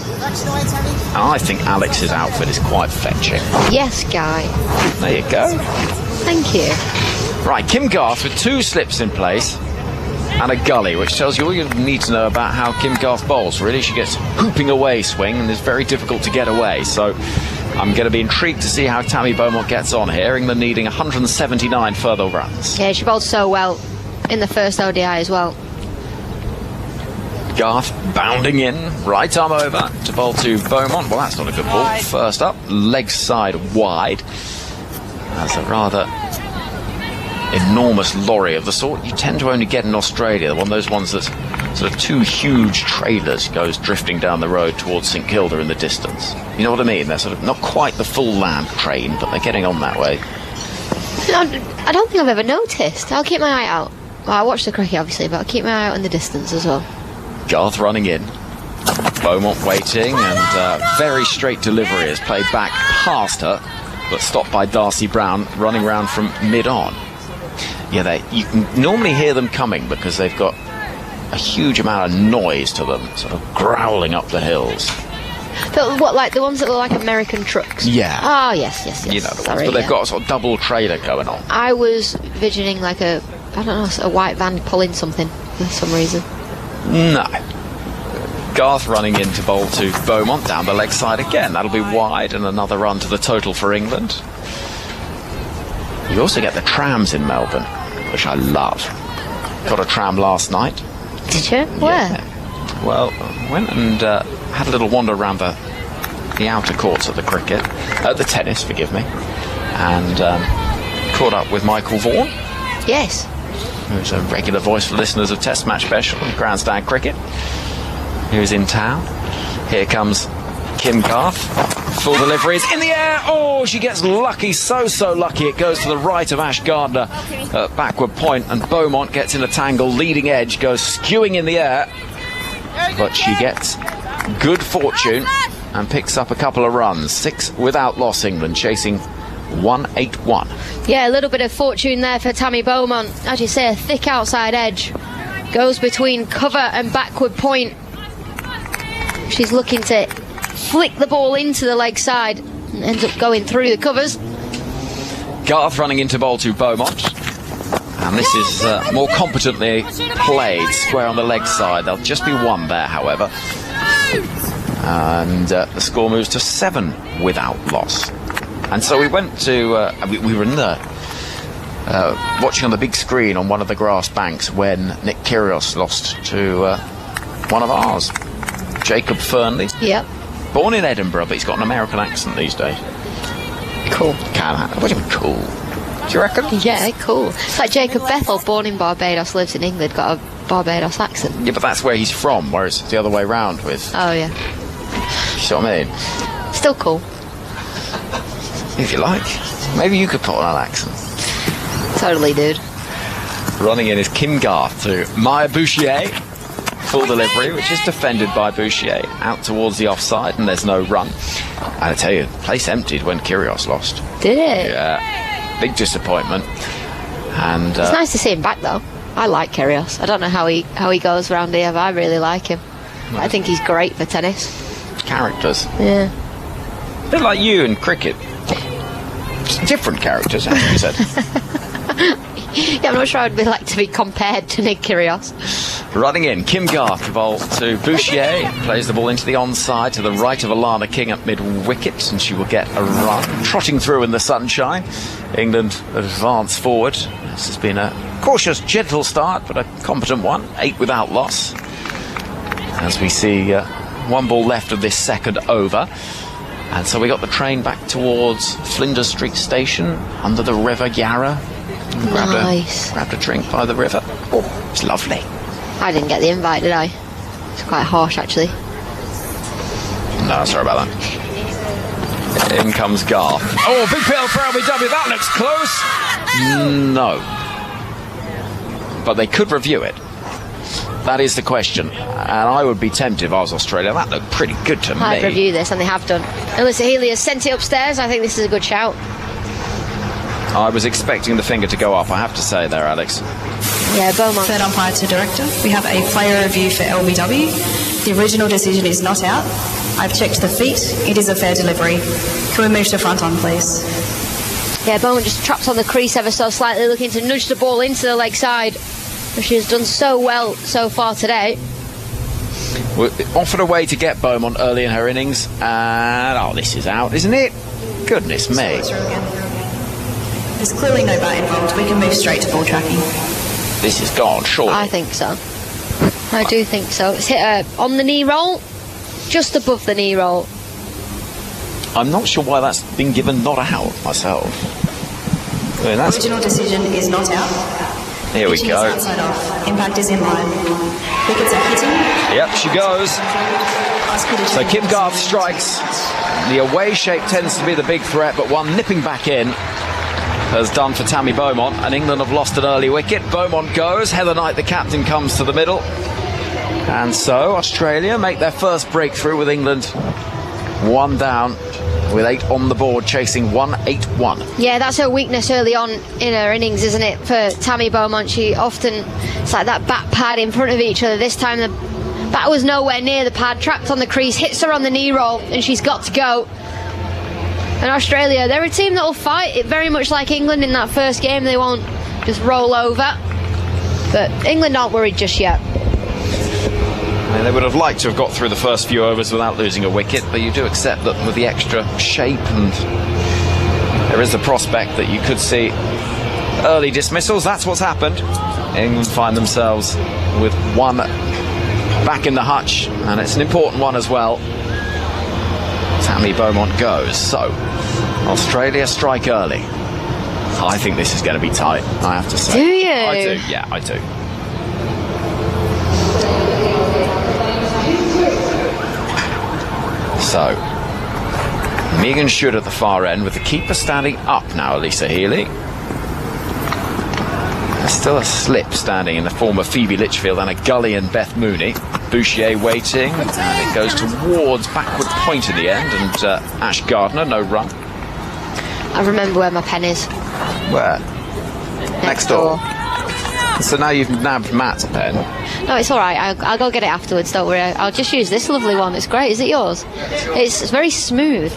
I think Alex's outfit is quite fetching. Yes, Guy. There you go. Thank you. Right, Kim Garth with 2 slips in place and a gully, which tells you all you need to know about how Kim Garth bowls. Really, she gets hooping away swing and is very difficult to get away. So I'm going to be intrigued to see how Tammy Beaumont gets on here. England needing 179 further runs. Yeah, she bowled so well in the first ODI as well. Garth bounding in, right arm over to bowl to Beaumont. Well, that's not a good ball. First up, leg side wide. That's a rather enormous lorry of the sort you tend to only get in Australia. One of those ones that's sort of 2 huge trailers goes drifting down the road towards St Kilda in the distance. You know what I mean? They're sort of not quite the full land train, but they're getting on that way. I don't think I've ever noticed. I'll keep my eye out. Well, I watch the cricket obviously, but I'll keep my eye out in the distance as well. Garth running in. Beaumont waiting, and very straight delivery is played back past her, but stopped by Darcy Brown, running round from mid-on. Yeah, you can normally hear them coming because they've got a huge amount of noise to them, sort of growling up the hills. But what, like the ones that look like American trucks? Yeah. Oh, yes. You know the ones, but they've got a sort of double trailer going on. I was visioning like a white van pulling something for some reason. No. Garth running in to bowl to Beaumont down the leg side again. That'll be wide, and another run to the total for England. You also get the trams in Melbourne, which I love. Got a tram last night. Did you? Where? Yeah. Well, went and had a little wander around the outer courts of the cricket, the tennis, forgive me, and caught up with Michael Vaughan. Yes. Who's a regular voice for listeners of Test Match Special and Grandstand Cricket, who's in town. Here comes Kim Garth. Full delivery is in the air. Oh, she gets lucky, so lucky. It goes to the right of Ash Gardner, backward point, and Beaumont gets in a tangle. Leading edge goes skewing in the air. but she gets good fortune and picks up a couple of runs. 6 without loss, England chasing 181. Yeah, a little bit of fortune there for Tammy Beaumont. As you say, a thick outside edge. Goes between cover and backward point. She's looking to flick the ball into the leg side and ends up going through the covers. Garth running into bowl to Beaumont. And this is more competently played, square on the leg side. There'll just be one there, however. And the score moves to 7 without loss. And so we went to, we were in the, watching on the big screen on one of the grass banks when Nick Kyrgios lost to one of ours, Jacob Fernley. Yep. Born in Edinburgh, but he's got an American accent these days. Cool. What do you mean cool? Do you reckon? Yeah, cool. It's like Jacob Bethel, born in Barbados, lives in England, got a Barbados accent. Yeah, but that's where he's from, whereas it's the other way round with... Oh, yeah. You see what I mean? Still cool. If you like. Maybe you could put on an accent. Totally, dude. Running in is Kim Garth to Maya Bouchier. Full delivery, which is defended by Bouchier. Out towards the offside, and there's no run. And I tell you, the place emptied when Kyrgios lost. Did it? Yeah. Big disappointment. And it's nice to see him back, though. I like Kyrgios. I don't know how he goes around here, but I really like him. I think he's great for tennis. Characters. Yeah. A bit like you in cricket. Different characters, as you said. Yeah, I'm not sure I'd be like to be compared to Nick Kyrgios. Running in, Kim Garth, the ball to Bouchier. Plays the ball into the onside to the right of Alana King at mid-wicket, and she will get a run. Trotting through in the sunshine. England advance forward. This has been a cautious, gentle start, but a competent one. 8 without loss. As we see one ball left of this second over. And so we got the train back towards Flinders Street Station, under the River Yarra. Nice. Grabbed a drink by the river. Oh, it's lovely. I didn't get the invite, did I? It's quite harsh, actually. No, sorry about that. In comes Garth. Oh, big pill for LBW. That looks close. No. But they could review it. That is the question. And I would be tempted if I was Australia. That looked pretty good to me. I'd review this, and they have done. Alyssa Healy has sent it upstairs. I think this is a good shout. I was expecting the finger to go up, I have to say there, Alex. Yeah, Beaumont. Third umpire to director. We have a player review for LBW. The original decision is not out. I've checked the feet. It is a fair delivery. Can we move to front on, please? Yeah, Beaumont just trapped on the crease ever so slightly, looking to nudge the ball into the leg side. She has done so well so far today. We offered a way to get Beaumont early in her innings, and this is out, isn't it? Goodness me. There's clearly no bat involved. We can move straight to ball tracking. This is gone, surely. I think so. I do think so. It's hit her on the knee roll, just above the knee roll. I'm not sure why that's been given not out myself. I mean, Original decision is not out. Here we go. Outside off. Impact is in line. Wickets are hitting. Yep, she goes. So Kim Garth strikes. The away shape tends to be the big threat, but one nipping back in has done for Tammy Beaumont, and England have lost an early wicket. Beaumont goes. Heather Knight, the captain, comes to the middle. And so Australia make their first breakthrough with England 1 down, with 8 on the board, chasing 181. Yeah, that's her weakness early on in her innings, isn't it, for Tammy Beaumont? She often, it's like that bat pad in front of each other. This time the bat was nowhere near the pad, trapped on the crease, hits her on the knee roll, and she's got to go. And Australia, they're a team that will fight it very much like England in that first game. They won't just roll over. But England aren't worried just yet. I mean, they would have liked to have got through the first few overs without losing a wicket, but you do accept that with the extra shape, and there is a prospect that you could see early dismissals. That's what's happened. England find themselves with 1 back in the hutch, and it's an important one as well. Tammy Beaumont goes. So Australia strike early. I think this is going to be tight, I have to say. Do you? I do, yeah, I do. So Megan Should at the far end, with the keeper standing up now, Alyssa Healy. There's still a slip standing in the form of Phoebe Litchfield and a gully and Beth Mooney. Bouchier waiting, and it goes towards backward point in the end, and Ash Gardner, no run. I remember where my pen is. Where? Next door. So now you've nabbed Matt's pen. No, it's all right. I'll go get it afterwards. Don't worry. I'll just use this lovely one. It's great. Is it yours? It's very smooth.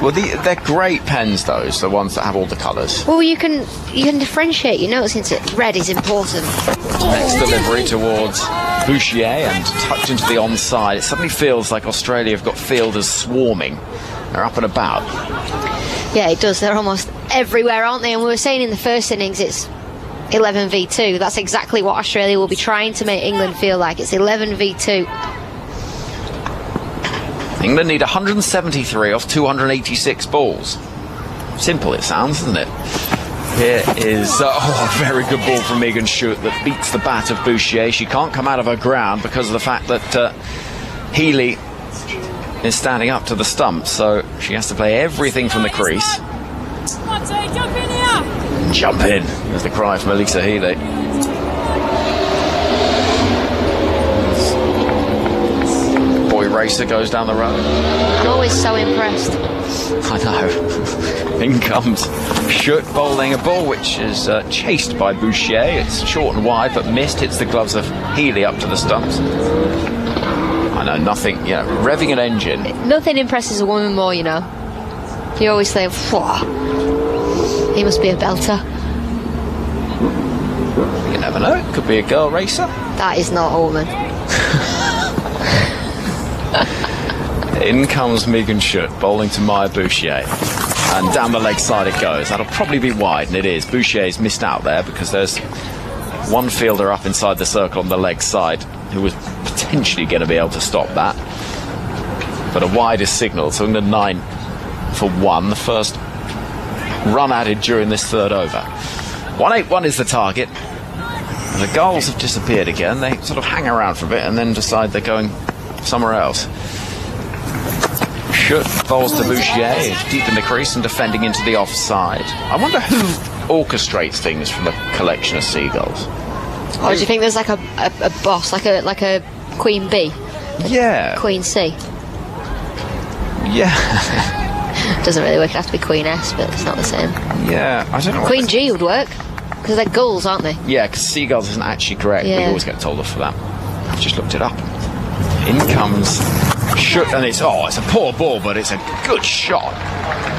Well, they're great pens, those, the ones that have all the colours. Well, you can differentiate. You know, since red is important. Next delivery towards Bouchier and tucked into the onside. It suddenly feels like Australia have got fielders swarming. They're up and about. Yeah, it does. They're almost everywhere, aren't they? And we were saying in the first innings, it's 11v2. That's exactly what Australia will be trying to make England feel like. It's 11v2. England need 173 off 286 balls. Simple it sounds, doesn't it? Here is a very good ball from Megan Schutt that beats the bat of Bouchier. She can't come out of her ground because of the fact that Healy is standing up to the stump, so she has to play everything from the crease. Jump in, there's the cry from Elisa Healy. Boy racer goes down the road. I'm always so impressed. I know. In comes Schutt bowling a ball which is chased by Bouchier. It's short and wide but missed. Hits the gloves of Healy up to the stumps. I know, nothing, revving an engine. Nothing impresses a woman more, you know. You always think, he must be a belter. You never know, it could be a girl racer. That is not a woman. In comes Megan Schutt, bowling to Maya Bouchier. And down the leg side it goes. That'll probably be wide, and it is. Bouchier's missed out there because there's one fielder up inside the circle on the leg side who was potentially going to be able to stop that. But a wide is signalled, so England 9 for 1. The first run added during this third over. 181 is the target. The goals have disappeared again. They sort of hang around for a bit and then decide they're going somewhere else. Schutt bowls to Bouchier, deep in the crease and defending into the offside. I wonder who orchestrates things from a collection of seagulls. Or do you think there's like a boss, like a Queen Bee? Yeah. Queen C? Yeah. Doesn't really work. It has to be Queen S, but it's not the same. Yeah, I don't know. Queen G would work, because they're gulls, aren't they? Yeah, because seagulls isn't actually correct. Yeah. We always get told off for that. I've just looked it up. In comes Schutt, and it's a poor ball, but it's a good shot.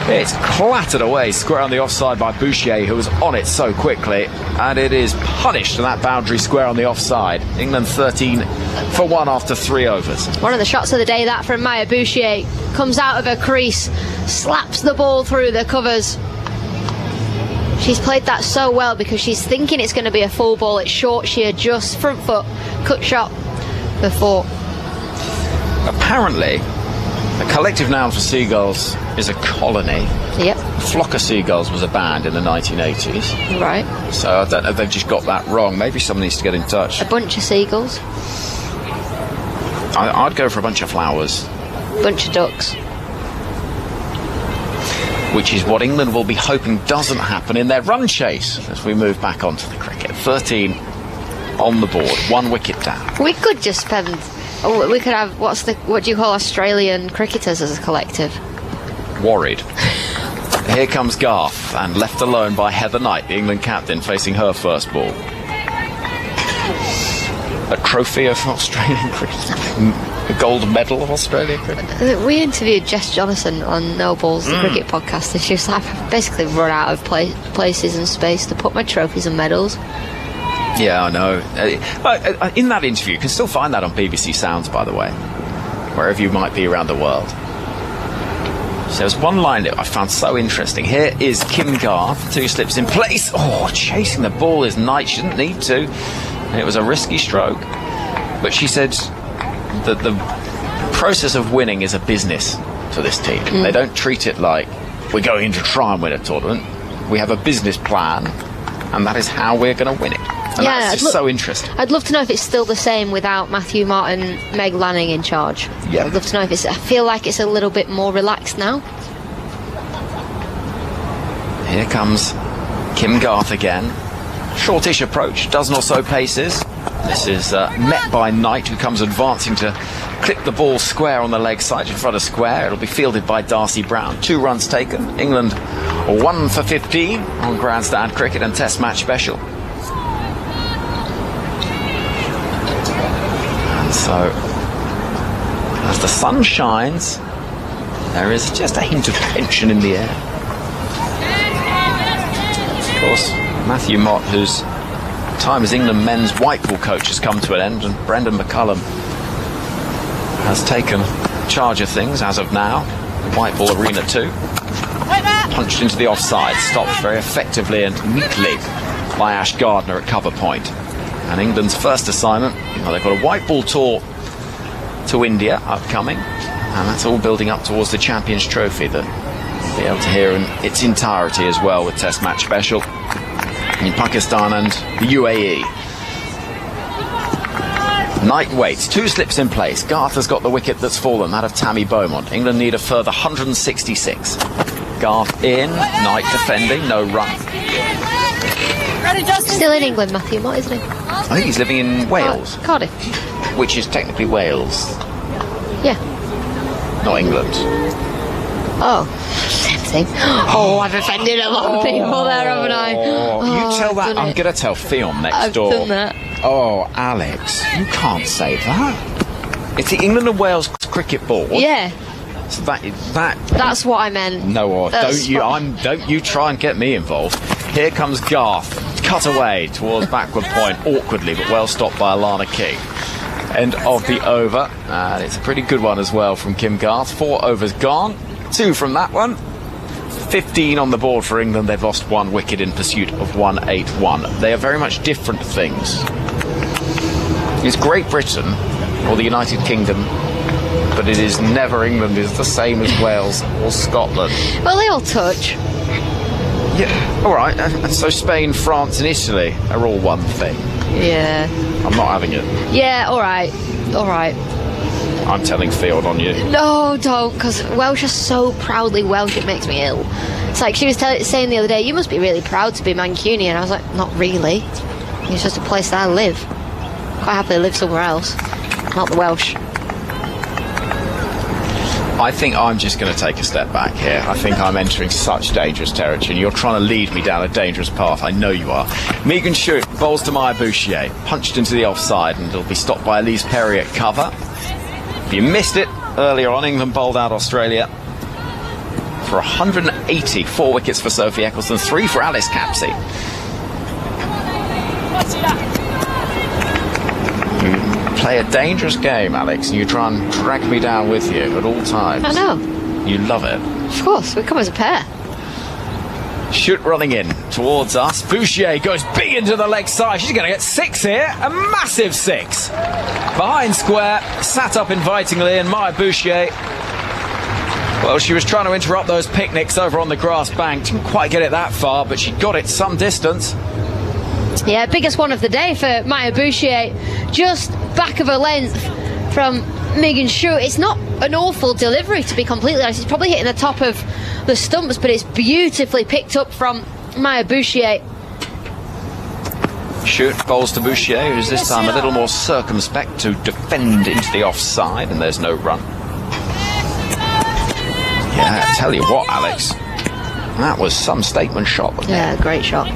It's clattered away square on the offside by Bouchier, who was on it so quickly, and it is punished to that boundary square on the offside. England 13 for 1 after 3 overs. One of the shots of the day, that from Maya Bouchier. Comes out of her crease, slaps the ball through the covers. She's played that so well because she's thinking it's going to be a full ball. It's short, she adjusts, front foot, cut shot before. Apparently, the collective noun for seagulls is a colony. Yep. A flock of seagulls was a band in the 1980s. Right. So I don't know if they've just got that wrong. Maybe someone needs to get in touch. A bunch of seagulls. I'd go for a bunch of flowers. Bunch of ducks. Which is what England will be hoping doesn't happen in their run chase as we move back onto the cricket. 13 on the board, 1 wicket down. We could just spend... we could have... what do you call Australian cricketers as a collective? Worried. Here comes Garth, and left alone by Heather Knight, the England captain, facing her first ball. A trophy of Australian cricket. A gold medal of Australian cricket. We interviewed Jess Jonathan on No Balls, the cricket podcast, and she was like, I've basically run out of places and space to put my trophies and medals. Yeah, I know. In that interview, you can still find that on BBC Sounds, by the way, wherever you might be around the world. So there's one line that I found so interesting. Here is Kim Garth, 2 slips in place. Oh, chasing the ball is Knight. She didn't need to. It was a risky stroke. But she said that the process of winning is a business for this team. They don't treat it like we're going in to try and win a tournament. We have a business plan, and that is how we're going to win it. And that's just so interesting. I'd love to know if it's still the same without Matthew Martin, Meg Lanning in charge. Yeah. I'd love to know if I feel like it's a little bit more relaxed now. Here comes Kim Garth again. Shortish approach, dozen or so paces. This is met by Knight, who comes advancing to clip the ball square on the leg side in front of square. It'll be fielded by Darcy Brown. 2 runs taken. England 1 for 15 on grandstand cricket and test match special. And so, as the sun shines, there is just a hint of tension in the air. Of course, Matthew Mott, whose time as England men's white ball coach has come to an end, and Brendan McCullum has taken charge of things as of now. White ball arena 2. Punched into the offside, stopped very effectively and neatly by Ash Gardner at cover point. And England's first assignment, they've got a white ball tour to India upcoming, and that's all building up towards the Champions Trophy that we'll be able to hear in its entirety as well with Test Match Special in Pakistan and the UAE. Knight waits, 2 slips in place. Garth has got the wicket that's fallen, that of Tammy Beaumont. England need a further 166. Garth in, Knight defending, no run. Still in England, Matthew Mott, isn't he? I think he's living in Wales. Cardiff. Which is technically Wales. Yeah. Not England. Oh, same thing. Oh, I've offended a lot of people there, haven't I? You tell that. I'm going to tell Theon next door. I've done that. Oh, Alex, you can't say that. It's the England and Wales cricket board. Yeah. So that. That's what I meant. No, don't you try and get me involved. Here comes Garth. Cut away towards backward point, awkwardly, but well stopped by Alana King. End of the over, and it's a pretty good one as well from Kim Garth. 4 overs gone, 2 from that one. 15 on the board for England. They've lost 1 wicket in pursuit of 181. They are very much different things. It's Great Britain or the United Kingdom, but it is never England is the same as Wales or Scotland. Well, they all touch. Yeah, all right. And so Spain, France and Italy are all one thing. Yeah. I'm not having it. Yeah, all right. I'm telling Field on you. No, don't, because Welsh are so proudly Welsh, it makes me ill. It's like she was saying the other day, you must be really proud to be Mancunian. I was like, not really. It's just a place that I live. Quite happily live somewhere else. Not the Welsh. I think I'm just going to take a step back here. I think I'm entering such dangerous territory, and you're trying to lead me down a dangerous path. I know you are. Megan Schutt bowls to Maya Bouchier, punched into the offside, and it'll be stopped by Elise Perry at cover. If you missed it earlier on, England bowled out Australia for 180. 4 wickets for Sophie Eccleston, 3 for Alice Capsey. Play a dangerous game, Alex, and you try and drag me down with you at all times. I know. You love it. Of course, we come as a pair. Schutt running in towards us. Bouchier goes big into the leg side. She's going to get 6 here. A massive 6. Behind square, sat up invitingly, and Maya Bouchier, well, she was trying to interrupt those picnics over on the grass bank. Didn't quite get it that far, but she got it some distance. Yeah, biggest one of the day for Maya Bouchier. Just back of her length from Megan Schutt. It's not an awful delivery, to be completely honest. It's probably hitting the top of the stumps, but it's beautifully picked up from Maya Bouchier. Schutt bowls to Bouchier, who's this time a little more circumspect to defend into the offside, and there's no run. Yeah, I tell you what, Alex, that was some statement shot. Yeah, great shot.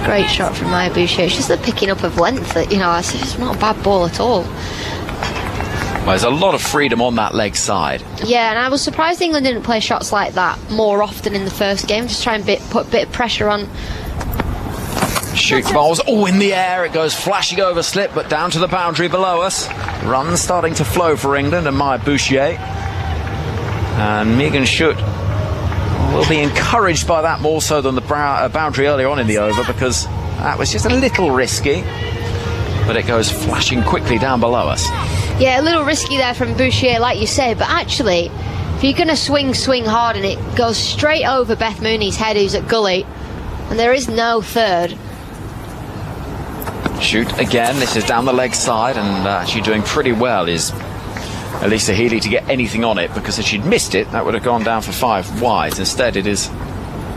Great shot from Maya Bouchier. It's just the picking up of length that, it's not a bad ball at all. Well, there's a lot of freedom on that leg side. Yeah, and I was surprised England didn't play shots like that more often in the first game. Just try and put a bit of pressure on. Schutt bowls, in the air. It goes flashing over slip, but down to the boundary below us. Runs starting to flow for England and Maya Bouchier. And Megan Schutt will be encouraged by that more so than the boundary earlier on in the over, because that was just a little risky, but it goes flashing quickly down below us. Yeah, a little risky there from Bouchier, like you say, but actually, if you're going to swing hard and it goes straight over Beth Mooney's head, who's at gully, and there is no third. Schutt again, this is down the leg side, and actually doing pretty well is Elisa Healy to get anything on it, because if she'd missed it, that would have gone down for 5 wides. Instead, it is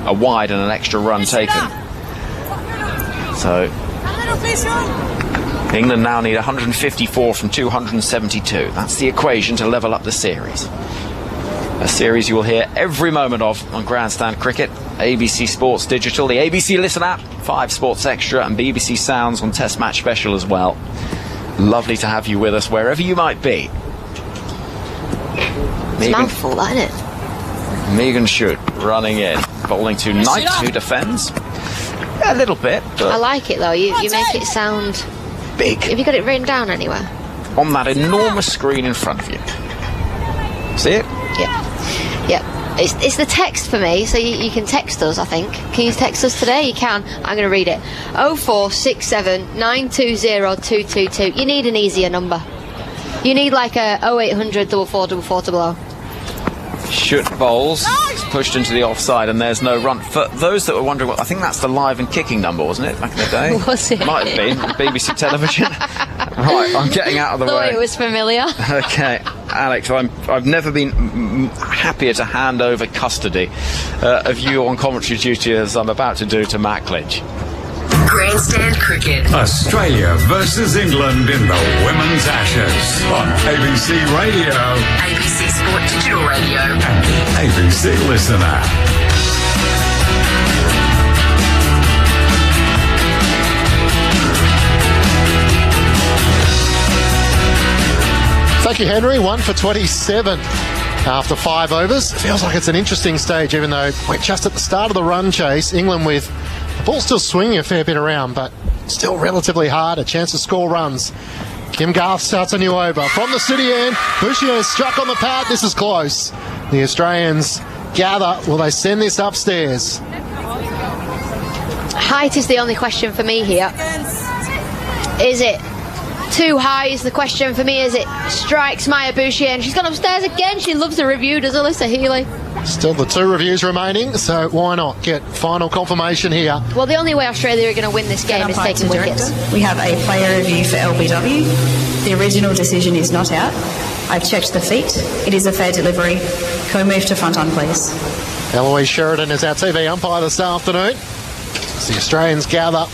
a wide and an extra run taken. So England now need 154 from 272. That's the equation to level up the series. A series you will hear every moment of on Grandstand Cricket, ABC Sports Digital, the ABC Listen app, 5 Sports Extra, and BBC Sounds on Test Match Special as well. Lovely to have you with us wherever you might be. It's a mouthful, that, isn't it? Megan Schutt running in, bowling to Knight, who defends. A little bit, but I like it though. You make it sound big. Have you got it written down anywhere? On that enormous screen in front of you. See it? Yeah. It's the text for me, so you can text us, I think. Can you text us today? You can. I'm going to read it. 0467 920 222. You need an easier number. You need like a 0800 444400. Schutt bowls. It's pushed into the offside, and there's no run. For those that were wondering, I think that's the live and kicking number, wasn't it, back in the day? Was it? Might have been on BBC television. Right, I'm getting out of the way. Thought it was familiar. Okay, Alex, I've never been happier to hand over custody of you on commentary duty as I'm about to do to Matt Clinch. Grandstand Cricket. Australia versus England in the Women's Ashes on ABC Radio, ABC Sport Digital Radio, and the ABC Listen app. Thank you, Henry. 1 for 27 after 5 overs. Feels like it's an interesting stage, even though we're just at the start of the run chase. England with the ball still swinging a fair bit around, but still relatively hard. A chance to score runs. Kim Garth starts a new over. From the city end, Bouchier struck on the pad. This is close. The Australians gather. Will they send this upstairs? Height is the only question for me here. Is it too high is the question for me as it strikes Maya Bouchier, and she's gone upstairs again. She loves the review, does Alyssa Healy? Still the 2 reviews remaining, so why not get final confirmation here? Well, the only way Australia are going to win this game is taking wickets. We have a player review for LBW. The original decision is not out. I've checked the feet. It is a fair delivery. Can we move to front on, please? Eloise Sheridan is our TV umpire this afternoon. As the Australians gather.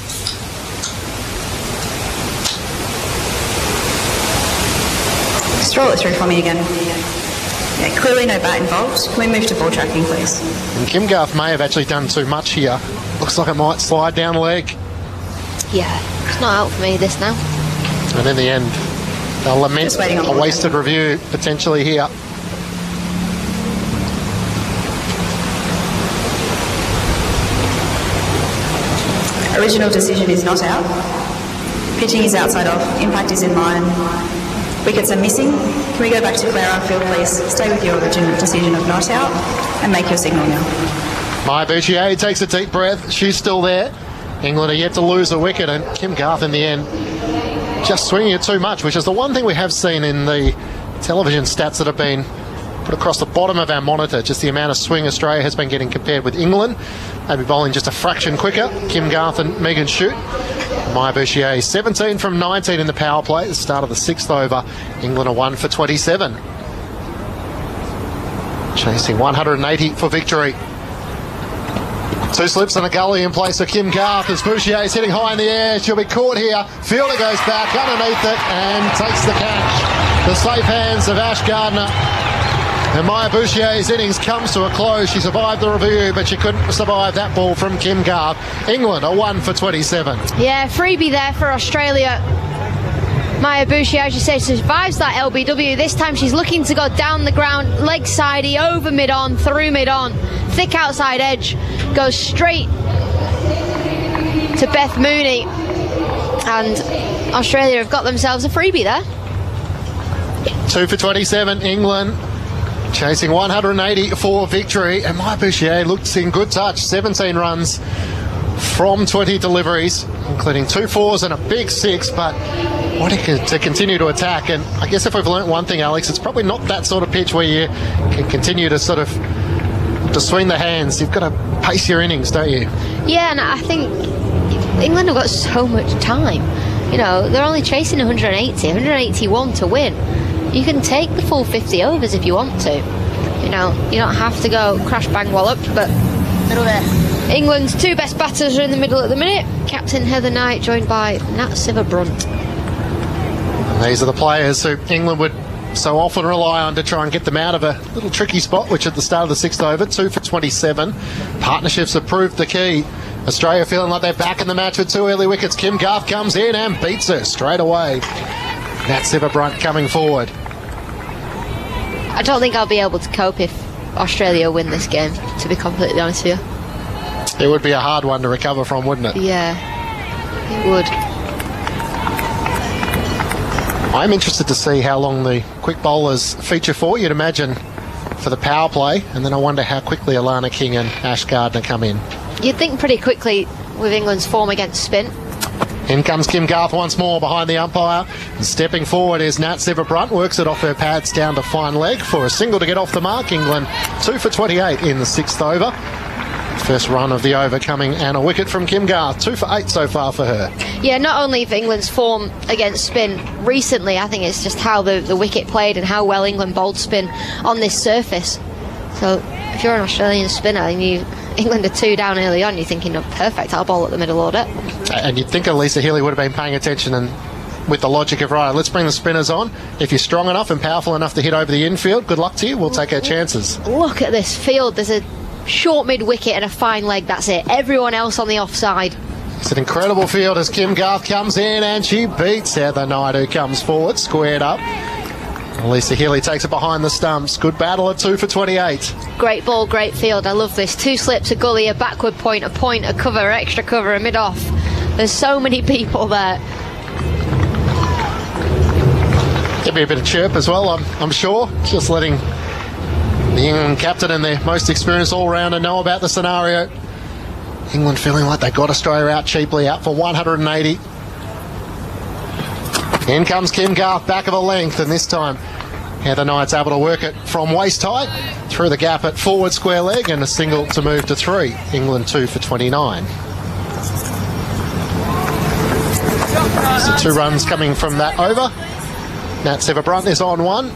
Just roll it through for me again. Yeah, clearly no bat involved. Can we move to ball tracking, please? And Kim Garth may have actually done too much here. Looks like it might slide down leg. Yeah, it's not out for me, this now. And in the end, they'll lament a wasted review potentially here. Original decision is not out. Pitching is outside off. Impact is in line. Wickets are missing. Can we go back to Clare Outfield, please? Stay with your original decision of not out and make your signal now. Maya Bouchier takes a deep breath. She's still there. England are yet to lose a wicket, and Kim Garth in the end just swinging it too much, which is the one thing we have seen in the television stats that have been put across the bottom of our monitor, just the amount of swing Australia has been getting compared with England. Maybe bowling just a fraction quicker. Kim Garth and Megan Schutt. Maya Bouchier 17 from 19 in the power play at the start of the 6th over. England are 1 for 27. Chasing 180 for victory. 2 slips and a gully in place for Kim Garth as Bouchier is hitting high in the air. She'll be caught here. Fielder goes back underneath it and takes the catch. The safe hands of Ash Gardner. And Maya Bouchier's innings comes to a close. She survived the review, but she couldn't survive that ball from Kim Garth. England are 1 for 27. Yeah, freebie there for Australia. Maya Bouchier, as you say, survives that LBW. This time she's looking to go down the ground, leg sidey, over mid-on, through mid-on. Thick outside edge, goes straight to Beth Mooney. And Australia have got themselves a freebie there. 2 for 27, England. Chasing 180 for victory, and Maya Bouchier looks in good touch. 17 runs from 20 deliveries, including 2 fours and a big 6, but wanting to continue to attack. And I guess if we've learnt one thing, Alex, it's probably not that sort of pitch where you can continue to sort of to swing the hands. You've got to pace your innings, don't you? Yeah, and I think England have got so much time. You know, they're only chasing 181 to win. You can take the full 50 overs if you want to. You know, you don't have to go crash bang wallop, but middle there. England's 2 best batters are in the middle at the minute. Captain Heather Knight joined by Nat Sciver-Brunt. These are the players who England would so often rely on to try and get them out of a little tricky spot, which at the start of the sixth over, 2 for 27. Partnerships have proved the key. Australia feeling like they're back in the match with 2 early wickets. Kim Garth comes in and beats her straight away. Nat Sciver-Brunt coming forward. I don't think I'll be able to cope if Australia win this game, to be completely honest with you. It would be a hard one to recover from, wouldn't it? Yeah, it would. I'm interested to see how long the quick bowlers feature for. You'd imagine for the power play, and then I wonder how quickly Alana King and Ash Gardner come in. You'd think pretty quickly with England's form against spin. In comes Kim Garth once more behind the umpire. And stepping forward is Nat Sciver-Brunt. Works it off her pads down to fine leg for a single to get off the mark. England 2 for 28 in the sixth over. First run of the over coming and a wicket from Kim Garth. 2 for 8 so far for her. Yeah, not only for England's form against spin recently, I think it's just how the wicket played and how well England bowled spin on this surface. So if you're an Australian spinner and England are 2 down early on, you're thinking, oh, perfect, I'll bowl at the middle order. And you'd think Elisa Healy would have been paying attention and with the logic of, right, let's bring the spinners on. If you're strong enough and powerful enough to hit over the infield, good luck to you. We'll take our chances. Look at this field. There's a short mid-wicket and a fine leg. That's it. Everyone else on the offside. It's an incredible field as Kim Garth comes in and she beats Heather Knight, who comes forward, squared up. Elisa Healy takes it behind the stumps. Good battle at 2 for 28. Great ball, great field. I love this. 2 slips, a gully, a backward point, a cover, extra cover, a mid-off. There's so many people there. Give me a bit of chirp as well, I'm sure. Just letting the England captain and their most experienced all-rounder know about the scenario. England feeling like they got Australia out cheaply, out for 180. In comes Kim Garth, back of a length, and this time Heather Knight's able to work it from waist height through the gap at forward square leg and a single to move to 3. England 2 for 29. So 2 runs coming from that over. Nat Sciver-Brunt is on 1.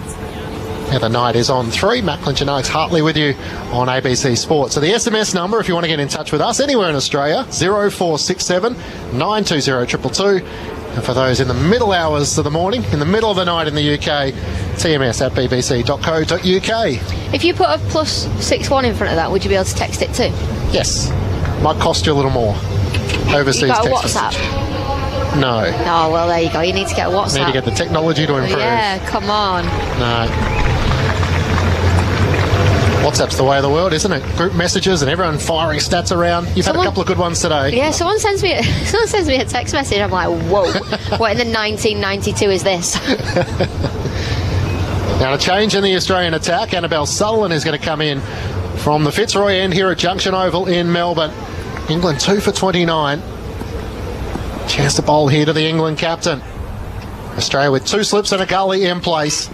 Heather Knight is on 3. Matt Clinch and Alex Hartley with you on ABC Sport. So the SMS number, if you want to get in touch with us anywhere in Australia, 0467 920 222. And for those in the middle hours of the morning, in the middle of the night in the UK, TMS at bbc.co.uk. If you put a +61 in front of that, would you be able to text it too? Yes. Might cost you a little more. Overseas you got a text WhatsApp? message. No. Oh, well, there you go. You need to get a WhatsApp. Need to get the technology to improve. Yeah, come on. No. WhatsApp's the way of the world, isn't it? Group messages and everyone firing stats around. You've had a couple of good ones today. Yeah, someone sends me a text message. I'm like, whoa, what in the 1992 is this? Now a change in the Australian attack. Annabelle Sutherland is going to come in from the Fitzroy end here at Junction Oval in Melbourne. England 2 for 29. Chance to bowl here to the England captain. Australia with 2 slips and a gully in place.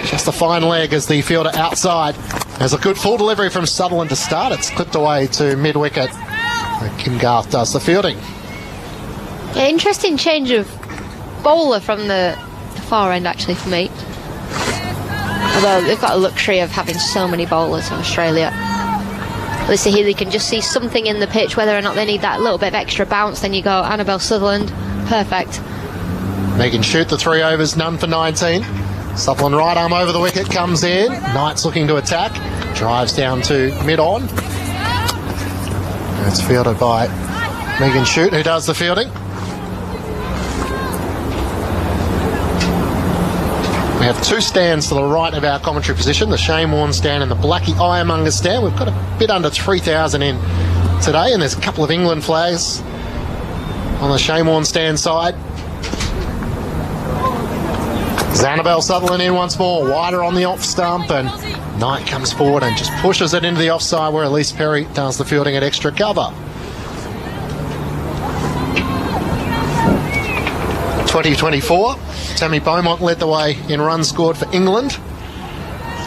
Just a fine leg as the fielder outside. There's a good full delivery from Sutherland to start. It's clipped away to mid-wicket. Kim Garth does the fielding. Yeah, interesting change of bowler from the far end, actually, for me. Although they've got a luxury of having so many bowlers in Australia. Elisa Healy can just see something in the pitch, whether or not they need that little bit of extra bounce. Then you go Annabelle Sutherland. Perfect. Megan Shute, the 3 overs, none for 19. Sutherland right arm over the wicket, comes in. Knight's looking to attack. Drives down to mid-on. It's fielded by Megan Shute, who does the fielding. We have 2 stands to the right of our commentary position, the Shane Warne stand and the Blackie Ironmonger stand. We've got a bit under 3,000 in today, and there's a couple of England flags on the Shane Warne stand side. Annabelle Sutherland in once more, wider on the off stump, and Knight comes forward and just pushes it into the offside where Elise Perry does the fielding at extra cover. 2024, Tammy Beaumont led the way in runs scored for England.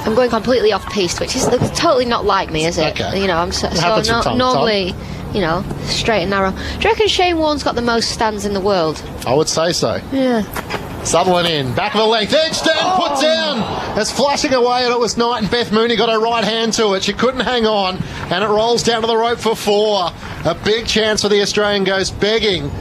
I'm going completely off piste, which is totally not like me, is it? Okay. You know, I'm normally, you know, straight and narrow. Do you reckon Shane Warne's got the most stands in the world? I would say so. Yeah. Sutherland in, back of the length, edged down, put down. It's flashing away, and it was Knight, and Beth Mooney got her right hand to it. She couldn't hang on, and it rolls down to the rope for 4. A big chance for the Australian goes begging,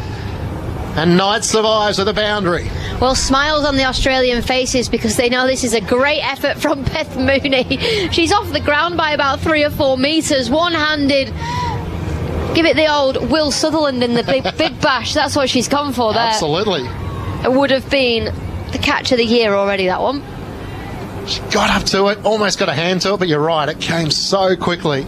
and Knight survives with a boundary. Well, smiles on the Australian faces because they know this is a great effort from Beth Mooney. She's off the ground by about 3 or 4 metres, one-handed. Give it the old Will Sutherland in the big bash. That's what she's gone for there. Absolutely. It would have been the catch of the year already, that one. She got up to it, almost got a hand to it, but you're right, it came so quickly.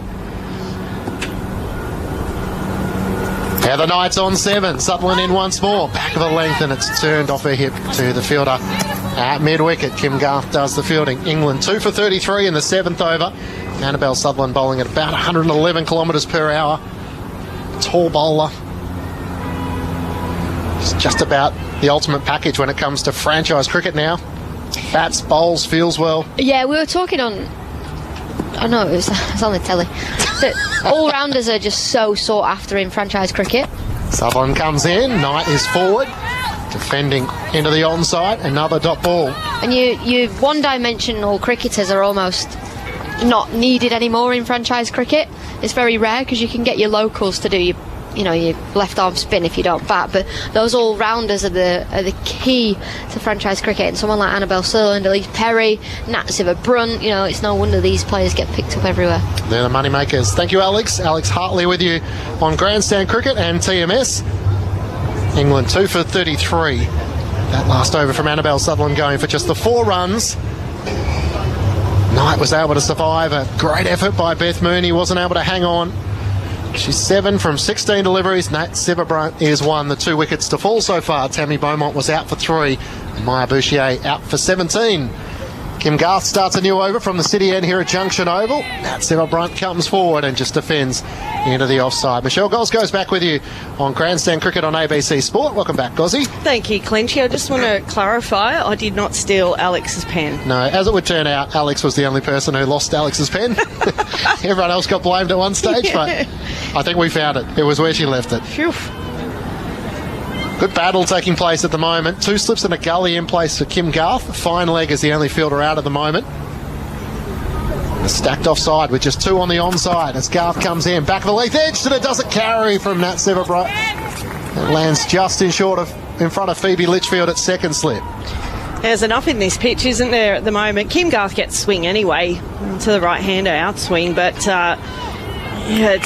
Heather Knight's on 7. Sutherland in once more. Back of the length, and it's turned off her hip to the fielder at mid-wicket. Kim Garth does the fielding. England 2 for 33 in the 7th over. Annabelle Sutherland bowling at about 111 kilometres per hour. Tall bowler. It's just about the ultimate package when it comes to franchise cricket now. Bats, bowls, feels well. Yeah, we were talking on... I know it was on the telly. All-rounders are just so sought after in franchise cricket. Sutherland comes in, Knight is forward, defending into the onside, another dot ball. And you one-dimensional cricketers are almost not needed anymore in franchise cricket. It's very rare because you can get your locals to do your left arm spin if you don't bat, but those all-rounders are the key to franchise cricket. And someone like Annabelle Sutherland, Elise Perry, Nat Siva-Brunt, it's no wonder these players get picked up everywhere. They're the money makers. Thank you, Alex. Alex Hartley with you on Grandstand Cricket and TMS. England 2 for 33. That last over from Annabelle Sutherland going for just the 4 runs. Knight was able to survive. A great effort by Beth Mooney, wasn't able to hang on. She's 7 from 16 deliveries. Nat Siva-Brunt is 1. The 2 wickets to fall so far. Tammy Beaumont was out for 3. And Maya Bouchier out for 17. Kim Garth starts a new over from the city end here at Junction Oval. Nat Siva-Brunt comes forward and just defends into the offside. Michelle Goss goes back with you on Grandstand Cricket on ABC Sport. Welcome back, Gozzy. Thank you, Clinchy. I just want to clarify, I did not steal Alex's pen. No, as it would turn out, Alex was the only person who lost Alex's pen. Everyone else got blamed at one stage, but I think we found it. It was where she left it. Phew. Good battle taking place at the moment. 2 slips and a gully in place for Kim Garth. Fine leg is the only fielder out at the moment. A stacked offside with just 2 on the onside as Garth comes in. Back of the length edge, and it doesn't carry from Nat Siva-Brunt. It lands just in front of Phoebe Litchfield at second slip. There's enough in this pitch, isn't there, at the moment? Kim Garth gets swing anyway to the right-hander outswing, but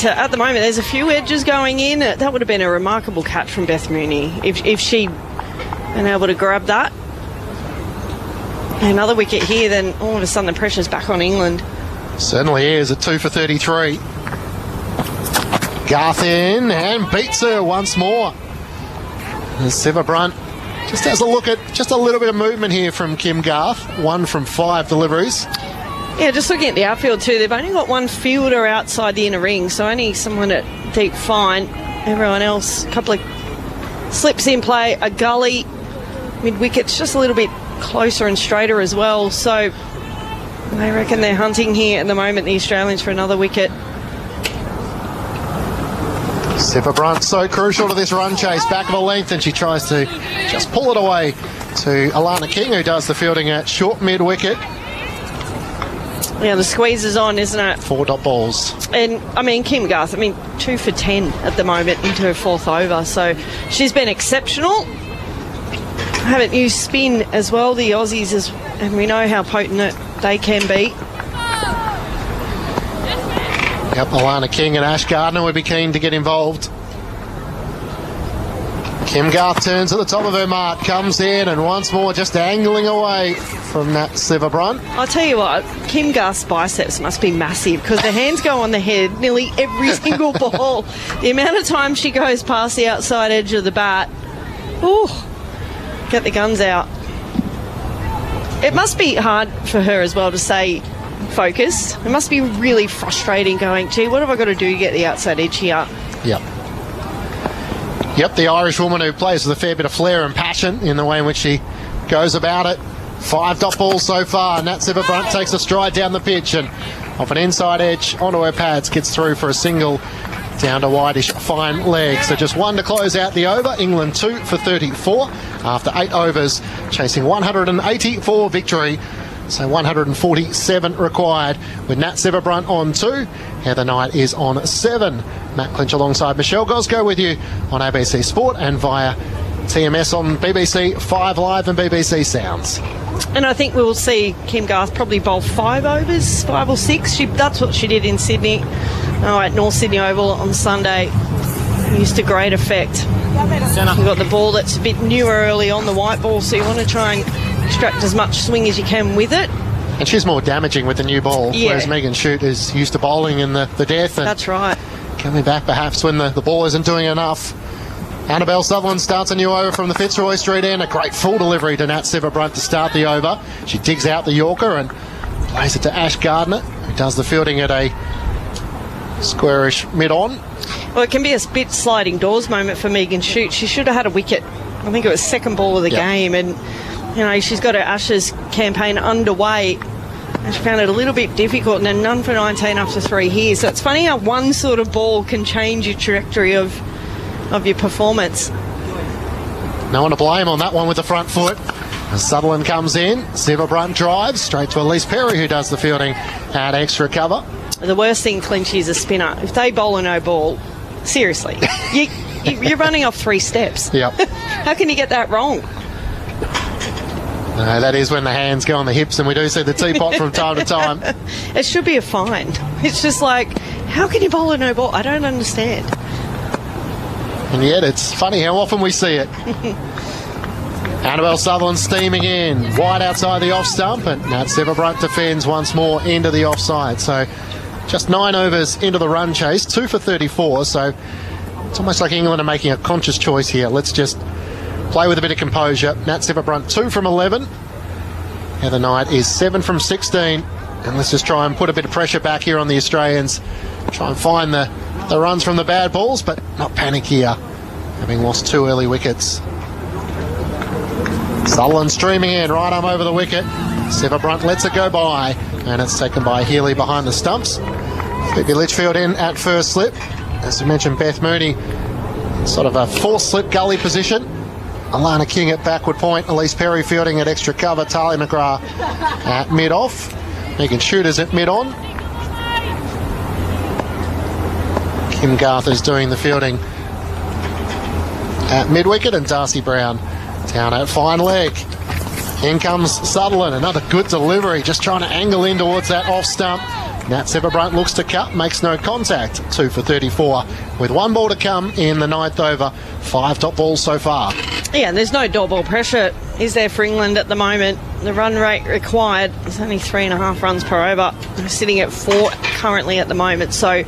at the moment there's a few edges going in. That would have been a remarkable catch from Beth Mooney if she'd been able to grab that. Another wicket here, then all of a sudden the pressure's back on England. Certainly is at 2 for 33. Garth in and beats her once more. Siva-Brunt just has a look at just a little bit of movement here from Kim Garth. 1 from 5 deliveries. Yeah, just looking at the outfield too, they've only got 1 fielder outside the inner ring, so only someone at deep fine. Everyone else, a couple of slips in play, a gully, mid-wicket's just a little bit closer and straighter as well, so they reckon they're hunting here at the moment, the Australians, for another wicket. Siva-Brunt so crucial to this run chase, back of a length, and she tries to just pull it away to Alana King, who does the fielding at short mid-wicket. Yeah, the squeeze is on, isn't it? 4 dot balls. And, Kim Garth, 2 for 10 at the moment into her 4th over, so she's been exceptional. Haven't used spin as well, the Aussies, and we know how potent they can be. Yep, Alana King and Ash Gardner would be keen to get involved. Kim Garth turns at the top of her mark, comes in, and once more just angling away from Nat Siva-Brunt. I'll tell you what, Kim Garth's biceps must be massive because the hands go on the head nearly every single ball. The amount of time she goes past the outside edge of the bat. Ooh, get the guns out. It must be hard for her as well to stay focused. It must be really frustrating going, gee, what have I got to do to get the outside edge here? Yep, the Irish woman who plays with a fair bit of flair and passion in the way in which she goes about it. 5 dot balls so far. Nat Siva-Brunt takes a stride down the pitch and off an inside edge onto her pads, gets through for a single down to wideish fine leg. So just 1 to close out the over. England 2 for 34 after 8 overs, chasing 184 victory. So 147 required with Nat Siva-Brunt on 2. Heather Knight is on 7. Matt Clinch alongside Michelle Gosgo with you on ABC Sport and via TMS on BBC 5 Live and BBC Sounds. And I think we'll see Kim Garth probably bowl 5 overs, 5 or 6. That's what she did in Sydney, at North Sydney Oval on Sunday. Used to great effect. You've got the ball that's a bit newer early on, the white ball, so you want to try and extract as much swing as you can with it. And she's more damaging with the new ball, whereas Megan Shute is used to bowling in the death. And that's right. Coming back perhaps when the ball isn't doing enough. Annabelle Sutherland starts a new over from the Fitzroy Street end. A great full delivery to Nat Sevabrunt to start the over. She digs out the Yorker and plays it to Ash Gardner, who does the fielding at a squarish mid-on. Well, it can be a bit sliding doors moment for Megan Shute. She should have had a wicket. I think it was second ball of the game, and she's got her Ashes campaign underway. And she found it a little bit difficult, and then none for 19 after 3 here. So it's funny how one sort of ball can change your trajectory of your performance. No one to blame on that one with the front foot. As Sutherland comes in, Sevabrunt drives straight to Elise Perry, who does the fielding at extra cover. The worst thing, Clinchy, is a spinner. If they bowl a no ball, seriously, you're running off 3 steps. Yep. How can you get that wrong? No, that is when the hands go on the hips, and we do see the teapot from time to time. It should be a fine. It's just like, how can you bowl a no ball? I don't understand. And yet it's funny how often we see it. Annabelle Sutherland steaming in, wide outside the off stump, and Nat Sevabrunt defends once more into the offside. So just 9 overs into the run chase, 2 for 34. So it's almost like England are making a conscious choice here. Let's just play with a bit of composure. Nat Sevabrunt 2 from 11. Heather Knight is 7 from 16. And let's just try and put a bit of pressure back here on the Australians. Try and find the runs from the bad balls, but not panic here, having lost 2 early wickets. Sutherland streaming in, right arm over the wicket. Sevabrunt lets it go by, and it's taken by Healy behind the stumps. Phoebe Litchfield in at first slip. As we mentioned, Beth Mooney, sort of a fourth slip gully position. Alana King at backward point. Elise Perry fielding at extra cover. Talia McGrath at mid-off. Megan Shute at mid-on. Kim Garth is doing the fielding at mid-wicket, and Darcy Brown down at fine leg. In comes Sutherland, another good delivery, just trying to angle in towards that off stump. Nat Sevabrunt looks to cut, makes no contact. 2 for 34, with 1 ball to come in the 9th over. 5 top balls so far. Yeah, and there's no dot ball pressure, is there, for England at the moment? The run rate required is only 3.5 runs per over. They're sitting at 4 currently at the moment, so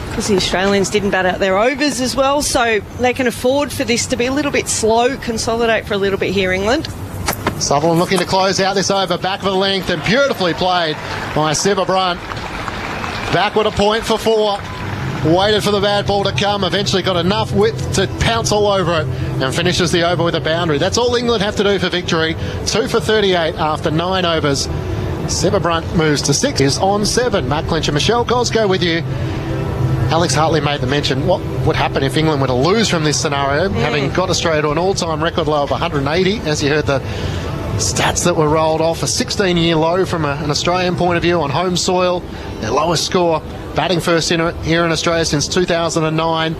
because the Australians didn't bat out their overs as well, so they can afford for this to be a little bit slow, consolidate for a little bit here, England. Sutherland looking to close out this over, back of the length, and beautifully played by Sevabrunt. Backward a point for 4. Waited for the bad ball to come, eventually got enough width to pounce all over it, and finishes the over with a boundary. That's all England have to do for victory. 2 for 38 after 9 overs. Sevabrunt moves to 6, is on 7. Matt Clinch and Michelle Cosgrove with you. Alex Hartley made the mention, what would happen if England were to lose from this scenario, having got Australia to an all-time record low of 180, as you heard the stats that were rolled off, a 16-year low from an Australian point of view on home soil, their lowest score, batting first here in Australia since 2009.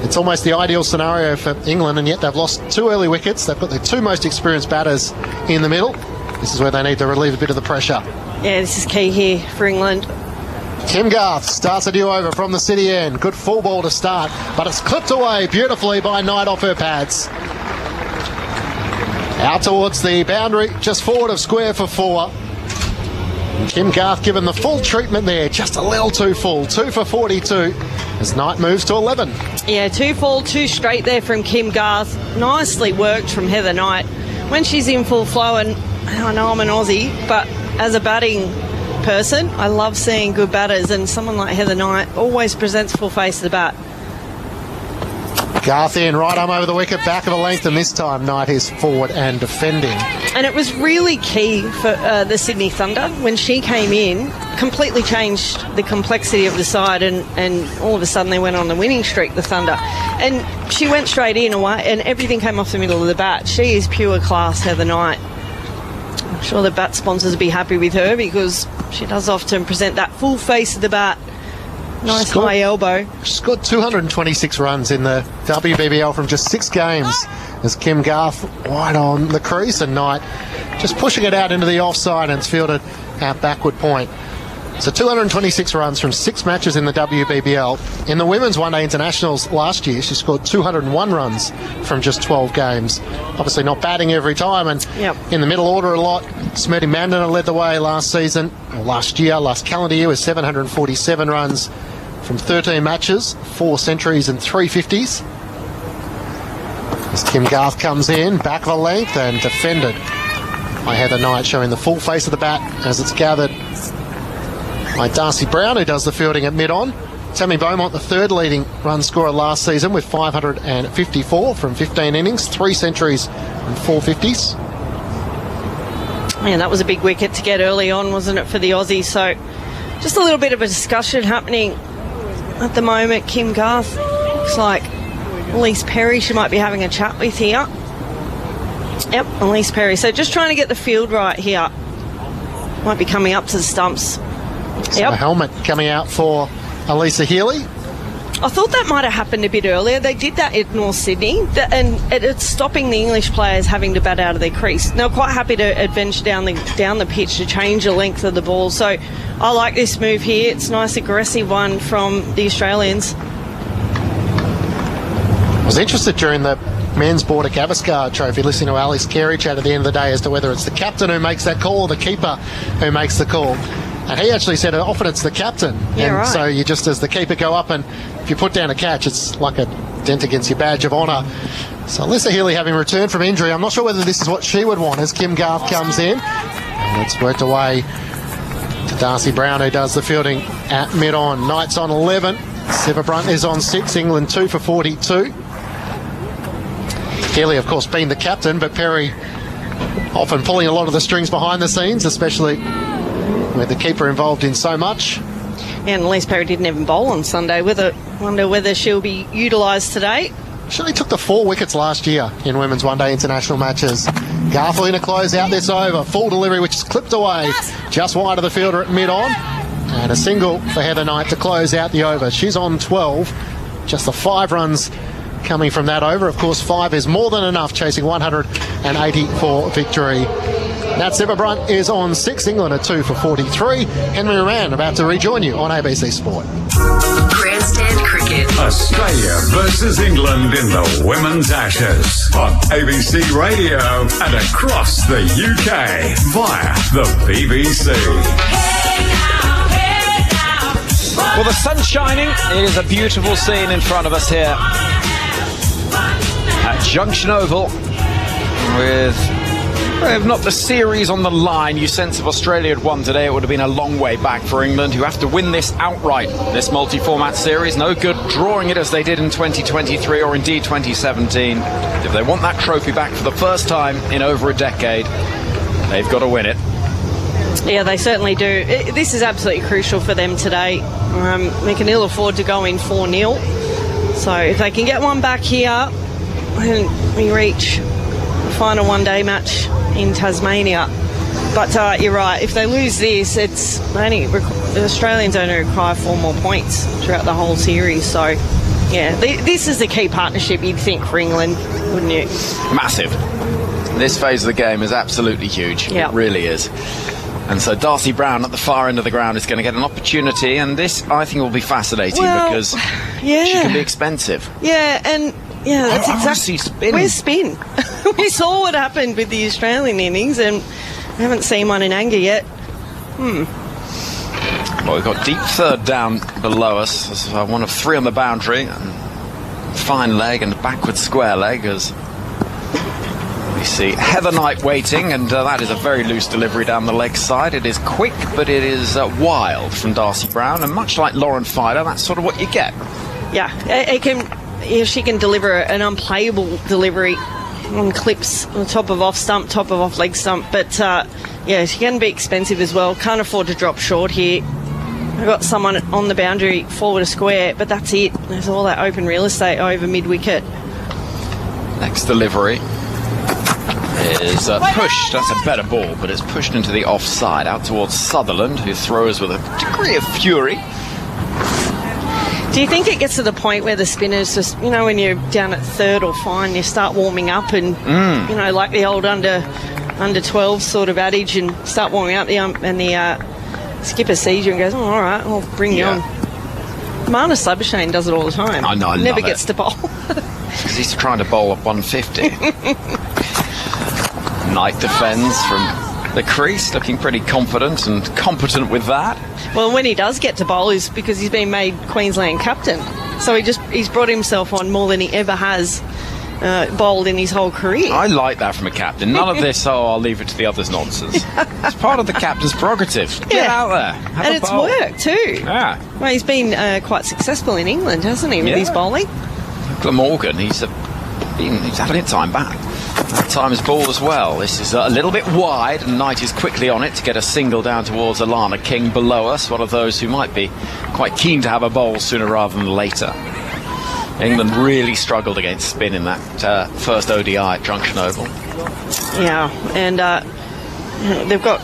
It's almost the ideal scenario for England, and yet they've lost 2 early wickets. They've got their 2 most experienced batters in the middle. This is where they need to relieve a bit of the pressure. Yeah, this is key here for England. Kim Garth starts a new over from the city end. Good full ball to start, but it's clipped away beautifully by Knight off her pads. Out towards the boundary, just forward of square for 4. Kim Garth given the full treatment there, just a little too full. 2 for 42 as Knight moves to 11. Yeah, 2 full, 2 straight there from Kim Garth. Nicely worked from Heather Knight. When she's in full flow, and I know I'm an Aussie, but as a batting person, I love seeing good batters, and someone like Heather Knight always presents full face of the bat. Garth in, right arm over the wicket, back of a length, and this time Knight is forward and defending. And it was really key for the Sydney Thunder when she came in, completely changed the complexity of the side, and all of a sudden they went on the winning streak, the Thunder. And she went straight in away, and everything came off the middle of the bat. She is pure class, Heather Knight. I'm sure the bat sponsors will be happy with her, because she does often present that full face of the bat Nice high elbow. Scored 226 runs in the WBBL from just 6 games as Kim Garth wide on the crease, and Knight just pushing it out into the offside, and it's fielded out backward point. So 226 runs from 6 matches in the WBBL. In the Women's One Day Internationals last year, she scored 201 runs from just 12 games. Obviously not batting every time, and in the middle order a lot. Smriti Mandana led the way last calendar year, with 747 runs from 13 matches, 4 centuries and 3 50s. As Kim Garth comes in, back of a length and defended by Heather Knight, showing the full face of the bat as it's gathered by Darcy Brown, who does the fielding at mid-on. Tammy Beaumont, the 3rd leading run scorer last season, with 554 from 15 innings, 3 centuries and 4 50s. Yeah, that was a big wicket to get early on, wasn't it, for the Aussies? So just a little bit of a discussion happening at the moment. Kim Garth looks like Elise Perry she might be having a chat with here. Yep, Elise Perry. So just trying to get the field right here. Might be coming up to the stumps. So a helmet coming out for Elisa Healy. I thought that might have happened a bit earlier. They did that at North Sydney, and it's stopping the English players having to bat out of their crease. They're quite happy to adventure down the pitch to change the length of the ball. So I like this move here. It's a nice aggressive one from the Australians. I was interested during the men's Border Gavaskar Trophy listening to Alice Carey chat at the end of the day as to whether it's the captain who makes that call or the keeper who makes the call. And he actually said often it's the captain. Yeah, and right. so you just, as the keeper, go up, and if you put down a catch, it's like a dent against your badge of honour. So Alyssa Healy, having returned from injury, I'm not sure whether this is what she would want as Kim Garth comes in. And it's worked away to Darcy Brown, who does the fielding at mid-on. Knight's on 11. Siva Brunt is on 6. England 2 for 42. Healy, of course, being the captain, but Perry often pulling a lot of the strings behind the scenes, especially with the keeper involved in so much. And Elise Perry didn't even bowl on Sunday. Wonder whether she'll be utilised today. She only took the 4 wickets last year in Women's One Day International matches. Garth in to close out this over. Full delivery, which is clipped away just wide of the fielder at mid-on. And a single for Heather Knight to close out the over. She's on 12. Just the 5 runs coming from that over. Of course, 5 is more than enough, chasing 180 for victory. Nat Brunt is on 6. England are 2 for 43. Henry Moran about to rejoin you on ABC Sport. Grandstand Cricket. Australia versus England in the Women's Ashes on ABC Radio and across the UK via the BBC. Well, the sun's shining. It is a beautiful scene in front of us here at Junction Oval with, if not the series on the line, you sense if Australia had won today, it would have been a long way back for England, who have to win this outright, this multi-format series. No good drawing it as they did in 2023 or indeed 2017. If they want that trophy back for the first time in over a decade, they've got to win it. Yeah, they certainly do. This is absolutely crucial for them today. They can ill afford to go in 4-0. So if they can get one back here, and we reach the final one-day match in Tasmania. But you're right, if they lose this, the Australians only require 4 more points throughout the whole series. So, yeah, this is the key partnership, you'd think, for England, wouldn't you? Massive. This phase of the game is absolutely huge. Yep. It really is. And so Darcy Brown at the far end of the ground is going to get an opportunity, and this, I think, will be fascinating because she can be expensive. Yeah, and yeah, that's exactly. Spin. Where's Spin? We saw what happened with the Australian innings, and we haven't seen one in anger yet. Well, we've got deep third down below us. This is one of 3 on the boundary. And fine leg and backward square leg as we see Heather Knight waiting, and that is a very loose delivery down the leg side. It is quick, but it is wild from Darcy Brown, and much like Lauren Fider, that's sort of what you get. Yeah, if she can deliver an unplayable delivery on clips on top of off stump, top of off leg stump, but yeah, she can be expensive as well. Can't afford to drop short here. We've got someone on the boundary forward a square, but that's it. There's all that open real estate over mid-wicket. Next delivery is pushed. That's a better ball, but it's pushed into the offside, out towards Sutherland, who throws with a degree of fury. Do you think it gets to the point where the spinners just, when you're down at third or fine, you start warming up and, like the old under 12 sort of adage, and start warming up, and the skipper sees you and goes, all right, I'll bring you on. Marnus Labuschagne does it all the time. I know, I Never love gets to bowl. Because he's trying to bowl at 150. Knight defends from the crease, looking pretty confident and competent with that. Well, when he does get to bowl is because he's been made Queensland captain. So he's brought himself on more than he ever has bowled in his whole career. I like that from a captain. None of this, I'll leave it to the others nonsense. It's part of the captain's prerogative. Get out there. Have and a it's bowl. worked too. Yeah. Well, he's been quite successful in England, hasn't he, with his bowling? Glamorgan, he's having it time back. That time is ball as well. This is a little bit wide, and Knight is quickly on it to get a single down towards Alana King below us, one of those who might be quite keen to have a bowl sooner rather than later. England really struggled against spin in that first ODI at Junction Oval. Yeah, and they've got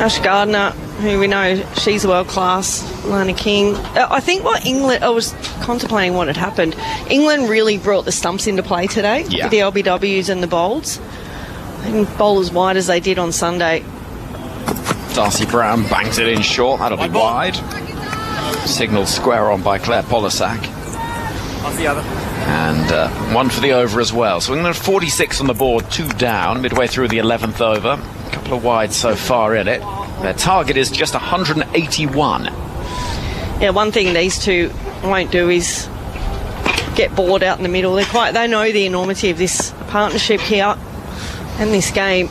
Ash Gardner, who we know she's world-class, Alana King. I think I was contemplating what had happened. England really brought the stumps into play today, with the LBWs and the bowls. They didn't bowl as wide as they did on Sunday. Darcy Brown bangs it in short, that'll be wide. Signalled square on by Claire Polisak. Off the other. And one for the over as well. So England 46 on the board, 2 down, midway through the 11th over. A couple of wides so far in it. Their target is just 181. Yeah, one thing these two won't do is get bored out in the middle. They know the enormity of this partnership here and this game.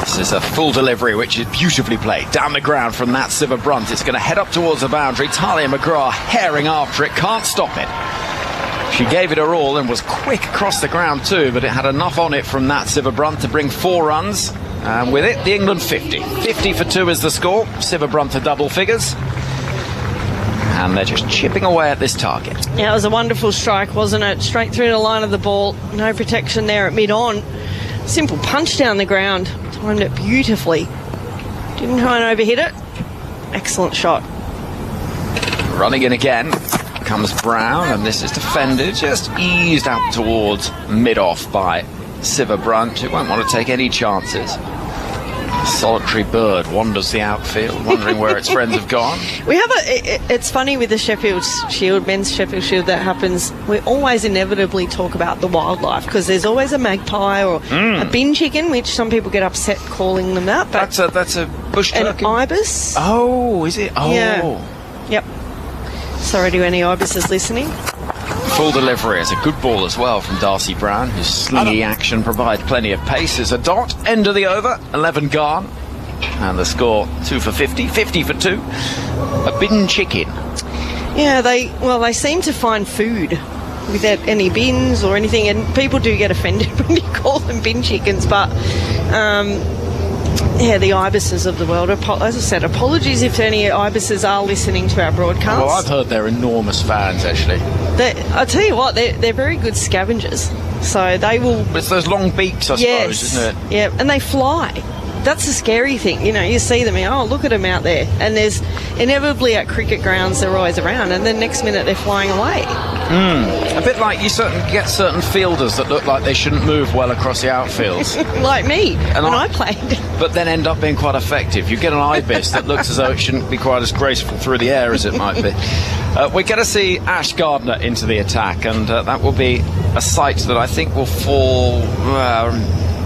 This is a full delivery, which is beautifully played. Down the ground from that Siva Brunt. It's going to head up towards the boundary. Talia McGrath herring after it. Can't stop it. She gave it her all and was quick across the ground too, but it had enough on it from that Siva Brunt to bring 4 runs. And with it, the England 50. 50 for 2 is the score. Siva Brunt to double figures. And they're just chipping away at this target. Yeah, it was a wonderful strike, wasn't it? Straight through the line of the ball. No protection there at mid-on. Simple punch down the ground. Timed it beautifully. Didn't try and overhit it. Excellent shot. Running in again comes Brown, and this is defended, just eased out towards mid-off by Siva Brunt, who won't want to take any chances. Solitary bird wanders the outfield, wondering where its friends have gone. We have it's funny with the Sheffield Shield, men's Sheffield Shield, that happens. We always inevitably talk about the wildlife, because there's always a magpie or a bin chicken, which some people get upset calling them that. But that's a bush turkey. An ibis. Oh, is it? Oh. Yeah. Yep. Sorry to any ibises listening. Full delivery. It's a good ball as well from Darcy Brown, whose slingy action provides plenty of pace. As a dot, end of the over, 11 gone. And the score, 2 for 50, 50 for 2. A bin chicken. Yeah, they seem to find food without any bins or anything, and people do get offended when you call them bin chickens, but the ibises of the world. As I said, apologies if any ibises are listening to our broadcast. Well, I've heard they're enormous fans, actually. I'll tell you what, they're very good scavengers. So they will... It's those long beaks, I suppose, isn't it? Yeah, and they fly. That's the scary thing. You see them, look at them out there. And there's inevitably at cricket grounds, they're always around, and then next minute they're flying away. A bit like you get certain fielders that look like they shouldn't move well across the outfields. Like me, when I played. But then end up being quite effective. You get an ibis that looks as though it shouldn't be quite as graceful through the air as it might be. We're going to see Ash Gardner into the attack, and that will be a sight that I think will fall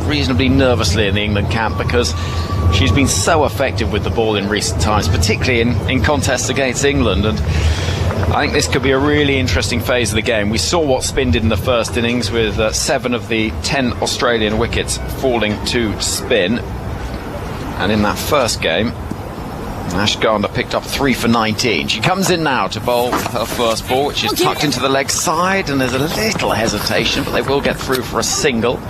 reasonably nervously in the England camp, because she's been so effective with the ball in recent times, particularly in contests against England, and I think this could be a really interesting phase of the game. We saw what spin did in the first innings, with 7 of the 10 Australian wickets falling to spin, and in that first game Ash Gardner picked up 3 for 19. She comes in now to bowl her first ball, which is tucked into the leg side, and there's a little hesitation, but they will get through for a single.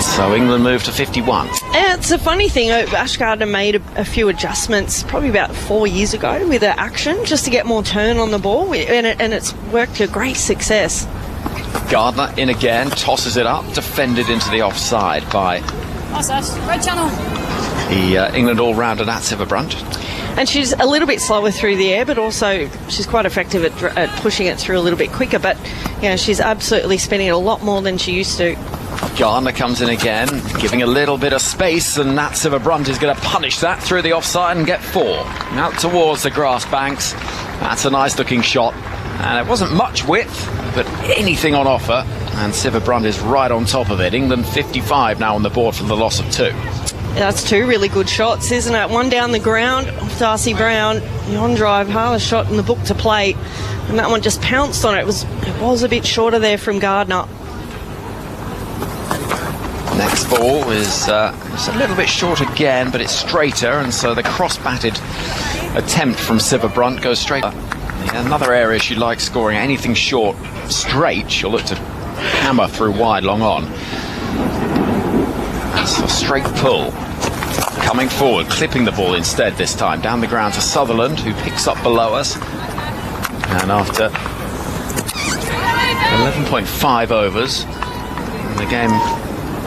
So England moved to 51. It's a funny thing. Ash Gardner made a few adjustments probably about 4 years ago with her action, just to get more turn on the ball, and it's worked to great success. Gardner in again, tosses it up, defended into the offside by Nice, Ash. Red channel. the England all-rounder Nat Siva Brunt. And she's a little bit slower through the air, but also she's quite effective at pushing it through a little bit quicker. But, she's absolutely spinning it a lot more than she used to. Gardner comes in again, giving a little bit of space, and Nat Sivabrunt is going to punish that through the offside and get 4. Out towards the grass banks. That's a nice-looking shot. And it wasn't much width, but anything on offer. And Sivabrunt is right on top of it. England 55 now on the board for the loss of 2. That's 2 really good shots, isn't it? One down the ground off Darcy Brown, the on-drive, hardest shot in the book to play. And that one just pounced on it. It was a bit shorter there from Gardner. Next ball is a little bit short again, but it's straighter, and so the cross-batted attempt from Sivabrunt goes straight. Another area she likes scoring, anything short, straight, she'll look to hammer through wide, long on. That's a straight pull. Coming forward, clipping the ball instead this time. Down the ground to Sutherland, who picks up below us. And after 11.5 overs, the game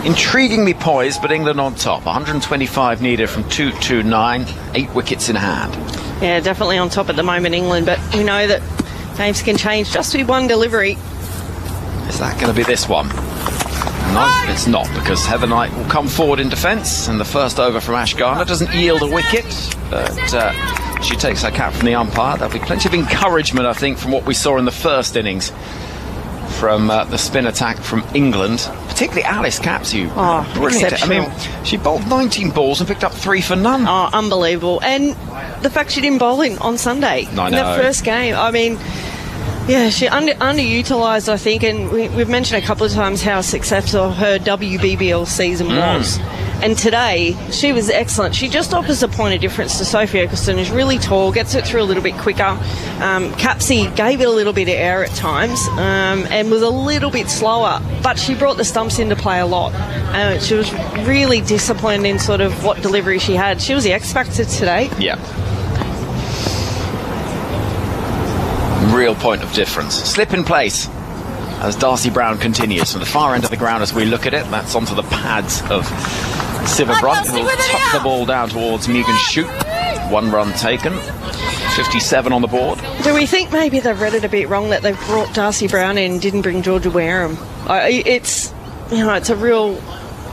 intriguingly poised, but England on top. 125 needed from 2-2-9, 8 wickets in hand. Yeah, definitely on top at the moment, England, but we know that games can change just with one delivery. Is that going to be this one? No, it's not, because Heather Knight will come forward in defence, and the first over from Ash Gardner doesn't yield a wicket, but she takes her cap from the umpire. There'll be plenty of encouragement, I think, from what we saw in the first innings from the spin attack from England, particularly Alice Capsu. Oh, exceptional. I mean, she bowled 19 balls and picked up 3 for none. Oh, unbelievable. And the fact she didn't bowl on Sunday in the first game. I mean, yeah, she underutilised, I think, and we've mentioned a couple of times how successful her WBBL season was. And today, she was excellent. She just offers a point of difference to Sophie Eccleston, who's really tall, gets it through a little bit quicker. Capsy gave it a little bit of air at times and was a little bit slower, but she brought the stumps into play a lot. She was really disciplined in sort of what delivery she had. She was the X factor today. Yeah. Real point of difference. Slip in place as Darcy Brown continues from the far end of the ground as we look at it. That's onto the pads of Sivabrunt, who will tuck the ball down towards Megan Shute. 1 run taken. 57 on the board. Do we think maybe they've read it a bit wrong that they've brought Darcy Brown in and didn't bring Georgia Wareham? It's a real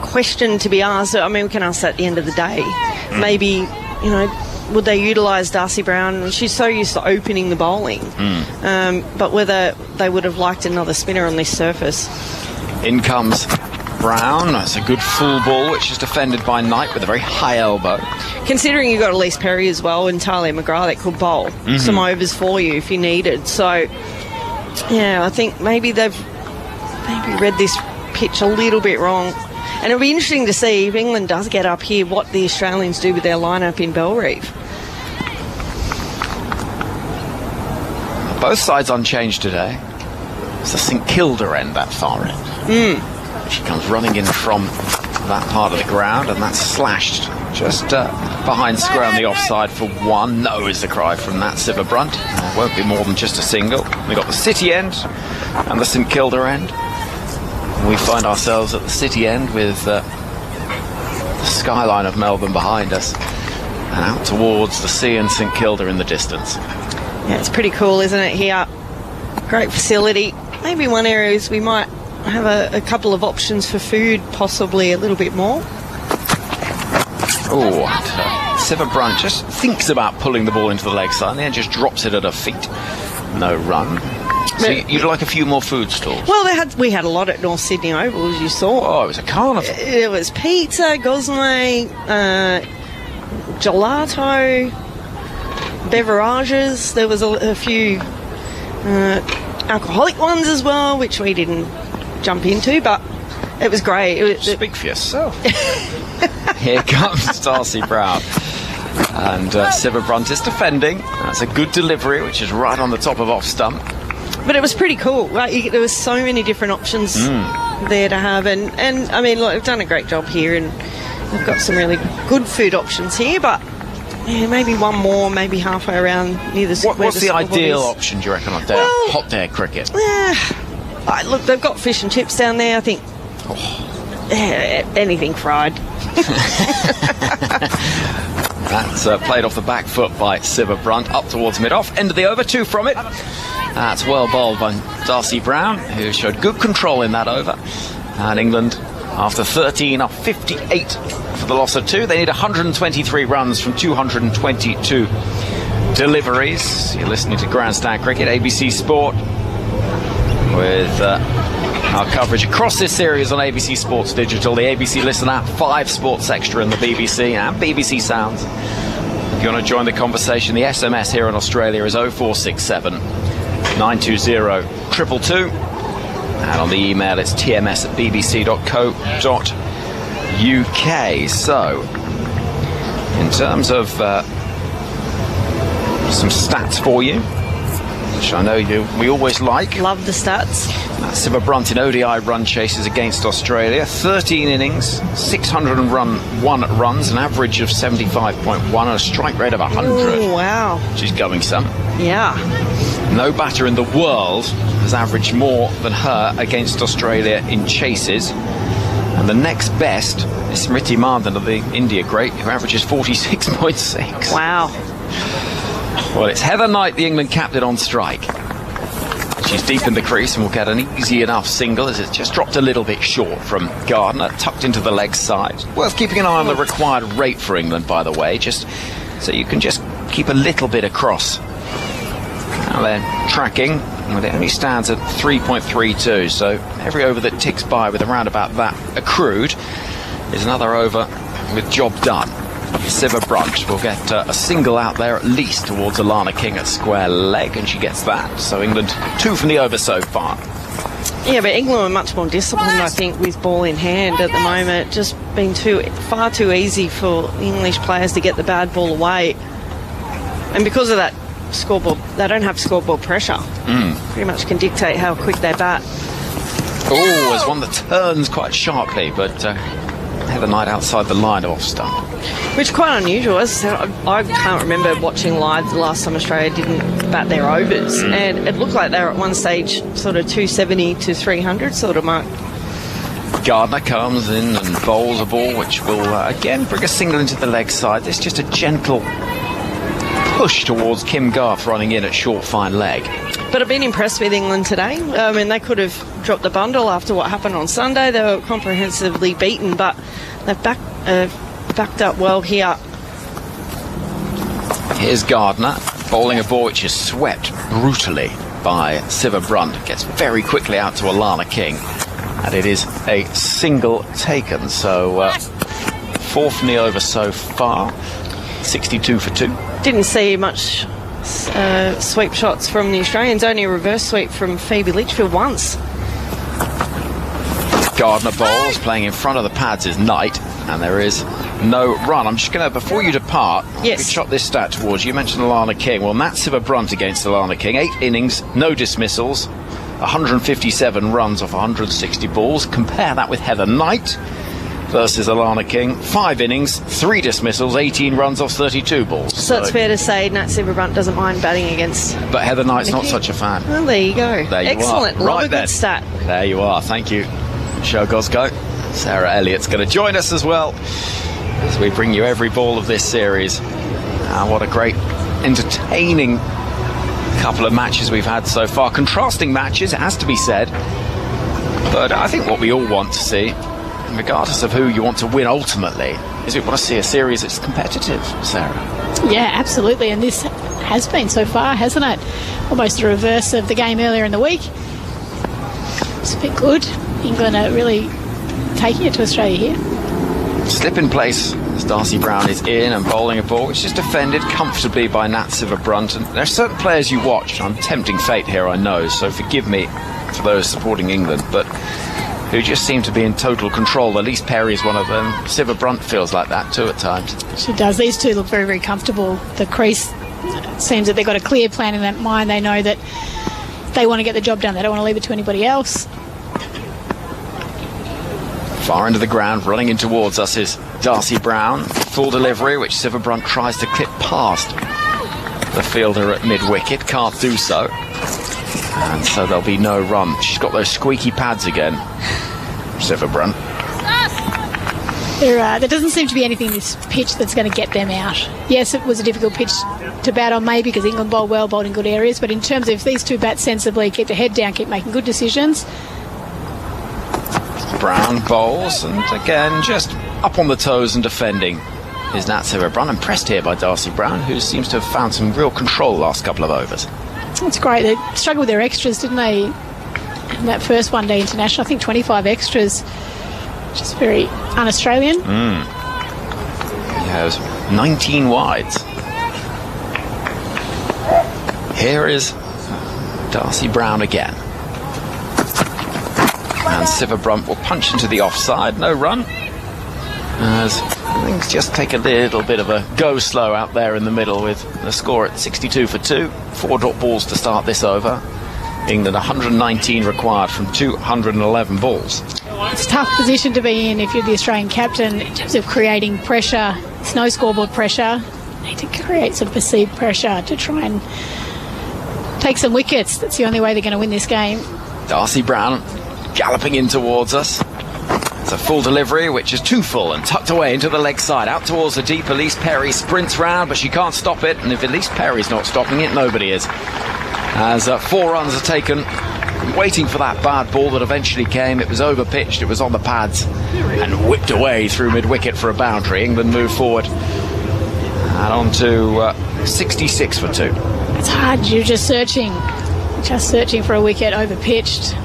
question to be asked. I mean, we can ask that at the end of the day. Maybe, would they utilise Darcy Brown? She's so used to opening the bowling. But whether they would have liked another spinner on this surface. In comes Brown. That's a good full ball, which is defended by Knight with a very high elbow. Considering you've got Elise Perry as well and Talia McGrath that could bowl some overs for you if you needed. So, yeah, I think maybe they've read this pitch a little bit wrong. And it'll be interesting to see if England does get up here what the Australians do with their lineup in Belrive. Both sides unchanged today. It's the St Kilda end, that far end. She comes running in from that part of the ground, and that's slashed just behind square on the offside for 1. No is the cry from Nat Sivabrunt. It won't be more than just a single. We've got the City end and the St Kilda end. We find ourselves at the City end with the skyline of Melbourne behind us and out towards the sea and St Kilda in the distance. Yeah, it's pretty cool, isn't it, here? Great facility. Maybe one area is we might have a couple of options for food, possibly a little bit more. Oh, Sivabrunt just thinks about pulling the ball into the leg side and then just drops it at her feet. No run. So you'd like a few more food stalls? Well, we had a lot at North Sydney Oval, as you saw. Oh, it was a carnival. It was pizza, gosme, gelato, beverages. There was a few alcoholic ones as well, which we didn't jump into, but it was great. Speak for yourself. Here comes Darcy Brown. And Sivabrunt is defending. That's a good delivery, which is right on the top of off stump. But it was pretty cool. Right? There was so many different options there to have. And I mean, look, they've done a great job here, and they've got some really good food options here, but yeah, maybe one more, maybe halfway around near the... What's the ideal option, do you reckon, on hot air cricket? Yeah, look, they've got fish and chips down there, I think. Anything fried. That It's played off the back foot by Siva Brunt up towards mid-off. End of the over, 2 from it. That's well bowled by Darcy Brown, who showed good control in that over. And England, after 13, are 58 for the loss of 2. They need 123 runs from 222 deliveries. You're listening to Grandstand Cricket, ABC Sport, with our coverage across this series on ABC Sports Digital, the ABC Listen app, 5 Sports Extra in the BBC, and BBC Sounds. If you want to join the conversation, the SMS here in Australia is 0467 920 222. And on the email, it's tms@bbc.co.uk. So, in terms of some stats for you, which I know we always like. Love the stats. Siva Brunt in ODI run chases against Australia. 13 innings, 601 runs, an average of 75.1, and a strike rate of 100. Ooh, wow. She's going some. Yeah. No batter in the world has averaged more than her against Australia in chases. And the next best is Smriti Mandhan of the India great, who averages 46.6. Wow. Well, it's Heather Knight, the England captain, on strike. She's deep in the crease and will get an easy enough single, as it's just dropped a little bit short from Gardner, tucked into the leg side. Worth keeping an eye on the required rate for England, by the way, just so you can just keep a little bit across. Now they're tracking, and it only stands at 3.32, so every over that ticks by with around about that accrued is another over with job done. Siva Brunt will get a single out there at least towards Alana King at square leg, and she gets that. So England 2 from the over so far. Yeah, but England are much more disciplined, I think, with ball in hand at the moment. Just been far too easy for English players to get the bad ball away. And because of that scoreboard, they don't have scoreboard pressure. Pretty much can dictate how quick they bat. Oh, there's one that turns quite sharply, but Heather Knight outside the line off stump. Which is quite unusual. As I said, I can't remember watching live the last time Australia didn't bat their overs. And it looked like they were at one stage sort of 270 to 300 sort of mark. Gardner comes in and bowls a ball, which will again bring a single into the leg side. There's just a gentle push towards Kim Garth running in at short fine leg. But I've been impressed with England today. I mean, they could have dropped the bundle after what happened on Sunday. They were comprehensively beaten, but they've backed up well here. Here's Gardner bowling a ball which is swept brutally by Siva Brunt. Gets very quickly out to Alana King, and it is a single taken. So 4 from the over so far, 62 for 2. Didn't see much sweep shots from the Australians, only a reverse sweep from Phoebe Litchfield once. Gardner bowls, playing in front of the pads is Knight, and there is no run. I'm just going to, before you depart, yes, shot this stat towards you. You mentioned Alana King. Well, Nat Siva Brunt against Alana King, 8 innings, no dismissals, 157 runs off 160 balls. Compare that with Heather Knight versus Alana King, 5 innings, 3 dismissals, 18 runs off 32 balls. So it's fair to say Nat Siva Brunt doesn't mind batting against. But Heather Knight's not such a fan. Well, there you go. There you excellent. Are. Love Right a then. Good stat. There you are. Thank you, Show Gosgo. Sarah Elliott's going to join us as well as we bring you every ball of this series. What a great, entertaining couple of matches we've had so far. Contrasting matches, it has to be said. But I think what we all want to see, regardless of who you want to win ultimately, is we want to see a series that's competitive, Sarah. Yeah, absolutely. And this has been so far, hasn't it? Almost the reverse of the game earlier in the week. It's a bit good. England are really taking it to Australia here. Slip in place as Darcy Brown is in and bowling a ball which is defended comfortably by Nat Siva Brunt. And there are certain players you watch, I'm tempting fate here, I know, so forgive me for those supporting England, but who just seem to be in total control. Elise Perry is one of them. Siva Brunt feels like that too at times. She does. These two look very, very comfortable. The crease seems that they've got a clear plan in their mind. They know that they want to get the job done. They don't want to leave it to anybody else. Far into the ground, running in towards us is Darcy Brown. Full delivery, which Siva Brunt tries to clip past the fielder at mid-wicket. Can't do so. And so there'll be no run. She's got those squeaky pads again, Siva Brunt. There doesn't seem to be anything in this pitch that's going to get them out. Yes, it was a difficult pitch to bat on maybe because England bowled well, bowled in good areas, but in terms of if these two bat sensibly, keep their head down, keep making good decisions. Brown bowls, and again, just up on the toes and defending is Nat Siva-Brunt. Impressed here by Darcy Brown, who seems to have found some real control last couple of overs. That's great. They struggled with their extras, didn't they, in that first one-day international? I think 25 extras, which is very un-Australian. He has 19 wides. Here is Darcy Brown again. And Siva-Brunt will punch into the offside. No run. As things just take a little bit of a go slow out there in the middle with the score at 62 for 2. 4 drop balls to start this over. England 119 required from 211 balls. It's a tough position to be in if you're the Australian captain in terms of creating pressure. It's no scoreboard pressure. You need to create some perceived pressure to try and take some wickets. That's the only way they're going to win this game. Darcy Brown galloping in towards us. It's a full delivery, which is too full and tucked away into the leg side. Out towards the deep. Elise Perry sprints round, but she can't stop it. And if Elise Perry's not stopping it, nobody is. As 4 runs are taken, waiting for that bad ball that eventually came. It was overpitched, it was on the pads, and whipped away through mid-wicket for a boundary. England move forward and on to 66 for 2. It's hard, you're just searching for a wicket, overpitched.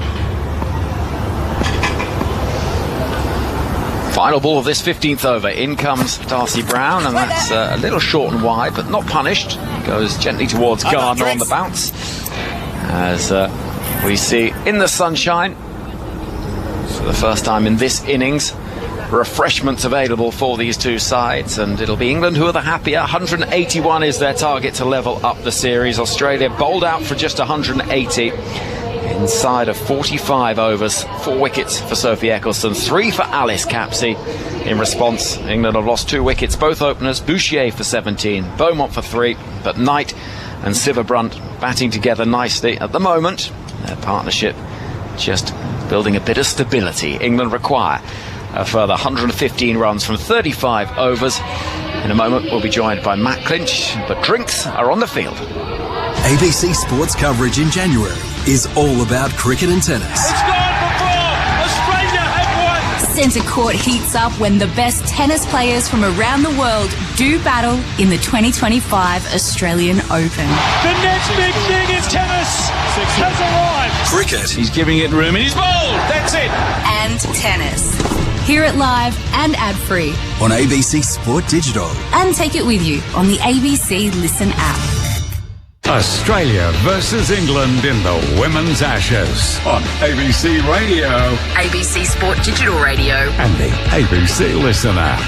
Final ball of this 15th over. In comes Darcy Brown, and that's a little short and wide, but not punished. Goes gently towards Gardner on the bounce. As we see in the sunshine, for the first time in this innings, refreshments available for these two sides, and it'll be England who are the happier. 181 is their target to level up the series. Australia bowled out for just 180. Inside of 45 overs, 4 wickets for Sophie Ecclestone, 3 for Alice Capsey. In response, England have lost 2 wickets, both openers, Bouchier for 17, Beaumont for 3, but Knight and Siva-Brunt batting together nicely at the moment. Their partnership just building a bit of stability. England require a further 115 runs from 35 overs. In a moment, we'll be joined by Matt Clinch, but drinks are on the field. ABC Sports coverage in January is all about cricket and tennis. It's gone for 4. Australia have won. Centre Court heats up when the best tennis players from around the world do battle in the 2025 Australian Open. The next big thing in tennis has arrived. Cricket. He's giving it room and he's bowled. That's it. And tennis. Hear it live and ad-free. On ABC Sport Digital. And take it with you on the ABC Listen app. Australia versus England in the Women's Ashes on ABC Radio ABC Sport Digital Radio and the ABC Listen app.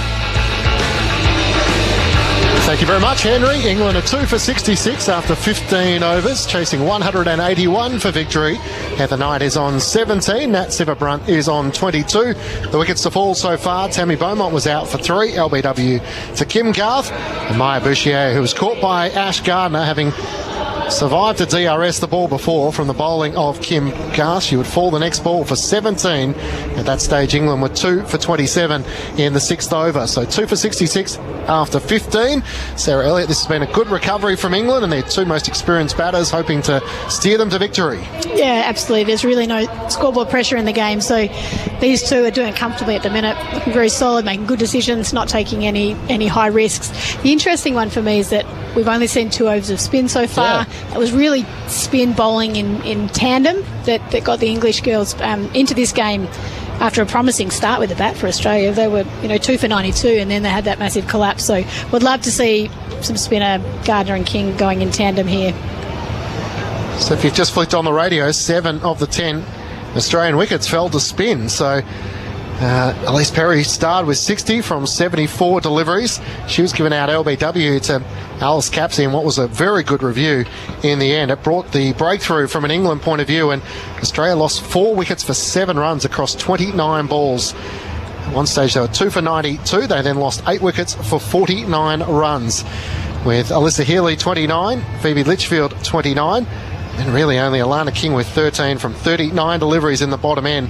Thank you very much, Henry. England are 2 for 66 after 15 overs, chasing 181 for victory. Heather Knight is on 17. Nat Siva-Brunt is on 22. The wickets to fall so far: Tammy Beaumont was out for 3, LBW to Kim Garth, and Maya Bouchier, who was caught by Ash Gardner, having survived a DRS the ball before from the bowling of Kim Garth. She would fall the next ball for 17. At that stage, England were 2 for 27 in the 6th over. So 2 for 66 after 15. Sarah Elliott, this has been a good recovery from England, and their 2 most experienced batters hoping to steer them to victory. Yeah, absolutely. There's really no scoreboard pressure in the game, so these 2 are doing it comfortably at the minute, looking very solid, making good decisions, not taking any high risks. The interesting one for me is that we've only seen 2 overs of spin so far. Yeah. It was really spin bowling in tandem that got the English girls into this game after a promising start with the bat for Australia. They were 2 for 92, and then they had that massive collapse. So would love to see some spinner, Gardner and King, going in tandem here. So if you've just flicked on the radio, 7 of the 10 Australian wickets fell to spin. So Elise Perry starred with 60 from 74 deliveries. She was given out LBW to Alice Capsey in what was a very good review in the end. It brought the breakthrough from an England point of view, and Australia lost 4 wickets for 7 runs across 29 balls. At one stage they were 2 for 92. They then lost 8 wickets for 49 runs, with Alyssa Healy 29, Phoebe Litchfield 29, And really only Alana King with 13 from 39 deliveries in the bottom end.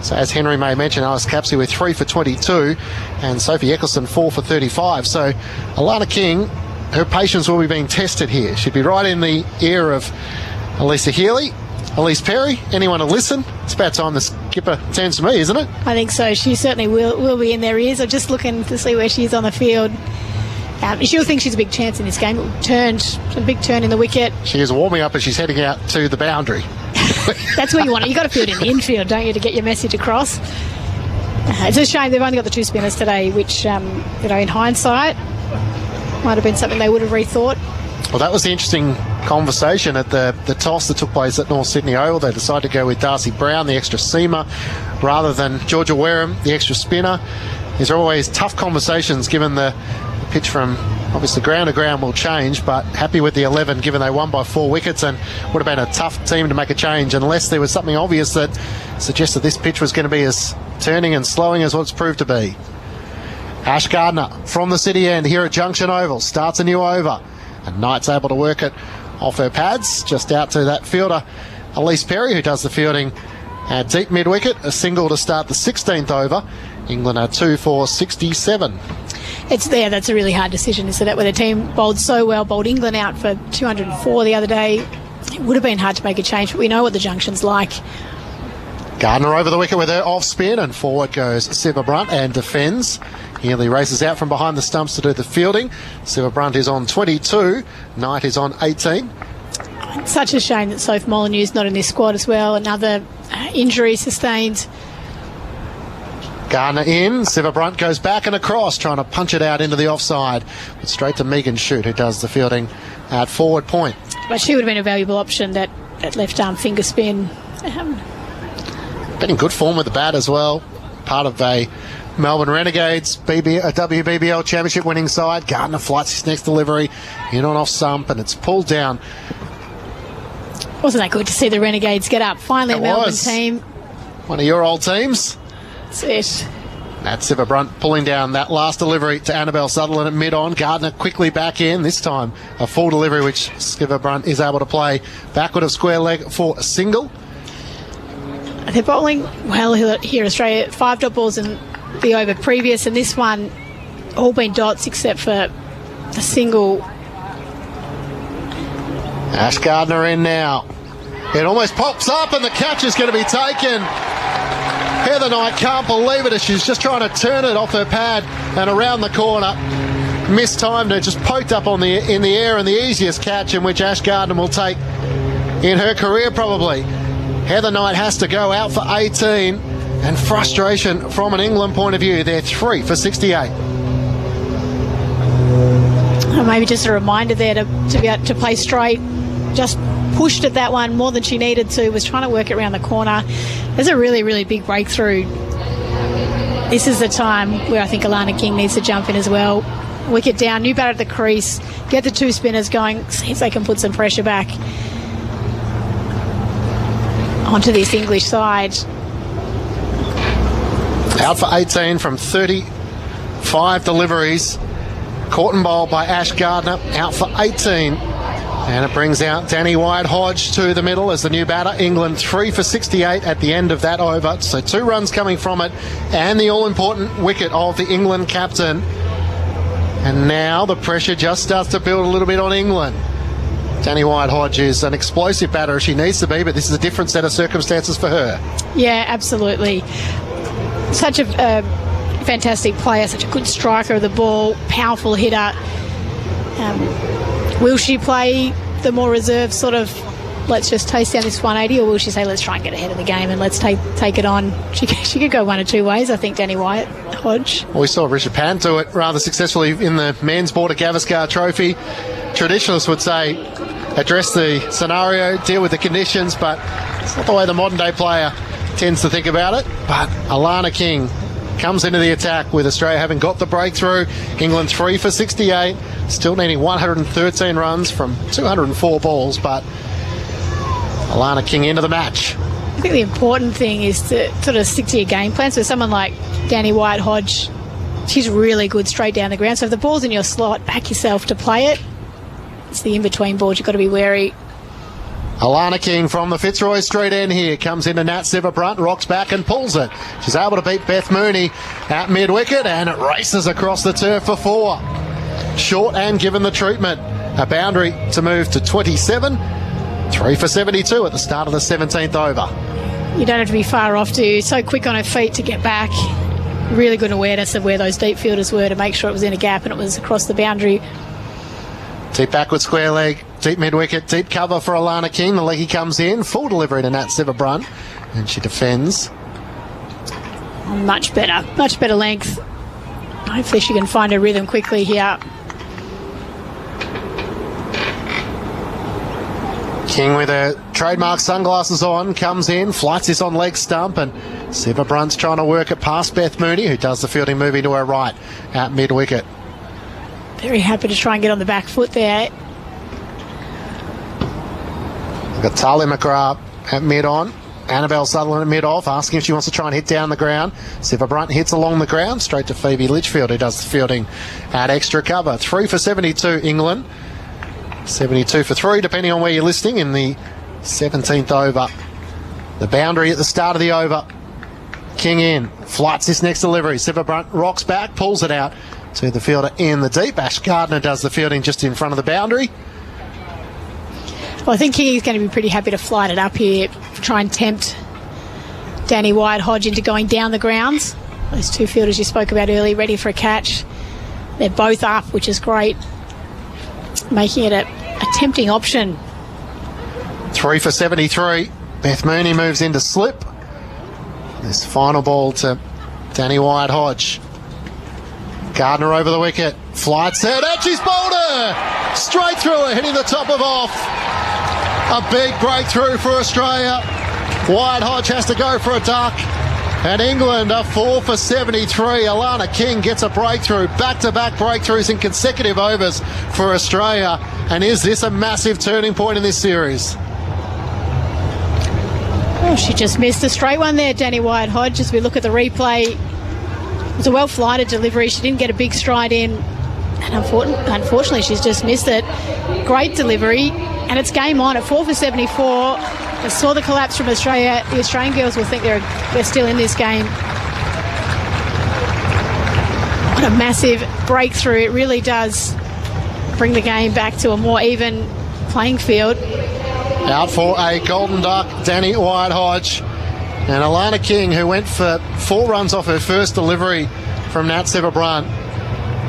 So as Henry May mentioned, Alice Capsey with 3 for 22 and Sophie Eccleston 4 for 35. So Alana King, her patience will be being tested here. She'd be right in the ear of Elisa Healy, Elise Perry, anyone to listen. It's about time the skipper turns to me, isn't it? I think so. She certainly will be in their ears. I'm just looking to see where she is on the field. She'll think she's a big chance in this game. A big turn in the wicket. She is warming up as she's heading out to the boundary. That's where you want it. You've got to field in the infield, don't you, to get your message across. It's a shame they've only got the 2 spinners today, which, in hindsight, might have been something they would have rethought. Well, that was the interesting conversation at the toss that took place at North Sydney Oval. They decided to go with Darcy Brown, the extra seamer, rather than Georgia Wareham, the extra spinner. These are always tough conversations given the pitch from obviously ground to ground will change, but happy with the 11 given they won by 4 wickets and would have been a tough team to make a change unless there was something obvious that suggested this pitch was going to be as turning and slowing as what it's proved to be. Ash Gardner from the city end here at Junction Oval starts a new over and Knight's able to work it off her pads just out to that fielder Elise Perry, who does the fielding at deep mid wicket, a single to start the 16th over. England are 2 for 67. That's a really hard decision, isn't it? Where the team bowled so well, bowled England out for 204 the other day. It would have been hard to make a change, but we know what the Junction's like. Gardner over the wicket with her off spin, and forward goes Siva Brunt and defends. Healy races out from behind the stumps to do the fielding. Siva Brunt is on 22, Knight is on 18. It's such a shame that Soph Molyneux's not in this squad as well. Another injury sustained. Gardner in, Siva Brunt goes back and across, trying to punch it out into the offside. But straight to Megan Shute, who does the fielding at forward point. But she would have been a valuable option, that left arm finger spin. Been in good form with the bat as well. Part of a Melbourne Renegades WBBL Championship winning side. Gardner flights his next delivery in on off stump, and it's pulled down. Wasn't that good to see the Renegades get up? Finally, a Melbourne team. One of your old teams. That's it. That's Siva Brunt pulling down that last delivery to Annabelle Sutherland at mid-on. Gardner quickly back in, this time a full delivery which Siva Brunt is able to play backward of square leg for a single. They're bowling well here, Australia. 5 dot balls in the over previous, and this one all been dots except for the single. Ash Gardner in now. It almost pops up and the catch is going to be taken. Heather Knight can't believe it as she's just trying to turn it off her pad and around the corner. Mistimed it, just poked up in the air, and the easiest catch in which Ash Gardner will take in her career probably. Heather Knight has to go out for 18, and frustration from an England point of view. They're 3 for 68. Maybe just a reminder there to be able to play straight. Just pushed at that one more than she needed to, was trying to work it around the corner. There's a really, really big breakthrough. This is the time where I think Alana King needs to jump in as well. Wicket down, new batter at the crease, get the 2 spinners going, see if they can put some pressure back onto this English side. Out for 18 from 35 deliveries. Caught and bowled by Ash Gardner, out for 18. And it brings out Danny Wyatt-Hodge to the middle as the new batter. England 3 for 68 at the end of that over. So 2 runs coming from it, and the all-important wicket of the England captain. And now the pressure just starts to build a little bit on England. Danny Wyatt-Hodge is an explosive batter as she needs to be, but this is a different set of circumstances for her. Yeah, absolutely. Such a fantastic player, such a good striker of the ball, powerful hitter. Will she play the more reserved sort of, let's just taste down this 180, or will she say, let's try and get ahead of the game and let's take it on? She could go one of 2 ways, I think, Danny Wyatt-Hodge. Well, we saw Rishabh Pant do it rather successfully in the men's Border Gavaskar Trophy. Traditionalists would say, address the scenario, deal with the conditions, but it's not the way the modern-day player tends to think about it. But Alana King comes into the attack with Australia having got the breakthrough. England 3 for 68, still needing 113 runs from 204 balls, but Alana King into the match. I think the important thing is to sort of stick to your game plan. So someone like Danny Wyatt-Hodge, she's really good straight down the ground. So if the ball's in your slot, back yourself to play it. It's the in-between balls you've got to be wary Alana King from the Fitzroy Street end here comes into Nat Sivabrunt, rocks back and pulls it. She's able to beat Beth Mooney at mid-wicket, and it races across the turf for 4. Short and given the treatment. A boundary to move to 27. 3 for 72 at the start of the 17th over. You don't have to be far off to so quick on her feet to get back. Really good awareness of where those deep fielders were to make sure it was in a gap and it was across the boundary. Deep backward square leg, deep mid-wicket, deep cover for Alana King. The leggy comes in, full delivery to Nat Sivabrunt, and she defends. Much better length. Hopefully she can find her rhythm quickly here. King with her trademark sunglasses on, comes in, flights this on leg stump, and Sivabrunt's trying to work it past Beth Mooney, who does the fielding moving to her right at mid-wicket. Very happy to try and get on the back foot there. We've got Talia McGrath at mid-on. Annabelle Sutherland at mid-off, asking if she wants to try and hit down the ground. Sivabrunt hits along the ground, straight to Phoebe Litchfield, who does the fielding at extra cover. 3 for 72, England. 72 for 3, depending on where you're listening, in the 17th over. The boundary at the start of the over. King in, flights this next delivery. Sivabrunt rocks back, pulls it out to the fielder in the deep. Ash Gardner does the fielding just in front of the boundary. Well, I think King is going to be pretty happy to flight it up here, try and tempt Danny White-Hodge into going down the grounds. Those two fielders you spoke about earlier, ready for a catch. They're both up, which is great, making it a tempting option. 3 for 73. Beth Mooney moves into slip. This final ball to Danny White-Hodge. Gardner over the wicket, flights it, and she's bowled her! Straight through her, hitting the top of off. A big breakthrough for Australia. White-Hodge has to go for a duck. And England are 4 for 73. Alana King gets a breakthrough. Back-to-back breakthroughs in consecutive overs for Australia. And is this a massive turning point in this series? Oh, she just missed a straight one there, Danny White-Hodge. As we look at the replay, it was a well-flighted delivery. She didn't get a big stride in. And unfortunately, she's just missed it. Great delivery. And it's game on at 4 for 74. I saw the collapse from Australia. The Australian girls will think they're still in this game. What a massive breakthrough. It really does bring the game back to a more even playing field. Out for a golden duck, Danny White-Hodge. And Alana King, who went for 4 runs off her first delivery from Nat Sivabrunt,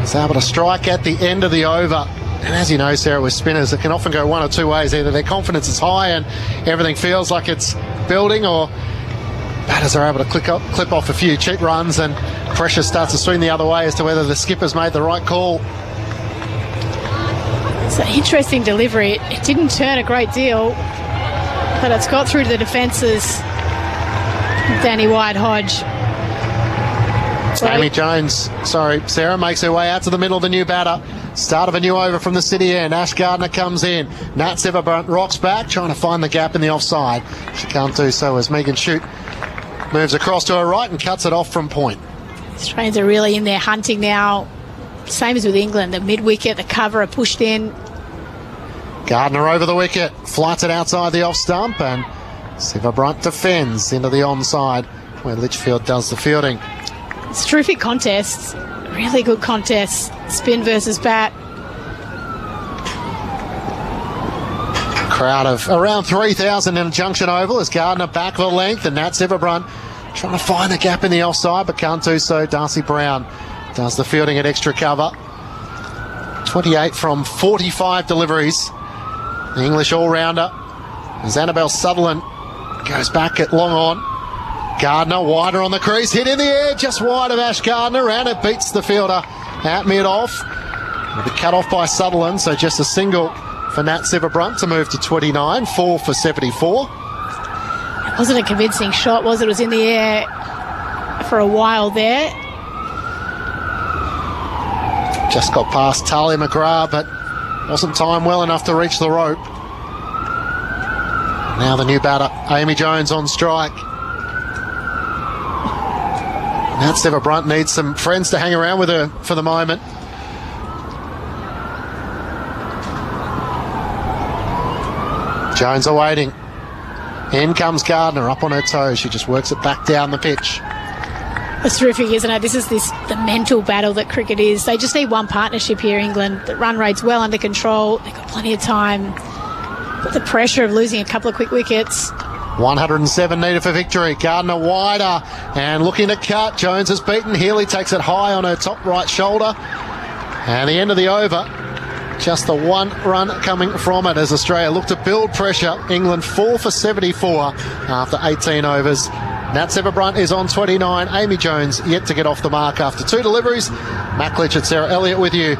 is able to strike at the end of the over. And as you know, Sarah, with spinners, it can often go one or two ways. Either their confidence is high and everything feels like it's building, or batters are able to clip off a few cheap runs and pressure starts to swing the other way as to whether the skipper's made the right call. It's an interesting delivery. It didn't turn a great deal, but it's got through to the defences. Danny White-Hodge. Amy Jones, Sarah, makes her way out to the middle of the new batter. Start of a new over from the city end. Ash Gardner comes in. Nat Sivabrunt rocks back, trying to find the gap in the offside. She can't do so as Megan Shute moves across to her right and cuts it off from point. Australians are really in there hunting now. Same as with England. The mid-wicket, the cover are pushed in. Gardner over the wicket, flights it outside the off stump, and Sivabrunt defends into the onside where Litchfield does the fielding. It's a terrific contest. Really good contest. Spin versus bat. Crowd of around 3,000 in a Junction Oval as Gardner back for length, and Nat Sivabrunt trying to find the gap in the offside but can't do so. Darcy Brown does the fielding at extra cover. 28 from 45 deliveries. The English all-rounder as Annabelle Sutherland goes back at long on. Gardner wider on the crease, hit in the air, just wide of Ash Gardner, and it beats the fielder at mid-off. It'll be cut off by Sutherland, so just a single for Nat Sivabrunt to move to 29, 4 for 74. It wasn't a convincing shot, was it? It was in the air for a while there. Just got past Talia McGrath, but wasn't timed well enough to reach the rope. Now the new batter, Amy Jones on strike. Nat Sivabrunt needs some friends to hang around with her for the moment. Jones awaiting. In comes Gardner, up on her toes. She just works it back down the pitch. It's terrific, isn't it? This is the mental battle that cricket is. They just need one partnership here, England. The run rate's well under control. They've got plenty of time. But the pressure of losing a couple of quick wickets. 107 needed for victory. Gardner wider and looking to cut. Jones is beaten. Healy takes it high on her top right shoulder. And the end of the over. Just the one run coming from it as Australia look to build pressure. England 4 for 74 after 18 overs. Nat Severbrunt is on 29. Amy Jones yet to get off the mark after 2 deliveries. Matt Clich and Sarah Elliott with you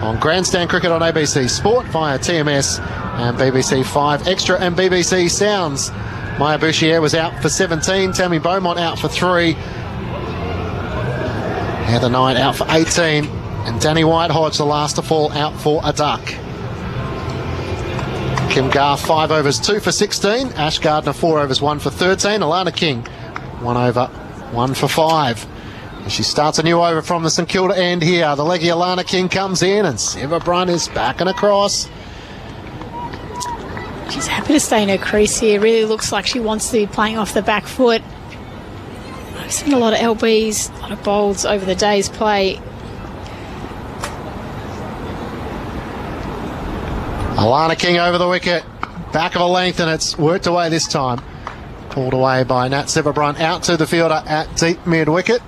on Grandstand Cricket on ABC Sport via TMS and BBC 5 Extra and BBC Sounds. Maya Bouchier was out for 17. Tammy Beaumont out for 3. Heather Knight out for 18. And Danny Whitehodge, the last to fall, out for a duck. Kim Garth, 5 overs, 2 for 16. Ash Gardner, 4 overs, 1 for 13. Alana King, 1 over, 1 for 5. And she starts a new over from the St Kilda end here. The leggy Alana King comes in and Severbrunt is back and across. She's happy to stay in her crease here. Really looks like she wants to be playing off the back foot. I've seen a lot of LBs, a lot of bowls over the day's play. Alana King over the wicket, back of a length, and it's worked away this time. Pulled away by Nat Severbrunt out to the fielder at deep mid-wicket,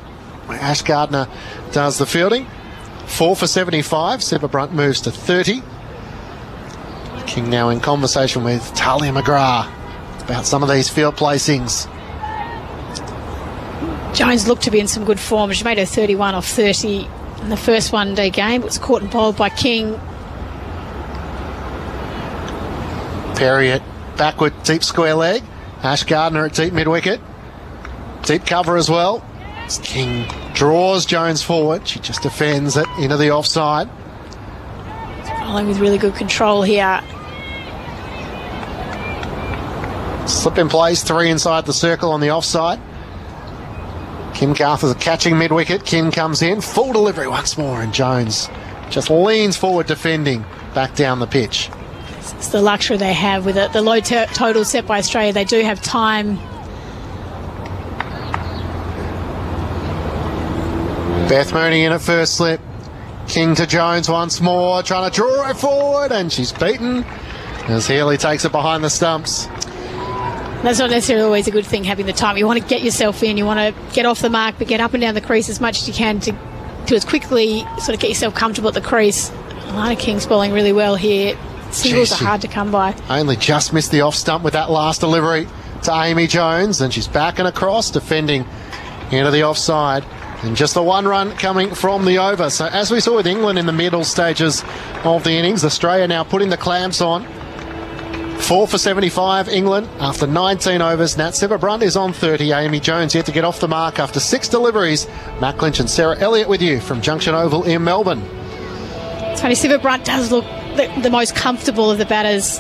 where Ash Gardner does the fielding. 4 for 75, Severbrunt moves to 30. King now in conversation with Talia McGrath about some of these field placings. Jones looked to be in some good form. She made her 31 off 30 in the first one-day game. It was caught and bowled by King. Perry at backward deep square leg. Ash Gardner at deep mid-wicket. Deep cover as well. As King draws Jones forward. She just defends it into the offside. Bowling with really good control here. Slip in place, 3 inside the circle on the offside. Kim Garth is catching mid-wicket. Kim comes in, full delivery once more, and Jones just leans forward defending back down the pitch. It's the luxury they have with it. The low total set by Australia. They do have time. Beth Mooney in at first slip. King to Jones once more, trying to draw her forward, and she's beaten as Healy takes it behind the stumps. That's not necessarily always a good thing, having the time. You want to get yourself in, you want to get off the mark, but get up and down the crease as much as you can to as quickly sort of get yourself comfortable at the crease. Alana King's bowling really well here. Singles are hard to come by. Only just missed the off stump with that last delivery to Amy Jones, and she's back and across, defending into the offside. And just the one run coming from the over. So as we saw with England in the middle stages of the innings, Australia now putting the clamps on. 4 for 75 England after 19 overs. Nat Severbrunt is on 30. Amy Jones yet to get off the mark after 6 deliveries. Matt Clich and Sarah Elliott with you from Junction Oval in Melbourne. It's funny, Severbrunt does look the most comfortable of the batters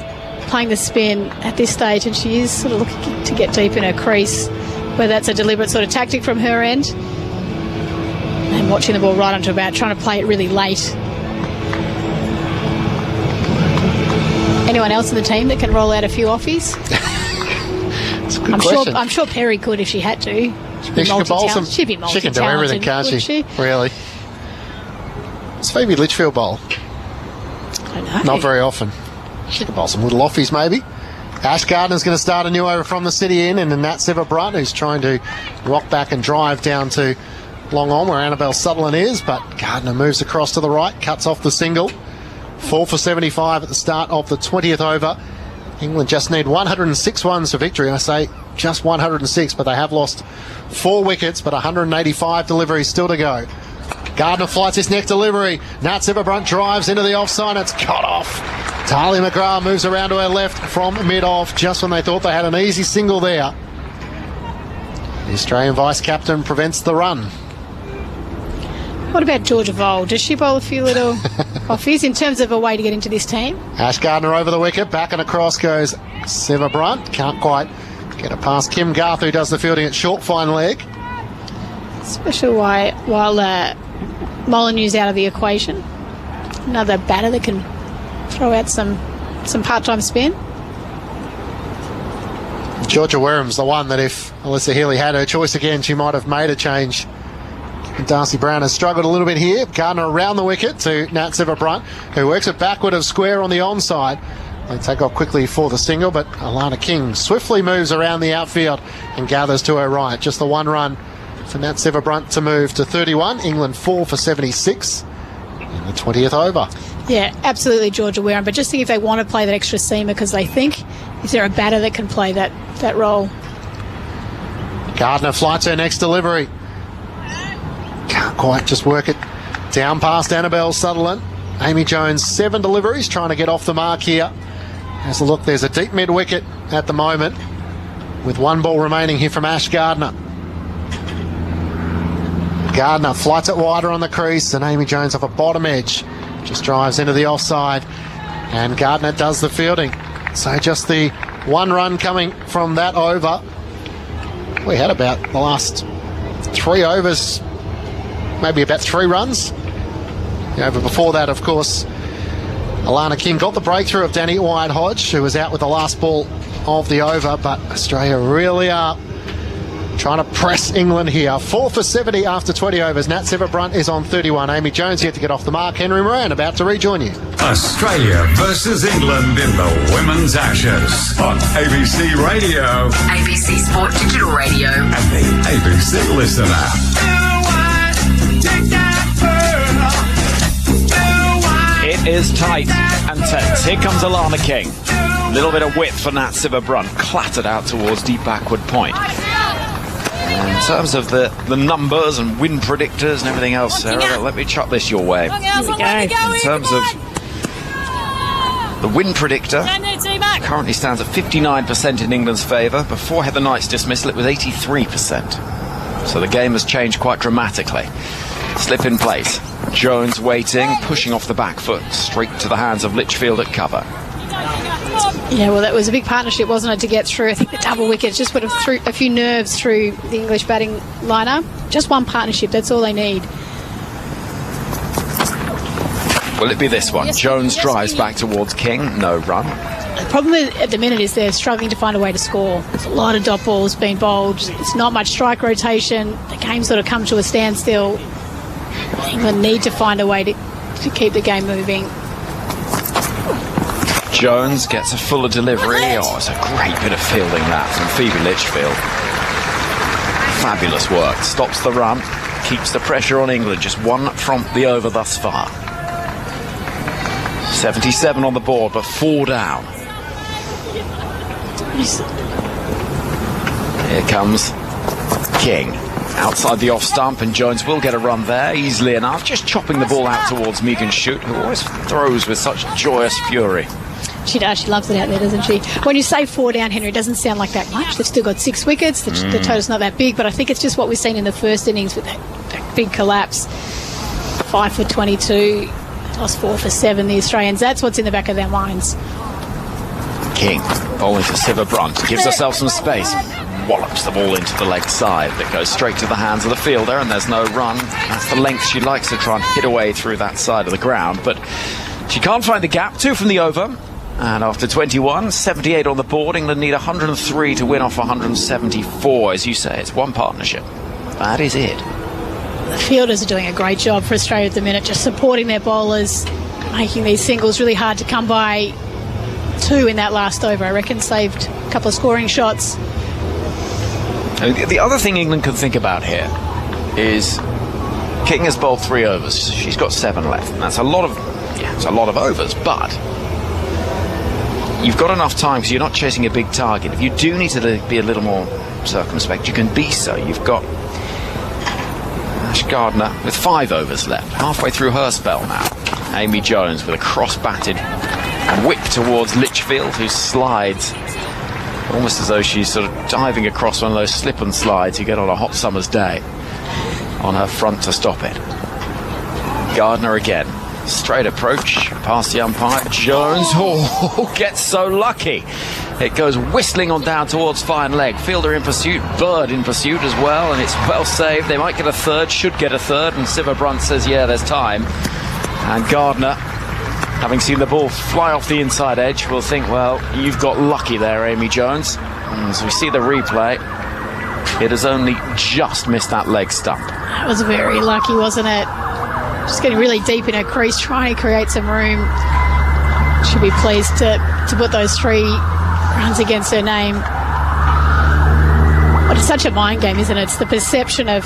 playing the spin at this stage, and she is sort of looking to get deep in her crease, whether that's a deliberate sort of tactic from her end and watching the ball right onto about, trying to play it really late. Anyone else in the team that can roll out a few offies? That's a good question. I'm sure Perry could if she had to. She'd be multi-talented. She can do everything, can't she? Really? Does Phoebe Litchfield bowl? I don't know. Not very often. She can bowl some little offies maybe. Ash Gardner's going to start a new over from the city end, and Nat Severbrunt, who's trying to rock back and drive down to long on where Annabelle Sutherland is, but Gardner moves across to the right, cuts off the single. 4 for 75 at the start of the 20th over. England just need 106 runs for victory. I say just 106, but they have lost 4 wickets, but 185 deliveries still to go. Gardner flights his next delivery. Nat Severbrunt drives into the offside. It's cut off. Talia McGrath moves around to her left from mid-off just when they thought they had an easy single there. The Australian vice-captain prevents the run. What about Georgia Vole? Does she bowl a few little offies in terms of a way to get into this team? Ash Gardner over the wicket. Back and across goes Severbrunt. Can't quite get it past Kim Garth, who does the fielding at short fine leg. Especially while Molyneux's out of the equation. Another batter that can throw out some part-time spin. Georgia Wareham's the one that if Alyssa Healy had her choice again, she might have made a change. Darcy Brown has struggled a little bit here. Gardner around the wicket to Nat Sever-Brunt, who works it backward of square on the onside. They take off quickly for the single, but Alana King swiftly moves around the outfield and gathers to her right. Just the one run for Nat Sever-Brunt to move to 31. England 4 for 76 in the 20th over. Yeah, absolutely Georgia Wareham, but just think if they want to play that extra seamer because they think, is there a batter that can play that role? Gardner flights her next delivery. Can't quite just work it down past Annabelle Sutherland. Amy Jones, 7 deliveries, trying to get off the mark here. Has a look, there's a deep mid-wicket at the moment with 1 ball remaining here from Ash Gardner. Gardner flights it wider on the crease and Amy Jones off a bottom edge. Just drives into the offside and Gardner does the fielding. So just the 1 run coming from that over. We had about the last 3 overs, maybe about 3 runs. The over before that, of course, Alana King got the breakthrough of Danny White-Hodge, who was out with the last ball of the over, but Australia really are trying to press England here. 4 for 70 after 20 overs. Nat Sever-Brunt is on 31. Amy Jones yet to get off the mark. Henry Moran about to rejoin you. Australia versus England in the Women's Ashes on ABC Radio, ABC Sport Digital Radio, and the ABC Listen app. It is tight and tense. Here comes Alana King. A little bit of width for Nat Sever-Brunt, clattered out towards deep backward point. And in terms of the numbers and win predictors and everything else, Sarah, let me chuck this your way. In terms of the win predictor, currently stands at 59% in England's favour. Before Heather Knight's dismissal, it was 83%. So the game has changed quite dramatically. Slip in place. Jones waiting, pushing off the back foot, straight to the hands of Litchfield at cover. Yeah, well, that was a big partnership, wasn't it, to get through? I think the double wickets just put a few nerves through the English batting lineup. Just one partnership, that's all they need. Will it be this one? Jones drives back towards King, no run. The problem at the minute is they're struggling to find a way to score. There's a lot of dot balls being bowled. It's not much strike rotation. The game's sort of come to a standstill. England need to find a way to keep the game moving. Jones gets a fuller delivery. Oh, it's a great bit of fielding that from Phoebe Litchfield. Fabulous work. Stops the run, keeps the pressure on England. Just 1 from the over thus far. 77 on the board, but 4 down. Here comes King. Outside the off stump, and Jones will get a run there easily enough, just chopping the ball out towards Megan Shute, who always throws with such joyous fury. She does. She loves it out there, doesn't she? When you say 4 down, Henry, it doesn't sound like that much. They've still got 6 wickets. The total's not that big, but I think it's just what we've seen in the first innings with that big collapse. 5 for 22, lost 4 for 7, the Australians. That's what's in the back of their minds. King bowling for Sever-Brunt, gives herself some space. Wallops the ball into the leg side that goes straight to the hands of the fielder, and there's no run. That's the length she likes to try and hit away through that side of the ground, but she can't find the gap. 2 from the over, and after 21, 78 on the board. England need 103 to win off 174. As you say, it's one partnership. That is it. The fielders are doing a great job for Australia at the minute, just supporting their bowlers, making these singles really hard to come by. 2 in that last over, I reckon, saved a couple of scoring shots. The other thing England can think about here is King has bowled 3 overs. She's got 7 left. And that's a lot of, it's a lot of overs, but you've got enough time because you're not chasing a big target. If you do need to be a little more circumspect, you can be so. You've got Ash Gardner with 5 overs left, halfway through her spell now. Amy Jones with a cross-batted whip towards Litchfield, who slides almost as though she's sort of diving across one of those slip and slides you get on a hot summer's day, on her front to stop it. Gardner again, straight approach past the umpire. Jones gets so lucky, it goes whistling on down towards fine leg. Fielder in pursuit, Bird in pursuit as well, and it's well saved. They might get a third, should get a third, and Sever-Brunt says yeah, there's time. And Gardner, having seen the ball fly off the inside edge, will think, well, you've got lucky there, Amy Jones. As we see the replay, it has only just missed that leg stump. That was very lucky, wasn't it? Just getting really deep in her crease, trying to create some room. She'll be pleased to put those 3 runs against her name. But it's such a mind game, isn't it? It's the perception of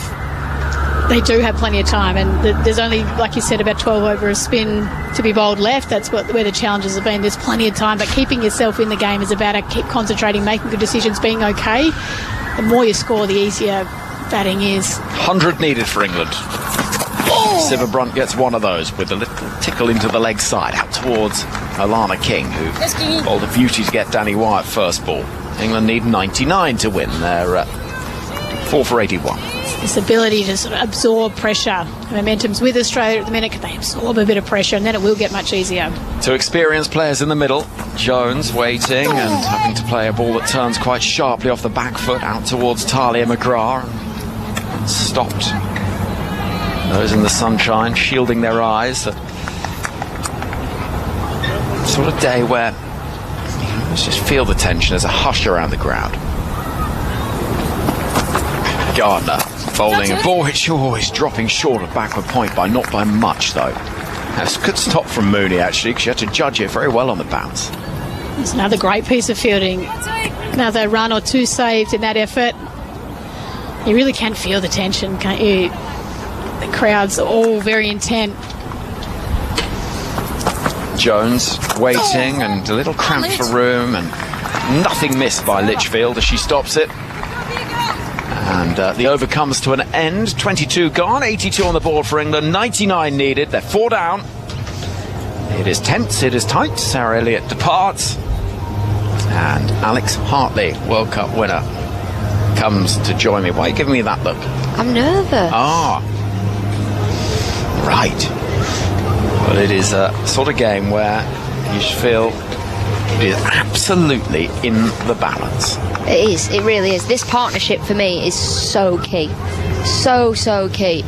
they do have plenty of time, and there's only, like you said, about 12 over a spin to be bowled left. That's where the challenges have been. There's plenty of time, but keeping yourself in the game is about to keep concentrating, making good decisions, being okay. The more you score, the easier batting is. 100 needed for England. Siva Brunt gets one of those with a little tickle into the leg side out towards Alana King, who bowled a beauty to get Danny Wyatt first ball. England need 99 to win. They're 4 for 81. This ability to sort of absorb pressure. The momentum's with Australia at the minute. Can they absorb a bit of pressure, and then it will get much easier. 2 experienced players in the middle. Jones waiting and having to play a ball that turns quite sharply off the back foot out towards Talia McGrath. Stopped. Those in the sunshine shielding their eyes. Sort of day where you just feel the tension. There's a hush around the crowd. Gardner bowling a ball which always dropping short of backward point not by much though. That's a good stop from Mooney actually, because she had to judge it very well on the bounce. It's another great piece of fielding. Another run or 2 saved in that effort. You really can feel the tension, can't you? The crowd's all very intent. Jones waiting and a little cramp for room, and nothing missed by Litchfield as she stops it. And the over comes to an end. 22 gone, 82 on the board for England, 99 needed. They're 4 down. It is tense, it is tight. Sarah Elliott departs. And Alex Hartley, World Cup winner, comes to join me. Why are you giving me that look? I'm nervous. Right. Well, it is a sort of game where you feel it is absolutely in the balance. It is, it really is. This partnership for me is so key. So key.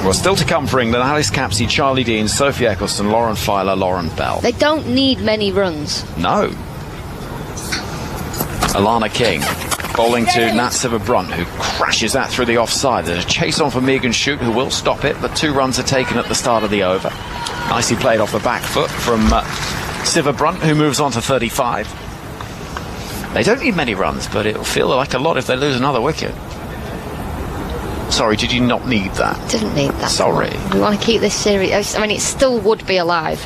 Well, still to come for England, Alice Capsey, Charlie Dean, Sophie Eccleston, Lauren Filer, Lauren Bell. They don't need many runs. No. Alana King bowling to Nat Siva Brunt, who crashes that through the offside. There's a chase on for Megan Shute, who will stop it, but 2 runs are taken at the start of the over. Nicely played off the back foot from Siva Brunt, who moves on to 35. They don't need many runs, but it'll feel like a lot if they lose another wicket. Sorry, did you not need that? Didn't need that. Sorry. We want to keep this series. I mean, it still would be alive.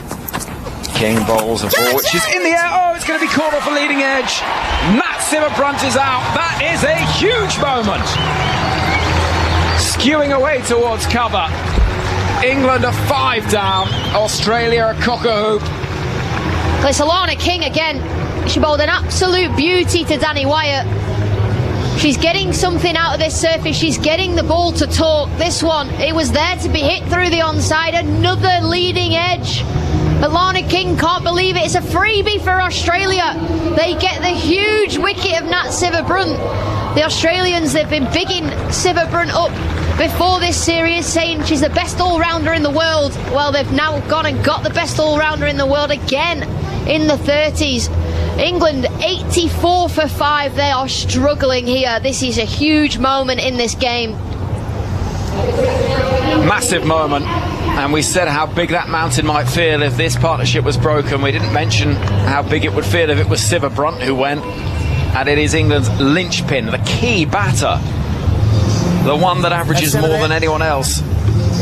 King bowls a ball which is in the air. Oh, it's going to be caught off a leading edge. Nat Siva Brunt is out. That is a huge moment. Skewing away towards cover. England are 5 down. Australia a cock-a-hoop. It's Alana King again. She bowled an absolute beauty to Danny Wyatt. She's getting something out of this surface. She's getting the ball to talk. This one, it was there to be hit through the onside. Another leading edge. Alana King can't believe it. It's a freebie for Australia. They get the huge wicket of Nat Siva Brunt. The Australians, they've been bigging Siva Brunt up before this series, saying she's the best all-rounder in the world. Well, they've now gone and got the best all-rounder in the world again in the 30s. England 84 for 5. They are struggling here. This is a huge moment in this game. Massive moment. And we said how big that mountain might feel if this partnership was broken. We didn't mention how big it would feel if it was Siva Brunt who went. And it is England's linchpin, the key batter. The one that averages more than anyone else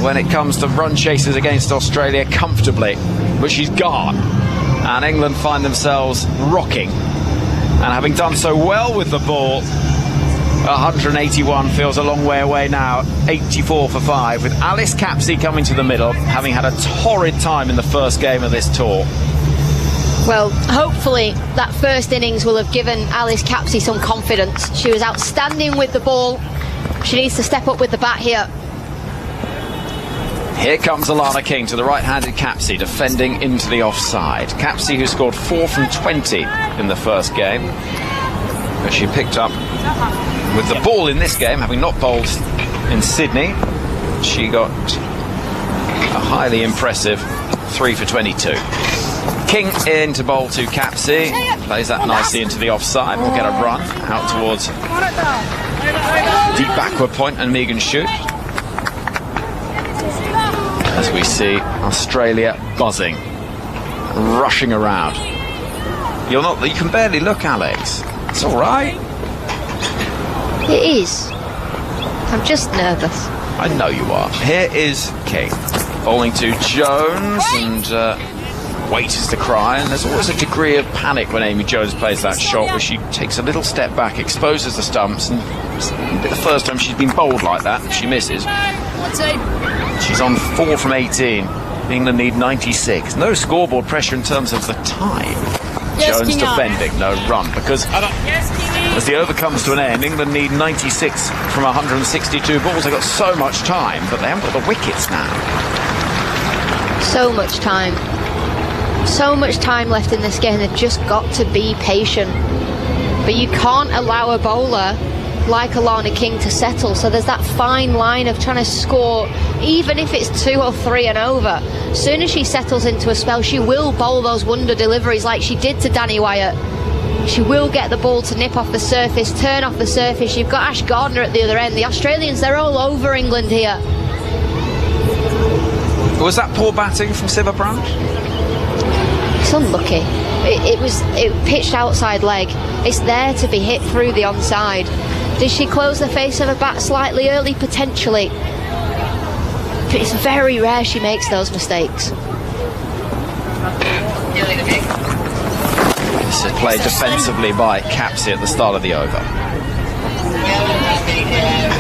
when it comes to run chases against Australia comfortably. But she's gone. And England find themselves rocking. And having done so well with the ball, 181 feels a long way away now. 84 for 5, with Alice Capsey coming to the middle, having had a torrid time in the first game of this tour. Well, hopefully that first innings will have given Alice Capsey some confidence. She was outstanding with the ball. She needs to step up with the bat here. Here comes Alana King to the right-handed Capsey, defending into the offside. Capsey, who scored 4 from 20 in the first game, but she picked up with the ball in this game, having not bowled in Sydney. She got a highly impressive 3 for 22. King into bowl to Capsey. Plays that nicely into the offside. We'll get a run out towards deep backward point and Megan shoot. As we see Australia buzzing, rushing around. You can barely look, Alex. It's all right. It is. I'm just nervous. I know you are. Here is King. Bowling to Jones, and wait is the cry. And there's always a degree of panic when Amy Jones plays that shot, where she takes a little step back, exposes the stumps, and it's the first time she's been bowled like that. She misses. She's on 4 from 18. England need 96. No scoreboard pressure in terms of the time. Jones defending, no run, because as the over comes to an end, England need 96 from 162 balls. They've got so much time, but they haven't got the wickets now. So much time. So much time left in this game. They've just got to be patient. But you can't allow a bowler like Alana King to settle, so there's that fine line of trying to score, even if it's 2 or 3 and over. As soon as she settles into a spell, she will bowl those wonder deliveries like she did to Danny Wyatt. She will get the ball to nip off the surface, turn off the surface. You've got Ash Gardner at the other end. The Australians, they're all over England here. Was that poor batting from Siva Branch? It's unlucky. It pitched outside leg. It's there to be hit through the onside. Did she close the face of her bat slightly early? Potentially. But it's very rare she makes those mistakes. This is played defensively by Capsey at the start of the over.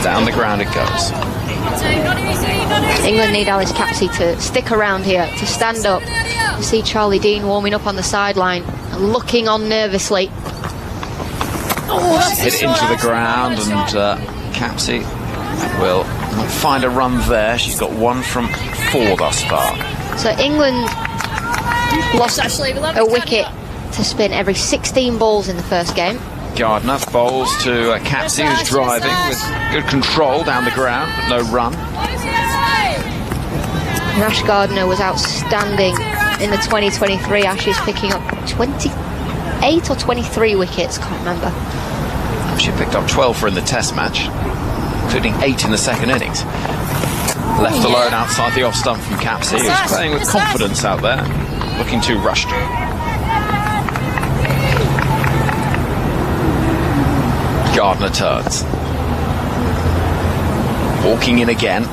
Down the ground it goes. England need Alice Capsey to stick around here, to stand up. You see Charlie Dean warming up on the sideline, looking on nervously. Hit it into the ground, and Capsey will not find a run there. She's got 1 from 4 thus far. So England lost a wicket to spin every 16 balls in the first game. Gardner bowls to Capsey, who's driving with good control down the ground, but no run. Ash Gardner was outstanding in the 2023 Ashes, picking up 28 or 23 wickets, can't remember. She picked up 12 for in the test match, including 8 in the second innings. Left alone outside the off stump from Capsey, who's playing with confidence out there, looking too rushed. Gardner turns. Walking in again.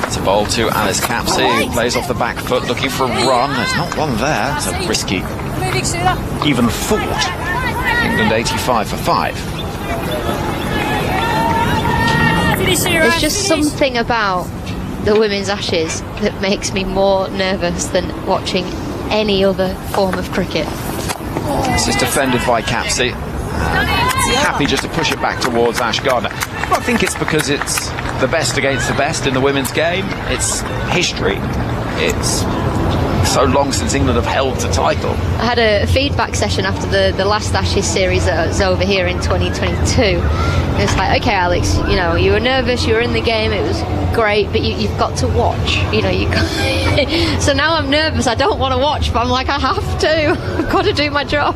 It's a bowl to Alice Capsey, who plays off the back foot, looking for a run. There's not one there. It's a risky, even thought. England 85 for 5. There's just something about the Women's Ashes that makes me more nervous than watching any other form of cricket. This is defended by Capsey. Happy just to push it back towards Ash Gardner. I think it's because it's the best against the best in the women's game. It's history. It's so long since England have held the title. I had a feedback session after the last Ashes series that was over here in 2022. It's like, okay, Alex, you know, you were nervous, you were in the game, it was great, but you've got to watch. You know, you got so now I'm nervous, I don't want to watch, but I'm like, I have to. I've got to do my job.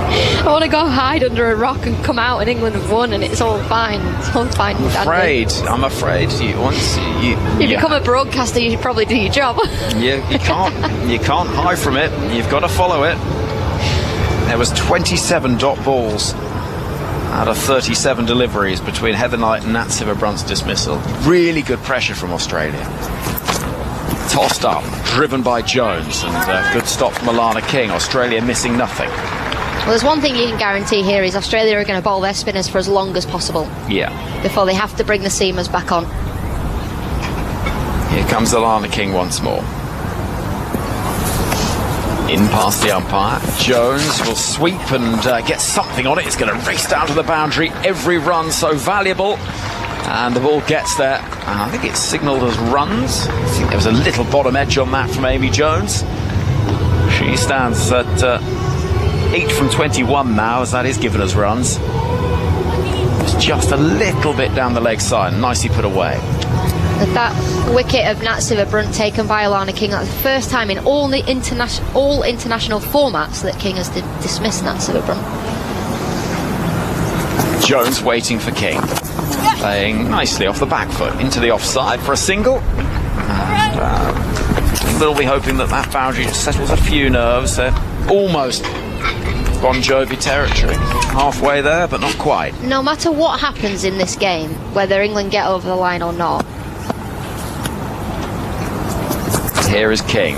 I want to go hide under a rock and come out and England have won and it's all fine. It's all fine. I'm afraid you become a broadcaster, you should probably do your job. You can't hide from it. You've got to follow it. There was 27 dot balls out of 37 deliveries between Heather Knight and Nat Siva-Brunt's dismissal. Really good pressure from Australia. Tossed up, driven by Jones, and good stop from Alana King. Australia missing nothing. Well, there's one thing you can guarantee here is Australia are going to bowl their spinners for as long as possible. Yeah. Before they have to bring the seamers back on. Here comes Alana King once more. In past the umpire. Jones will sweep and get something on it. It's going to race down to the boundary. Every run so valuable. And the ball gets there. And I think it's signalled as runs. I think there was a little bottom edge on that from Amy Jones. She stands at 8 from 21 now, as that is given as runs. It's just a little bit down the leg side. Nicely put away. That wicket of Nat Sivabrant taken by Alana King, that's the first time in all international formats that King has dismissed Nat Sivabrant. Jones waiting for King. Playing nicely off the back foot into the offside for a single. And we'll be hoping that that boundary settles a few nerves. They're almost Bon Jovi territory. Halfway there, but not quite. No matter what happens in this game, whether England get over the line or not. Here is King.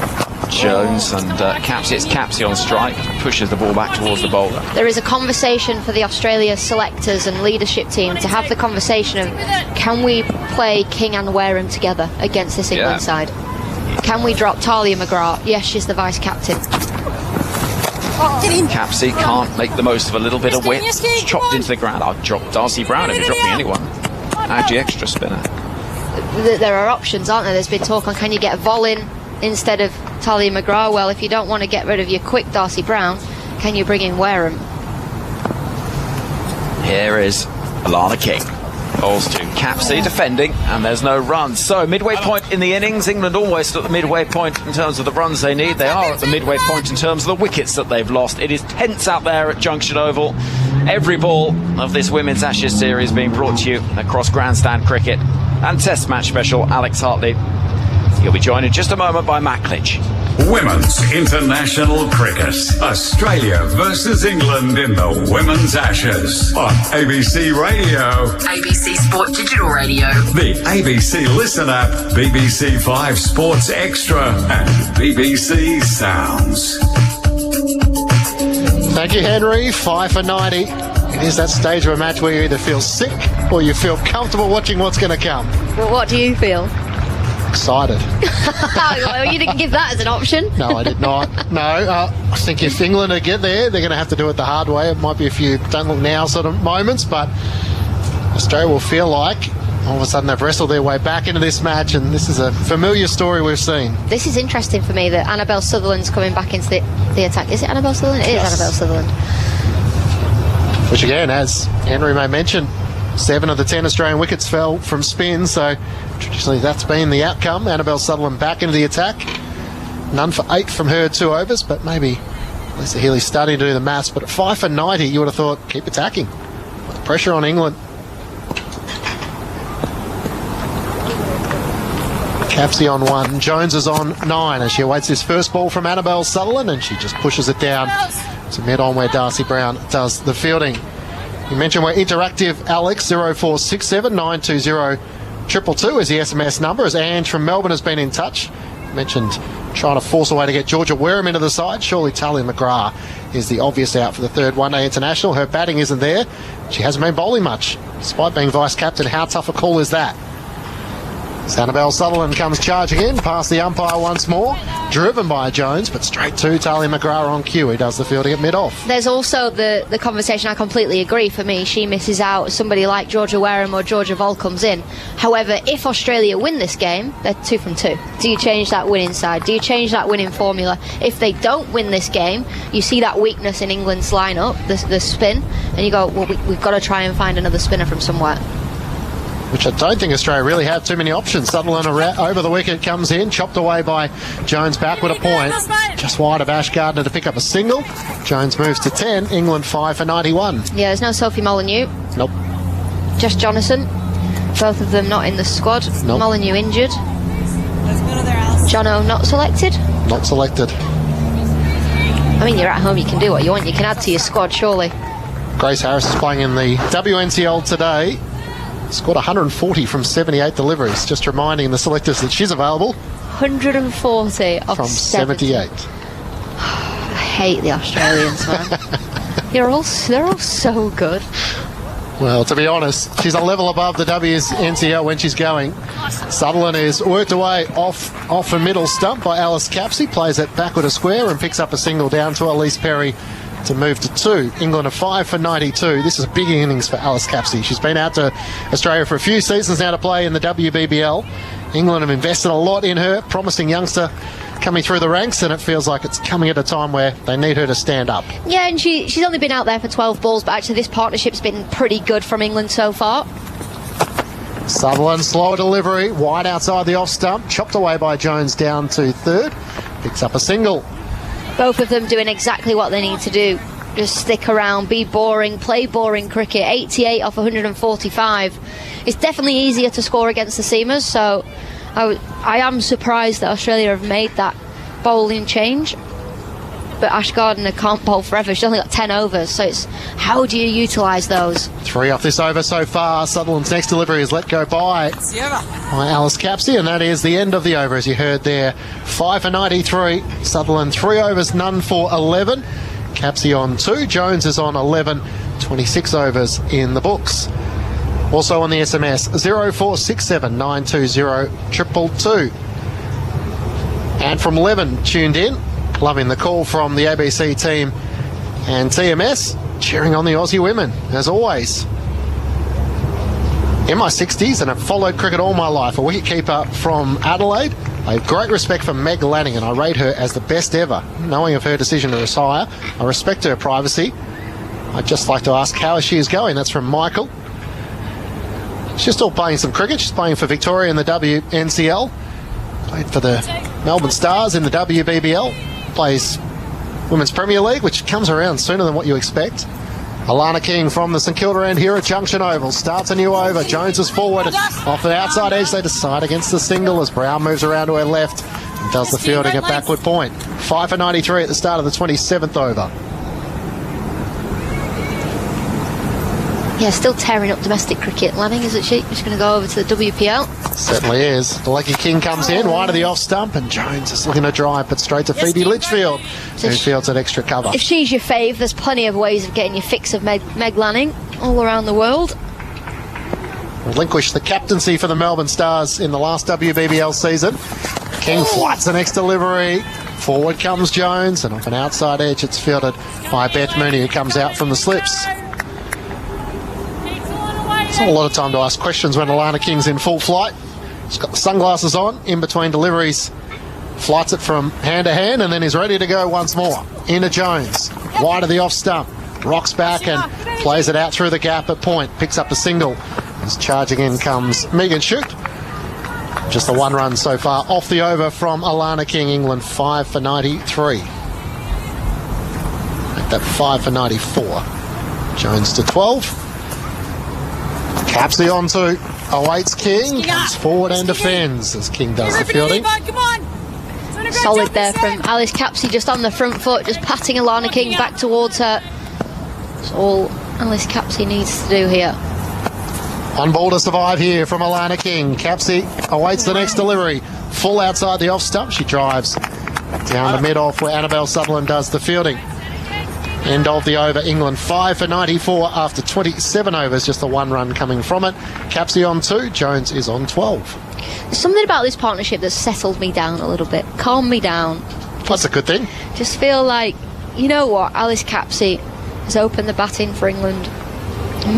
Jones and Capsey. It's Capsey on strike. Pushes the ball back towards the bowler. There is a conversation for the Australia selectors and leadership team to have the conversation of, can we play King and Wareham together against this England side? Can we drop Talia McGrath? Yes, she's the vice captain. Capsey can't make the most of a little bit of whip. It's chopped into the ground. I'll drop Darcy Brown if you're dropping anyone. Add your extra spinner. There are options, aren't there? There's been talk on, can you get a Vol in instead of Talia McGrath? Well, if you don't want to get rid of your quick Darcy Brown, can you bring in Wareham? Here is Alana King. Balls to Capsey defending, and there's no run. So midway point in the innings. England almost at the midway point in terms of the runs they need. They are at the midway point in terms of the wickets that they've lost. It is tense out there at Junction Oval. Every ball of this Women's Ashes series being brought to you across Grandstand Cricket and Test Match Special. Alex Hartley. You'll be joined in just a moment by Matt Klitsch. Women's International Cricket. Australia versus England in the Women's Ashes on ABC Radio. ABC Sport Digital Radio. The ABC Listen app, BBC 5 Sports Extra and BBC Sounds. Thank you, Henry. 5 for 90. It is that stage of a match where you either feel sick or you feel comfortable watching what's going to come. Well, what do you feel? Excited. Well, you didn't give that as an option. No, I did not. No, I think if England get there, they're going to have to do it the hard way. It might be a few don't look now sort of moments, but Australia will feel like all of a sudden they've wrestled their way back into this match, and this is a familiar story we've seen. This is interesting for me that Annabelle Sutherland's coming back into the attack. Is it Annabelle Sutherland? It is Annabelle Sutherland. Which again, as Henry may mention, 7 of the 10 Australian wickets fell from spin, so traditionally that's been the outcome. Annabelle Sutherland back into the attack. None for 8 from her 2 overs, but maybe Lisa Healy's starting to do the maths. But at 5 for 90, you would have thought, keep attacking. Put the pressure on England. Capsey on 1, Jones is on 9 as she awaits this first ball from Annabelle Sutherland, and she just pushes it down to mid-on where Darcy Brown does the fielding. You mentioned we're interactive, Alex. 0467 920 222 is the SMS number, as Ange from Melbourne has been in touch. Mentioned trying to force a way to get Georgia Wareham into the side. Surely Talia McGrath is the obvious out for the third one-day international. Her batting isn't there. She hasn't been bowling much, despite being vice-captain. How tough a call is that? Annabelle Sutherland comes charging in, past the umpire once more, driven by Jones, but straight to Talia McGrath on cue. He does the fielding at mid-off. There's also the conversation. I completely agree. For me, she misses out. Somebody like Georgia Wareham or Georgia Vol comes in. However, if Australia win this game, they're 2 from 2. Do you change that winning side? Do you change that winning formula? If they don't win this game, you see that weakness in England's lineup, the spin, and you go, well, we've got to try and find another spinner from somewhere. Which I don't think Australia really have too many options. Sutherland over the wicket comes in, chopped away by Jones back with a point. Just wide of Ash Gardner to pick up a single. Jones moves to 10, England 5 for 91. Yeah, there's no Sophie Molyneux. Nope. Just Jonathan. Both of them not in the squad. Nope. Molyneux injured. Jono not selected? Not selected. I mean, you're at home, you can do what you want. You can add to your squad, surely. Grace Harris is playing in the WNCL today. Scored 140 from 78 deliveries. Just reminding the selectors that she's available. 140 of from 78. I hate the Australians, man. They're all so good. Well, to be honest, she's a level above the WNCL when she's going. Sutherland is worked away off a middle stump by Alice Capsey. Plays it back with a square and picks up a single down to Elise Perry to move to 2. England are 5 for 92. This is big innings for Alice Capsey. She's been out to Australia for a few seasons now to play in the WBBL. England have invested a lot in her, promising youngster coming through the ranks, and it feels like it's coming at a time where they need her to stand up. Yeah, and she's only been out there for 12 balls, but actually this partnership's been pretty good from England so far. Sutherland, slower delivery, wide outside the off stump, chopped away by Jones down to third, picks up a single. Both of them doing exactly what they need to do. Just stick around, be boring, play boring cricket. 88 off 145. It's definitely easier to score against the seamers, so I am surprised that Australia have made that bowling change. But Ash Gardner can't bowl forever. She's only got 10 overs, so it's how do you utilise those? 3 off this over so far. Sutherland's next delivery is let go by Alice Capsey, and that is the end of the over, as you heard there. 5 for 93. Sutherland 3 overs, none for 11. Capsey on 2. Jones is on 11. 26 overs in the books. Also on the SMS, 0467 920 222. And from 11 tuned in. Loving the call from the ABC team and TMS, cheering on the Aussie women, as always. In my 60s and have followed cricket all my life, a wicketkeeper from Adelaide. I have great respect for Meg Lanning and I rate her as the best ever. Knowing of her decision to retire, I respect her privacy. I'd just like to ask how she is going. That's from Michael. She's still playing some cricket. She's playing for Victoria in the WNCL. Played for the Melbourne Stars in the WBBL. Plays Women's Premier League, which comes around sooner than what you expect. Alana King from the St Kilda end here at Junction Oval. Starts a new over. Jones is forward. Off the outside edge, they decide against the single as Brown moves around to her left and does the fielding at backward point. 5 for 93 at the start of the 27th over. Yeah, still tearing up domestic cricket, Lanning, isn't she? Just going to go over to the WPL. Certainly is. The Lucky King comes in, wide of the off stump, and Jones is looking to drive, but straight to Phoebe Litchfield, who fields an extra cover. If she's your fave, there's plenty of ways of getting your fix of Meg Lanning all around the world. Relinquished the captaincy for the Melbourne Stars in the last WBBL season. King flights the next delivery. Forward comes Jones, and off an outside edge, it's fielded by Beth Mooney, who comes out from the slips. It's not a lot of time to ask questions when Alana King's in full flight. She's got the sunglasses on in between deliveries. Flights it from hand to hand and then is ready to go once more. Into Jones. Wide of the off stump. Rocks back and plays it out through the gap at point. Picks up a single. As charging in comes Megan Shute. Just the 1 run so far off the over from Alana King. England 5 for 93. Make that 5 for 94. Jones to 12. Capsey on 2, awaits King, comes forward and defends as King does the fielding. Solid there from Alice Capsey, just on the front foot, just patting Alana King back towards her. That's all Alice Capsey needs to do here. On ball to survive here from Alana King. Capsey awaits the next delivery. Full outside the off stump, she drives down the mid-off where Annabelle Sutherland does the fielding. End of the over, England 5 for 94 after 27 overs, just the 1 run coming from it. Capsey on 2, Jones is on 12. There's something about this partnership that's settled me down a little bit, calmed me down. That's a good thing. Just feel like, you know what, Alice Capsey has opened the batting for England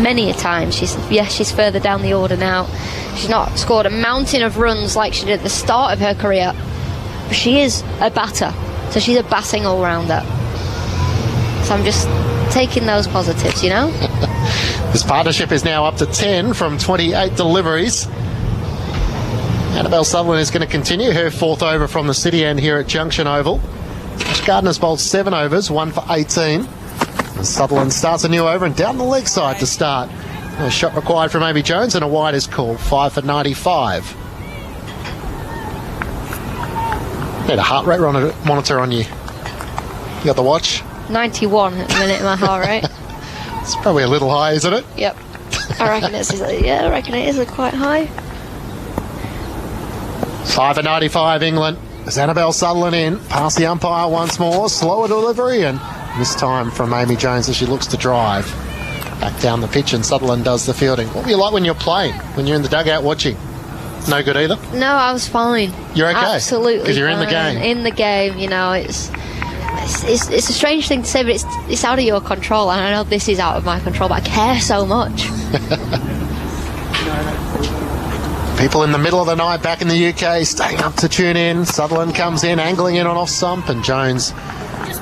many a time. She's further down the order now. She's not scored a mountain of runs like she did at the start of her career, but she is a batter, so she's a batting all-rounder. So I'm just taking those positives, you know? This partnership is now up to 10 from 28 deliveries. Annabelle Sutherland is going to continue her 4th over from the city end here at Junction Oval. Ash Gardner's bowled 7 overs, 1 for 18. And Sutherland starts a new over and down the leg side to start. A shot required from Amy Jones and a wide is called, 5 for 95. Need a heart rate monitor on you. You got the watch? 91 at the minute, my heart rate. It's probably a little high, isn't it? Yep. I reckon it is quite high. 5 for 95 England. As Annabelle Sutherland in, past the umpire once more, slower delivery, and this time from Amy Jones as she looks to drive. Back down the pitch and Sutherland does the fielding. What were you like when you're playing, when you're in the dugout watching? No good either? No, I was fine. You're okay? Absolutely. Because you're in the game. In the game, you know, it's a strange thing to say, but it's out of your control, and I know this is out of my control, but I care so much. People in the middle of the night back in the UK staying up to tune in. Sutherland comes in, angling in on off stump, and Jones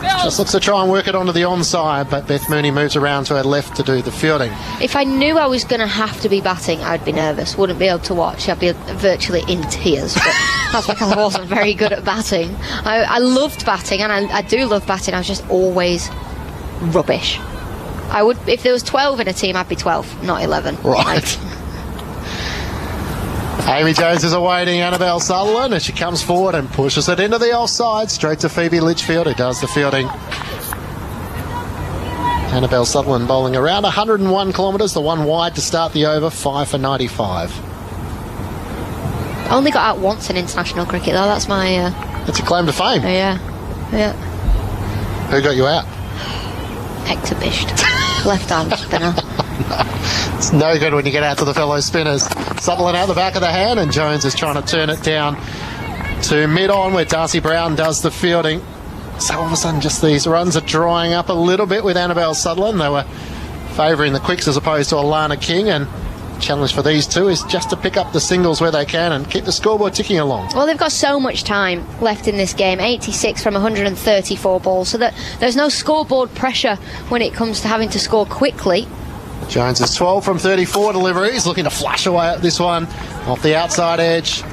Just looks to try and work it onto the onside, but Beth Mooney moves around to her left to do the fielding. If I knew I was going to have to be batting, I'd be nervous. Wouldn't be able to watch. I'd be virtually in tears. But that's because I wasn't very good at batting. I loved batting, and I do love batting. I was just always rubbish. I would, if there was 12 in a team, I'd be 12, not 11. Right. Amy Jones is awaiting Annabelle Sutherland as she comes forward and pushes it into the offside, straight to Phoebe Litchfield, who does the fielding. Annabelle Sutherland bowling around 101 kilometres, the one wide to start the over, 5 for 95. Only got out once in international cricket, though. That's my... That's your claim to fame. Yeah. Who got you out? Hector Bisht. Left-arm spinner. It's no good when you get out to the fellow spinners. Sutherland out the back of the hand, and Jones is trying to turn it down to mid-on where Darcy Brown does the fielding. So all of a sudden just these runs are drying up a little bit with Annabelle Sutherland. They were favouring the quicks as opposed to Alana King, and the challenge for these two is just to pick up the singles where they can and keep the scoreboard ticking along. Well, they've got so much time left in this game, 86 from 134 balls, so that there's no scoreboard pressure when it comes to having to score quickly. Jones is 12 from 34 deliveries, looking to flash away at this one off the outside edge,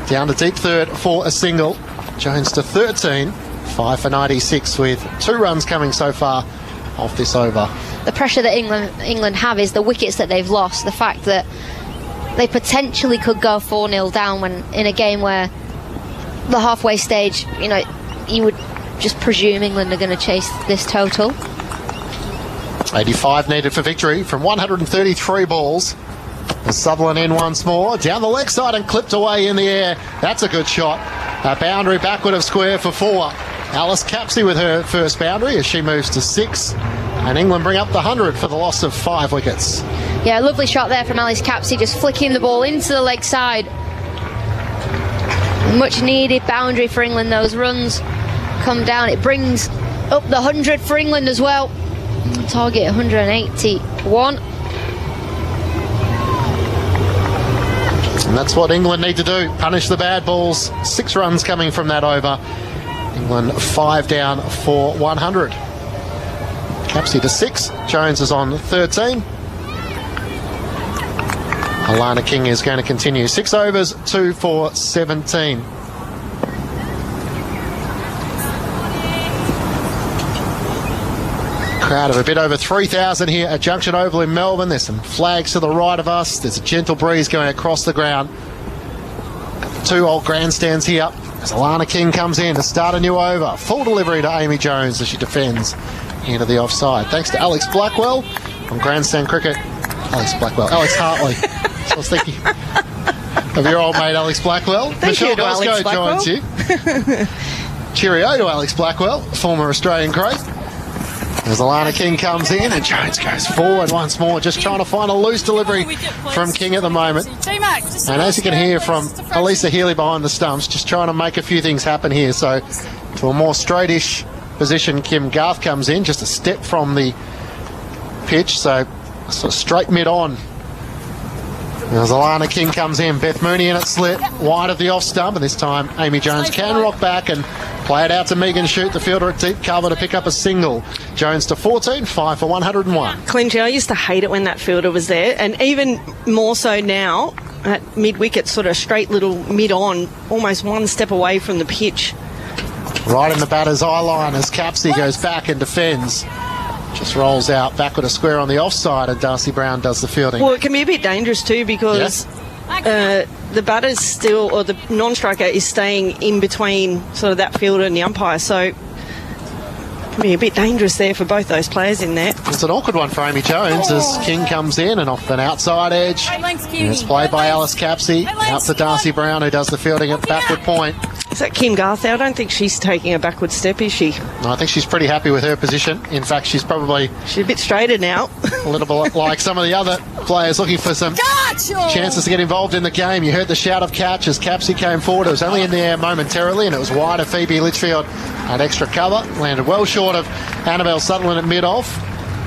down to deep third for a single. Jones to 13, 5 for 96 with 2 runs coming so far off this over. The pressure that England have is the wickets that they've lost, the fact that they potentially could go 4-0 down when in a game where the halfway stage, you would just presume England are going to chase this total. 85 needed for victory from 133 balls. And Sutherland in once more, down the leg side and clipped away in the air. That's a good shot. A boundary backward of square for 4. Alice Capsey with her first boundary as she moves to 6. And England bring up the 100 for the loss of 5 wickets. Yeah, lovely shot there from Alice Capsey, just flicking the ball into the leg side. Much needed boundary for England. Those runs come down. It brings up the 100 for England as well. Target 181. And that's what England need to do, punish the bad balls. 6 runs coming from that over. England 5 down for 100. Capsey to 6, Jones is on 13. Alana King is going to continue. 6 overs, 2 for 17. Crowd of a bit over 3,000 here at Junction Oval in Melbourne. There's some flags to the right of us. There's a gentle breeze going across the ground. 2 old grandstands here as Alana King comes in to start a new over. Full delivery to Amy Jones as she defends into the offside. Thanks to Alex Blackwell from Grandstand Cricket. Alex Hartley. So I was thinking of your old mate Alex Blackwell. Thank Michelle you to Alex Bosco Blackwell. joins you. Cheerio to Alex Blackwell, former Australian great. As Alana King comes in and Jones goes forward once more, just trying to find a loose delivery from King at the moment. And as you can hear from Elisa Healy behind the stumps, just trying to make a few things happen here. So to a more straightish position, Kim Garth comes in, just a step from the pitch, so sort of straight mid-on. As Alana King comes in, Beth Mooney in at slit, wide of the off stump, and this time Amy Jones can rock back and play it out to Megan Shute, the fielder at deep cover, to pick up a single. Jones to 14, 5 for 101. Clingy, I used to hate it when that fielder was there, and even more so now at mid-wicket, sort of straight little mid-on, almost one step away from the pitch. Right in the batter's eye line as Capsey goes back and defends. Just rolls out backward a square on the offside, and Darcy Brown does the fielding. Well, it can be a bit dangerous too because the batter's still, or the non-striker is staying in between sort of that fielder and the umpire, so it can be a bit dangerous there for both those players in there. It's an awkward one for Amy Jones as King comes in and off an outside edge. It's played by Alice Capsey out to Darcy Brown, who does the fielding at backward point. Is that Kim Garth there? I don't think she's taking a backward step, is she? No, I think she's pretty happy with her position. In fact, she's a bit straighter now. A little bit like some of the other players looking for some chances to get involved in the game. You heard the shout of catch as Capsey came forward. It was only in the air momentarily, and it was wide of Phoebe Litchfield. Had extra cover, landed well short of Annabelle Sutherland at mid-off.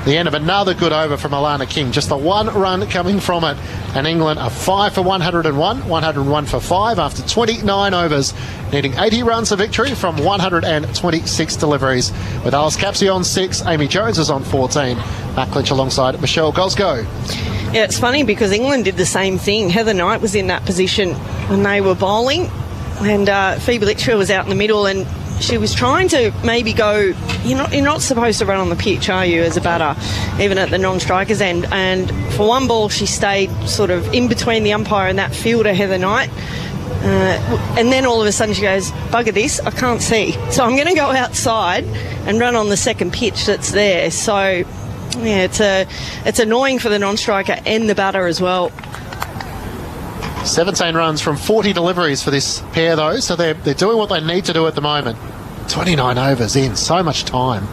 The end of another good over from Alana King. Just the one run coming from it. And England are 5 for 101, 101 for 5 after 29 overs, needing 80 runs for victory from 126 deliveries. With Alice Capsey on 6, Amy Jones is on 14. Matt Clinch alongside Michelle Gosgo. Yeah, it's funny because England did the same thing. Heather Knight was in that position when they were bowling, and Phoebe Litchfield was out in the middle, and she was trying to maybe go, you're not supposed to run on the pitch, are you, as a batter, even at the non-strikers end. And for one ball, she stayed sort of in between the umpire and that fielder, Heather Knight. And then all of a sudden she goes, bugger this, I can't see. So I'm going to go outside and run on the second pitch that's there. So, yeah, it's annoying for the non-striker and the batter as well. 17 runs from 40 deliveries for this pair, though, so they're doing what they need to do at the moment. 29 overs in, so much time.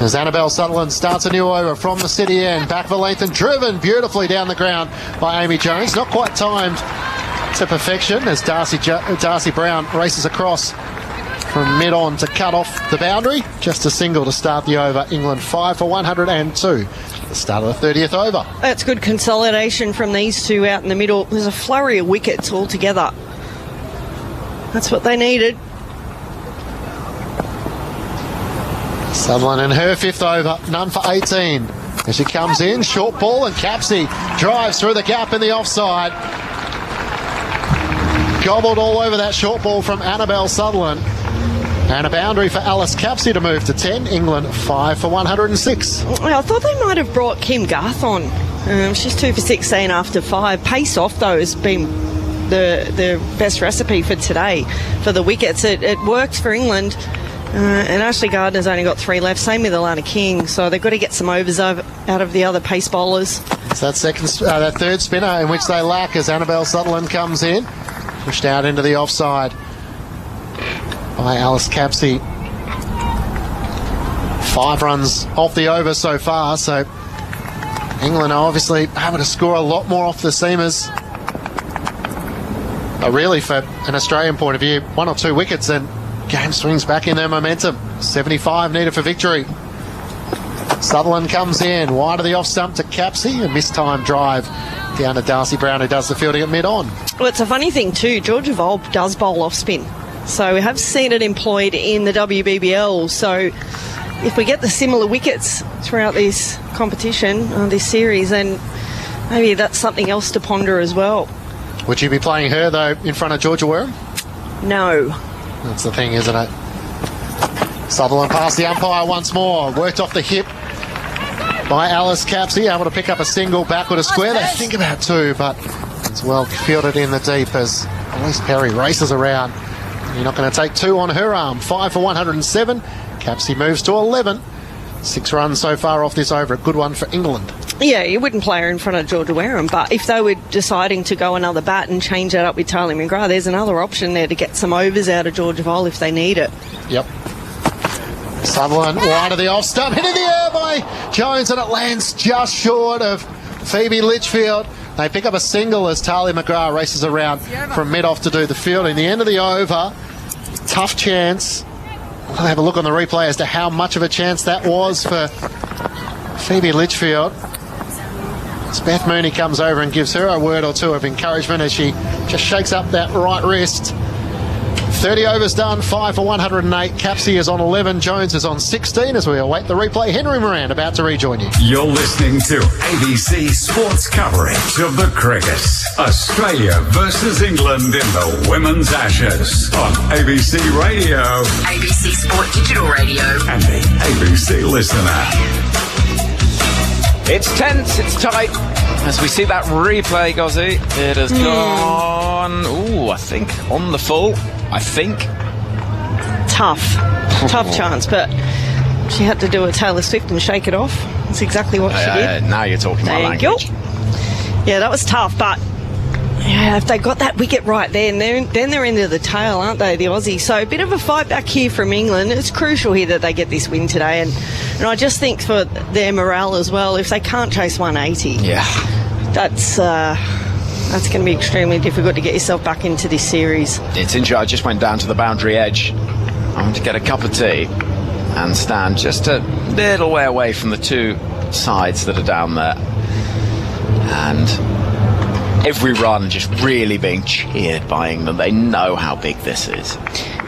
As Annabelle Sutherland starts a new over from the city end, back for length and driven beautifully down the ground by Amy Jones. Not quite timed to perfection as Darcy Brown races across from mid-on to cut off the boundary. Just a single to start the over. England 5 for 102. The start of the 30th over. That's good consolidation from these two out in the middle. There's a flurry of wickets all together. That's what they needed. Sutherland in her 5th over, none for 18. As she comes in, short ball, and Capsey drives through the gap in the offside. Gobbled all over that short ball from Annabelle Sutherland. And a boundary for Alice Capsey to move to 10. England 5 for 106. Well, I thought they might have brought Kim Garth on. She's 2 for 16 after 5. Pace off, though, has been the best recipe for today for the wickets. It works for England. And Ashley Gardner's only got 3 left. Same with Alana King. So they've got to get some overs out of the other pace bowlers. So that third spinner in which they lack as Annabelle Sutherland comes in. Pushed out into the offside by Alice Capsey. 5 runs off the over so far, so England are obviously able to score a lot more off the seamers. But really, for an Australian point of view, 1 or 2 wickets and game swings back in their momentum. 75 needed for victory. Sutherland comes in, wide of the off stump to Capsey, a mistimed drive down to Darcy Brown, who does the fielding at mid-on. Well, it's a funny thing too. Georgia Volpe does bowl off spin. So we have seen it employed in the WBBL. So if we get the similar wickets throughout this competition, this series, then maybe that's something else to ponder as well. Would you be playing her, though, in front of Georgia Wareham? No. That's the thing, isn't it? Sutherland past the umpire once more. Worked off the hip by Alice Capsey, able to pick up a single backward a square. They think about 2, but it's well fielded in the deep as Elise Perry races around. You're not going to take 2 on her arm. 5 for 107. Capsey moves to 11. 6 runs so far off this over. A good one for England. Yeah, you wouldn't play her in front of Georgia Wareham, but if they were deciding to go another bat and change that up with Tali McGrath, there's another option there to get some overs out of Georgia Volpe if they need it. Yep. Sutherland wide of the off stump, hit in the air by Jones, and it lands just short of Phoebe Litchfield. They pick up a single as Tali McGrath races around from mid-off to do the fielding. The end of the over, tough chance. We'll have a look on the replay as to how much of a chance that was for Phoebe Litchfield. As Beth Mooney comes over and gives her a word or 2 of encouragement as she just shakes up that right wrist. 30 overs done, 5 for 108. Capsey is on 11, Jones is on 16 as we await the replay. Henry Moran about to rejoin you. You're listening to ABC Sports coverage of the cricket. Australia versus England in the Women's Ashes on ABC Radio. ABC Sport Digital Radio. And the ABC Listener. It's tense, it's tight. As we see that replay, Gozzy, it has gone, I think, on the full. I think. Tough chance, but she had to do a Taylor Swift and shake it off. That's exactly what she did. Now you're talking my language. Yeah, that was tough, but yeah, if they got that wicket right there, then they're into the tail, aren't they, the Aussies? So a bit of a fight back here from England. It's crucial here that they get this win today, and I just think for their morale as well, if they can't chase 180, that's going to be extremely difficult to get yourself back into this series. It's interesting. I just went down to the boundary edge. I want to get a cup of tea and stand just a little way away from the 2 sides that are down there. And every run just really being cheered by England. They know how big this is.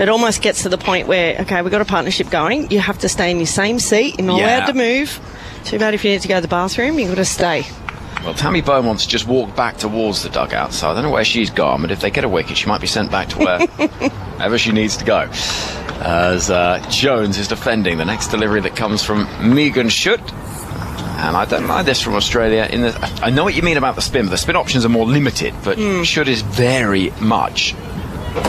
It almost gets to the point where, okay, we've got a partnership going. You have to stay in your same seat. You're not allowed to move. Too bad if you need to go to the bathroom, you've got to stay. Well, Tammy Beaumont's just walked back towards the dugout, so I don't know where she's gone, but if they get a wicket, she might be sent back to wherever she needs to go. As Jones is defending the next delivery that comes from Megan Schutt. And I don't mind this from Australia. I know what you mean about the spin, but the spin options are more limited, but Schutt is very much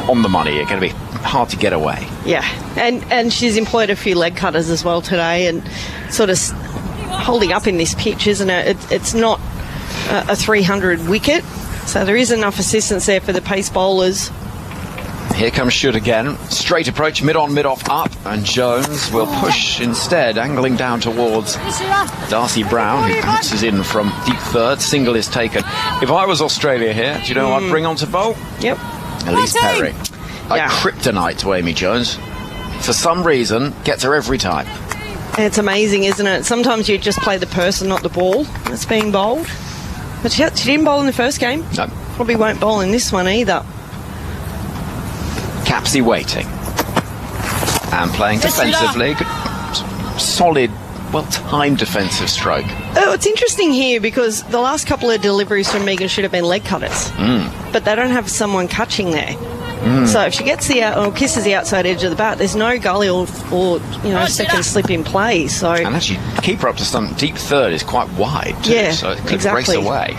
on the money. It's going to be hard to get away. Yeah, and she's employed a few leg cutters as well today, and sort of holding up in this pitch, isn't it? It's not a 300 wicket, so there is enough assistance there for the pace bowlers. Here comes Schutt again. Straight approach, mid-on, mid-off, up. And Jones will push instead, angling down towards Darcy Brown, who bounces in from deep third. Single is taken. If I was Australia here, do you know who I'd bring on to bowl? Yep. Elise Perry. Like kryptonite to Amy Jones. For some reason, gets her every time. It's amazing, isn't it? Sometimes you just play the person, not the ball that's being bowled. But she didn't bowl in the first game. No. Probably won't bowl in this one either. Capsey waiting and playing defensively. Good, solid, well-timed defensive stroke. Oh, it's interesting here because the last couple of deliveries from Megan should have been leg cutters, but they don't have someone catching there. So if she gets or kisses the outside edge of the bat, there's no gully or second slip in play. So and actually keep her up to some deep third is quite wide too, so it could race away.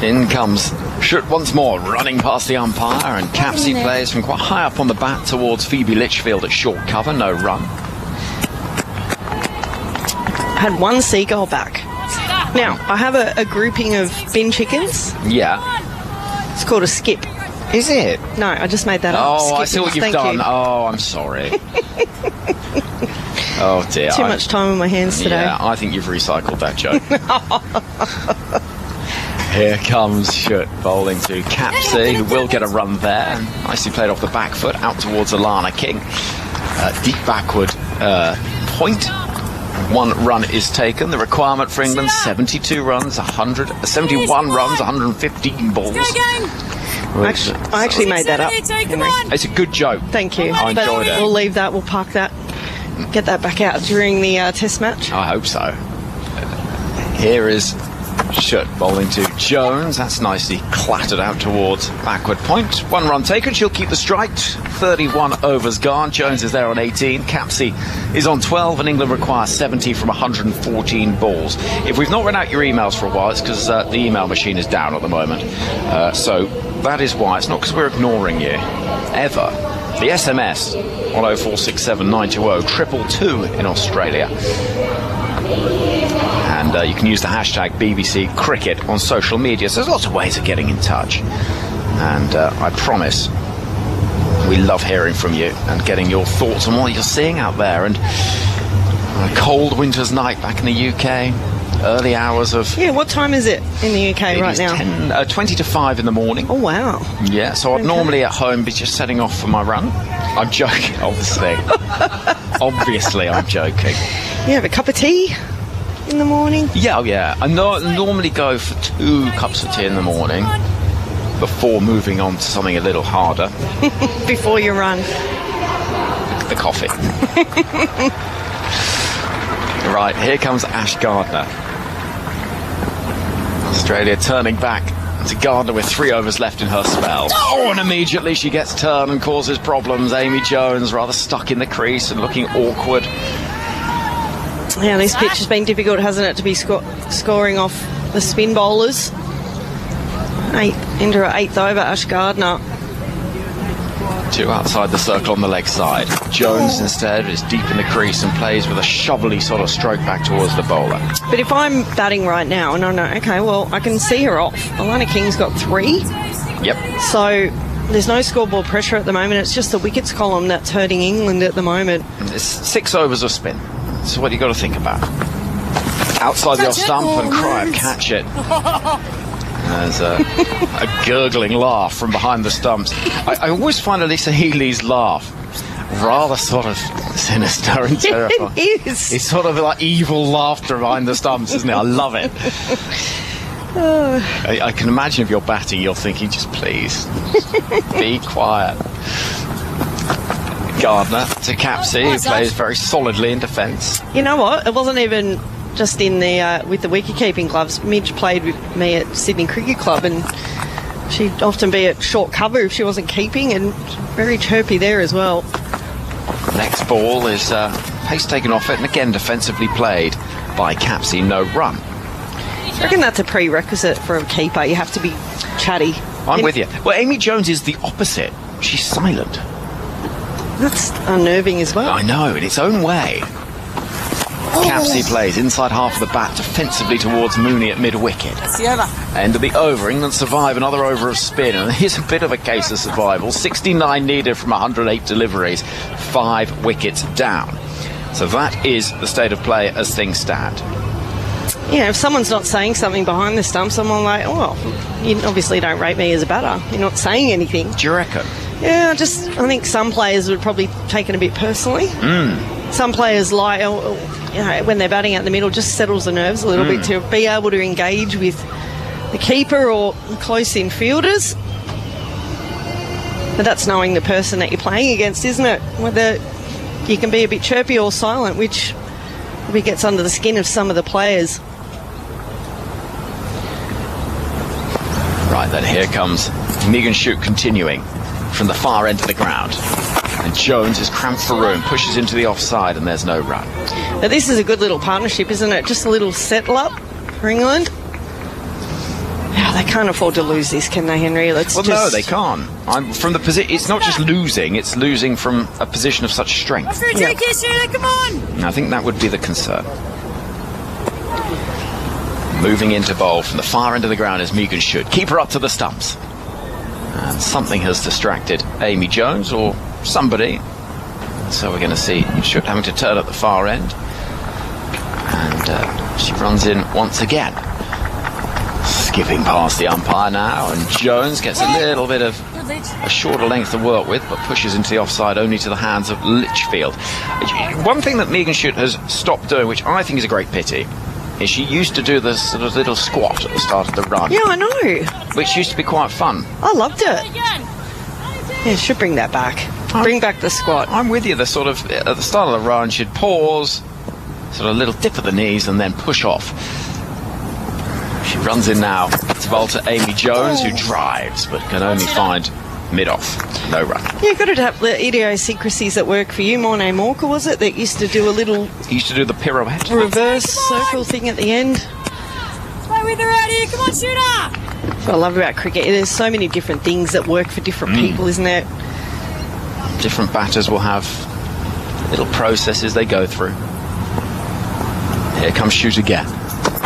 In comes Schutt once more, running past the umpire, and Capsey plays from quite high up on the bat towards Phoebe Litchfield at short cover, no run. Had one seagull back. Now, I have a grouping of bin chickens. Yeah. It's called a skip. Is it? No, I just made that up. Oh, Skippings. I see what you've done. Oh, I'm sorry. Oh, dear. Too much time on my hands today. Yeah, I think you've recycled that joke. Here comes Schutt bowling to Capsey, who will get a run there. Nicely played off the back foot, out towards Alana King. Deep backward point. 1 run is taken. The requirement for England, 72 runs, 71 runs, 115 balls. I actually made that up. It's a good joke. Thank you. I enjoyed it. We'll leave that. We'll park that. Get that back out during the test match. I hope so. Here is Schutt bowling to Jones. That's nicely clattered out towards backward point. 1 run taken. She'll keep the strike. 31 overs gone. Jones is there on 18. Capsey is on 12, and England requires 70 from 114 balls. If we've not run out your emails for a while, it's because the email machine is down at the moment. So that is why. It's not because we're ignoring you. Ever. The SMS, 10467 920 222 in Australia. And you can use the hashtag BBC Cricket on social media. So there's lots of ways of getting in touch. And I promise we love hearing from you and getting your thoughts on what you're seeing out there. And on a cold winter's night back in the UK, early hours of... Yeah, what time is it in the UK right now? 20 to 5 in the morning. Oh, wow. Yeah, so I'd normally at home be just setting off for my run. I'm joking, obviously. Obviously, I'm joking. You have a cup of tea in the morning? Yeah, I normally go for 2 cups of tea in the morning before moving on to something a little harder. Before you run. The coffee. Right, here comes Ash Gardner. Australia turning back to Gardner with 3 overs left in her spell. Oh, and immediately she gets turned and causes problems. Amy Jones rather stuck in the crease and looking awkward. Yeah, this pitch has been difficult, hasn't it, to be scoring off the spin bowlers. Into her 8th over, Ash Gardner. 2 outside the circle on the leg side. Jones instead is deep in the crease and plays with a shovelly sort of stroke back towards the bowler. But if I'm batting right now and I know, okay, well, I can see her off. Alana King's got 3. Yep. So there's no scoreboard pressure at the moment. It's just the wickets column that's hurting England at the moment. It's 6 overs of spin. That's what you got to think about. Outside the off stump and Cryer catch it. There's a gurgling laugh from behind the stumps. I always find Elisa Healy's laugh rather sort of sinister and terrifying. It is. It's sort of like evil laughter behind the stumps, isn't it? I love it. I can imagine if you're batting, you're thinking, just please, be quiet. Gardner to Capsey, who plays very solidly in defence. You know what? It wasn't even just in the with the wicket-keeping gloves. Midge played with me at Sydney Cricket Club, and she'd often be at short cover if she wasn't keeping, and very chirpy there as well. Next ball is pace taken off it, and again defensively played by Capsey, no run. I reckon that's a prerequisite for a keeper. You have to be chatty. I'm with you. Well, Amy Jones is the opposite. She's silent. That's unnerving as well. I know, in its own way. Capsey plays inside half of the bat defensively towards Mooney at mid-wicket. End of the over. England survive another over of spin, and here's a bit of a case of survival. 69 needed from 108 deliveries, 5 wickets down. So that is the state of play as things stand. Yeah, if someone's not saying something behind the stumps, I'm like, oh, you obviously don't rate me as a batter. You're not saying anything. Do you reckon? Yeah, I think some players would probably take it a bit personally. Some players like, when they're batting out the middle, just settles the nerves a little bit to be able to engage with the keeper or close infielders. But that's knowing the person that you're playing against, isn't it? Whether you can be a bit chirpy or silent, which probably gets under the skin of some of the players. Right then, here comes Megan Shute continuing from the far end of the ground. And Jones is cramped for room, pushes into the offside, and there's no run. Now, this is a good little partnership, isn't it? Just a little settle up for England. They can't afford to lose this, can they, Henry? No, they can't. From the position, it's not just losing; it's losing from a position of such strength. Drink it, come on! And I think that would be the concern. Moving into bowl from the far end of the ground is Megan Shute. Keep her up to the stumps. And something has distracted Amy Jones or somebody. So we're going to see Shute having to turn at the far end. And she runs in once again. Skipping past the umpire now, and Jones gets a little bit of a shorter length to work with, but pushes into the offside only to the hands of Litchfield. One thing that Megan Shute has stopped doing, which I think is a great pity, is she used to do this sort of little squat at the start of the run. Yeah, I know. Which used to be quite fun. I loved it. Yeah, should bring that back. Bring back the squat. I'm with you. The sort of, at the start of the run, she'd pause, sort of a little dip of the knees, and then push off. She runs in now to bowl to Amy Jones, who drives, but can only find mid-off. No run. Yeah, you've got to have the idiosyncrasies that work for you. Morne Morka, was it, that used to do a little... He used to do the pirouette. Reverse circle thing at the end. Play with her out here, come on, shooter! That's what I love about cricket. There's so many different things that work for different people, isn't there? Different batters will have little processes they go through. Here comes Shute again.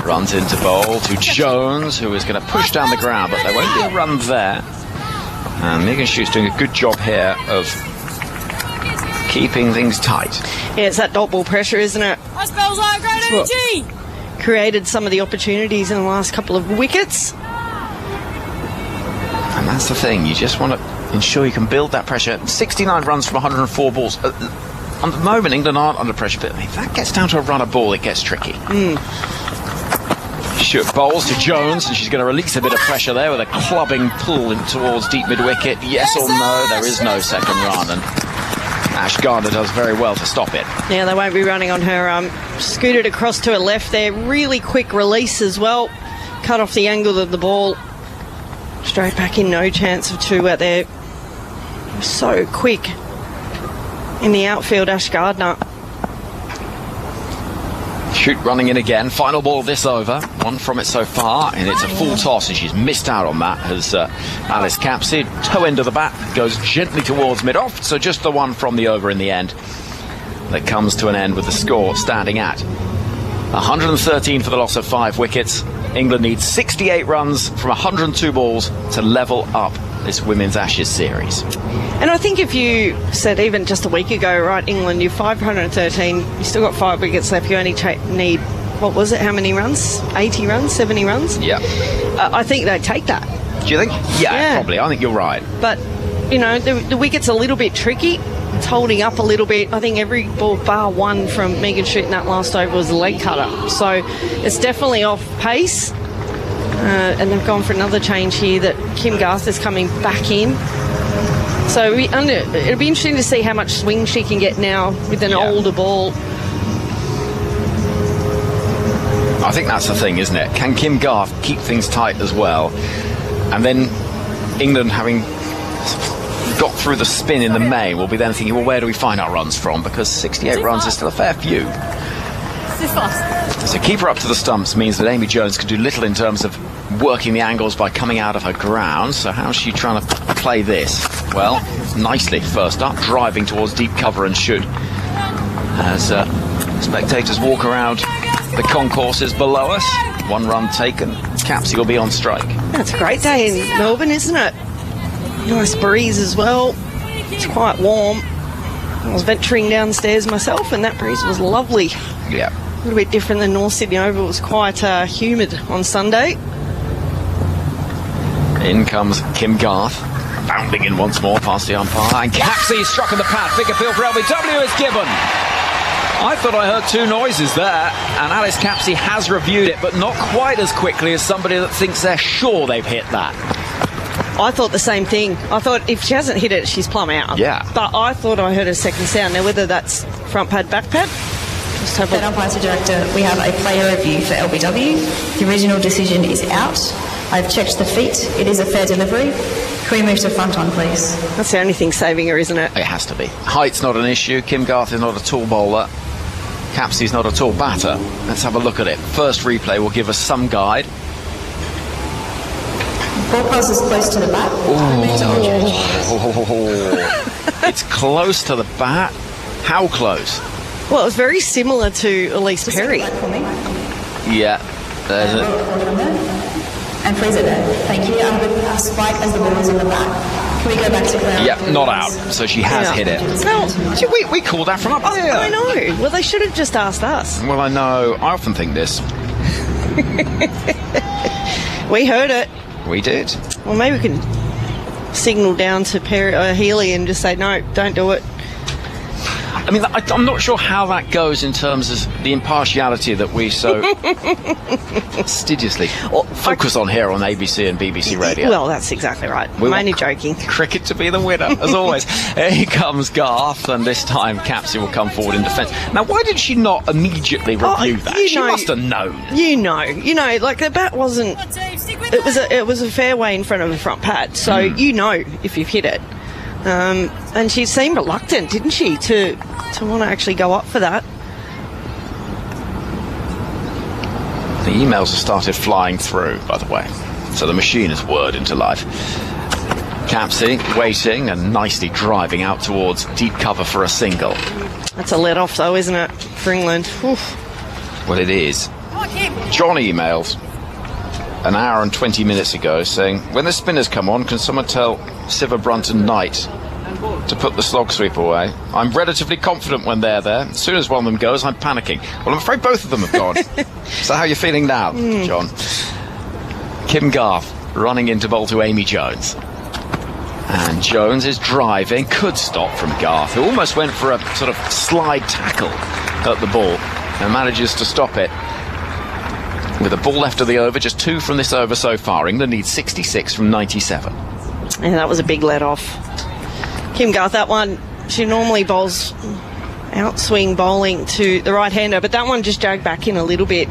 Runs into bowl to Jones, who is going to push down the ground, but there won't be a run there. And Megan Shute's doing a good job here of keeping things tight. Yeah, it's that dot ball pressure, isn't it? That spells like great energy! Created some of the opportunities in the last couple of wickets. And that's the thing, you just want to ensure you can build that pressure. 69 runs from 104 balls. At the moment, England aren't under pressure, but if that gets down to a run of ball, it gets tricky. Shute bowls to Jones, and she's going to release a bit of pressure there with a clubbing pull in towards deep mid-wicket. Yes or no, there is no second run, and Ash Gardner does very well to stop it. Yeah, they won't be running on her. Scooted across to her left there. Really quick release as well. Cut off the angle of the ball. Straight back in, no chance of two out there. So quick in the outfield, Ash Gardner. Shute running in again. Final ball of this over. One from it so far, and it's a full toss, and she's missed out on that as Alice Capsey. Toe end of the bat goes gently towards mid-off, so just the one from the over in the end that comes to an end with the score standing at 113 for the loss of 5 wickets. England needs 68 runs from 102 balls to level up this Women's Ashes series. And I think if you said even just a week ago, right, England, you're 513, you still got 5 wickets left, you only need, what was it, how many runs? 80 runs, 70 runs? Yeah. I think they'd take that. Do you think? Yeah, probably. I think you're right. But, you know, the wicket's a little bit tricky. It's holding up a little bit. I think every ball bar one from Megan shooting that last over was a leg cutter. So it's definitely off pace. And they've gone for another change here that Kim Garth is coming back in. So it'll be interesting to see how much swing she can get now with an older ball. I think that's the thing, isn't it? Can Kim Garth keep things tight as well? And then England, having got through the spin in the main, will be then thinking, well, where do we find our runs from? Because 68 runs is still a fair few. So keep her up to the stumps means that Amy Jones can do little in terms of working the angles by coming out of her ground. So how's she trying to play this? Well, nicely first up, driving towards deep cover and shoot. As spectators walk around the concourses below us, 1 run taken. Capsey will be on strike. It's a great day in Melbourne, isn't it? Nice breeze as well. It's quite warm. I was venturing downstairs myself and that breeze was lovely. Yeah. A little bit different than North Sydney Oval. It was quite humid on Sunday. In comes Kim Garth, bounding in once more past the umpire. And Capsey struck in the pad. Big appeal for LBW is given. I thought I heard 2 noises there, and Alice Capsey has reviewed it, but not quite as quickly as somebody that thinks they're sure they've hit that. I thought the same thing. I thought if she hasn't hit it, she's plumb out. Yeah. But I thought I heard a second sound. Now, whether that's front pad, back pad, just have That umpire director, we have a player review for LBW. The original decision is out. I've checked the feet. It is a fair delivery. Can we move to front on, please? That's the only thing saving her, isn't it? It has to be. Height's not an issue. Kim Garth is not a tall bowler. Capsey's not a tall batter. Let's have a look at it. First replay will give us some guide. Ball passes close to the bat. It's close to the bat. How close? Well, it was very similar to Elise Perry. Yeah, there's it. And freeze it there. Thank you. I have a spike as the ball is on the bat. Can we go back to ground? Yep, not out. So she has hit it. No, we called that from up there. I know. Well, they should have just asked us. Well, I know. I often think this. We heard it. We did. Well, maybe we can signal down to Healy and just say, no, don't do it. I mean, I'm not sure how that goes in terms of the impartiality that we so fastidiously focus on here on ABC and BBC Radio. Well, that's exactly right. I'm only joking. Cricket to be the winner, as always. Here comes Garth, and this time Capsey will come forward in defence. Now, why did she not immediately review that? She must have known. You know, like the bat wasn't. It was a fairway in front of the front pad, so you know if you've hit it. And she seemed reluctant, didn't she, to want to actually go up for that. The emails have started flying through, by the way, so the machine has whirred into life. Capsey waiting and nicely driving out towards deep cover for a single. That's a let-off, though, isn't it, for England? Oof. Well, it is. John emailed an hour and 20 minutes ago saying, when the spinners come on, can someone tell Siva Brunton Knight to put the slog sweep away? I'm relatively confident when they're there. As soon as one of them goes, I'm panicking. Well, I'm afraid both of them have gone. So how are you feeling now, John? Kim Garth running into bowl to Amy Jones. And Jones is driving, could stop from Garth, who almost went for a sort of slide tackle at the ball and manages to stop it. With a ball left of the over, just 2 from this over so far. England needs 66 from 97. Yeah, that was a big let-off. Kim Garth, that one, she normally bowls outswing bowling to the right-hander, but that one just dragged back in a little bit.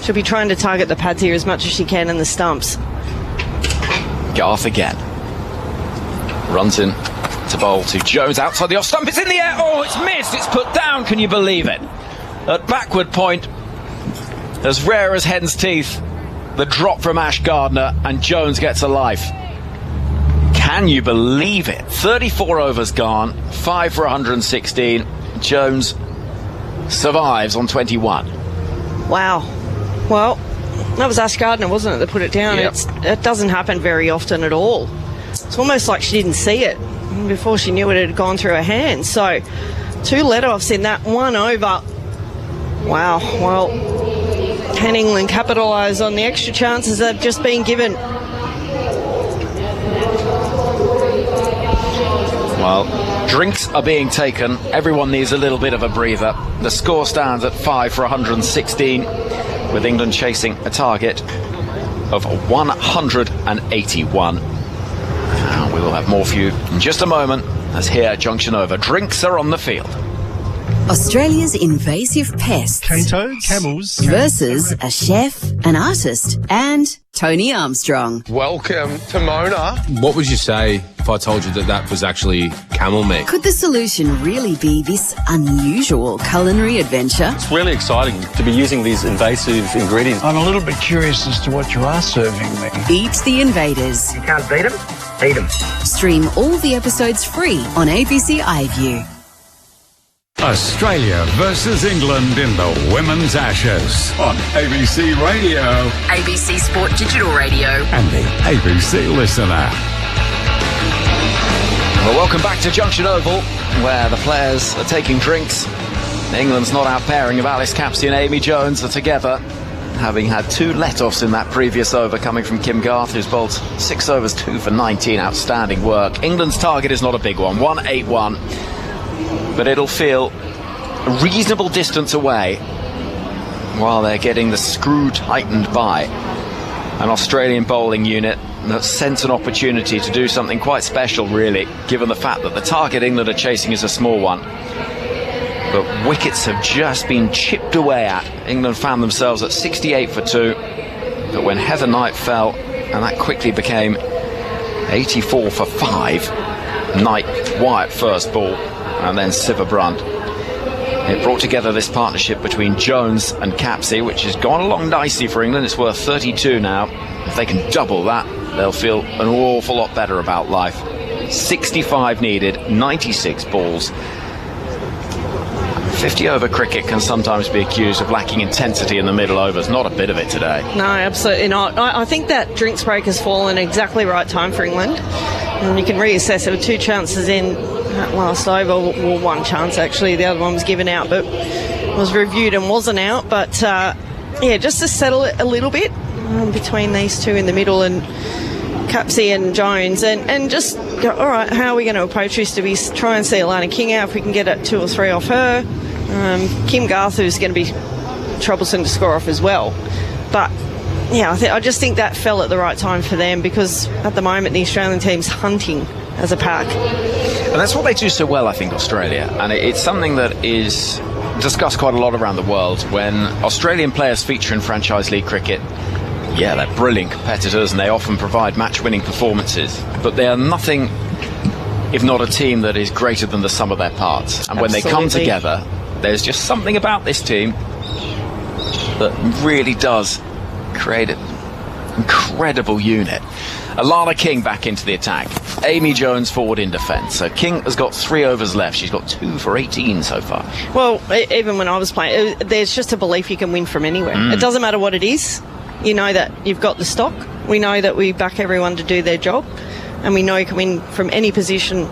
She'll be trying to target the pads here as much as she can in the stumps. Garth again. Runs in to bowl to Jones outside the off stump. It's in the air. Oh, it's missed. It's put down. Can you believe it? At backward point, as rare as hen's teeth, the drop from Ash Gardner, and Jones gets a life. Can you believe it? 34 overs gone, 5 for 116. Jones survives on 21. Wow. Well, that was Ash Gardner, wasn't it, that put it down? Yep. It doesn't happen very often at all. It's almost like she didn't see it before she knew it had gone through her hands. So, 2 let-offs in that 1 over. Wow. Well, can England capitalise on the extra chances they've just been given? Well, drinks are being taken. Everyone needs a little bit of a breather. The score stands at 5 for 116, with England chasing a target of 181. Now, we will have more for you in just a moment, as here at Junction Over, drinks are on the field. Australia's invasive pests. Cane toads, camels. Versus a chef, an artist, and Tony Armstrong. Welcome to Mona. What would you say if I told you that that was actually camel meat? Could the solution really be this unusual culinary adventure? It's really exciting to be using these invasive ingredients. I'm a little bit curious as to what you are serving me. Eat the Invaders. You can't beat them? Eat them. Stream all the episodes free on ABC iView. Australia versus England in the Women's Ashes on ABC Radio ABC Sport Digital Radio and the ABC Listener. Well, welcome back to Junction Oval, where the players are taking drinks. England's not-out pairing of Alice Capsey and Amy Jones are together, having had 2 let-offs in that previous over coming from Kim Garth, who's bowled 6 overs, 2 for 19. Outstanding work. England's target is not a big one, 181. But it'll feel a reasonable distance away while they're getting the screw tightened by an Australian bowling unit that sense an opportunity to do something quite special, really, given the fact that the target England are chasing is a small one. But wickets have just been chipped away at. England found themselves at 68 for 2. But when Heather Knight fell, and that quickly became 84 for 5, Knight, Wyatt first ball, and then Siva Brunt. It brought together this partnership between Jones and Capsey, which has gone along nicely for England. It's worth 32 now. If they can double that, they'll feel an awful lot better about life. 65 needed, 96 balls. 50-over cricket can sometimes be accused of lacking intensity in the middle overs. Not a bit of it today. No, absolutely not. I think that drinks break has fallen at exactly right time for England. And you can reassess. There were 2 chances in that last over. Well, 1 chance, actually. The other one was given out, but was reviewed and wasn't out. But, yeah, just to settle it a little bit between these 2 in the middle and Capsey and Jones, and just go, all right, how are we going to approach this? Do we try and see Alana King out if we can get it 2 or 3 off her? Kim Garth, who's going to be troublesome to score off as well. But, yeah, I just think that fell at the right time for them, because at the moment the Australian team's hunting as a pack. And that's what they do so well, I think, Australia. And it's something that is discussed quite a lot around the world. When Australian players feature in franchise league cricket, yeah, they're brilliant competitors and they often provide match-winning performances. But they are nothing if not a team that is greater than the sum of their parts. And when they come together, there's just something about this team that really does create an incredible unit. Alana King back into the attack. Amy Jones forward in defence. So King has got 3 overs left. She's got 2 for 18 so far. Well, even when I was playing, there's just a belief you can win from anywhere. It doesn't matter what it is. You know that you've got the stock. We know that we back everyone to do their job. And we know you can win from any position.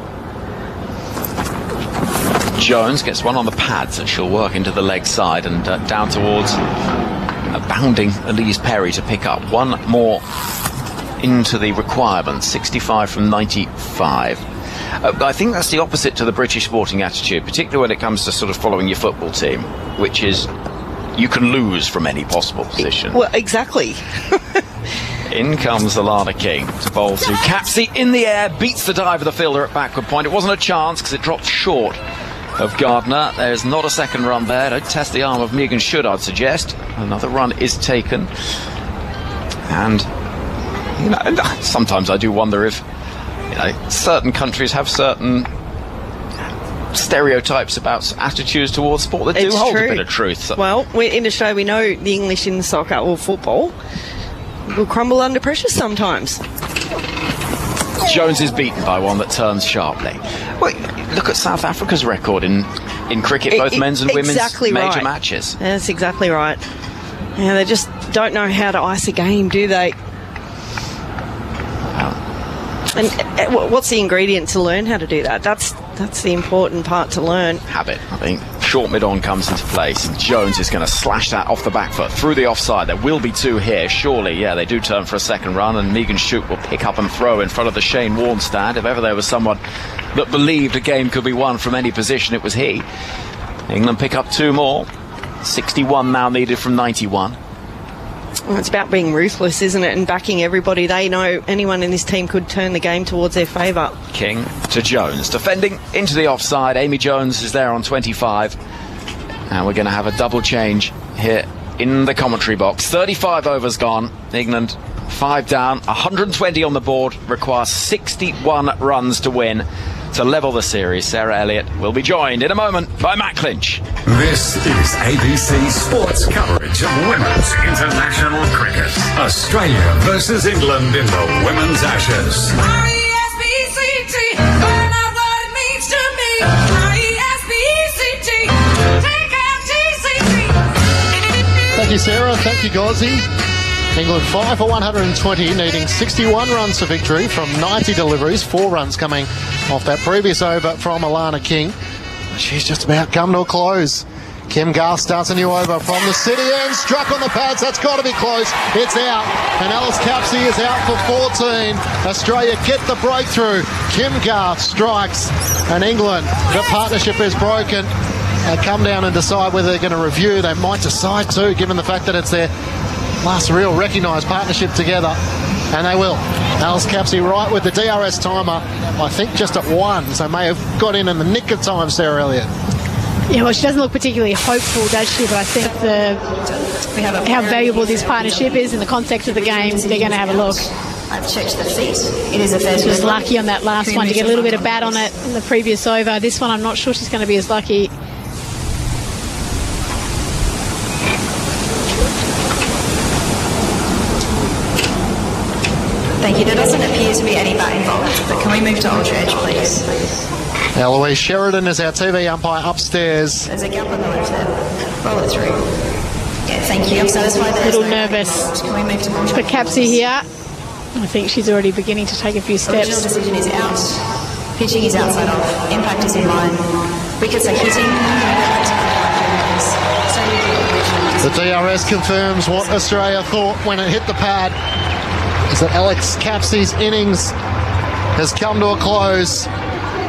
Jones gets one on the pads and she'll work into the leg side and down towards a bounding Elise Perry to pick up. 1 more into the requirement, 65 from 95. I think that's the opposite to the British sporting attitude, particularly when it comes to sort of following your football team, which is you can lose from any possible position. Well, exactly. In comes Alana King to bowl to Capsey in the air, beats the dive of the fielder at backward point. It wasn't a chance because it dropped short of Gardner. There's not a second run there. Don't test the arm of Megan Should, I'd suggest. Another run is taken. And you know, sometimes I do wonder if certain countries have certain stereotypes about attitudes towards sport that do hold a bit of truth. Well, in Australia we know the English in soccer or football will crumble under pressure sometimes. Jones is beaten by one that turns sharply. Well, look at South Africa's record in cricket, both men's and women's major matches. That's exactly right. Yeah, they just don't know how to ice a game, do they? And what's the ingredient to learn how to do that? That's the important part to learn. Habit, I think. Short mid-on comes into place. Jones is going to slash that off the back foot through the offside. There will be 2 here, surely. Yeah, they do turn for a second run, and Megan Shoot will pick up and throw in front of the Shane Warne stand. If ever there was someone that believed a game could be won from any position, it was he. England pick up 2 more. 61 now needed from 91. Well, it's about being ruthless, isn't it, and backing everybody. They know anyone in this team could turn the game towards their favour. King to Jones. Defending into the offside. Amy Jones is there on 25. And we're going to have a double change here in the commentary box. 35 overs gone. England 5 down, 120 on the board. Requires 61 runs to win to level the series. Sarah Elliott will be joined in a moment by Matt Clinch. This is ABC Sports coverage of women's international cricket. Australia versus England in the Women's Ashes. R-E-S-P-E-C-T, find out what it means to me. R-E-S-P-E-C-T, take out T-C-T. Thank you, Sarah. Thank you, Gauzy. England 5 for 120, needing 61 runs for victory from 90 deliveries, 4 runs coming off that previous over from Alana King. She's just about come to a close. Kim Garth starts a new over from the city end, struck on the pads, that's got to be close, it's out, and Alice Capsey is out for 14. Australia get the breakthrough, Kim Garth strikes, and England, the partnership is broken. They come down and decide whether they're going to review. They might decide to, given the fact that it's their last real recognised partnership together, and they will. Alice Capsey right with the DRS timer, I think just at 1, so may have got in the nick of time, Sarah Elliott. Yeah, well, she doesn't look particularly hopeful, does she? But I think how valuable this partnership is in the context of the game, they're going to have a look. I've checked the feet. It is a fair. She was lucky on that last one to get a little bit of bat on it in the previous over. This one, I'm not sure she's going to be as lucky. Thank you. There doesn't appear to be any bat involved, but can we move to Ultra Edge, please? Eloise Sheridan is our TV umpire upstairs. There's a gap on the left there. Roll it through. Yeah, thank you. I'm satisfied. A little nervous Can we move to Ultra for Capsey here. I think she's already beginning to take a few steps. Original decision is out. Pitching is outside off. Impact is in line. Wickets are hitting. The DRS confirms what Australia thought when it hit the pad, is that Alex Capsey's innings has come to a close,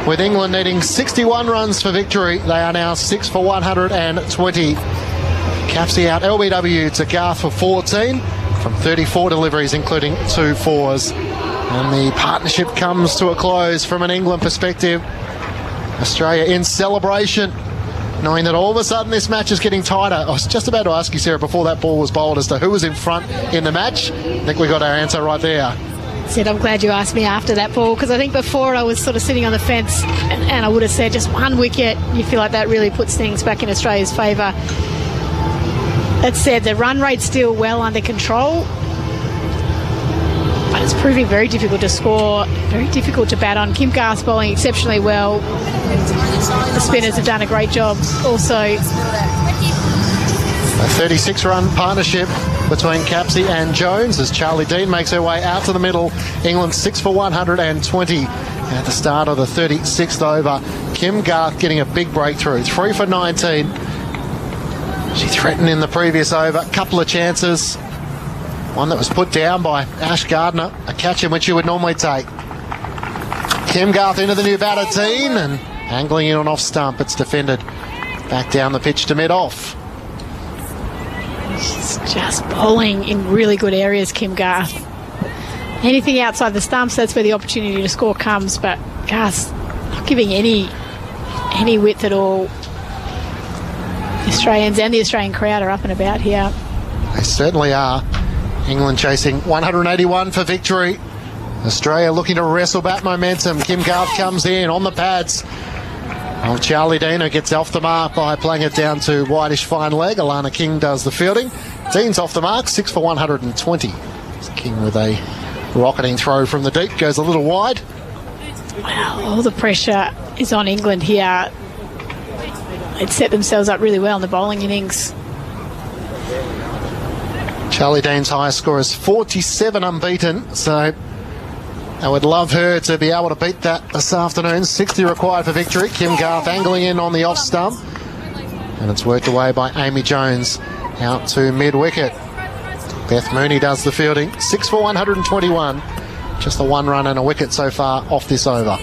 with England needing 61 runs for victory. They are now 6 for 120. Capsey out LBW to Garth for 14 from 34 deliveries, including 2 fours. And the partnership comes to a close from an England perspective. Australia in celebration, knowing that all of a sudden this match is getting tighter. I was just about to ask you, Sarah, before that ball was bowled, as to who was in front in the match. I think we got our answer right there. Sid, I'm glad you asked me after that ball, because I think before I was sort of sitting on the fence and I would have said just 1 wicket. You feel like that really puts things back in Australia's favour. That said, the run rate's still well under control, but it's proving very difficult to score, very difficult to bat on. Kim Garth's bowling exceptionally well. The spinners have done a great job also. A 36-run partnership between Capsey and Jones as Charlie Dean makes her way out to the middle. England 6 for 120 at the start of the 36th over. Kim Garth getting a big breakthrough, 3 for 19. She threatened in the previous over, a couple of chances. One that was put down by Ash Gardner, a catch in which you would normally take. Kim Garth into the new batter, Dean, and angling in on off stump. It's defended back down the pitch to mid-off. She's just bowling in really good areas, Kim Garth. Anything outside the stumps, that's where the opportunity to score comes, but Garth's not giving any width at all. The Australians and the Australian crowd are up and about here. They certainly are. England chasing 181 for victory. Australia looking to wrestle back momentum. Kim Garth comes in on the pads. Oh, Charlie Dean gets off the mark by playing it down to whitish fine leg. Alana King does the fielding. Dean's off the mark, 6 for 120. King with a rocketing throw from the deep, goes a little wide. Wow, all the pressure is on England here. They'd set themselves up really well in the bowling innings. Charlie Dean's highest score is 47 unbeaten, so I would love her to be able to beat that this afternoon. 60 required for victory. Kim Garth angling in on the off stump, and it's worked away by Amy Jones out to mid-wicket. Beth Mooney does the fielding. 6 for 121. Just the 1 run and a wicket so far off this over.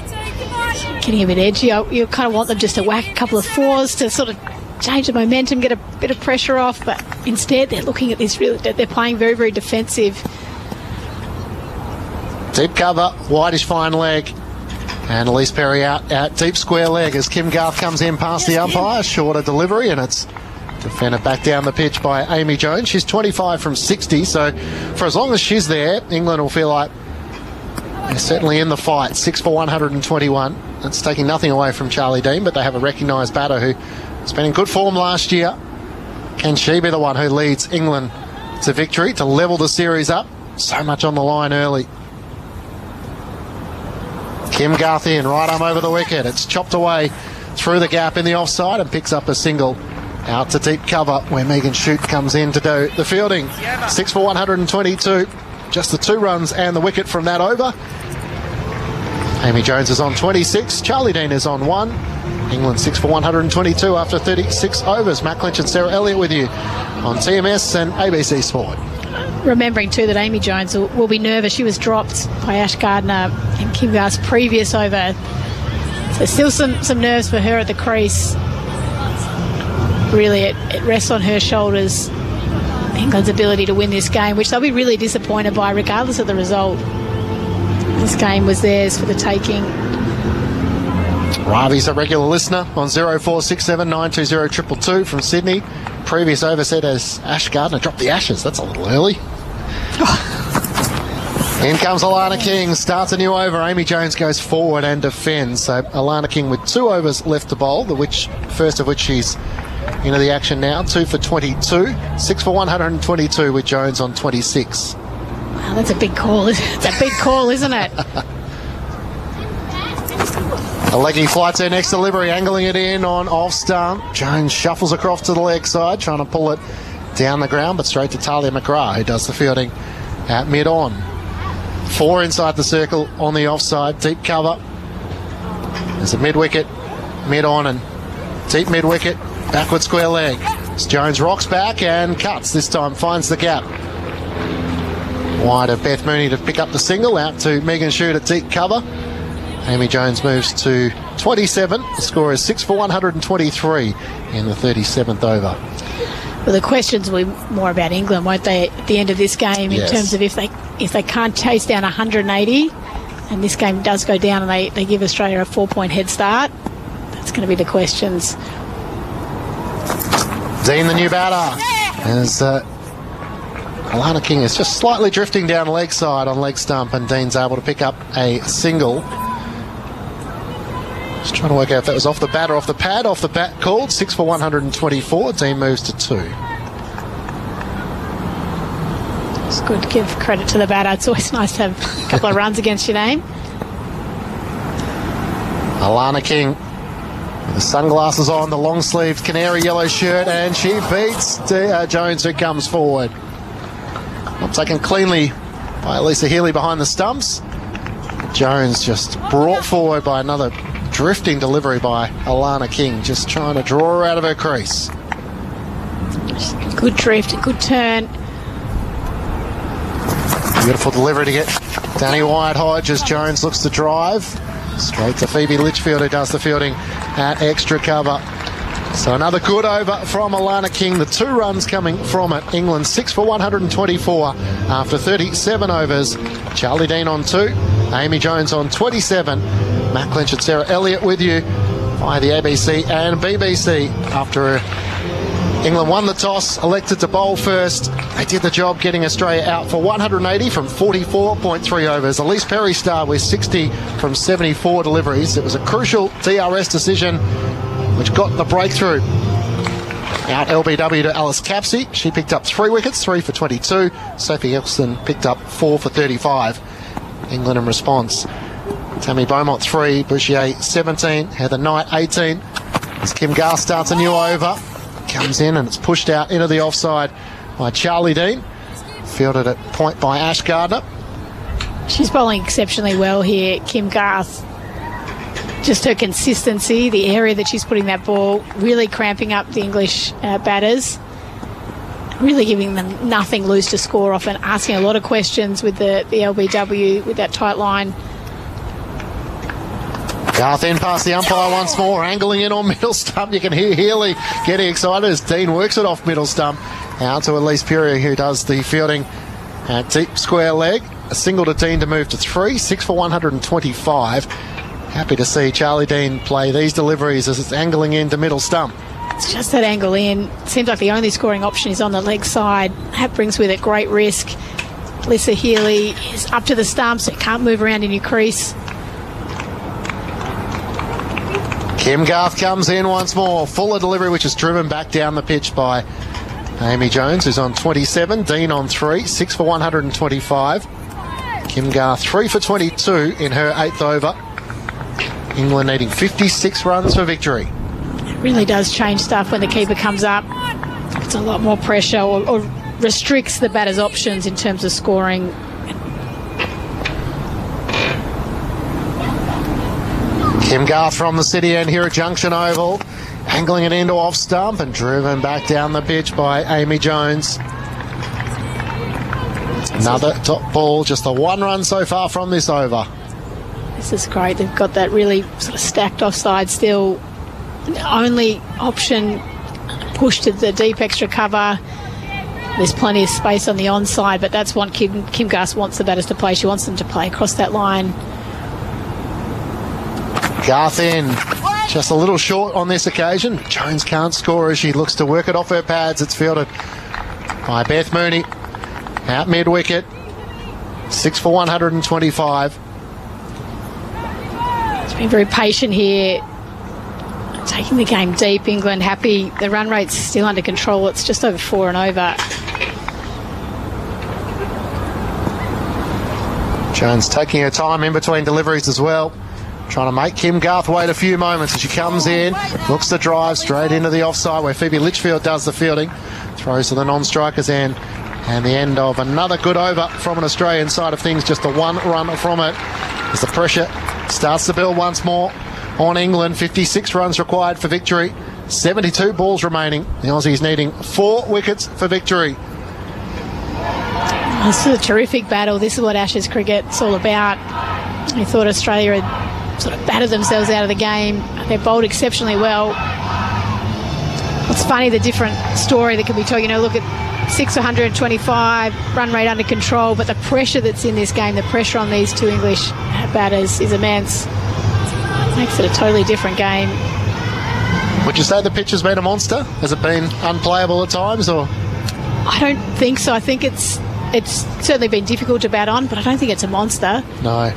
getting a bit edgy. You kind of want them just to whack a couple of fours to sort of change the momentum, get a bit of pressure off, but instead they're looking at this they're playing very, very defensive. Deep cover, whitish fine leg. And Elise Perry out deep square leg as Kim Garth comes in past the umpire. Shorter delivery, and it's defended back down the pitch by Amy Jones. She's 25 from 60, so for as long as she's there, England will feel like they're certainly in the fight. 6 for 121. That's taking nothing away from Charlie Dean, but they have a recognised batter who's been in good form last year. Can she be the one who leads England to victory, to level the series up? So much on the line early. Kim Garth in, right arm over the wicket. It's chopped away through the gap in the offside and picks up a single out to deep cover where Megan Shute comes in to do the fielding. 6 for 122. Just the 2 runs and the wicket from that over. Amy Jones is on 26. Charlie Dean is on 1. England 6 for 122 after 36 overs. Matt Clinch and Sarah Elliott with you on TMS and ABC Sport. Remembering too that Amy Jones will be nervous. She was dropped by Ash Gardner in Kim Garth's previous over. So still some nerves for her at the crease. Really, it rests on her shoulders, England's ability to win this game, which they'll be really disappointed by regardless of the result. This game was theirs for the taking. Ravi's a regular listener on 0467 920 222 from Sydney. Previous over said as Ash Gardner dropped the Ashes. That's a little early. In comes Alana King, starts a new over. Amy Jones goes forward and defends. So Alana King with 2 overs left to bowl, first of which she's into the action now. 2 for 22, 6 for 122 with Jones on 26. Wow, that's a big call. It's a big call, isn't it? A leggy flights her next delivery, angling it in on off stump. Jones shuffles across to the leg side, trying to pull it down the ground, but straight to Talia McGrath, who does the fielding at mid-on. 4 inside the circle on the offside, deep cover. There's a mid-wicket, mid-on and deep mid-wicket, backward square leg. As Jones rocks back and cuts, this time finds the gap. Wide of Beth Mooney to pick up the single, out to Megan Shute at deep cover. Amy Jones moves to 27. The score is 6 for 123 in the 37th over. Well, the questions will be more about England, won't they, at the end of this game, in terms of if they can't chase down 180 and this game does go down and they give Australia a 4-point head start. That's going to be the questions. Dean, the new batter, as Alana King is just slightly drifting down leg side on leg stump, and Dean's able to pick up a single. Just trying to work out if that was off the bat or off the pad. Off the bat called. 6 for 124. Dean moves to 2. It's good to give credit to the batter. It's always nice to have a couple of runs against your name. Alana King with the sunglasses on, the long-sleeved canary yellow shirt, and she beats Jones, who comes forward. Not taken cleanly by Lisa Healy behind the stumps. Jones just brought forward by another drifting delivery by Alana King, just trying to draw her out of her crease. Good drift, good turn. Beautiful delivery to get Danny White-Hodge as Jones looks to drive. Straight to Phoebe Litchfield, who does the fielding at extra cover. So another good over from Alana King. The 2 runs coming from it. England 6 for 124 after 37 overs. Charlie Dean on 2. Amy Jones on 27. Matt Clinch and Sarah Elliott with you via the ABC and BBC. After England won the toss, elected to bowl first, they did the job getting Australia out for 180 from 44.3 overs. Elise Perry starred with 60 from 74 deliveries. It was a crucial DRS decision which got the breakthrough. Out LBW to Alice Capsey. She picked up 3 wickets, 3 for 22. Sophie Elston picked up 4 for 35. England in response. Tammy Beaumont 3, Bouchier 17, Heather Knight 18. As Kim Garth starts a new over, comes in and it's pushed out into the offside by Charlie Dean. Fielded at point by Ash Gardner. She's bowling exceptionally well here, Kim Garth. Just her consistency, the area that she's putting that ball, really cramping up the English batters. Really giving them nothing loose to score off and asking a lot of questions with the LBW, with that tight line. Garth in past the umpire once more, angling in on middle stump. You can hear Healy getting excited as Dean works it off middle stump. Out to Elise Puria, who does the fielding at deep square leg. A single to Dean to move to 3, 6 for 125. Happy to see Charlie Dean play these deliveries as it's angling into middle stump. It's just that angle in. Seems like the only scoring option is on the leg side. That brings with it great risk. Lisa Healy is up to the stump, so you can't move around in your crease. Kim Garth comes in once more. Fuller delivery, which is driven back down the pitch by Amy Jones, who's on 27. Dean on 3, 6 for 125. Kim Garth 3 for 22 in her 8th over. England needing 56 runs for victory. It really does change stuff when the keeper comes up. It's a lot more pressure or restricts the batter's options in terms of scoring. Kim Garth from the city end here at Junction Oval, angling it into off stump and driven back down the pitch by Amy Jones. Another top ball, just the 1 run so far from this over. This is great. They've got that really sort of stacked offside still. The only option push to the deep extra cover. There's plenty of space on the onside, but that's what Kim Garth wants the batters to play. She wants them to play across that line. Garth in, just a little short on this occasion. Jones can't score as she looks to work it off her pads. It's fielded by Beth Mooney. Out mid-wicket. 6 for 125. It's been very patient here. Taking the game deep. England happy. The run rate's still under control. It's just over 4 and over. Jones taking her time in between deliveries as well. Trying to make Kim Garth wait a few moments as she comes in, looks to drive straight into the offside where Phoebe Litchfield does the fielding. Throws to the non-strikers end. And the end of another good over from an Australian side of things, just the 1 run from it. As the pressure starts to build once more on England. 56 runs required for victory, 72 balls remaining. The Aussies needing 4 wickets for victory. This is a terrific battle. This is what Ashes cricket's all about. We thought Australia had sort of battered themselves out of the game. They're bowled exceptionally well. It's funny the different story that can be told. You know, look at 6 for 125, run rate under control, but the pressure that's in this game, the pressure on these 2 English batters is immense. It makes it a totally different game. Would you say the pitch has been a monster? Has it been unplayable at times, or? I don't think so. I think it's certainly been difficult to bat on, but I don't think it's a monster. No.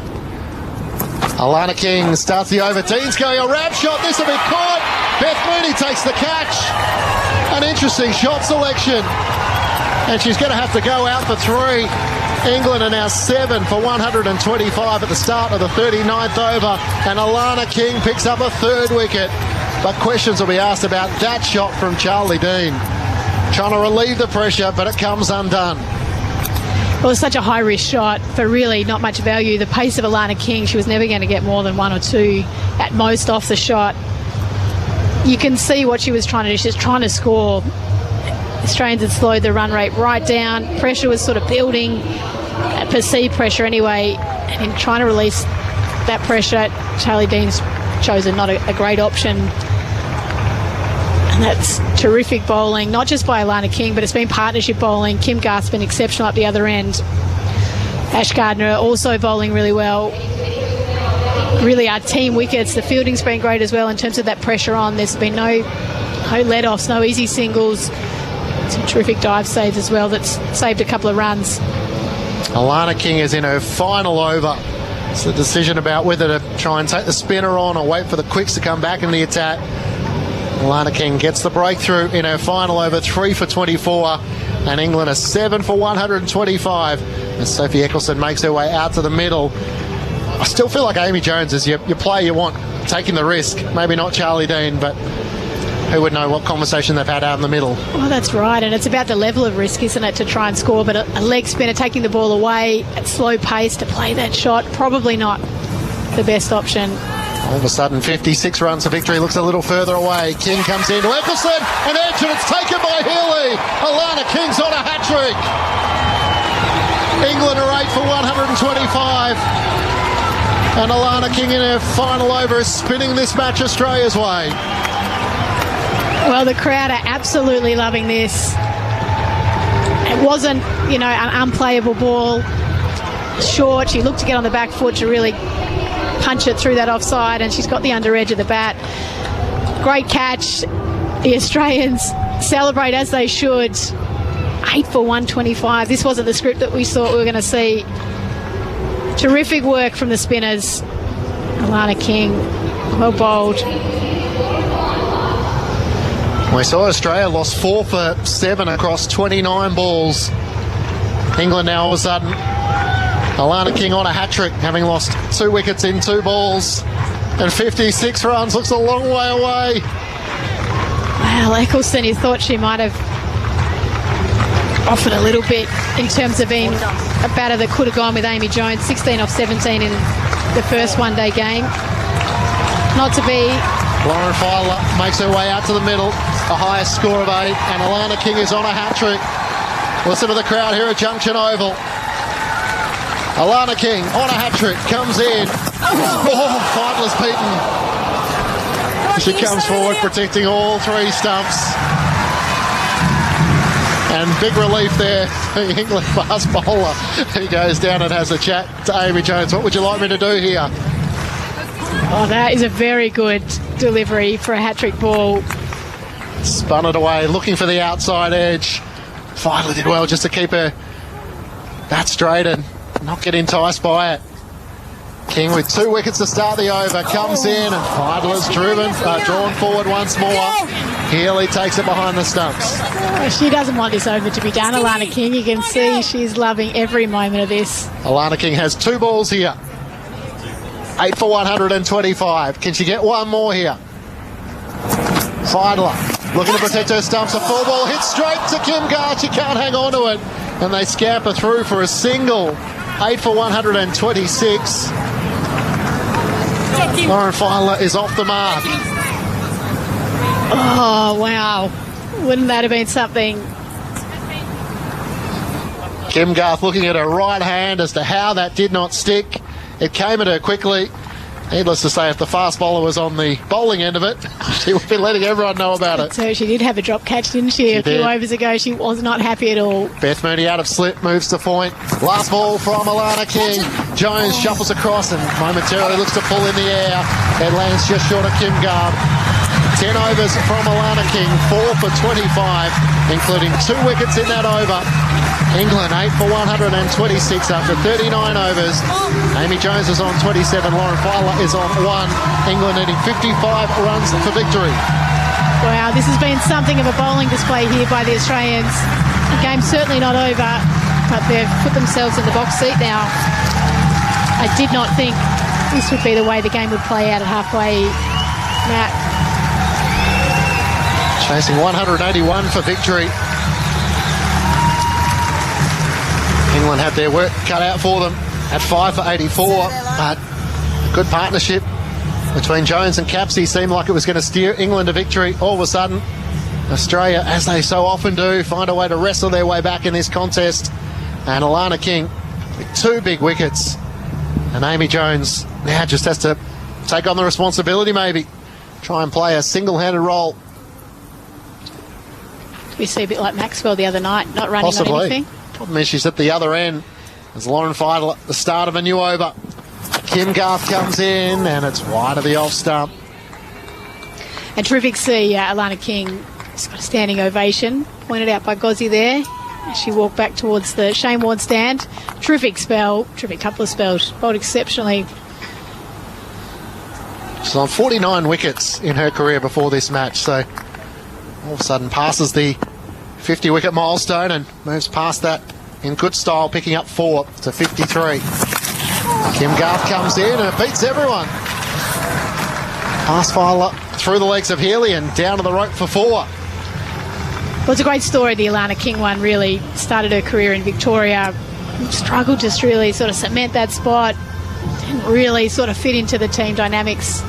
Alana King starts the over. Dean's going a wrap shot. This will be caught. Beth Mooney takes the catch. An interesting shot selection. And she's going to have to go out for 3. England are now 7 for 125 at the start of the 39th over. And Alana King picks up a 3rd wicket. But questions will be asked about that shot from Charlie Dean. Trying to relieve the pressure, but it comes undone. Well, it's such a high-risk shot for really not much value. The pace of Alana King, she was never going to get more than 1 or 2 at most off the shot. You can see what she was trying to do. She was trying to score. Australians had slowed the run rate right down. Pressure was sort of building, perceived pressure anyway. And in trying to release that pressure, Charlie Dean's chosen not a great option. And that's terrific bowling, not just by Alana King, but it's been partnership bowling. Kim Garth's been exceptional up the other end. Ash Gardner also bowling really well. Really, our team wickets, the fielding's been great as well in terms of that pressure on. There's been no let-offs, no easy singles. Some terrific dive saves as well that's saved a couple of runs. Alana King is in her final over. It's the decision about whether to try and take the spinner on or wait for the quicks to come back in the attack. Alana King gets the breakthrough in her final over, 3 for 24, and England are 7 for 125 as Sophie Eccleston makes her way out to the middle. I still feel like Amy Jones is your player you want, taking the risk. Maybe not Charlie Dean, but who would know what conversation they've had out in the middle. Well, that's right, and it's about the level of risk, isn't it, to try and score, but a leg spinner taking the ball away at slow pace to play that shot, probably not the best option. All of a sudden, 56 runs for victory looks a little further away. King comes into Eccleston, and edge, and it's taken by Healy. Alana King's on a hat-trick. England are 8 for 125. And Alana King in her final over is spinning this match Australia's way. Well, the crowd are absolutely loving this. It wasn't, an unplayable ball. Short, she looked to get on the back foot to really punch it through that offside, and she's got the under edge of the bat. Great catch. The Australians celebrate as they should. 8 for 125. This wasn't the script that we thought we were going to see. Terrific work from the spinners. Alana King, well bowled. We saw Australia lost 4 for 7 across 29 balls. England now all of a sudden. Alana King on a hat-trick, having lost 2 wickets in 2 balls. And 56 runs, looks a long way away. Wow, Eccleston, you thought she might have offered a little bit in terms of being a batter that could have gone with Amy Jones. 16 off 17 in the first one-day game. Not to be. Lauren Filer makes her way out to the middle, the highest score of 8, and Alana King is on a hat-trick. Listen to the crowd here at Junction Oval. Alana King on a hat-trick, comes in. Fightless beaten. She comes forward protecting all 3 stumps. And big relief there, the England fast bowler. He goes down and has a chat to Amy Jones. What would you like me to do here? Oh, that is a very good delivery for a hat-trick ball. Spun it away, looking for the outside edge. Finally did well just to keep her bat straight and not get enticed by it. King with 2 wickets to start the over, comes in and Fiedler's drawn forward once more. Healy takes it behind the stumps. She doesn't want this over to be done, Alana King. You can see she's loving every moment of this. Alana King has 2 balls here. 8 for 125. Can she get one more here? Fiedler looking to protect her stumps. A full ball hit straight to Kim Garth. She can't hang on to it. And they scamper through for a single. 8 for 126. Lauren Fiedler is off the mark. Oh, wow. Wouldn't that have been something? Kim Garth looking at her right hand as to how that did not stick. It came at her quickly. Needless to say, if the fast bowler was on the bowling end of it, she would be letting everyone know about it. So she did have a drop catch, didn't she? A few overs ago, she was not happy at all. Beth Mooney out of slip, moves to point. Last ball from Alana King. Jones shuffles across and momentarily looks to pull in the air. It lands just short of Kim Garth. 10 overs from Alana King, 4 for 25, including 2 wickets in that over. England 8 for 126 after 39 overs. Amy Jones is on 27, Lauren Fiedler is on 1. England needing 55 runs for victory. Wow, this has been something of a bowling display here by the Australians. The game's certainly not over, but they've put themselves in the box seat now. I did not think this would be the way the game would play out at halfway, Matt. Chasing 181 for victory. England had their work cut out for them at 5 for 84, but a good partnership between Jones and Capsey seemed like it was going to steer England to victory. All of a sudden, Australia, as they so often do, find a way to wrestle their way back in this contest. And Alana King with 2 big wickets. And Amy Jones now just has to take on the responsibility, maybe. Try and play a single-handed role. We see a bit like Maxwell the other night, not running on anything. Problem is she's at the other end. As Lauren Fiedler at the start of a new over. Kim Garth comes in and it's wide of the off stump. And terrific to see Alana King has got a standing ovation, pointed out by Gozzy there. She walked back towards the Shane Warne stand. Terrific spell, terrific couple of spells, bowled exceptionally. She's on 49 wickets in her career before this match, so all of a sudden passes the 50 wicket milestone and moves past that in good style, picking up 4 to 53. Kim Garth comes in and beats everyone. Pass Filer through the legs of Healy and down to the rope for 4. Well, it's a great story, the Alana King one. Really started her career in Victoria, struggled to really sort of cement that spot, didn't really sort of fit into the team dynamics.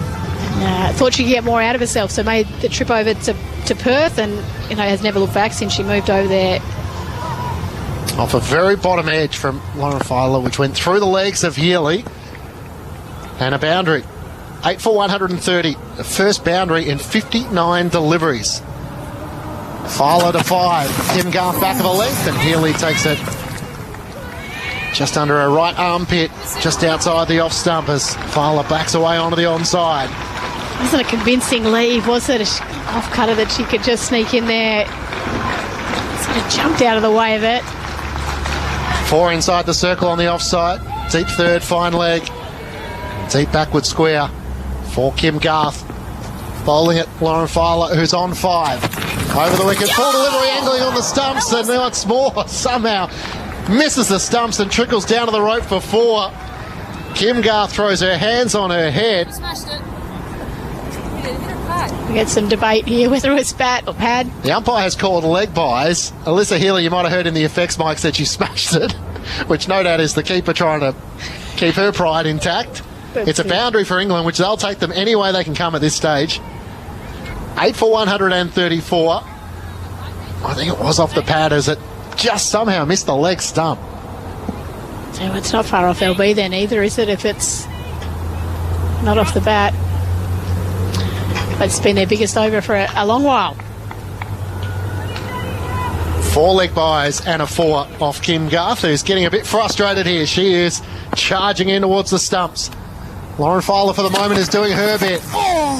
Thought she could get more out of herself, so made the trip over to Perth and has never looked back since she moved over there. Off a very bottom edge from Lauren Filer, which went through the legs of Healy. and a boundary. 8 for 130. The first boundary in 59 deliveries. Fowler to 5. Kim Garth back of a length, and Healy takes it just under her right armpit, just outside the off stumpers. Fowler backs away onto the onside. Wasn't a convincing leave, was it? Off cutter that she could just sneak in there. Sort of jumped out of the way of it. 4 inside the circle on the offside. Deep third, fine leg. Deep backward square for Kim Garth. Bowling it, Lauren Fowler, who's on 5. Over the wicket, full delivery, angling on the stumps, and once more somehow misses the stumps and trickles down to the rope for 4. Kim Garth throws her hands on her head. We get some debate here whether it was bat or pad. The umpire has called leg buys. Alyssa Healy, you might have heard in the effects mic, said she smashed it, which no doubt is the keeper trying to keep her pride intact. It's a boundary for England, which they'll take them any way they can come at this stage. 8 for 134. I think it was off the pad as it just somehow missed the leg stump. So it's not far off LB then either, is it, if it's not off the bat? But it's been their biggest over for a long while. 4 leg buys and a 4 off Kim Garth, who's getting a bit frustrated here. She is charging in towards the stumps. Lauren Fowler for the moment is doing her bit.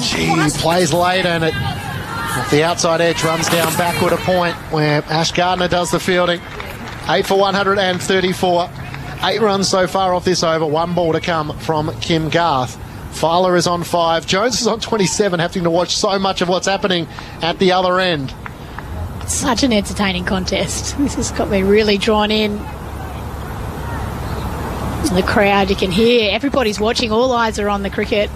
She plays late and it off the outside edge runs down backward a point where Ash Gardner does the fielding. 8 for 134. 8 runs so far off this over. 1 ball to come from Kim Garth. Fowler is on 5. Jones is on 27, having to watch so much of what's happening at the other end. It's such an entertaining contest. This has got me really drawn in. And the crowd, you can hear, everybody's watching. All eyes are on the cricket.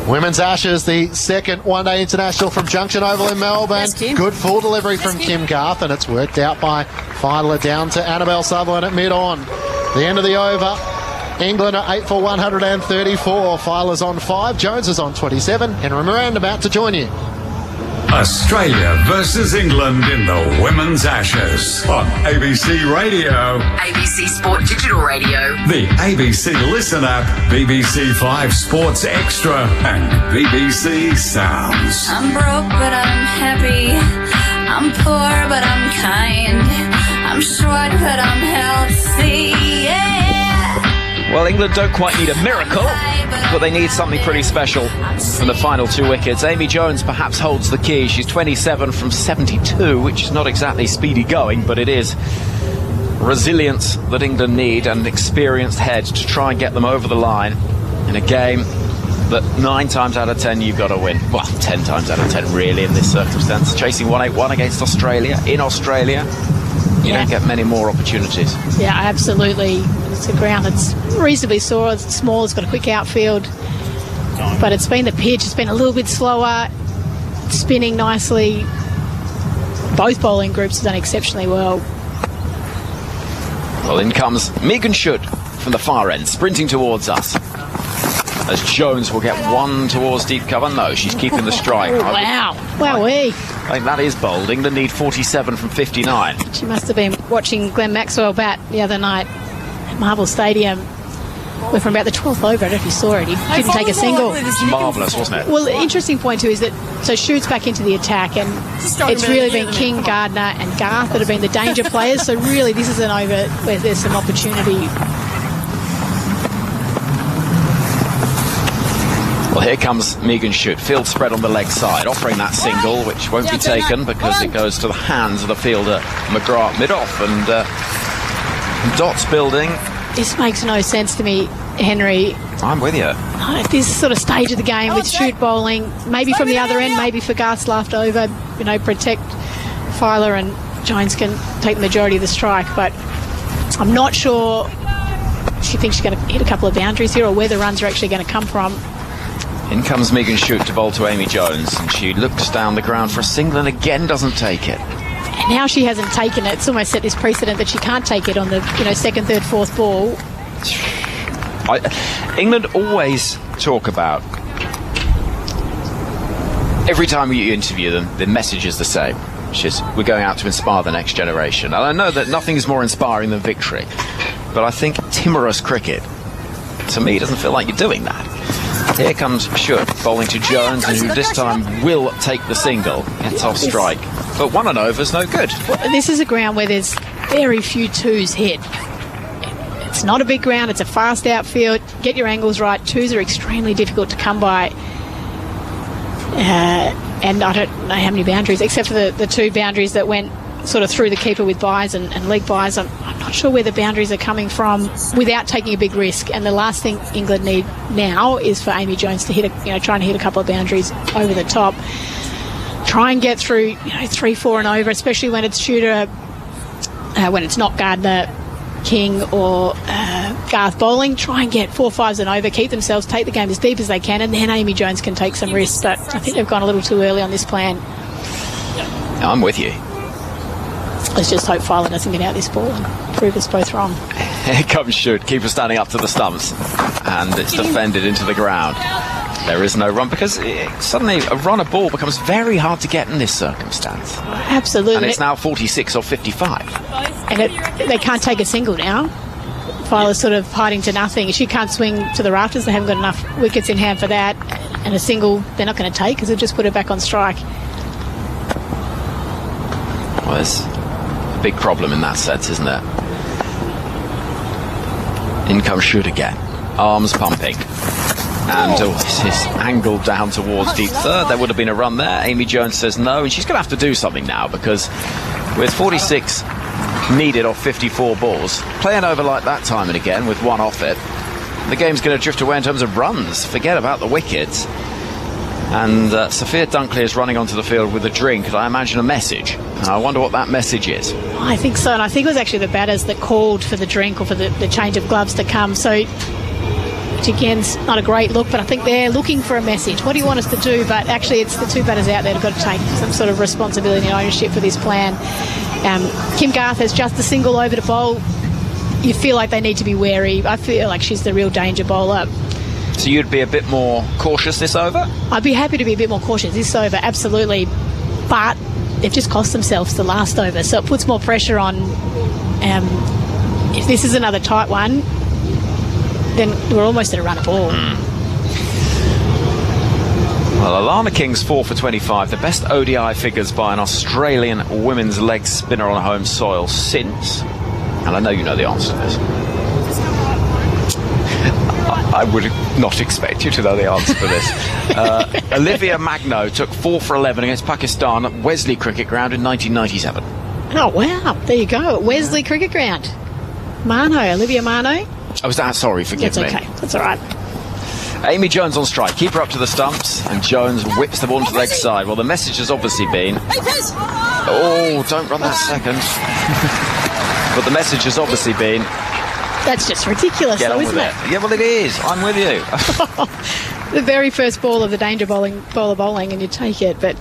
Women's Ashes, the second one-day international from Junction Oval in Melbourne. Good full delivery from Kim Garth, and it's worked out by Fidler down to Annabelle Sutherland at mid-on. The end of the over. England are 8 for 134. Fidler's on 5. Jones is on 27. Henry Miranda about to join you. Australia versus England in the Women's Ashes on ABC Radio, ABC Sport Digital Radio, the ABC Listen app, BBC 5 Sports Extra, and BBC Sounds. I'm broke, but I'm happy. I'm poor, but I'm kind. I'm short, but I'm healthy. Yeah. Well, England don't quite need a miracle, but they need something pretty special from the final 2 wickets. Amy Jones perhaps holds the key. She's 27 from 72, which is not exactly speedy going, but it is resilience that England need and an experienced head to try and get them over the line in a game that 9 times out of 10 you've got to win. Well, 10 times out of 10 really in this circumstance. Chasing 181 against Australia, in Australia. You don't get many more opportunities. Yeah, absolutely. It's a ground that's reasonably small. It's got a quick outfield. But it's been the pitch. It's been a little bit slower. Spinning nicely. Both bowling groups have done exceptionally well. Well, in comes Megan Schutt from the far end, sprinting towards us. As Jones will get 1 towards deep cover. No, she's keeping the strike. Oh, wow. Wowee. I think that is bold. England need 47 from 59. She must have been watching Glenn Maxwell bat the other night at Marvel Stadium. We're from about the 12th over. I don't know if you saw it. He didn't take a single. It's marvellous, wasn't it? Well, the interesting point too is that so Schutt's back into the attack, and it's really been King, Gardner and Garth that have been the danger players. So really this is an over where there's some opportunity. Well, here comes Megan Schutt. Field spread on the leg side, offering that single, which won't be taken because it goes to the hands of the fielder, McGrath, mid-off, and Dots building. This makes no sense to me, Henry. I'm with you. At this sort of stage of the game with Schutt bowling, maybe from the other end, maybe for Garth's laughed over, protect Fowler and Jones can take the majority of the strike, but I'm not sure she thinks she's going to hit a couple of boundaries here or where the runs are actually going to come from. In comes Megan Schutt to bowl to Amy Jones, and she looks down the ground for a single and again doesn't take it. And now she hasn't taken it. It's almost set this precedent that she can't take it on the second, third, fourth ball. England always talk about, every time you interview them, the message is the same, which is we're going out to inspire the next generation. And I know that nothing is more inspiring than victory, but I think timorous cricket to me, it doesn't feel like you're doing that. Here comes Shoot, bowling to Jones, and who this time will take the single. Gets off strike. But 1 and over's no good. Well, this is a ground where there's very few twos hit. It's not a big ground, it's a fast outfield. Get your angles right. Twos are extremely difficult to come by. And I don't know how many boundaries, except for the 2 boundaries that went sort of through the keeper with byes and leg byes. I'm not sure where the boundaries are coming from without taking a big risk. And the last thing England need now is for Amy Jones to try and hit a couple of boundaries over the top. Try and get through 3, 4 and over, especially when it's shooter, when it's not Gardner, King or Garth bowling. Try and get 4, 5s and over, keep themselves, take the game as deep as they can, and then Amy Jones can take some risks. But I think they've gone a little too early on this plan. I'm with you. Let's just hope Filer doesn't get out this ball and prove us both wrong. Here comes Shoot, keeper standing up to the stumps, and it's defended into the ground. There is no run, because suddenly a runner ball becomes very hard to get in this circumstance. Absolutely. And it's now 46 or 55. And they can't take a single now. Filer's sort of hiding to nothing. She can't swing to the rafters. They haven't got enough wickets in hand for that. And a single they're not going to take because they'll just put her back on strike. Well, there's a big problem in that sense, isn't there? In comes Shoot again. Arms pumping. And it's angled down towards deep third. There would have been a run there. Amy Jones says no, and she's going to have to do something now, because with 46 needed off 54 balls, playing over like that time and again with 1 off it, the game's going to drift away in terms of runs. Forget about the wickets. And Sophia Dunkley is running onto the field with a drink, and I imagine a message. And I wonder what that message is. I think so, and I think it was actually the batters that called for the drink or for the change of gloves to come. So which again's not a great look, but I think they're looking for a message. What do you want us to do? But actually it's the 2 batters out there who've got to take some sort of responsibility and ownership for this plan. Kim Garth has just a single over to bowl. You feel like they need to be wary. I feel like she's the real danger bowler. So you'd be a bit more cautious this over? I'd be happy to be a bit more cautious this over, absolutely. But they've just cost themselves the last over, so it puts more pressure on. If this is another tight one, then we're almost at a run of ball. Well, Alana King's 4 for 25, the best ODI figures by an Australian women's leg spinner on home soil since, and I know you know the answer to this. I would not expect you to know the answer to this. Olivia Magno took 4 for 11 against Pakistan at Wesley Cricket Ground in 1997. Oh, wow. There you go. At Wesley Cricket Ground. Olivia Mano. Oh, was that? Sorry, forgive me. That's okay. That's all right. Amy Jones on strike. Keep her up to the stumps, and Jones whips the ball to the leg side. Well, the message has obviously been... Oh, don't run that second. But the message has obviously been... That's just ridiculous, though, isn't it? Yeah, well, it is. I'm with you. The very first ball of the danger bowler bowling, and you take it. But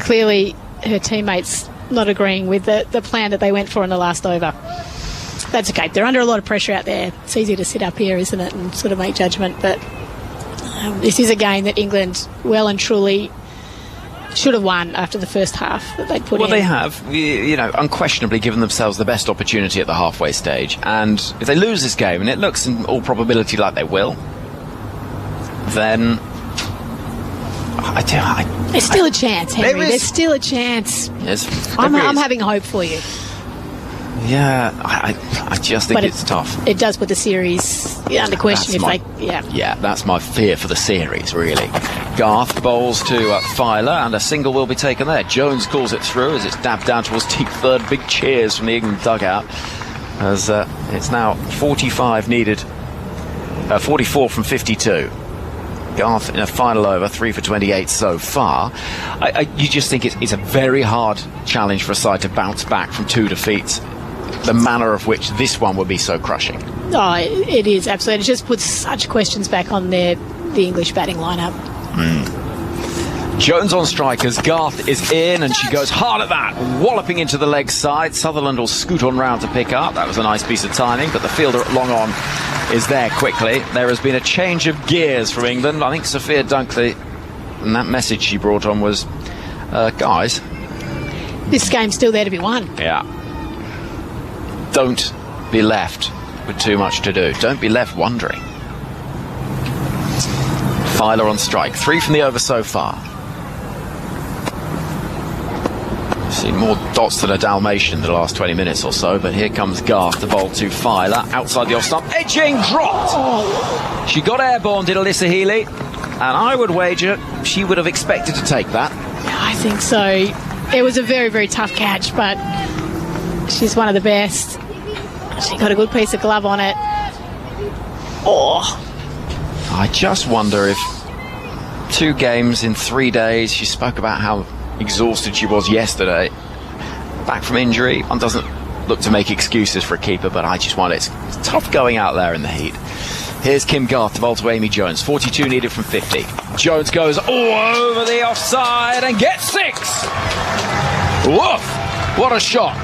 clearly her teammates not agreeing with the plan that they went for in the last over. That's okay. They're under a lot of pressure out there. It's easy to sit up here, isn't it, and sort of make judgment. But this is a game that England well and truly should have won after the first half that they'd put in. Well, they have, unquestionably given themselves the best opportunity at the halfway stage. And if they lose this game, and it looks in all probability like they will, then... There's still a chance, Henry. There's still a chance. Yes, I'm having hope for you. Yeah, I just think it's tough. It does put the series under question Yeah, that's my fear for the series, really. Garth bowls to Filer, and a single will be taken there. Jones calls it through as it's dabbed down towards deep third. Big cheers from the England dugout as it's now 45 needed. 44 from 52. Garth in a final over, 3 for 28 so far. You just think it's a very hard challenge for a side to bounce back from 2 defeats. The manner of which this one would be so crushing. Oh, it is, absolutely. It just puts such questions back on the English batting lineup. Jones on strike as Garth is in, and she goes hard at that, walloping into the leg side. Sutherland will scoot on round to pick up. That was a nice piece of timing, but the fielder at long on is there quickly. There has been a change of gears from England. I think Sophia Dunkley, and that message she brought on was, guys, this game's still there to be won. Yeah. Don't be left with too much to do. Don't be left wondering. Filer on strike. 3 from the over so far. Seen more dots than a Dalmatian in the last 20 minutes or so, but here comes Garth, the ball to Filer, outside the off stump, edging, dropped! She got airborne, did Alyssa Healy, and I would wager she would have expected to take that. I think so. It was a very, very tough catch, but she's one of the best. She got a good piece of glove on it. Oh. I just wonder if 2 games in 3 days, she spoke about how exhausted she was yesterday, back from injury. One doesn't look to make excuses for a keeper, but I just wonder, it's tough going out there in the heat. Here's Kim Garth to bowl to Amy Jones. 42 needed from 50. Jones goes over the offside and gets 6. Woof! What a shot.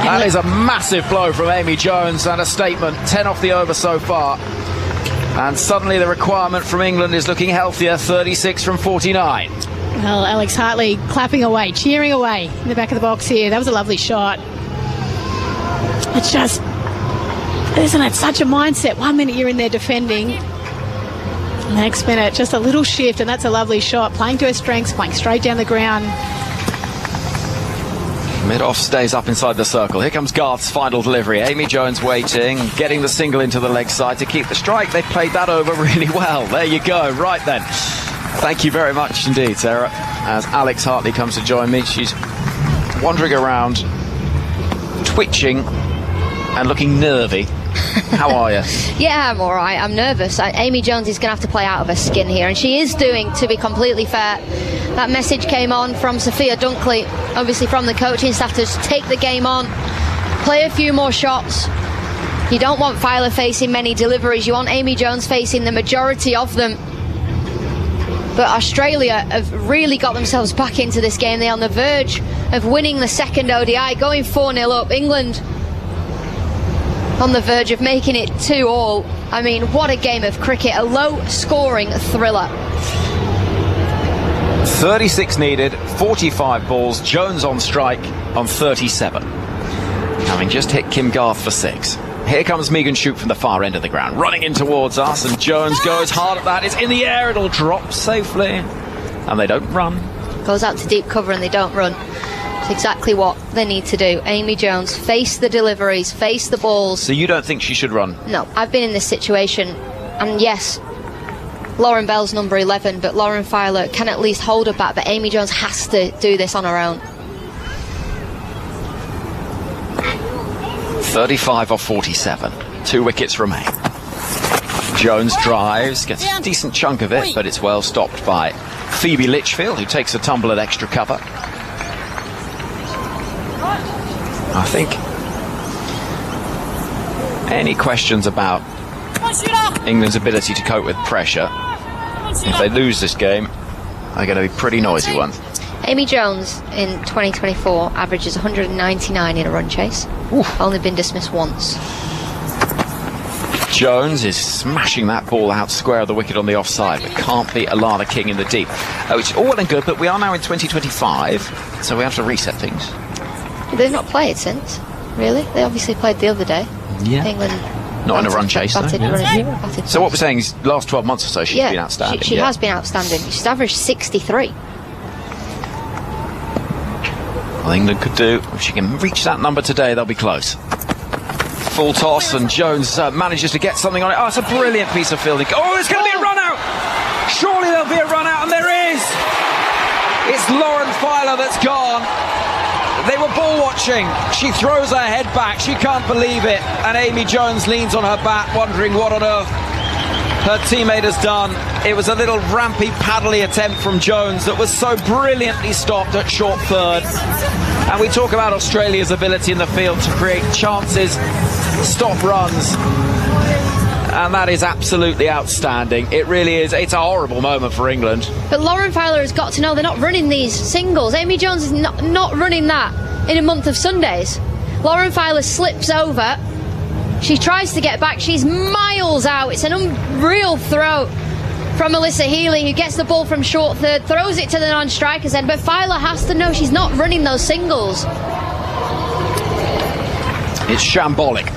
That is a massive blow from Amy Jones and a statement. 10 off the over so far. And suddenly the requirement from England is looking healthier. 36 from 49. Well, Alex Hartley clapping away, cheering away in the back of the box here. That was a lovely shot. It's just, isn't it such a mindset? 1 minute you're in there defending. Next minute, just a little shift, and that's a lovely shot. Playing to her strengths, playing straight down the ground. Mid-off stays up inside the circle. Here comes Garth's final delivery. Amy Jones waiting, getting the single into the leg side to keep the strike. They played that over really well. There you go. Right then. Thank you very much indeed, Sarah. As Alex Hartley comes to join me, she's wandering around, twitching and looking nervy. How are you? Yeah, I'm all right. I'm nervous. Amy Jones is going to have to play out of her skin here, and she is doing, to be completely fair. That message came on from Sophia Dunkley, obviously from the coaching staff, to take the game on, play a few more shots. You don't want Filer facing many deliveries. You want Amy Jones facing the majority of them. But Australia have really got themselves back into this game. They're on the verge of winning the second ODI, going 4-0 up. England on the verge of making it 2-2. I mean, what a game of cricket, a low-scoring thriller. 36 needed, 45 balls, Jones on strike on 37. Having just hit Kim Garth for 6. Here comes Megan Shoup from the far end of the ground, running in towards us, and Jones goes hard at that. It's in the air, it'll drop safely. And they don't run. Goes out to deep cover and they don't run. It's exactly what they need to do. Amy Jones, face the deliveries, face the balls. So you don't think she should run? No, I've been in this situation, and yes, Lauren Bell's number 11, but Lauren Filer can at least hold her back, but Amy Jones has to do this on her own. 35 off 47. 2 wickets remain. Jones drives, gets a decent chunk of it, but it's well stopped by Phoebe Litchfield, who takes a tumble at extra cover. I think any questions about England's ability to cope with pressure, if they lose this game, are going to be pretty noisy ones. Amy Jones in 2024 averages 199 in a run chase. Oof. Only been dismissed once. Jones is smashing that ball out square of the wicket on the offside, but can't beat Alana King in the deep. Which is all well and good, but we are now in 2025, so we have to reset things. They've not played since, really. They obviously played the other day. Yeah. England not in a run chase, though. Yeah. So what we're saying is, last 12 months or so, she's been outstanding. She has been outstanding. She's averaged 63. Well, England could do, if she can reach that number today, they'll be close. Full toss, and Jones manages to get something on it. Oh, it's a brilliant piece of fielding. Oh, there's going to be a run out! Surely there'll be a run out, and there is! It's Lauren Filer that's gone. They were ball watching. She throws her head back. She can't believe it. And Amy Jones leans on her bat, wondering what on earth her teammate has done. It was a little rampy, paddly attempt from Jones that was so brilliantly stopped at short third. And we talk about Australia's ability in the field to create chances, stop runs. And that is absolutely outstanding. It really is. It's a horrible moment for England. But Lauren Filer has got to know they're not running these singles. Amy Jones is not running that in a month of Sundays. Lauren Filer slips over. She tries to get back. She's miles out. It's an unreal throw from Alyssa Healy, who gets the ball from short third, throws it to the non-striker's end. But Filer has to know she's not running those singles. It's shambolic.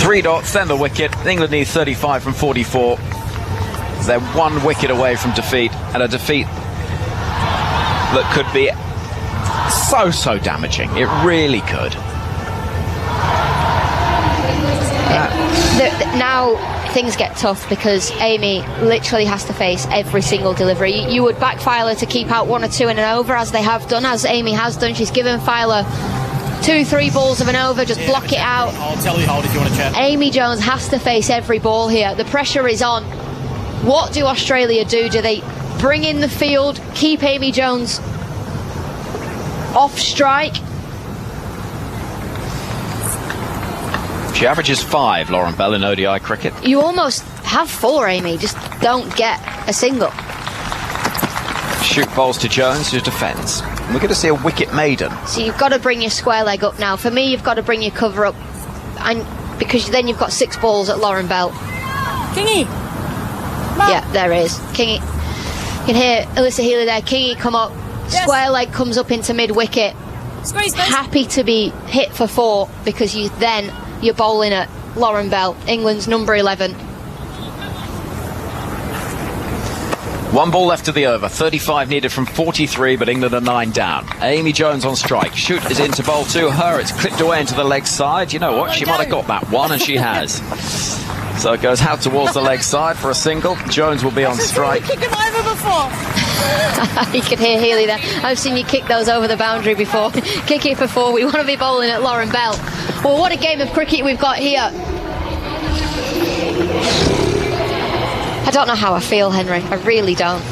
3 dots, then the wicket. England need 35 from 44. They're 1 wicket away from defeat, and a defeat that could be so damaging. It really could. Now things get tough because Amy literally has to face every single delivery. You would back Filer to keep out 1 or 2 in an over, as they have done, as Amy has done. She's given Filer 2-3 balls of an over, just block it out. I'll tell you, hold if you want to chat. Amy Jones has to face every ball here. The pressure is on. What do Australia do? Do they bring in the field, keep Amy Jones off strike? She averages 5, Lauren Bell, in ODI cricket. You almost have 4, Amy, just don't get a single. Shoot balls to Jones, who defends. We're going to see a wicket maiden. So you've got to bring your square leg up now. For me, you've got to bring your cover up, and because then you've got 6 balls at Lauren Bell. Kingy! Yeah, there is. Kingy. You can hear Alyssa Healy there. Kingy come up. Yes. Square leg comes up into mid-wicket. Squeeze, happy to be hit for 4 because you're bowling at Lauren Bell, England's number 11. 1 ball left of the over, 35 needed from 43, but England are 9 down. Amy Jones on strike. Shoot is into bowl to her. It's clipped away into the leg side. You know what? She might have got that one, and she has. So it goes out towards the leg side for a single. Jones will be on strike. Kick him over before. You could hear Healy there. I've seen you kick those over the boundary before. Kick it for 4. We want to be bowling at Lauren Bell. Well, what a game of cricket we've got here. I don't know how I feel, Henry. I really don't.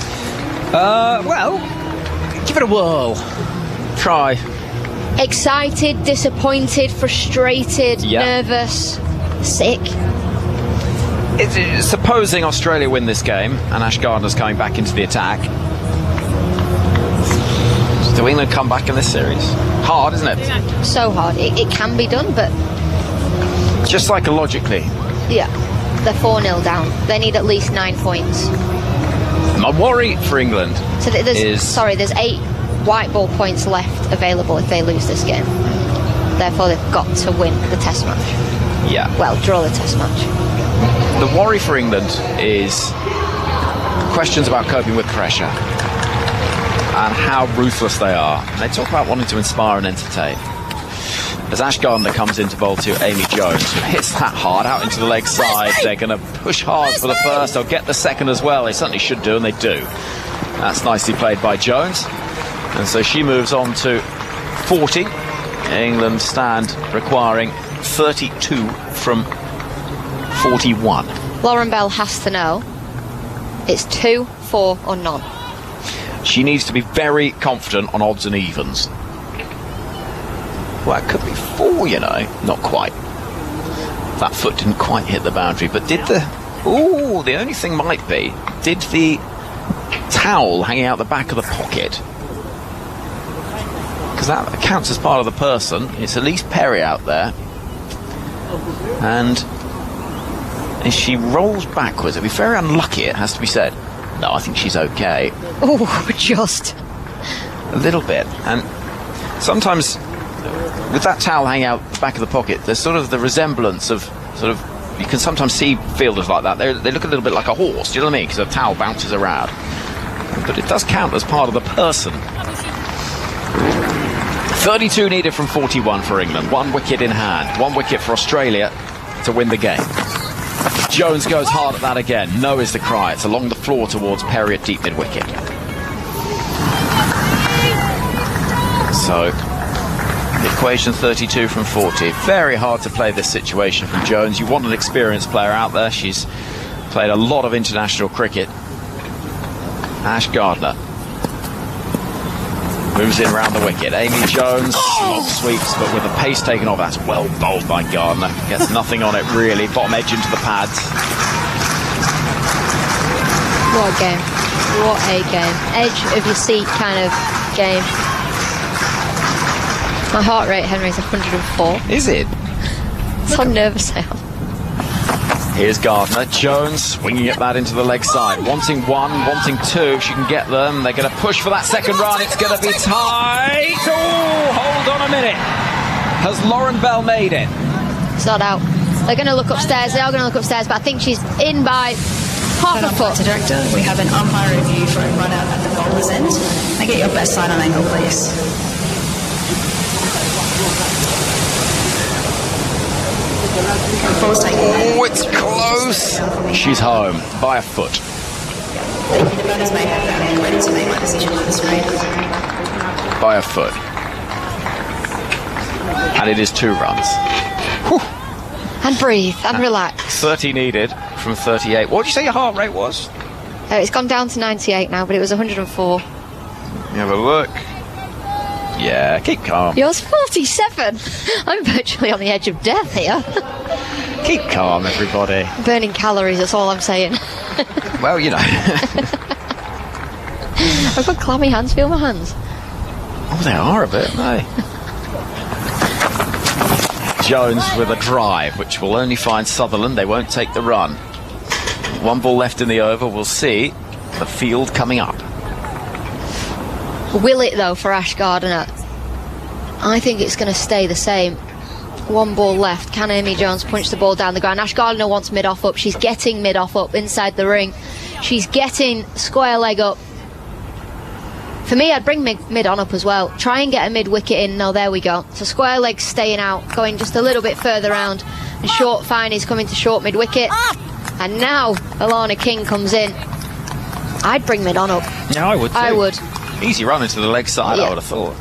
Well, give it a whirl. Try. Excited, disappointed, frustrated, nervous, sick. Supposing Australia win this game and Ash Gardner's coming back into the attack, do England come back in this series? Hard, isn't it? So hard. It can be done, but just psychologically. Yeah, they're 4-0 down. They need at least 9 points. My worry for England there's 8 white ball points left available if they lose this game. Therefore, they've got to win the Test match. Yeah. Well, draw the Test match. The worry for England is questions about coping with pressure and how ruthless they are. And they talk about wanting to inspire and entertain. As Ash Gardner comes into bowl to Amy Jones, who hits that hard out into the leg side. They're going to push hard for the first. They'll get the second as well. They certainly should do, and they do. That's nicely played by Jones. And so she moves on to 40. England stand requiring 32 from 41. Lauren Bell has to know it's 2, 4 or none. She needs to be very confident on odds and evens. Well, it could be 4, you know. Not quite. That foot didn't quite hit the boundary, but did the only thing might be, did the towel hanging out the back of the pocket, because that counts as part of the person. It's Elise Perry out there, and if she rolls backwards, it'd be very unlucky, it has to be said. No, I think she's okay. Oh, just a little bit. And sometimes with that towel hanging out the back of the pocket, there's sort of the resemblance of you can sometimes see fielders like that. They look a little bit like a horse, do you know what I mean? Because the towel bounces around. But it does count as part of the person. 32 needed from 41 for England. 1 wicket in hand. 1 wicket for Australia to win the game. Jones goes hard at that again. No is the cry. It's along the floor towards Perry at deep mid-wicket. So, the equation 32 from 40. Very hard to play this situation from Jones. You want an experienced player out there. She's played a lot of international cricket. Ash Gardner moves in round the wicket. Amy Jones, long sweeps, but with the pace taken off. That's well bowled by Gardner. Gets nothing on it, really. Bottom edge into the pads. What a game. What a game. Edge of your seat kind of game. My heart rate, Henry, is 104. Is it? It's on nervous now. Here's Gardner. Jones swinging at that into the leg side. Wanting 1, wanting 2. If she can get them, they're going to push for that second run. It's going to be tight. Oh, hold on a minute. Has Lauren Bell made it? It's not out. They're going to look upstairs. They are going to look upstairs, but I think she's in by half a foot. Director, we have an umpire review for a run out at the bowler's end. Can I get your best side on angle, please? Oh, it's close. She's home by a foot. The runners may have that and ready to make my decision on the screen. By a foot. And it is 2 runs. Whew. And breathe and relax. 30 needed from 38. What did you say your heart rate was? It's gone down to 98 now, but it was 104. Have a look. Yeah, keep calm. Yours 47. I'm virtually on the edge of death here. Keep calm, everybody. Burning calories, that's all I'm saying. Well, you know. I've got clammy hands. Feel my hands. Oh, they are a bit, aren't they? Jones with a drive, which will only find Sutherland. They won't take the run. 1 ball left in the over. We'll see the field coming up. Will it, though, for Ash Gardner? I think it's going to stay the same. 1 ball left. Can Amy Jones punch the ball down the ground? Ash Gardner wants mid-off up. She's getting mid-off up inside the ring. She's getting square leg up. For me, I'd bring mid-on up as well. Try and get a mid-wicket in. No, there we go. So square leg staying out, going just a little bit further round. And short fine is coming to short mid-wicket. And now Alana King comes in. I'd bring mid-on up. Yeah, I would too. I would. Easy run into the leg side, Yeah. I would have thought.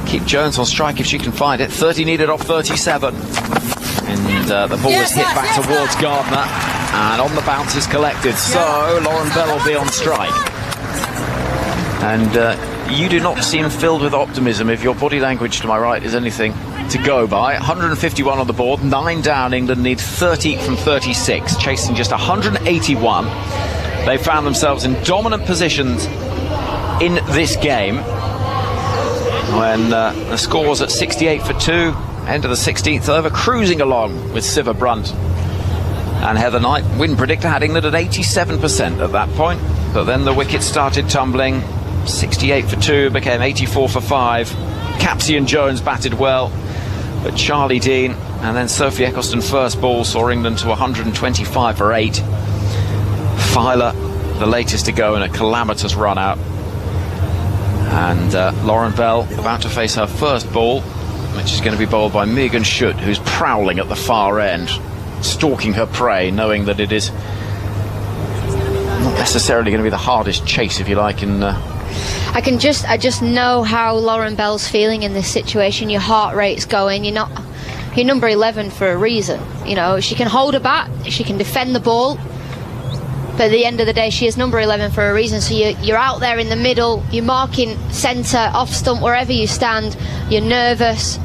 Keep Jones on strike if she can find it. 30 needed off 37. And the ball is hit back towards Gardner. And on the bounce is collected. So Lauren Bell will be on strike. And you do not seem filled with optimism if your body language to my right is anything to go by. 151 on the board, 9 down. England need 30 from 36, chasing just 181. They found themselves in dominant positions in this game when the score was at 68 for 2, end of the 16th over, cruising along with Siva Brunt and Heather Knight. Win predictor had England at 87% at that point, but then the wickets started tumbling. 68 for 2 became 84 for 5. Capsian Jones batted well, but Charlie Dean and then Sophie Eccleston first ball saw England to 125 for 8. Filer, the latest to go in a calamitous run out. And Lauren Bell about to face her first ball, which is going to be bowled by Megan Schutt, who's prowling at the far end, stalking her prey, knowing that it is not necessarily going to be the hardest chase, if you like, in I just know how Lauren Bell's feeling in this situation. Your heart rate's going. You're number 11 for a reason. You know, she can hold a bat, she can defend the ball, but at the end of the day, she is number 11 for a reason. So you're out there in the middle, you're marking centre, off stump, wherever you stand. You're nervous.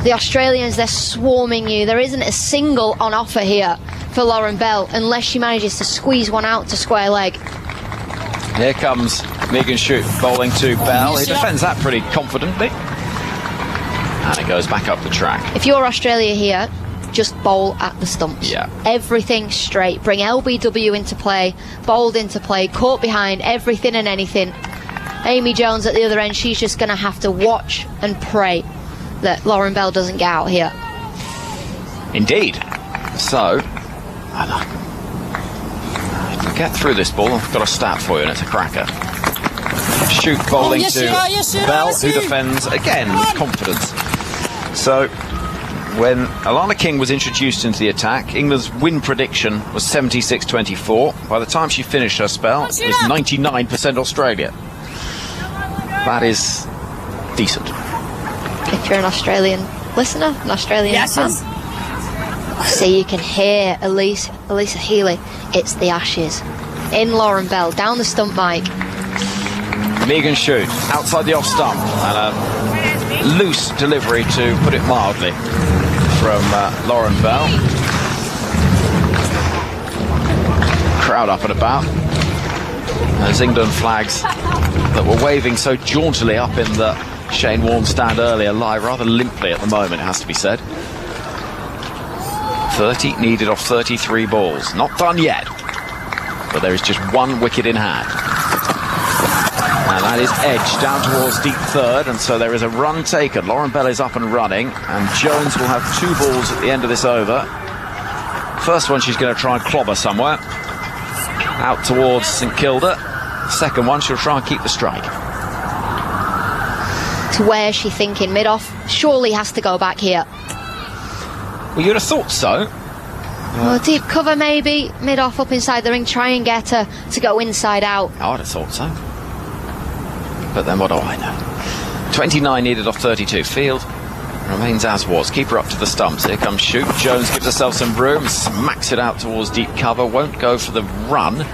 The Australians, they're swarming you. There isn't a single on offer here for Lauren Bell unless she manages to squeeze one out to square leg. Here comes Megan Schutt bowling to Bell. He defends that pretty confidently. And it goes back up the track. If you're Australia here, just bowl at the stumps. Yeah. Everything straight. Bring LBW into play, bowled into play, caught behind, everything and anything. Amy Jones at the other end, she's just going to have to watch and pray that Lauren Bell doesn't get out here. Indeed. So, if we get through this ball, I've got a stat for you, and it's a cracker. Schutt bowling to Bell, who defends again with confidence. So, when Alana King was introduced into the attack, England's win prediction was 76-24. By the time she finished her spell, it was 99% Australia. That is decent. If you're an Australian listener, an Australian fan. See, you can hear Elisa Healy. It's the Ashes. In Lauren Bell, down the stump mic. Megan Schutt outside the off stump, and a loose delivery, to put it mildly, from Lauren Bell. Crowd up and about as England flags that were waving so jauntily up in the Shane Warne stand earlier lie rather limply at the moment, it has to be said. 30 needed off 33 balls. Not done yet, but there is just 1 wicket in hand. And That is edge down towards deep third, and so there is a run taken. Lauren Bell is up and running, and Jones will have 2 balls at the end of this over. First one, she's going to try and clobber somewhere. Out towards St Kilda. Second one, she'll try and keep the strike. To where is she thinking? Mid-off surely has to go back here. Well, you'd have thought so. Well, deep cover maybe. Mid-off up inside the ring. Try and get her to go inside out. I would have thought so. But then what do I know? 29 needed off 32. Field remains as was. Keep her up to the stumps. Here comes Shoot. Jones gives herself some room. Smacks it out towards deep cover. Won't go for the run.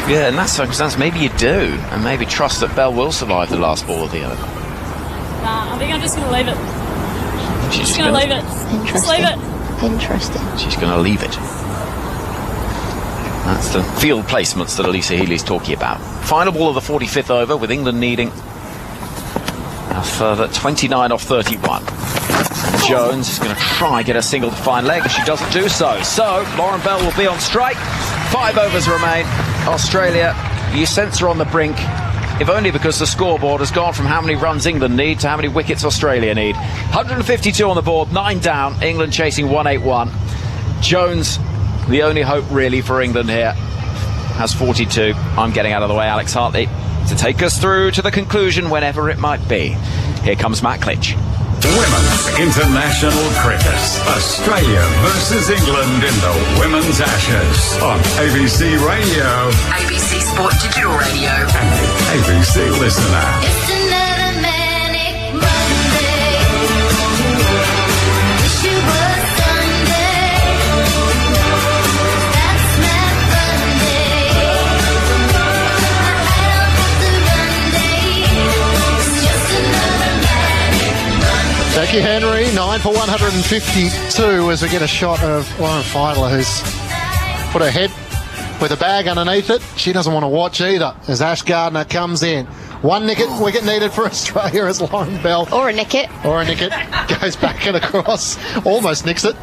Yeah, in that circumstance, maybe you do. And maybe trust that Bell will survive the last ball of the over. Nah, I think I'm just going to leave it. She's just going to leave it. Just leave it. Interesting. She's going to leave it. That's the field placements that Elisa Healy's talking about. Final ball of the 45th over, with England needing a further 29 off 31. And Jones is going to try get a single to fine leg, and she doesn't do so. So Lauren Bell will be on strike. 5 overs remain. Australia, you sense her on the brink, if only because the scoreboard has gone from how many runs England need to how many wickets Australia need. 152 on the board, 9 down. England chasing 181. Jones, the only hope really for England here, has 42. I'm getting out of the way, Alex Hartley, to take us through to the conclusion whenever it might be. Here comes Matt Klitsch. Women's International Cricket. Australia versus England in the Women's Ashes on ABC Radio, ABC Sport Digital Radio, and the ABC Listener. It's another manic Monday. Wish it was Sunday. That's my Monday. I don't have to run day. It's just another manic Monday. Jackie Henry, 9 for 152 as we get a shot of Lauren Fiedler, who's put her head with a bag underneath it. She doesn't want to watch either as Ash Gardner comes in. 1 wicket needed for Australia as Lauren Bell. Or a nicket. Goes back and across. Almost nicks it.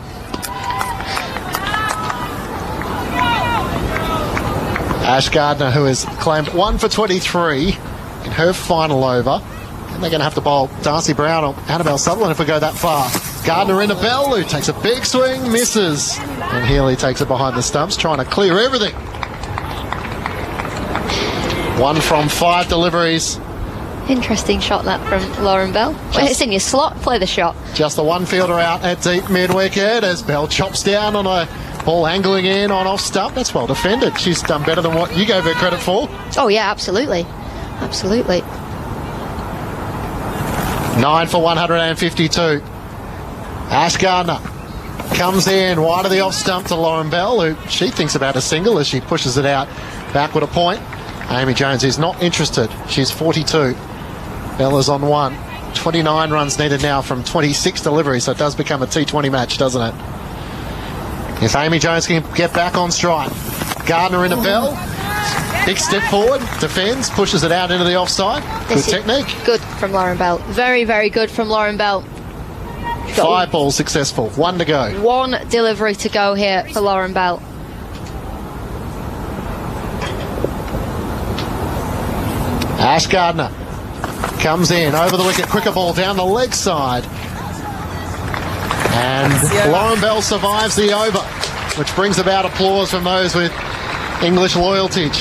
Ash Gardner, who has claimed 1 for 23 in her final over. And they're going to have to bowl Darcy Brown or Annabelle Sutherland if we go that far. Gardner into Bell, who takes a big swing, misses. And Healy takes it behind the stumps, trying to clear everything. 1 from 5 deliveries. Interesting shot that from Lauren Bell. When it's in your slot, play the shot. Just the one fielder out at deep mid-wicket as Bell chops down on a ball angling in on off stump. That's well defended. She's done better than what you gave her credit for. Oh yeah, absolutely. Absolutely. 9 for 152. Ash Gardner comes in wide of the off stump to Lauren Bell, who she thinks about a single as she pushes it out backward a point. Amy Jones is not interested. She's 42. Bell is on 1. 29 runs needed now from 26 deliveries, so it does become a T20 match, doesn't it? If Amy Jones can get back on strike. Gardner into Bell. Big step forward, defends, pushes it out into the offside. Good technique. Good from Lauren Bell. Very, very good from Lauren Bell. 5 balls successful. 1 to go. 1 delivery to go here for Lauren Bell. Ash Gardner comes in over the wicket, quicker ball down the leg side. And Lauren Bell survives the over, which brings about applause from those with English loyalty.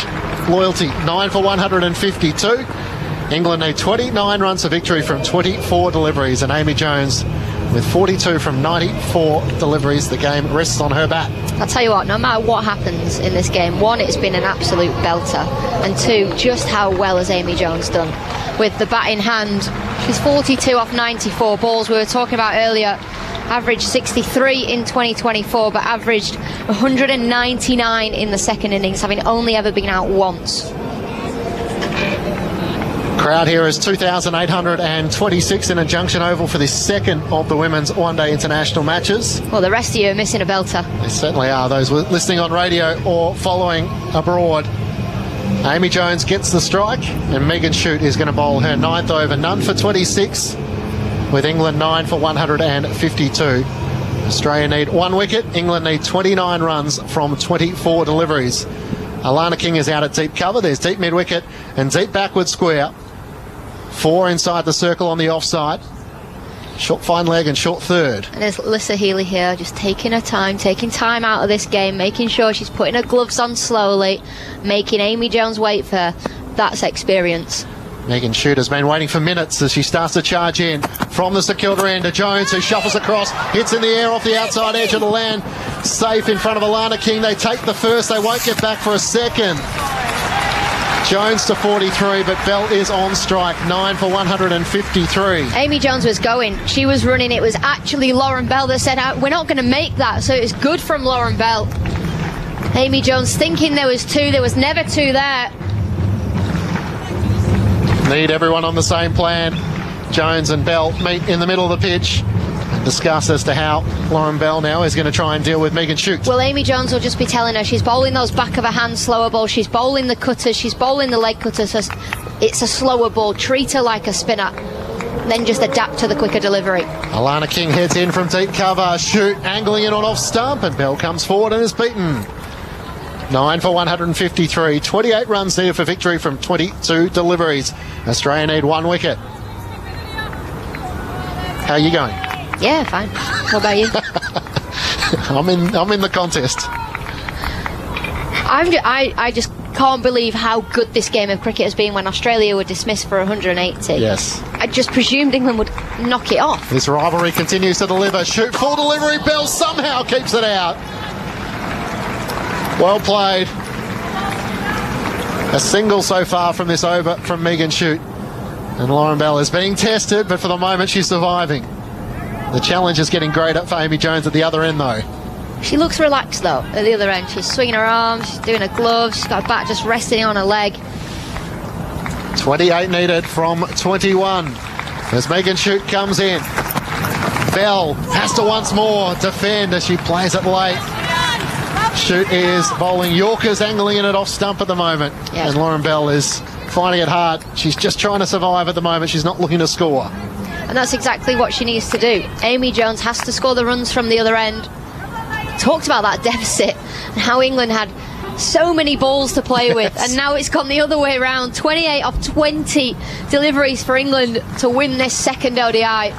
9 for 152. England need 29 runs for victory from 24 deliveries, and Amy Jones with 42 from 94 deliveries. The game rests on her bat. I'll tell you what, no matter what happens in this game, 1, it's been an absolute belter, and 2, just how well has Amy Jones done with the bat in hand. She's 42 off 94 balls. We were talking about earlier, averaged 63 in 2024, but averaged 199 in the second innings, having only ever been out once. Crowd here is 2,826 in a Junction Oval for this second of the women's one-day international matches. Well, the rest of you are missing a belter. They certainly are, those listening on radio or following abroad. Amy Jones gets the strike, and Megan Shute is going to bowl her 9th over, none for 26, with England 9 for 152. Australia need 1 wicket. England need 29 runs from 24 deliveries. Alana King is out at deep cover. There's deep mid-wicket and deep backward square. 4 inside the circle on the offside. Short fine leg and short third. And there's Alyssa Healy here, just taking her time, taking time out of this game, making sure she's putting her gloves on slowly, making Amy Jones wait for her. That's experience. Megan Shute has been waiting for minutes as she starts to charge in from the Secunda end to Jones, who shuffles across, hits in the air off the outside edge of the land. Safe in front of Alana King. They take the first. They won't get back for a second. Jones to 43, but Bell is on strike. 9 for 153. Amy Jones was going. She was running. It was actually Lauren Bell that said, we're not going to make that. So it was good from Lauren Bell. Amy Jones thinking there was 2. There was never 2 there. Need everyone on the same plan. Jones and Bell meet in the middle of the pitch. Discuss as to how Lauren Bell now is going to try and deal with Megan Shute. Well, Amy Jones will just be telling her she's bowling those back of her hand slower balls. She's bowling the cutters. She's bowling the leg cutters. It's a slower ball. Treat her like a spinner. Then just adapt to the quicker delivery. Alana King heads in from deep cover. Shute angling in on off stump, and Bell comes forward and is beaten. 9 for 153. 28 runs needed for victory from 22 deliveries. Australia need 1 wicket. How are you going? Yeah, fine. What about you? I'm in the contest. I just can't believe how good this game of cricket has been when Australia were dismissed for 180. Yes. I just presumed England would knock it off. This rivalry continues to deliver. Shute full delivery. Bell somehow keeps it out. Well played. A single so far from this over from Megan Shute. And Lauren Bell is being tested, but for the moment she's surviving. The challenge is getting greater for Amy Jones at the other end, though. She looks relaxed, though, at the other end. She's swinging her arms, she's doing her gloves, she's got her bat just resting on her leg. 28 needed from 21. As Megan Shute comes in. Bell has to once more defend as she plays it late. Shute is bowling Yorkers, angling in it off stump at the moment. Yeah. And Lauren Bell is finding it hard. She's just trying to survive at the moment. She's not looking to score. And that's exactly what she needs to do. Amy Jones has to score the runs from the other end. Talked about that deficit and how England had so many balls to play with, and now it's gone the other way around. 28 of 20 deliveries for England to win this second ODI.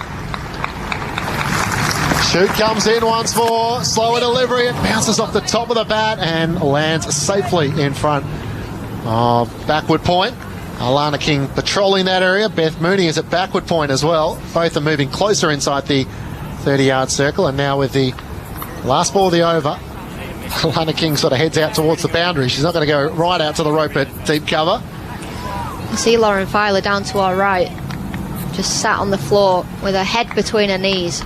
Shute comes in once more, slower delivery, it bounces off the top of the bat and lands safely in front of backward point. Alana King patrolling that area. Beth Mooney is at backward point as well. Both are moving closer inside the 30-yard circle, and now with the last ball of the over, Alana King sort of heads out towards the boundary. She's not going to go right out to the rope at deep cover. You see Lauren Filer down to our right, just sat on the floor with her head between her knees.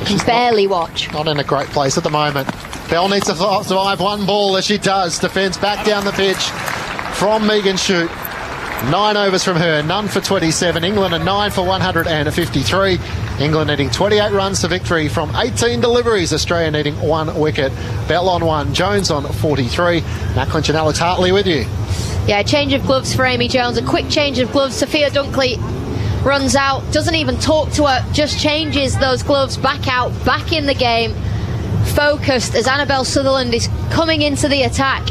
She's barely watch. Not in a great place at the moment. Bell needs to survive 1 ball as she does. Defends back down the pitch from Megan Shute. 9 overs from her, none for 27. England are 9 for 153. England needing 28 runs to victory from 18 deliveries. Australia needing 1 wicket. Bell on 1, Jones on 43. Matt Clinch and Alex Hartley with you. Yeah, change of gloves for Amy Jones. A quick change of gloves. Sophia Dunkley runs out, doesn't even talk to her, just changes those gloves back out, back in the game. Focused as Annabelle Sutherland is coming into the attack.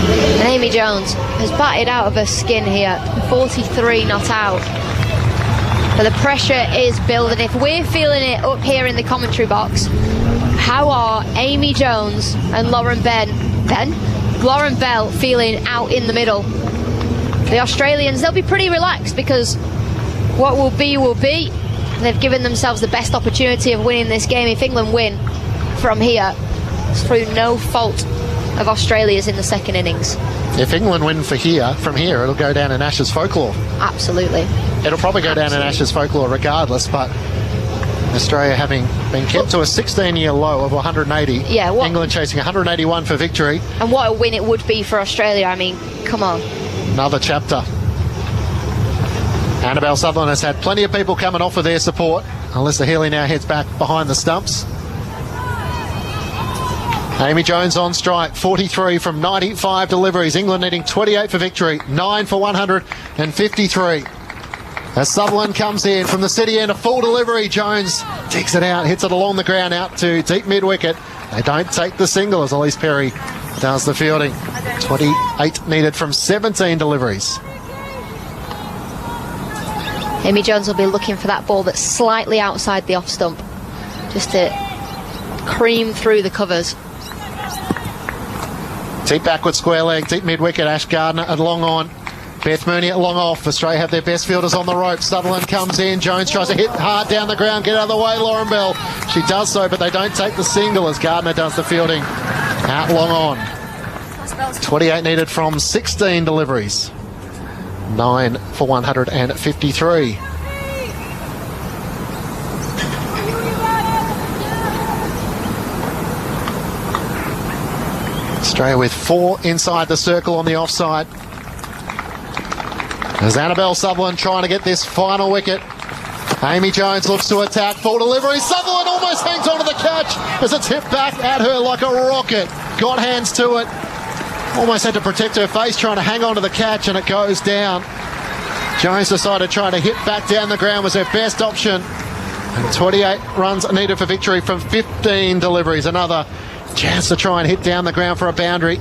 And Amy Jones has batted out of her skin here. 43 not out. But the pressure is building. If we're feeling it up here in the commentary box, how are Amy Jones and Lauren Bell feeling out in the middle? The Australians, they'll be pretty relaxed because what will be will be. They've given themselves the best opportunity of winning this game. If England win from here, it's through no fault of Australia's in the second innings. If England win from here, it'll go down in Ashes folklore. Absolutely. It'll probably go down in Ashes folklore regardless, but Australia having been kept to a 16-year low of 180. Yeah, England chasing 181 for victory. And what a win it would be for Australia. I mean, come on. Another chapter. Annabelle Sutherland has had plenty of people come and offer their support. Alyssa Healy now heads back behind the stumps. Amy Jones on strike, 43 from 95 deliveries. England needing 28 for victory, 9 for 153. As Sutherland comes in from the city end, a full delivery. Jones digs it out, hits it along the ground out to deep mid-wicket. They don't take the single as Elise Perry does the fielding. 28 needed from 17 deliveries. Amy Jones will be looking for that ball that's slightly outside the off stump, just to cream through the covers. Deep backward square leg, deep mid wicket. Ash Gardner at long on. Beth Mooney at long off. Australia have their best fielders on the rope. Sutherland comes in. Jones tries to hit hard down the ground. Get out of the way, Lauren Bell. She does so, but they don't take the single as Gardner does the fielding. Out long on. 28 needed from 16 deliveries. 9 for 153. Australia with 4 inside the circle on the offside. There's Annabelle Sutherland trying to get this final wicket. Amy Jones looks to attack. Full delivery. Sutherland almost hangs onto the catch as it's hit back at her like a rocket. Got hands to it. Almost had to protect her face trying to hang on to the catch, and it goes down. Jones decided trying to hit back down the ground was her best option. And 28 runs needed for victory from 15 deliveries. Another chance to try and hit down the ground for a boundary.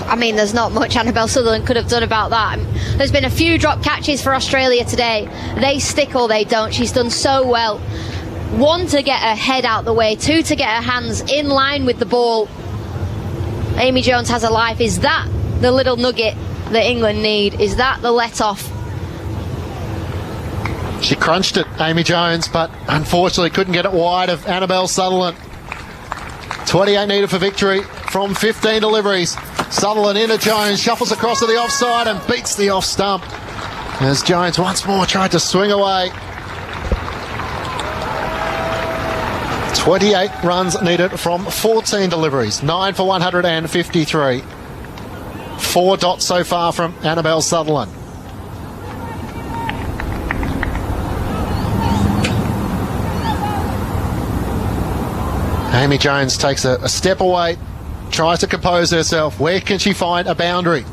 I mean, there's not much Annabelle Sutherland could have done about that. There's been a few drop catches for Australia today. They stick or they don't. She's done so well. 1, to get her head out the way. 2, to get her hands in line with the ball. Amy Jones has a life. Is that the little nugget that England need? Is that the let-off? She crunched it, Amy Jones, but unfortunately couldn't get it wide of Annabelle Sutherland. 28 needed for victory from 15 deliveries. Sutherland into Jones, shuffles across to the offside and beats the off stump as Jones once more tried to swing away. 28 runs needed from 14 deliveries. 9 for 153. 4 dots so far from Annabelle Sutherland. Amy Jones takes a step away, tries to compose herself. Where can she find a boundary?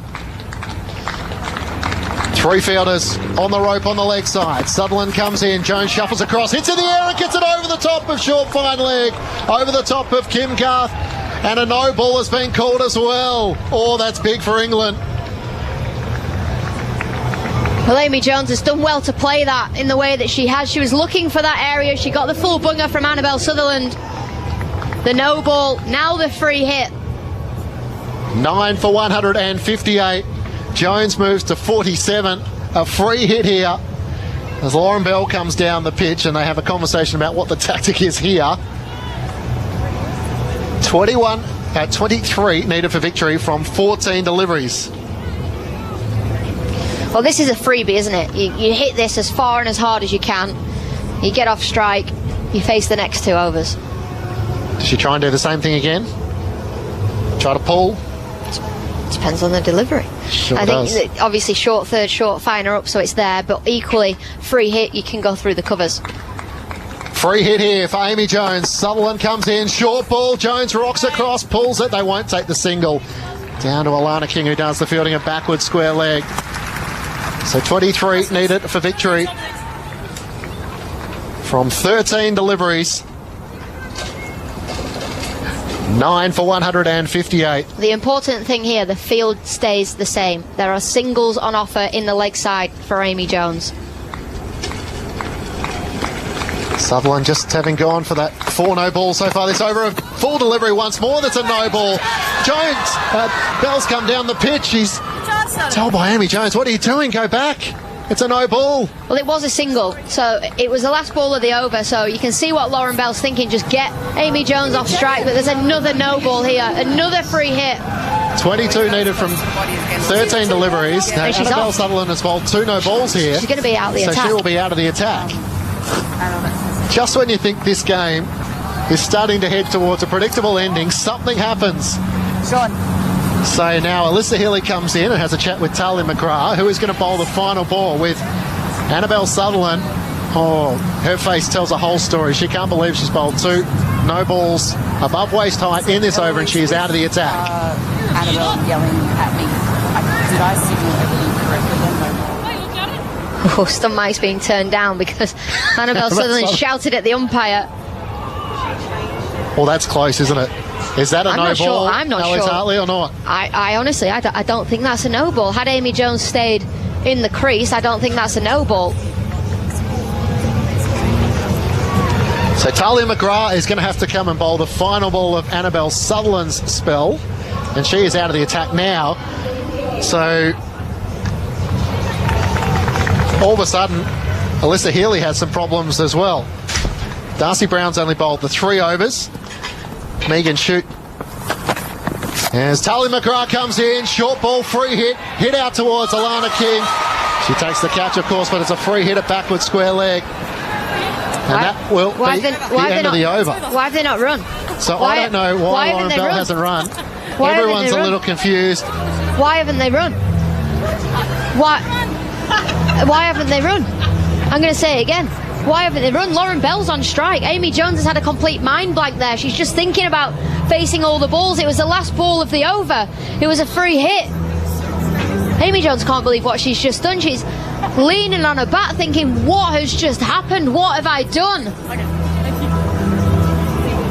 3 fielders on the rope on the leg side. Sutherland comes in, Jones shuffles across, hits in the air and gets it over the top of short fine leg, over the top of Kim Garth, and a no ball has been called as well. Oh, that's big for England. Well, Amy Jones has done well to play that in the way that she has. She was looking for that area. She got the full bunger from Annabelle Sutherland. The no ball, now the free hit. 9 for 158. Jones moves to 47. A free hit here as Lauren Bell comes down the pitch and they have a conversation about what the tactic is here. 23 needed for victory from 14 deliveries. Well, this is a freebie, isn't it? You hit this as far and as hard as you can. You get off strike, you face the next 2 overs. Does she try and do the same thing again? Try to pull? Depends on the delivery. Sure I think does. obviously short third, short finer up, so it's there, but equally free hit, you can go through the covers. Free hit here for Amy Jones. Sutherland comes in, short ball. Jones rocks across, pulls it. They won't take the single. Down to Alana King, who does the fielding, a backward square leg. So 23 needed for victory from 13 deliveries. 9 for 158. The important thing here, the field stays the same. There are singles on offer in the leg side for Amy Jones. Sutherland just having gone for that 4 no ball so far this over. A full delivery once more. That's a no ball. Jones, Bell's come down the pitch. She's told by Amy Jones, what are you doing? Go back. It's a no ball. Well, it was a single, so it was the last ball of the over, so you can see what Lauren Bell's thinking. Just get Amy Jones off strike, but there's another no ball here, another free hit. 22 needed from 13 deliveries. Now, Annabelle Sutherland has bowled 2 no balls here. She's going to be out of the attack. So she will be out of the attack. Just when you think this game is starting to head towards a predictable ending, something happens. So now Alyssa Healy comes in and has a chat with Talia McGrath, who is going to bowl the final ball with Annabelle Sutherland. Oh, her face tells a whole story. She can't believe she's bowled 2 no balls above waist height in this over and she is out of the attack. Annabelle yelling at me. Did I signal everything correctly then? Oh, stump mic's being turned down because Annabelle Sutherland shouted at the umpire. Well, that's close, isn't it? Is that a I'm no not ball, sure. I'm not Alex sure. Hartley, or not? I honestly, I don't think that's a no ball. Had Amy Jones stayed in the crease, I don't think that's a no ball. So Talia McGrath is going to have to come and bowl the final ball of Annabelle Sutherland's spell, and she is out of the attack now. So all of a sudden, Alyssa Healy has some problems as well. Darcy Brown's only bowled the 3 overs. Megan Shute. As Talia McGrath comes in, short ball, free hit out towards Alana King. She takes the catch, of course, but it's a free hit at backward square leg. And that will be the end of the over. Why have they not run? So I don't know why Lauren Bell hasn't run. Everyone's a little confused. Why haven't they run? Why haven't they run? I'm going to say it again. Why haven't they run? Lauren Bell's on strike. Amy Jones has had a complete mind blank there. She's just thinking about facing all the balls. It was the last ball of the over. It was a free hit. Amy Jones can't believe what she's just done. She's leaning on her bat thinking, what has just happened? What have I done?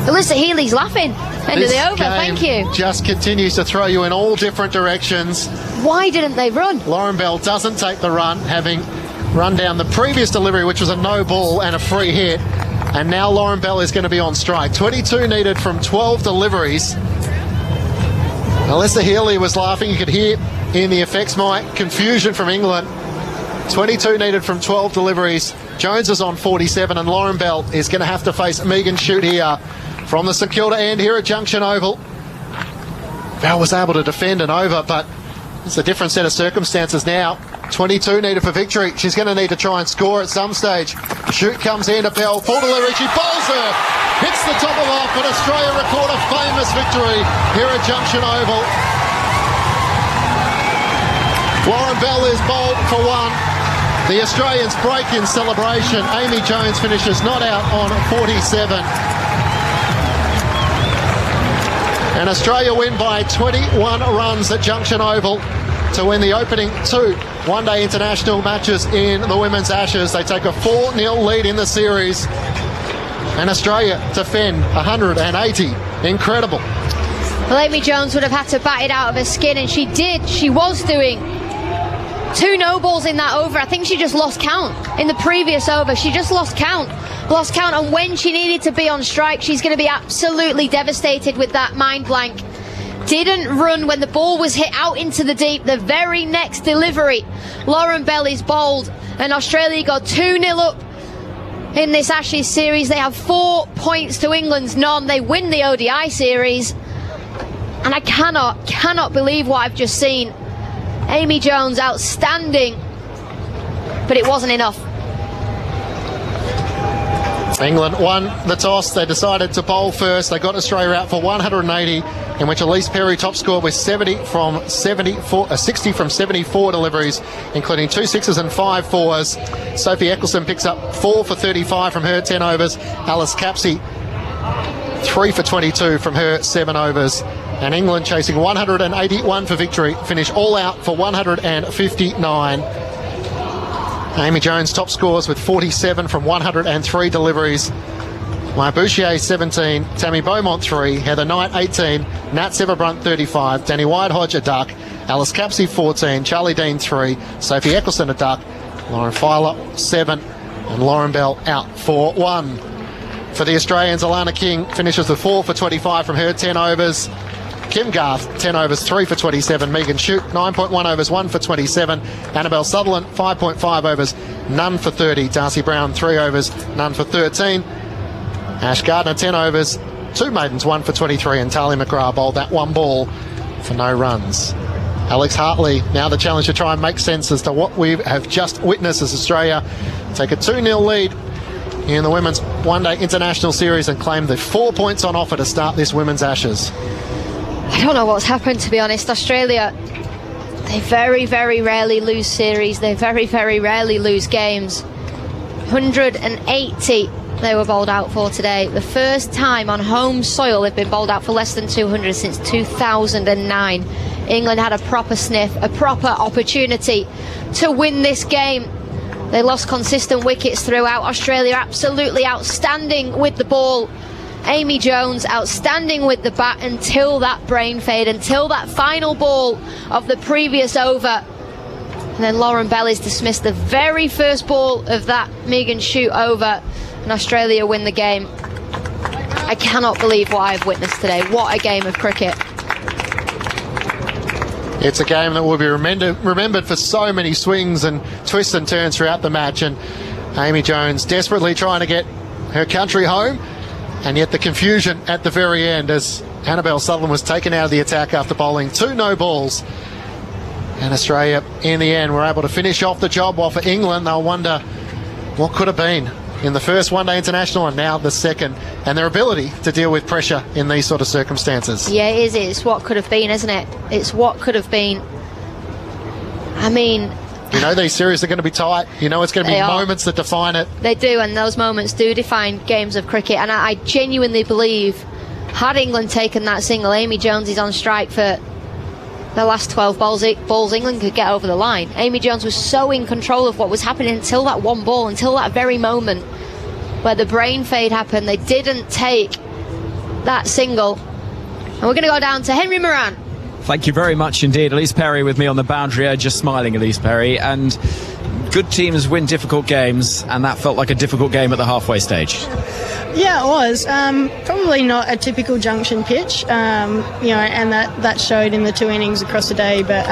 Alyssa Healy's laughing. End of the over, thank you. Just continues to throw you in all different directions. Why didn't they run? Lauren Bell doesn't take the run, having run down the previous delivery, which was a no ball and a free hit. And now Lauren Bell is going to be on strike. 22 needed from 12 deliveries. Alyssa Healy was laughing. You could hear in the effects mic confusion from England. 22 needed from 12 deliveries. Jones is on 47, and Lauren Bell is going to have to face Megan Shute here from the St Kilda end here at Junction Oval. Bell was able to defend an over, but it's a different set of circumstances now. 22 needed for victory. She's going to need to try and score at some stage. Shute comes in to Bell, full delivery. She bowls her, hits the top of off, but Australia record a famous victory here at Junction Oval. Lauren Bell is bowled for one. The Australians break in celebration. Amy Jones finishes not out on 47. And Australia win by 21 runs at Junction Oval to win the opening 2 one-day international matches in the Women's Ashes. They take a 4-0 lead in the series. And Australia defend 180. Incredible. Well, Amy Jones would have had to bat it out of her skin, and she did. She was doing 2 no balls in that over. I think she just lost count in the previous over. She just lost count. And when she needed to be on strike, she's going to be absolutely devastated with that mind blank. Didn't run when the ball was hit out into the deep. The very next delivery, Lauren Bell is bowled, and Australia got 2-0 up in this Ashes series. They have 4 points to England's none. They win the ODI series, and I cannot believe what I've just seen. Amy Jones, outstanding, but it wasn't enough. England won the toss. They decided to bowl first. They got Australia out for 180, in which Elise Perry top scored with 60 from 74 deliveries, including 2 sixes and 5 fours. Sophie Eccleston picks up 4 for 35 from her 10 overs. Alice Capsey 3 for 22 from her 7 overs. And England chasing 181 for victory, finish all out for 159. Amy Jones top scores with 47 from 103 deliveries. Maya Bouchier 17, Tammy Beaumont 3, Heather Knight 18, Nat Severbrunt 35, Danny Whitehodge a duck, Alice Capsey 14, Charlie Dean 3, Sophie Eccleston a duck, Lauren Filer 7, and Lauren Bell out for 1. For the Australians, Alana King finishes with 4 for 25 from her 10 overs. Kim Garth, 10 overs, 3 for 27. Megan Shute, 9.1 overs, 1 for 27. Annabelle Sutherland, 5.5 overs, none for 30. Darcy Brown, 3 overs, none for 13. Ash Gardner, 10 overs, 2 maidens, 1 for 23. And Talia McGrath bowled that 1 ball for no runs. Alex Hartley, now the challenge to try and make sense as to what we have just witnessed as Australia take a 2-0 lead in the Women's One-Day International Series and claim the 4 points on offer to start this Women's Ashes. I don't know what's happened, to be honest. Australia, they very, very rarely lose series. They very, very rarely lose games. 180 they were bowled out for today. The first time on home soil they've been bowled out for less than 200 since 2009. England had a proper sniff, a proper opportunity to win this game. They lost consistent wickets throughout. Australia absolutely outstanding with the ball. Amy Jones, outstanding with the bat until that brain fade, until that final ball of the previous over. And then Lauren Bellis dismissed the very first ball of that Megan shoot over, and Australia win the game. I cannot believe what I've witnessed today. What a game of cricket. It's a game that will be remembered for so many swings and twists and turns throughout the match, and Amy Jones desperately trying to get her country home, and yet the confusion at the very end as Annabelle Sutherland was taken out of the attack after bowling 2 no balls. And Australia, in the end, were able to finish off the job, while for England, they'll wonder what could have been in the first one-day international and now the second, and their ability to deal with pressure in these sort of circumstances. Yeah, it is. It's what could have been, isn't it? It's what could have been. I mean... You know these series are going to be tight. You know it's going to be moments that define it. They do, and those moments do define games of cricket. And I genuinely believe, had England taken that single, Amy Jones is on strike for the last 12 balls England could get over the line. Amy Jones was so in control of what was happening until that one ball, until that very moment where the brain fade happened. They didn't take that single. And we're going to go down to Henry Moran. Thank you very much indeed. Elise Perry with me on the boundary, just smiling, Elise Perry. And good teams win difficult games, and that felt like a difficult game at the halfway stage. Yeah, it was. Probably not a typical junction pitch, you know, and that showed in the 2 innings across the day. But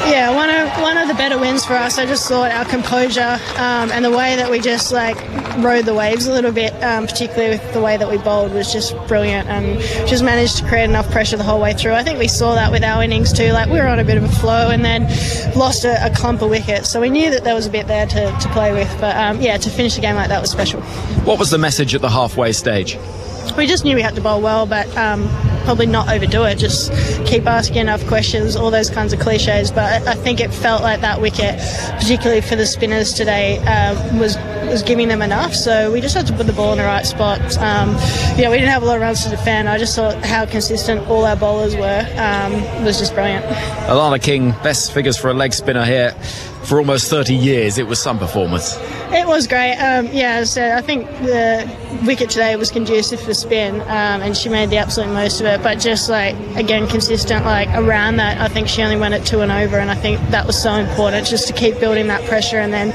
yeah, one of the better wins for us. I just thought our composure and the way that we just rode the waves a little bit, particularly with the way that we bowled, was just brilliant, and just managed to create enough pressure the whole way through. I think we saw that with our innings too. We were on a bit of a flow and then lost a clump of wickets, so we knew that there was a bit there to play with. But yeah, to finish the game like that was special. What was the message at the halfway stage? We just knew we had to bowl well, but probably not overdo it. Just keep asking enough questions, all those kinds of cliches. But I think it felt like that wicket, particularly for the spinners today, was giving them enough. So we just had to put the ball in the right spot. You know, we didn't have a lot of runs to defend. I just thought how consistent all our bowlers were was just brilliant. Alana King, best figures for a leg spinner here for almost 30 years. It was some performance. It was great. Yeah, as I said, I think the wicket today was conducive for spin, and she made the absolute most of it. But just again, consistent, around that, I think she only went at 2 and over, and I think that was so important, just to keep building that pressure. And then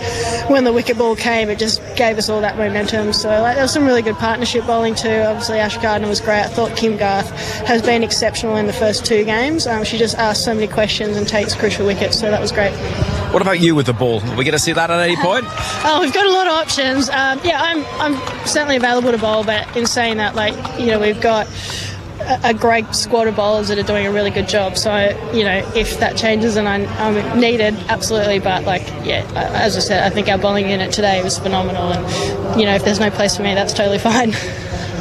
when the wicket ball came, it just gave us all that momentum. So there was some really good partnership bowling too. Obviously, Ash Gardner was great. I thought Kim Garth has been exceptional in the first 2 games. She just asked so many questions and takes crucial wickets, so that was great. What about you with the ball? Are we going to see that at any point? Oh, we've got a lot of options. Yeah, I'm certainly available to bowl, but in saying that, you know, we've got a great squad of bowlers that are doing a really good job. So, you know, if that changes and I'm needed, absolutely. But yeah, as I said, I think our bowling unit today was phenomenal, and you know, if there's no place for me, that's totally fine.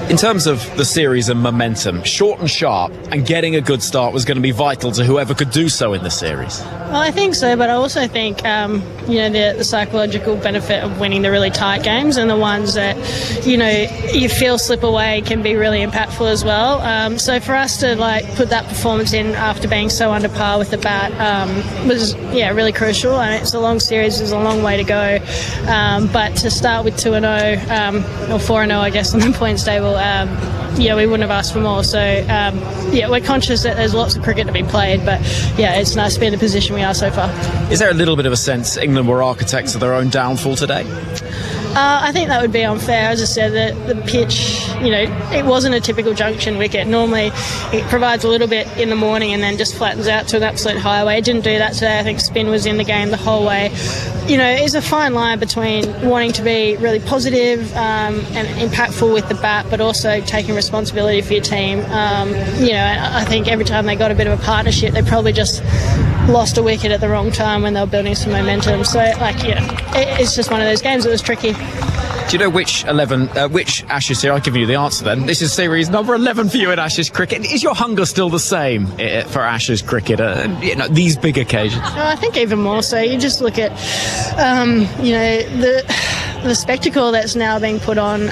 In terms of the series and momentum, short and sharp, and getting a good start was going to be vital to whoever could do so in the series. Well, I think so, but I also think, you know, the psychological benefit of winning the really tight games and the ones that, you know, you feel slip away can be really impactful as well. So for us to put that performance in after being so under par with the bat was, yeah, really crucial. I mean, it's a long series, there's a long way to go, but to start with 2-0 or 4-0, I guess, on the points table. Yeah, we wouldn't have asked for more. So, yeah, we're conscious that there's lots of cricket to be played, but yeah, it's nice to be in the position we are so far. Is there a little bit of a sense England were architects of their own downfall today? I think that would be unfair. As I said, the pitch, you know, it wasn't a typical junction wicket. Normally it provides a little bit in the morning and then just flattens out to an absolute highway. It didn't do that today. I think spin was in the game the whole way. You know, it's a fine line between wanting to be really positive and impactful with the bat, but also taking responsibility for your team. You know, I think every time they got a bit of a partnership, they probably just lost a wicket at the wrong time when they were building some momentum. So, you know, it's just one of those games that was tricky. Do you know which Ashes here? I've given you the answer then. This is series number 11 for you in Ashes cricket. Is your hunger still the same for Ashes cricket, you know, these big occasions? I think even more so. You just look at, you know, the spectacle that's now being put on,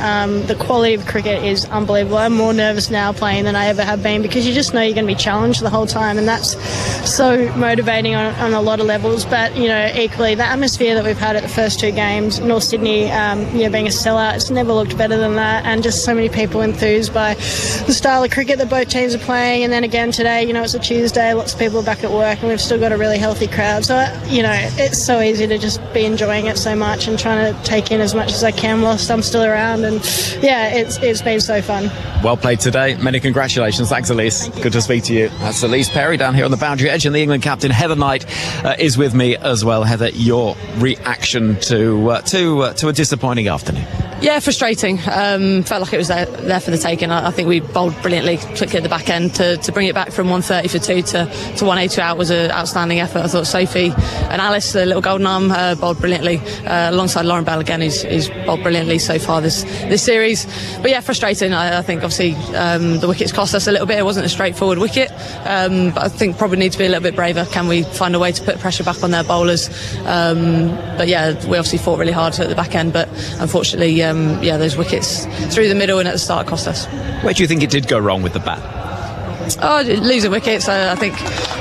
the quality of cricket is unbelievable. I'm more nervous now playing than I ever have been, because you just know you're going to be challenged the whole time, and that's so motivating on a lot of levels. But, you know, equally, the atmosphere that we've had at the first 2 games, North Sydney, being a sellout, it's never looked better than that, and just so many people enthused by the style of cricket that both teams are playing. And then again today, you know, it's a Tuesday, lots of people are back at work, and we've still got a really healthy crowd. So, you know, it's so easy to just be enjoying it so much and trying to take in as much as I can whilst I'm still around. And yeah, it's been so fun. Well played today. Many congratulations. Thanks, Elise. Good to speak to you. That's Elise Perry down here on the boundary edge, and the England captain Heather Knight is with me as well. Heather, your reaction to a disappointing afternoon? Yeah, frustrating. Felt like it was there for the taking. I think we bowled brilliantly, particularly at the back end, to bring it back from 130 for 2 to 182 out was an outstanding effort. I thought Sophie and Alice, the little golden arm, bowled brilliantly, alongside Lauren Bell again, who's bowled brilliantly so far this series. But yeah, frustrating. I think obviously the wickets cost us a little bit. It wasn't a straightforward wicket, but I think probably need to be a little bit braver. Can we find a way to put pressure back on their bowlers? But yeah, we obviously fought really hard at the back end, but unfortunately, those wickets through the middle and at the start cost us. Where do you think it did go wrong with the bat? Losing wickets. I think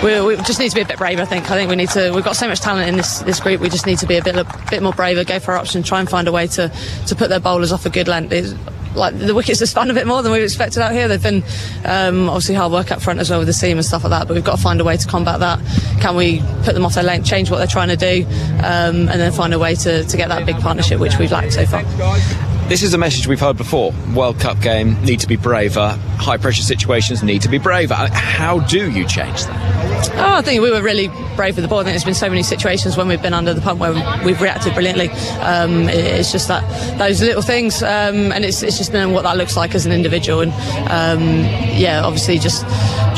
we just need to be a bit braver. I think we need to. We've got so much talent in this group. We just need to be a bit more braver. Go for our option. Try and find a way to put their bowlers off a good length. Like the wickets have spun a bit more than we've expected out here. They've been obviously hard work up front as well with the seam and stuff like that, but we've got to find a way to combat that. Can we put them off their length, change what they're trying to do, and then find a way to get that big partnership, which we've lacked so far. This is a message we've heard before. World Cup game, need to be braver. High pressure situations, need to be braver. How do you change that? I think we were really brave with the ball. I think there's been so many situations when we've been under the pump where we've reacted brilliantly. It's just that those little things, and it's just knowing what that looks like as an individual. And obviously just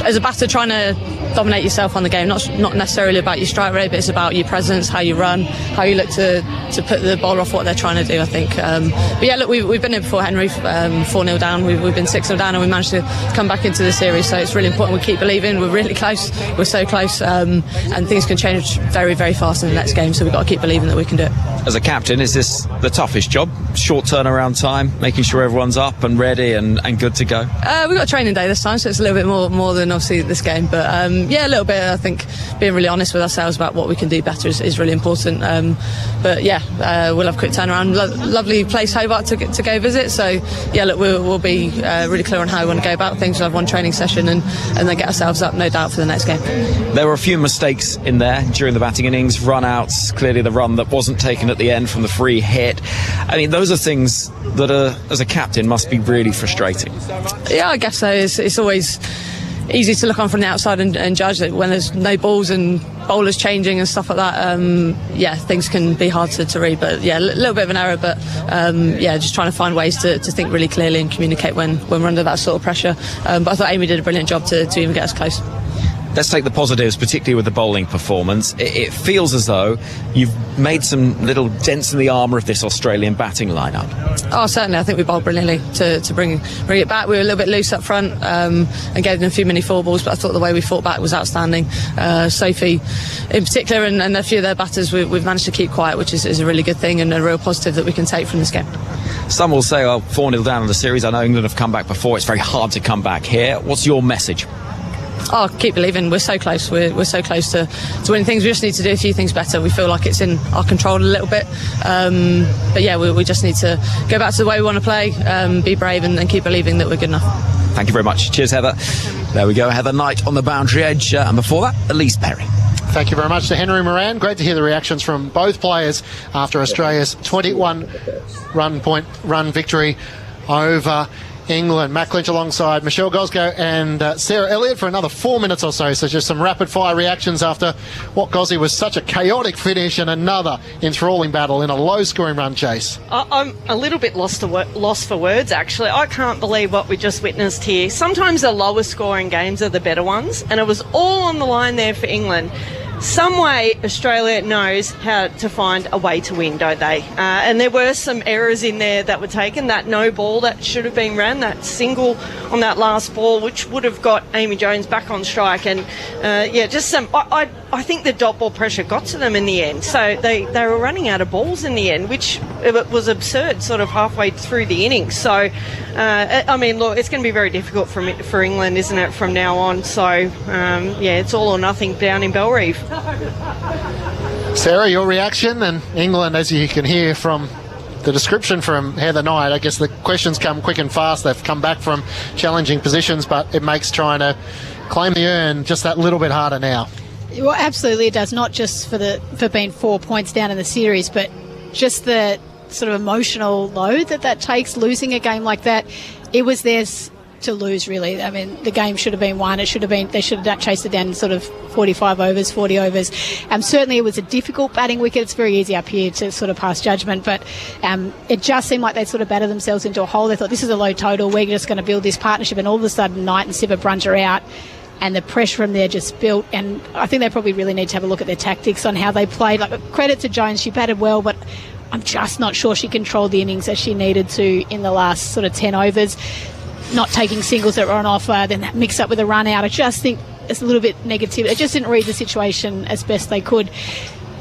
as a batter trying to dominate yourself on the game, not necessarily about your strike rate, but it's about your presence, how you run, how you look to put the bowler off what they're trying to do, I think. But yeah, look, we've been here before, Henry, 4-0 down. We've been 6-0 down, and we managed to come back into the series. So it's really important we keep believing. We're really close. We're so close, and things can change very, very fast in the next game. So we've got to keep believing that we can do it. As a captain, is this the toughest job? Short turnaround time, making sure everyone's up and ready and good to go? We've got a training day this time, so it's a little bit more than obviously this game. But a little bit. I think being really honest with ourselves about what we can do better is really important. But we'll have a quick turnaround. Lovely place, Hobart, to go visit. So yeah, look, we'll be really clear on how we want to go about things. We'll have one training session and then get ourselves up, no doubt, for the next game. There were a few mistakes in there during the batting innings, run-outs, clearly the run that wasn't taken at the end from the free hit. I mean, those are things that as a captain must be really frustrating. Yeah, I guess so. It's always easy to look on from the outside and judge that when there's no balls and bowlers changing and stuff like that. Things can be hard to read, but a little bit of an error, but just trying to find ways to think really clearly and communicate when we're under that sort of pressure. But I thought Amy did a brilliant job to even get us close. Let's take the positives, particularly with the bowling performance. It feels as though you've made some little dents in the armour of this Australian batting lineup. Oh, certainly. I think we bowled brilliantly to bring it back. We were a little bit loose up front and gave them a few mini four balls, but I thought the way we fought back was outstanding. Sophie in particular and a few of their batters we've managed to keep quiet, which is a really good thing and a real positive that we can take from this game. Some will say, 4-0 down in the series. I know England have come back before. It's very hard to come back here. What's your message? Keep believing. We're so close. We're so close to winning things. We just need to do a few things better. We feel like it's in our control a little bit. We just need to go back to the way we want to play, be brave and keep believing that we're good enough. Thank you very much. Cheers, Heather. There we go, Heather Knight on the boundary edge. And before that, Elise Perry. Thank you very much to Henry Moran. Great to hear the reactions from both players after Australia's 21 run victory over England. Matt Clinch alongside Michelle Gosgo and Sarah Elliott for another 4 minutes or so. So just some rapid fire reactions after what Gossie was such a chaotic finish and another enthralling battle in a low scoring run chase. I'm a little bit lost for words, actually. I can't believe what we just witnessed here. Sometimes the lower scoring games are the better ones, and it was all on the line there for England. Some way Australia knows how to find a way to win, don't they? And there were some errors in there that were taken. That no ball that should have been ran, that single on that last ball, which would have got Amy Jones back on strike. And just some. I think the dot ball pressure got to them in the end. So they were running out of balls in the end, which it was absurd sort of halfway through the innings. So, I mean, look, it's going to be very difficult for England, isn't it, from now on? So, it's all or nothing down in Belrive. Sarah, your reaction? And England, as you can hear from the description from Heather Knight, I guess the questions come quick and fast. They've come back from challenging positions, but it makes trying to claim the urn just that little bit harder now. Well, absolutely it does, not just for being 4 points down in the series, but just the sort of emotional load that takes, losing a game like that. It was theirs to lose, really. I mean, the game should have been won. They should have chased it down sort of 45 overs, 40 overs. Certainly it was a difficult batting wicket. It's very easy up here to sort of pass judgment, but it just seemed like they sort of batted themselves into a hole. They thought, this is a low total, we're just going to build this partnership, and all of a sudden Knight and Sivabranch are out, and the pressure from there just built. And I think they probably really need to have a look at their tactics on how they played. Like, credit to Jones, she batted well, but I'm just not sure she controlled the innings as she needed to in the last sort of 10 overs. Not taking singles that were on offer, then that mix up with a run out. I just think it's a little bit negative. They just didn't read the situation as best they could.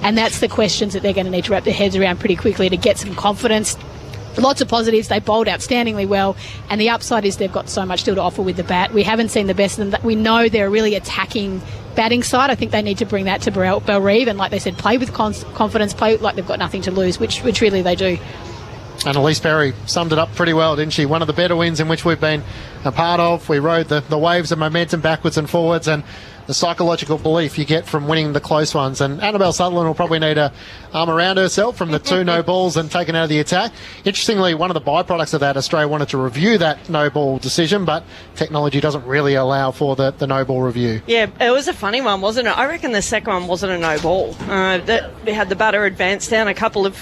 And that's the questions that they're going to need to wrap their heads around pretty quickly to get some confidence. Lots of positives. They bowled outstandingly well, and the upside is they've got so much still to offer with the bat. We haven't seen the best of them. We know they're a really attacking batting side. I think they need to bring that to Belrive, and like they said, play with confidence, play like they've got nothing to lose, which really they do. And Elise Perry summed it up pretty well, didn't she? One of the better wins in which we've been a part of. We rode the waves of momentum backwards and forwards, and the psychological belief you get from winning the close ones. And Annabelle Sutherland will probably need a arm around herself from the 2 no balls and taken out of the attack. Interestingly, one of the byproducts of that, Australia wanted to review that no ball decision, but technology doesn't really allow for the no ball review. Yeah, it was a funny one, wasn't it? I reckon the second one wasn't a no ball. We had the batter advance down a couple of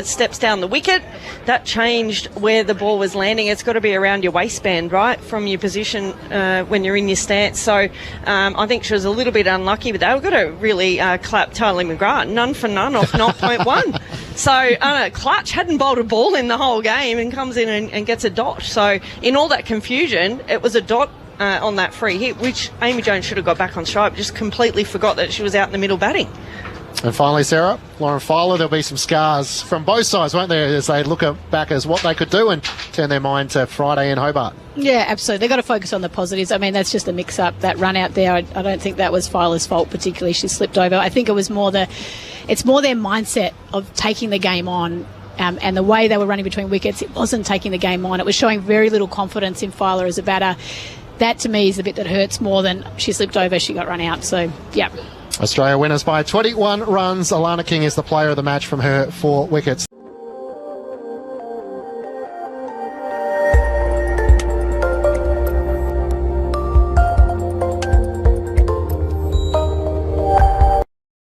steps down the wicket. That changed where the ball was landing. It's got to be around your waistband, right, from your position when you're in your stance. So I think she was a little bit unlucky, but they've got to really clap Tony McGrath. None for none off 0.1. So Clutch hadn't bowled a ball in the whole game and comes in and gets a dot. So in all that confusion, it was a dot on that free hit, which Amy Jones should have got back on strike, but just completely forgot that she was out in the middle batting. And finally, Sarah, Lauren Filer, there'll be some scars from both sides, won't there, as they look back as what they could do and turn their mind to Friday in Hobart. Yeah, absolutely. They've got to focus on the positives. I mean, that's just a mix-up, that run out there. I don't think that was Filer's fault particularly. She slipped over. I think it was more their mindset of taking the game on. And the way they were running between wickets, it wasn't taking the game on. It was showing very little confidence in Filer as a batter. That, to me, is the bit that hurts more than she slipped over, she got run out. So, yeah. Australia winners by 21 runs. Alana King is the player of the match from her 4 wickets.